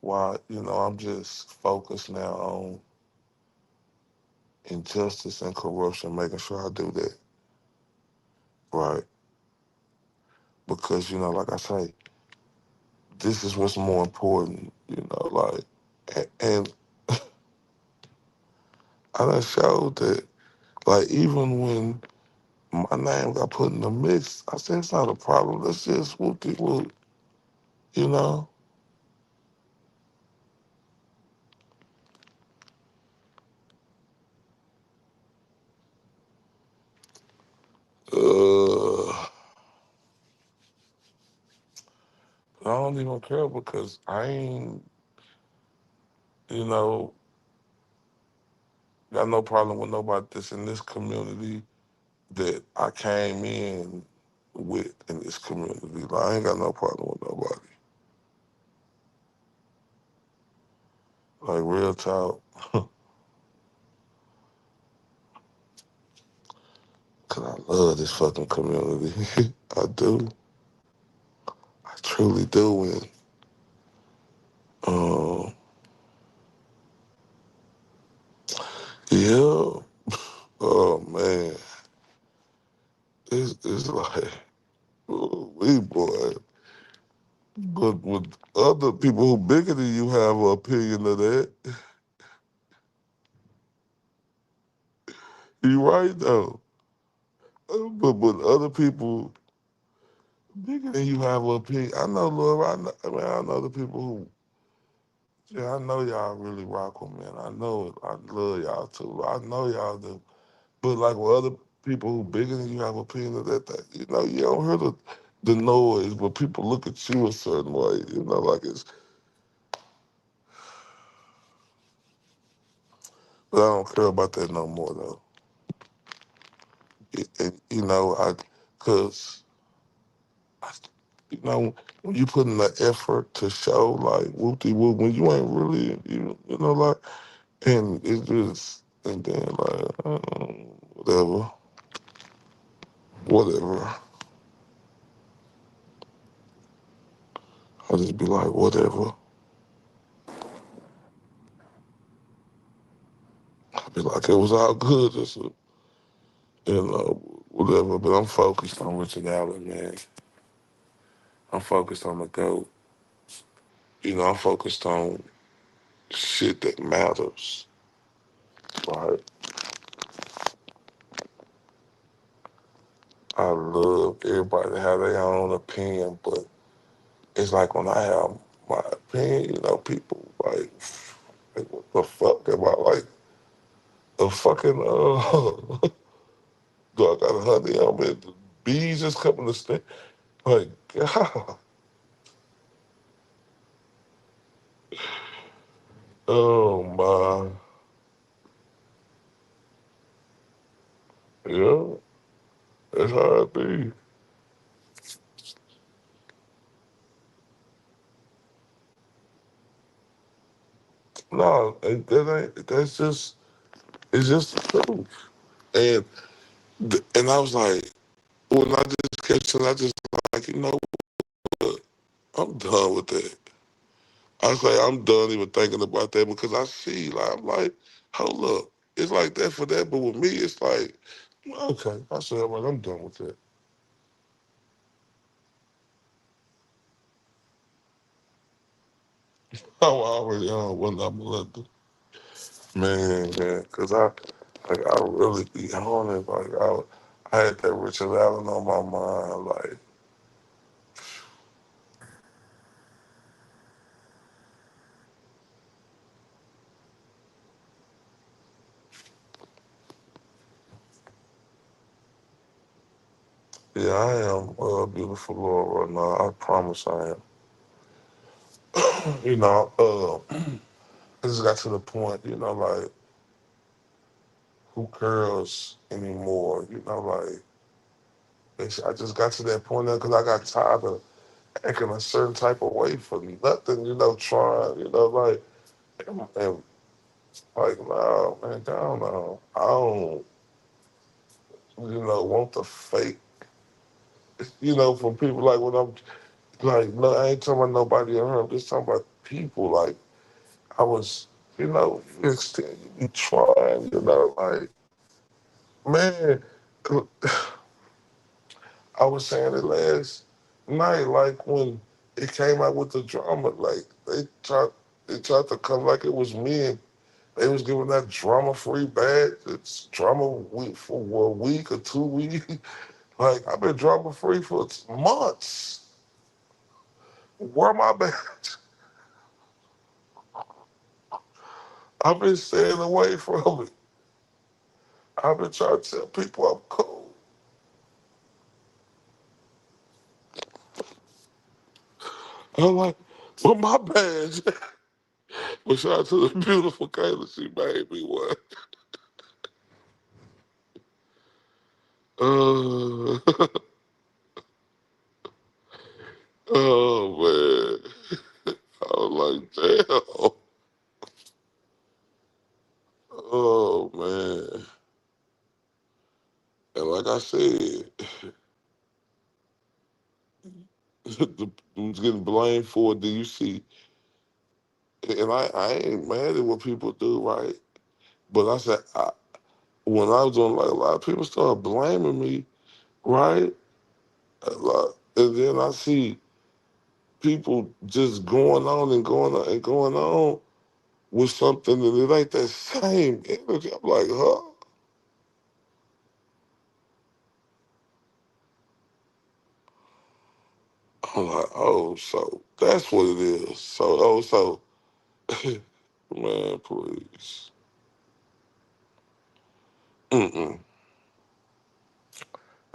why, I'm just focused now on injustice and corruption, making sure I do that right. Because, like I say, this is what's more important, like, and I done showed that, like, even when my name got put in the mix, I said, it's not a problem. Let's just whoop-de-whoop, you know? I don't even care because I ain't, you know, got no problem with nobody that's in this community that I came in with in this community. Like, I ain't got no problem with nobody. Like, real talk. Cause I love this fucking community. I do. I truly do. And, yeah. Oh, man. It's like, ooh, we boy. But with other people who bigger than you have an opinion of that, you right though. But with other people bigger than you have an opinion, I know, Lord, I know the people who, yeah, I know y'all really rock with me, and I know I love y'all too. I know y'all do. But like with other people who bigger than you have an opinion of that, you don't hear the noise, but people look at you a certain way, like it's. But I don't care about that no more though. Cause when you put in the effort to show like whoop-de-whoop, when you ain't really, like, and it's just, and then like, whatever. I'll just be like, whatever. I'll be like, it was all good, whatever. But I'm focused on Richard Allen, man. I'm focused on the GOAT. I'm focused on shit that matters, right? I love everybody to have their own opinion, but it's like when I have my opinion, people like what the fuck am I like a fucking do I got a honey on me? The bees just coming to stay. Like, God. Oh my. Yeah. That's how it be. No, that's just, it's just the truth. And I was like, when I just kept saying, I just like, what? I'm done with that. I was like, I'm done even thinking about that because I see, like, I'm like, hold up. It's like that for that, but with me, it's like, okay. I said, all right, I'm done with that. I'm already on when I'm looking. Man, because I really be on it. Like, I had that Richard Allen on my mind. Like, yeah, I am a beautiful Lord right now. I promise I am. I just got to the point, like, who cares anymore? Like, And I just got to that point now because I got tired of acting a certain type of way for nothing, trying, and like, no, man, down now. I don't, want the fake, from people like when I'm like, no, I ain't talking about nobody in her. I'm just talking about people. Like, I was, extend, you be trying, like, man, I was saying it last night, like when it came out with the drama, like they tried to come like it was me and they was giving that drama-free badge. It's drama week for a week or 2 weeks. Like, I've been drama-free for months. Where my badge? I've been staying away from it. I've been trying to tell people I'm cool. I'm like, where my badge? But shout out to the beautiful Kayla, she made me one. Oh man. I was like, damn. Oh man. And like I said, who's getting blamed for it, do you see? And I ain't mad at what people do, right? But I said, when I was doing, like, a lot of people started blaming me, right? A lot. And then I see people just going on and going on and going on with something and it ain't that same energy. I'm like, huh? I'm like, oh, so that's what it is. So, man, please. Mm-mm.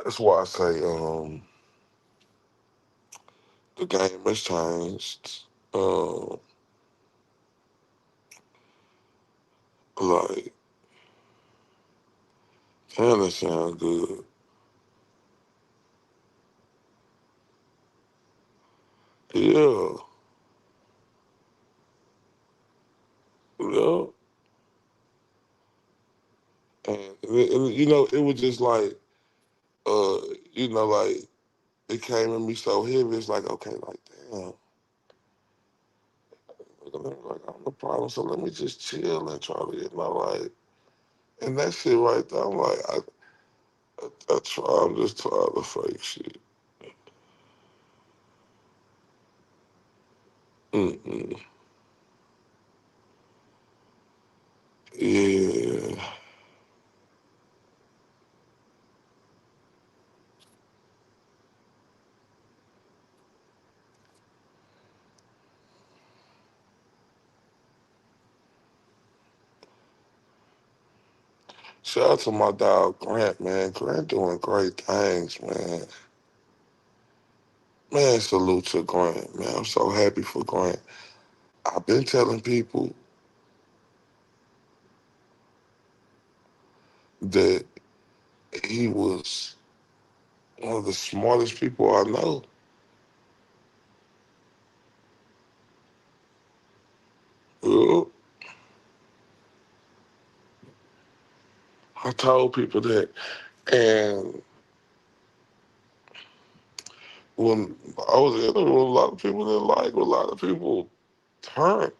That's why I say, the game has changed. Like, damn, that sound good. Yeah, yeah. And it was just like, uh, like, it came in me so heavy. It's like, okay, like, damn. Like, I'm the problem, so let me just chill and try to get my life. And that shit right there, I'm like, I'm just tired of fake shit. Mm-mm. Yeah. Shout out to my dog Grant, man. Grant doing great things, man. Man, salute to Grant, man. I'm so happy for Grant. I've been telling people that he was one of the smartest people I know. Yeah. I told people that. And when I was interviewing, a lot of people didn't like, a lot of people turned.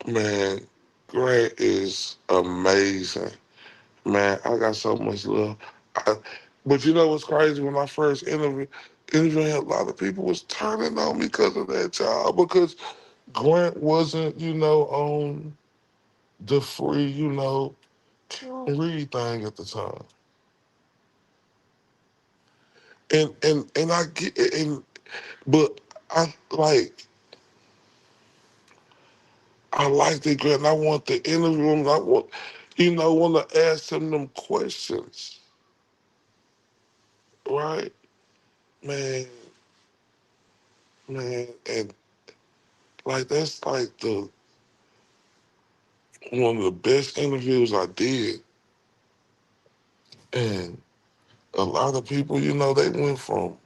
Man, Grant is amazing. Man, I got so much love. But you know what's crazy? When I first interviewed him, a lot of people was turning on me because of that job, because Grant wasn't, on the free, read thing at the time. And I get but I like the Grant and I want to interview him. I want to ask him them questions. Right? Man, man, and like that's like one of the best interviews I did. And a lot of people, you know, they went from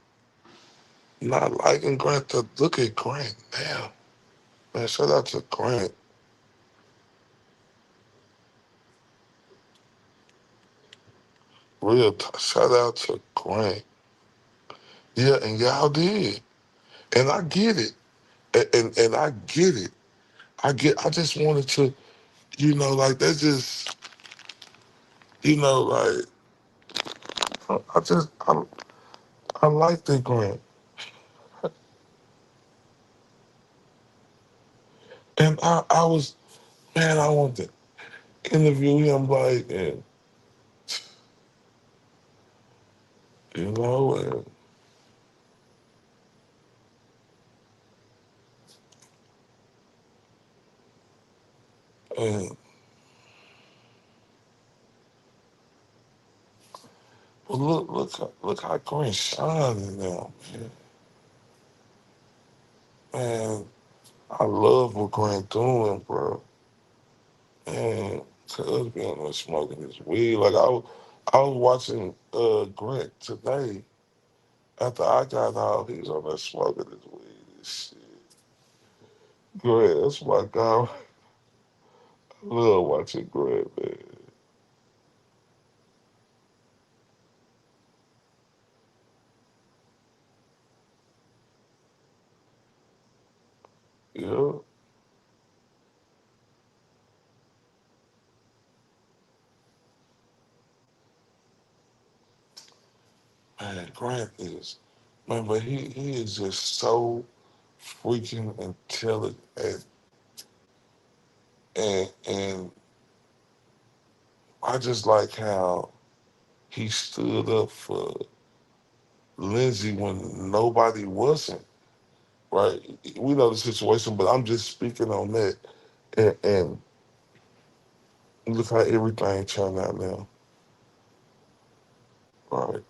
not liking Grant to look at Grant now. Man, shout out to Grant. Shout out to Grant. Yeah, and y'all did. And I get it. And I get it. I just wanted to, you know, like that's just, you know, like I like that Grant. And I was, man, I wanted to interview him like, and you know, and but look how Grant shining now, man. Man, I love what Grant doing, bro. Man, cuz being there smoking his weed. Like I was watching Grant today. After I got out, he was on there smoking his weed and shit. Grant, that's my guy. I love watching Grant, man. Yeah. Man, Grant is, man, but he is just so freaking intelligent, and I just like how he stood up for Lindsay when nobody wasn't, right? We know the situation, but I'm just speaking on that. And look how everything turned out now, right?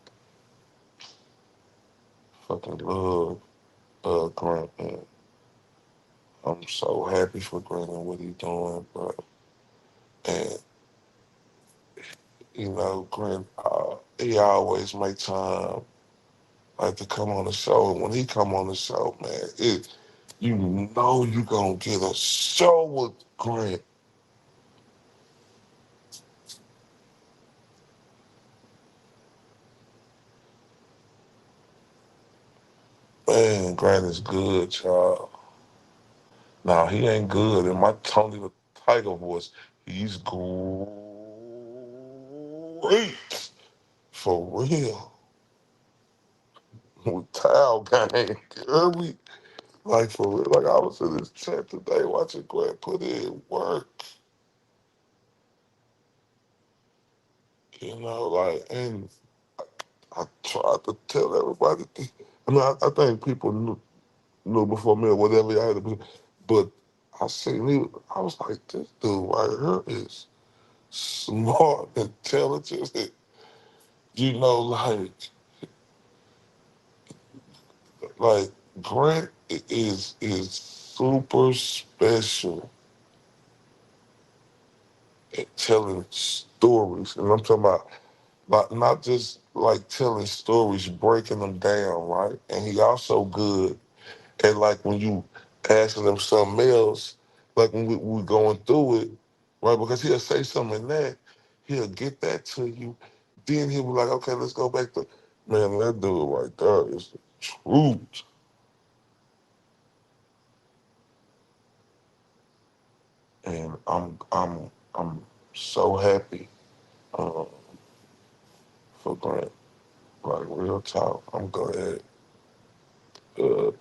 Fucking love Grant, man. I'm so happy for Grant and what he's doing, bro. And, you know, Grant, he always make time like to come on the show. And when he come on the show, man, you know you gonna get a show with Grant. Man, Grant is good, y'all. Now he ain't good. In my Tony the Tiger voice, he's great. For real. With Towel Gang. Early, like for real. Like I was in this chat today watching Grant put in work. You know, like, and I tried to tell everybody. I mean, I think people knew before me or whatever I had to be, but I seen he. I was like, this dude right here is smart, intelligent. You know, like Grant is super special at telling stories, and I'm talking about like not just like telling stories, breaking them down, right? And he also good at like when you asking him something else, like when we going through it, right? Because he'll say something in that, he'll get that to you, then he'll be like, okay, let's go back to man, that dude right there is the truth. And I'm so happy um, for Grant. Like real talk, I'm glad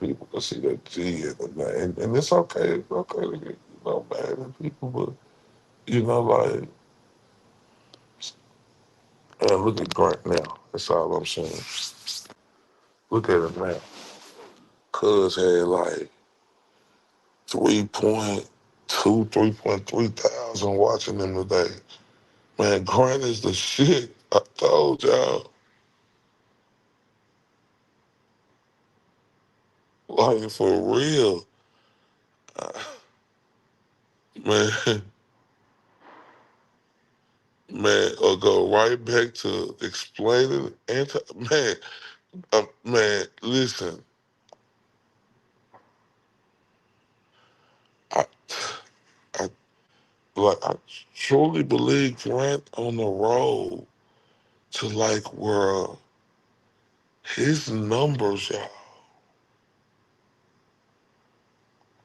people can see that G and it's okay. It's okay to get mad at people, but like look at Grant now. That's all I'm saying. Look at him now. Cuz had like 3.3 thousand watching him today. Man, Grant is the shit. I told y'all. Like, for real. Man, man, or go right back to explaining man, listen, I, I truly believe Grant on the road to like where his numbers, y'all,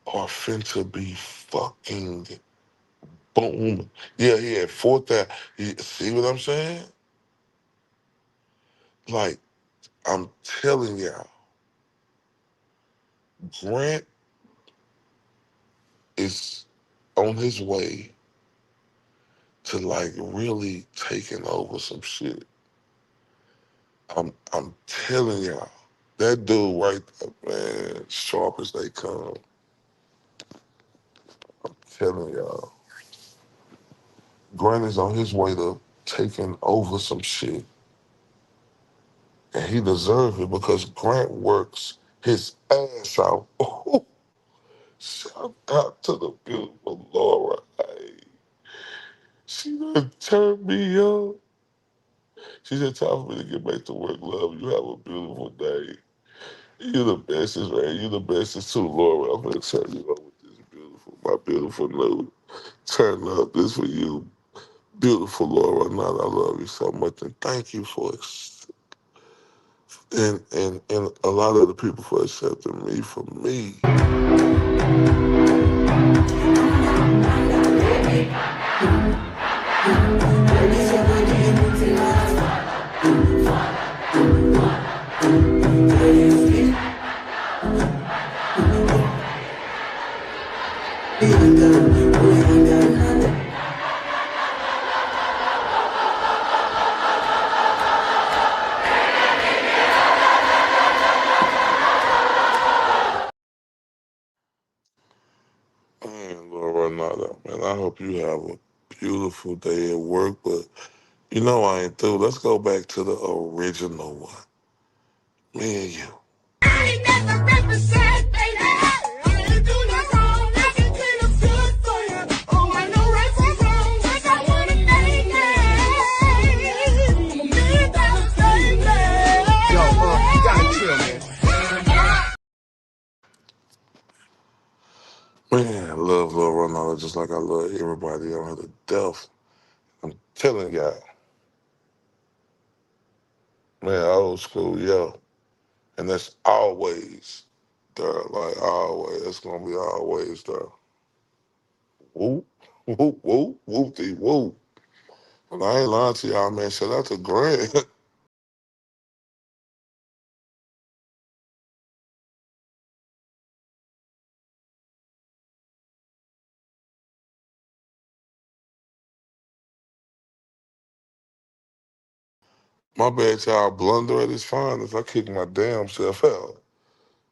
are finna be fucking boom. Yeah, he had 4,000. See what I'm saying? Like, I'm telling y'all, Grant is on his way to like really taking over some shit. I'm telling y'all, that dude right there, man, sharp as they come. Telling y'all, Grant is on his way to taking over some shit. And he deserves it because Grant works his ass out. Shout out to the beautiful Laura. Hey, she done turned me up. She said, time for me to get back to work, love. You have a beautiful day. You the bestest, man. You the bestest too, Laura. I'm gonna turn you up with this beautiful, my beautiful nude. Turn up this for you. Beautiful Laura. Not I love you so much. And thank you for and a lot of the people for accepting me for me. Man, Laura, man, I hope you have a beautiful day at work, but you know I ain't through. Let's go back to the original one. Me and you. Man, I love Lil Ronaldo just like I love everybody on here to death. I'm telling y'all. Man, old school, yo. And that's always there. Like always. It's gonna be always there. Whoop, whoop, whoop, whoop-de whoop. But I ain't lying to y'all, man. Shout out to Grant. My bad, y'all. Blunder at his finest. I kicked my damn self out.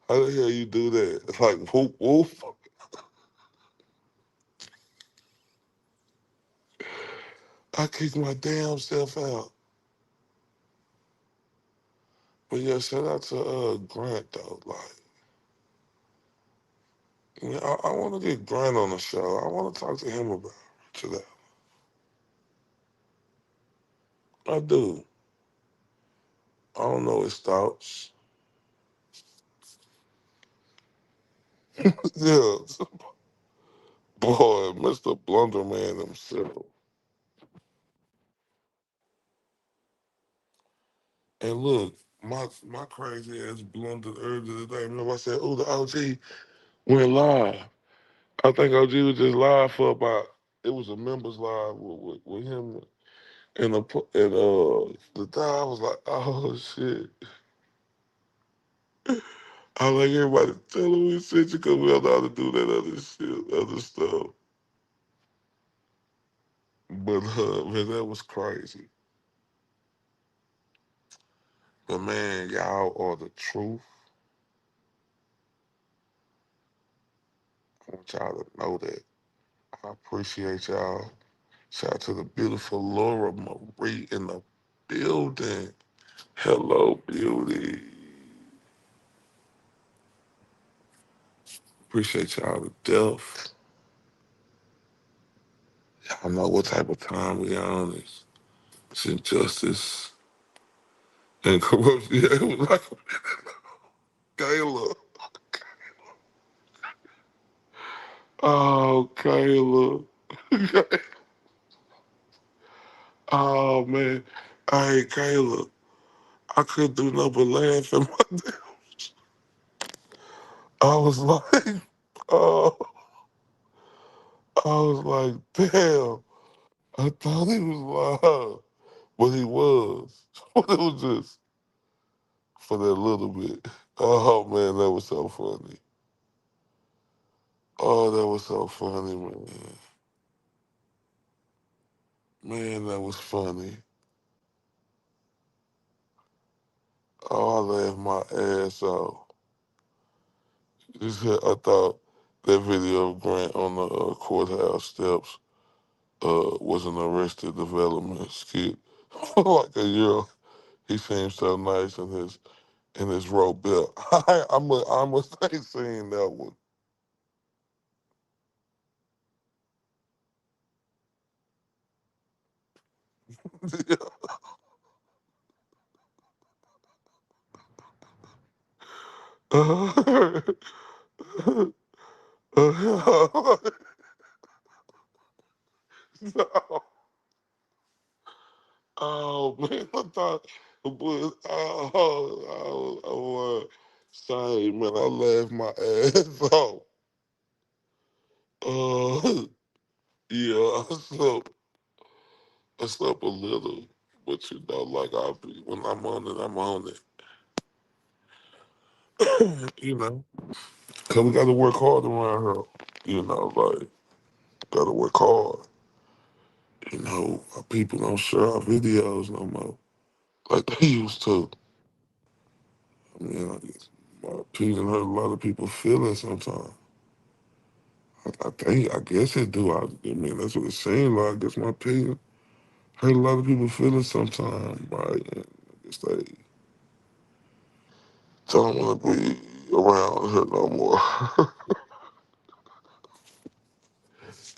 How the hell you do that? It's like whoop, whoop. I kicked my damn self out. But yeah, shout out to Grant though. Like, yeah, I want to get Grant on the show. I want to talk to him about Richard Allen. I do. I don't know his thoughts. Yeah, boy, Mr. Blunderman himself. And look, my crazy ass blundered earlier today. Remember I said, oh, the OG went live. I think OG was just live for about, it was a members live with him and the guy. I was like, oh shit. I like everybody tell him we said you because we don't know how to do that other shit, other stuff. But man, that was crazy. But man, y'all are the truth. I want y'all to know that. I appreciate y'all. Shout out to the beautiful Laura Marie in the building. Hello, beauty. Appreciate y'all to death. Y'all know what type of time we on. It's injustice and corruption. Yeah, it was like Kayla. Oh, Kayla. Oh, man. Hey, Kayla. I couldn't do nothing but laugh at my damn. I was like, oh, I was like, damn. I thought he was lying, but he was. But it was just for that little bit. Oh, man, that was so funny. Oh, that was so funny, man. Man, that was funny. Oh, I laughed my ass off. I thought that video of Grant on the courthouse steps was an Arrested Development skit. Like a year, he seems so nice in his rope belt. I must ain't seen that one. No. Oh man, I thought, but sorry, man, I laughed my ass off. Yeah, I slept a little, but you know, like I be when I'm on it, I'm on it. You know, cause we got to work hard around here. You know, like got to work hard. You know, our people don't share our videos no more like they used to. I mean, I guess my opinion hurt a lot of people feelings sometimes. I guess it do. I mean, that's what it seems like. I guess my opinion hurt a lot of people feelings sometimes, right? And I guess they don't want to be around here no more.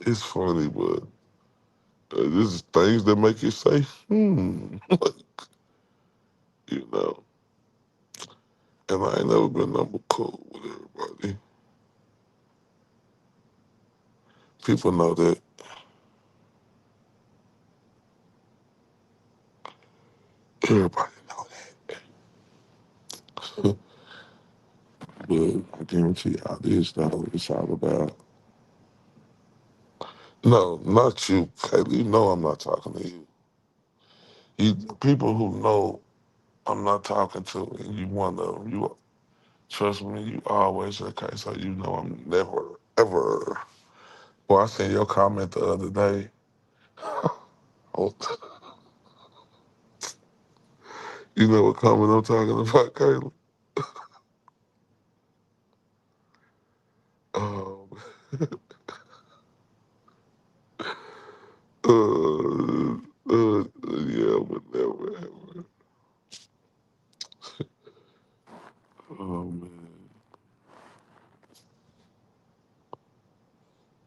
It's funny, but this is things that make you say, like, you know. And I ain't never been number cool with everybody. People know that. Everybody know that. But I guarantee y'all this, know what it's all about. No, not you, Kaylee. You know I'm not talking to you. You people who know I'm not talking to, and you one of them. You trust me. You always okay. So you know I'm never ever. Well, I seen your comment the other day. Oh, you know what comment I'm talking about, Kayla? Um, yeah, but never ever. Oh man.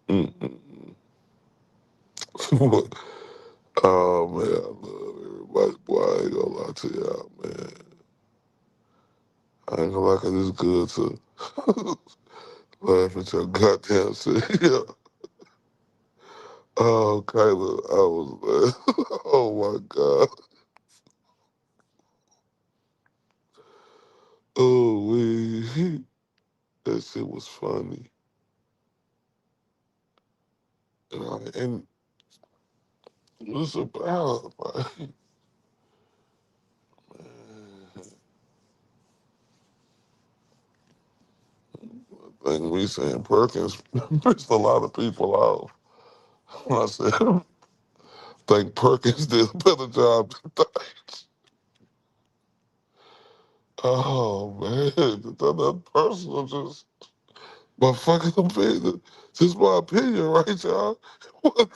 Mm-mm. Oh man, I love everybody. Boy, I ain't gonna lie to y'all, man. I ain't gonna lie, 'cause it's good to laugh at your goddamn self. Yeah. Oh, Kayla, I was, oh my God. Oh, that shit was funny. And it's about, like, I think we saying Perkins pissed a lot of people off. I said, I think Perkins did a better job than Thanks. Oh, man. That personal, just my fucking opinion. Just my opinion, right, y'all? What?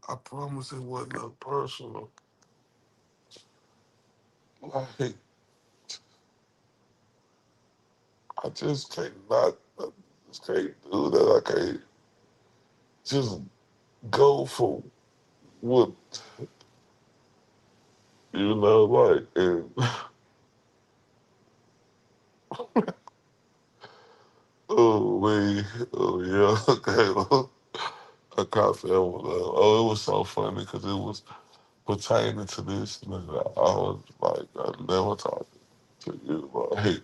I promise it wasn't that personal. Like, I just can't not, I just can't do that. I can't just go for what, like, and oh, man, oh, yeah, okay. I caught that one. Oh, it was so funny because it was pertaining to this. And I was like, I never talked to you like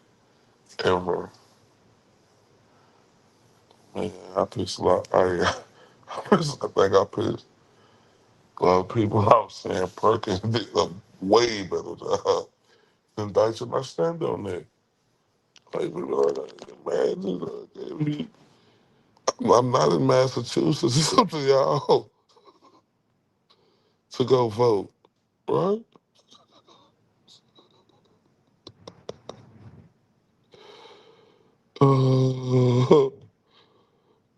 ever. Man, I pissed a lot. I think I pissed a lot of people off saying Perkins did a way better job than Dyson. I stand on that. Like, imagine, I'm not in Massachusetts. It's up to y'all to go vote, right? Oh,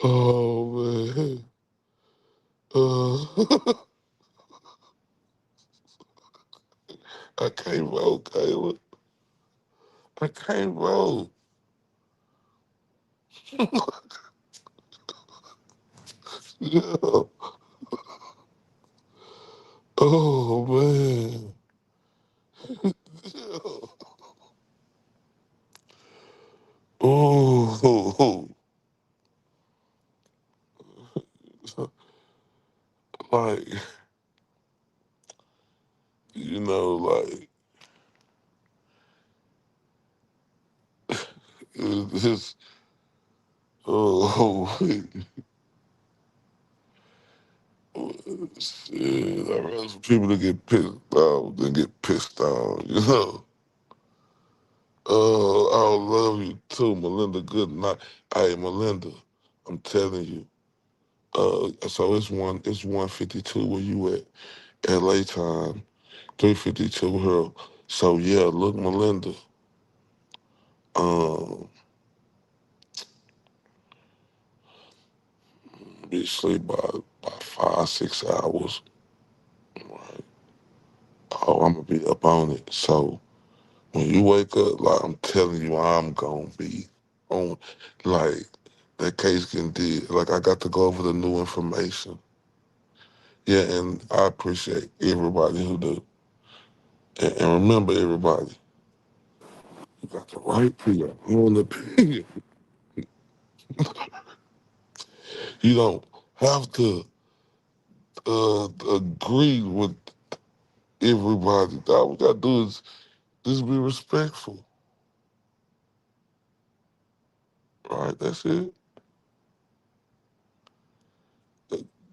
oh man. I can't vote, Caleb. I can't vote. Yeah. Oh man. Yeah. Oh, like, like, it's just, oh, shit. I'd rather for people to get pissed off than get pissed off. I love you too, Melinda. Good night. Hey, Melinda, I'm telling you. So it's 1:52 where you at? LA time, 3:52 here. So yeah, look, Melinda. Um, be asleep by 5, 6 hours. Oh, I'm gonna be up on it. So when you wake up, like I'm telling you, I'm gonna be on. Like that case getting did. Like I got to go over the new information. Yeah, and I appreciate everybody who do. And remember, everybody, you got the right to your own opinion. You don't have to agree with everybody. All we gotta do is just be respectful. Right? That's it.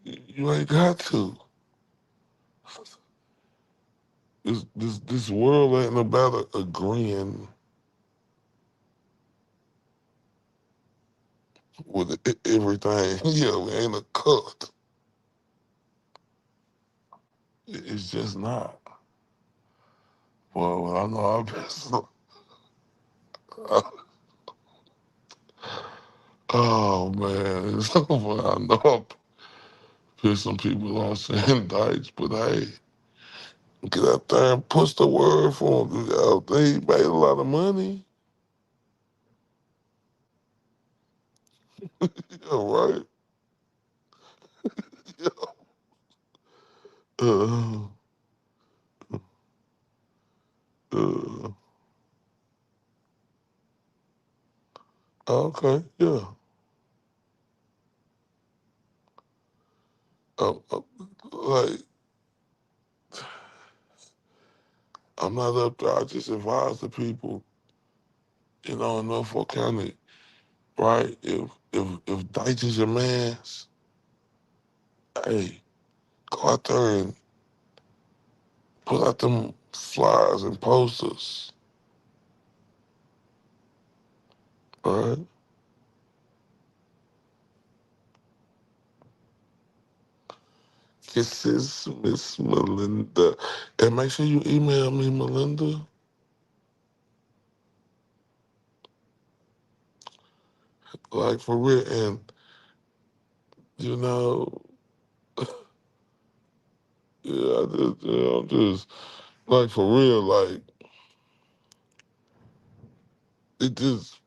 You ain't got to. This world ain't about agreeing with everything. Yeah, we ain't a cult. It's just not. Well, I know I've been. Oh man, it's over. I know I'm pissing people off saying dykes, but hey, get out there and push the word for them. They made a lot of money. Yeah, right. Yeah. Uh, uh, okay, yeah. Like, I'm not up there. I just advise the people, in Norfolk County, right? If Dykes is your man's, hey, go out there and put out them flyers and posters, right? Kisses, Miss Melinda. And make sure you email me, Melinda. Like, for real. And, you know, yeah, I'm just, like, for real, like, it just,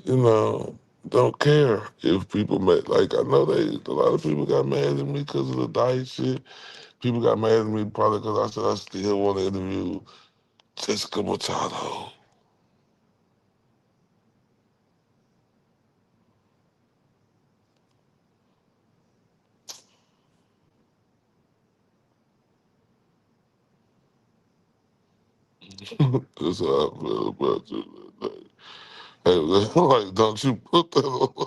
you know, don't care if people make, like, I know a lot of people got mad at me because of the diet shit. People got mad at me probably because I said I still want to interview Jessica Machado. That's how I feel about you. Hey, like, don't you put that on.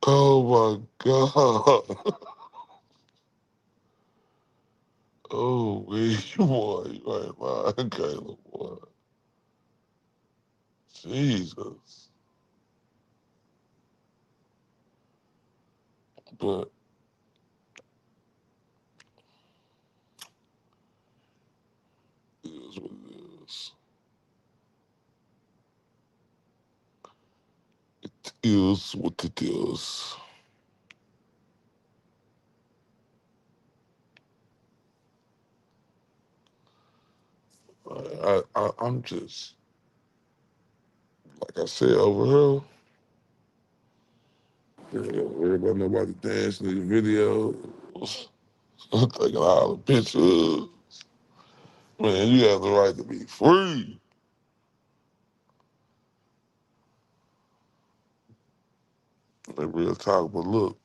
Oh my God. Oh, boy, you ain't lying, Caleb, boy. Jesus. But it is what it is. It is what it is. I'm just, like I said, over here, worry about nobody dancing in the videos. I'm taking all the pictures. Man, you have the right to be free. That real talk, but look,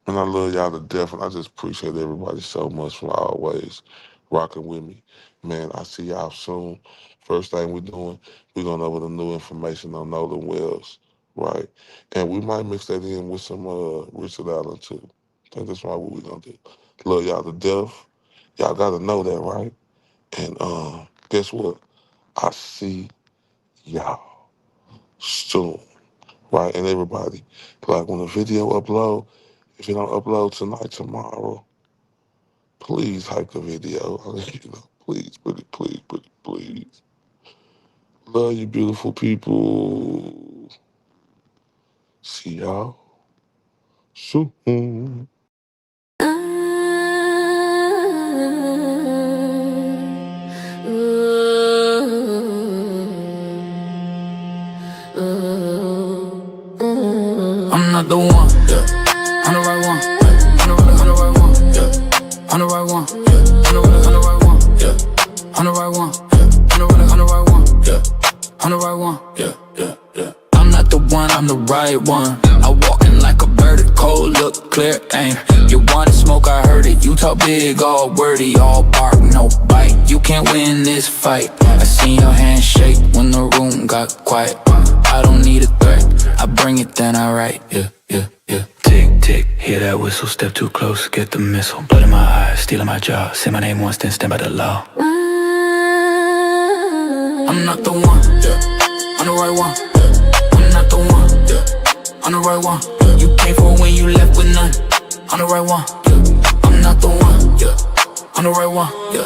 and I love y'all to death, and I just appreciate everybody so much for always rocking with me. Man, I see y'all soon. First thing we're doing, we're going over the new information on Nolan Wells, right? And we might mix that in with some Richard Allen, too. I think that's right what we're going to do. Love y'all to death. Y'all got to know that, right? And guess what? I see y'all soon, right? And everybody, like when the video upload, if you don't upload tonight, tomorrow, please hype the video. You know, please, please. Love you, beautiful people. See y'all soon. I'm not the one, yeah. I'm the right one, yeah. I'm the right one, yeah. I'm the right one, yeah. I'm the right one, yeah. I'm the right one, yeah. I'm the right one, yeah. I'm the right one, yeah. I'm not the one, I'm the right one. I walk in like a vertical, look clear, aim. You wanna smoke, I heard it. You talk big, all wordy, all bark, no bite. You can't win this fight. I seen your hand shake when the room got quiet. I don't need a threat, I bring it, then I write, yeah. Tick, tick, hear that whistle, step too close, get the missile. Blood in my eyes, stealing my jaw. Say my name once, then stand by the law. I'm not the one, yeah. I'm the right one, yeah. I'm not the one, yeah. I'm the right one, yeah. You came for when you left with none. I'm the right one, yeah. I'm not the one, yeah. I'm the right one, yeah.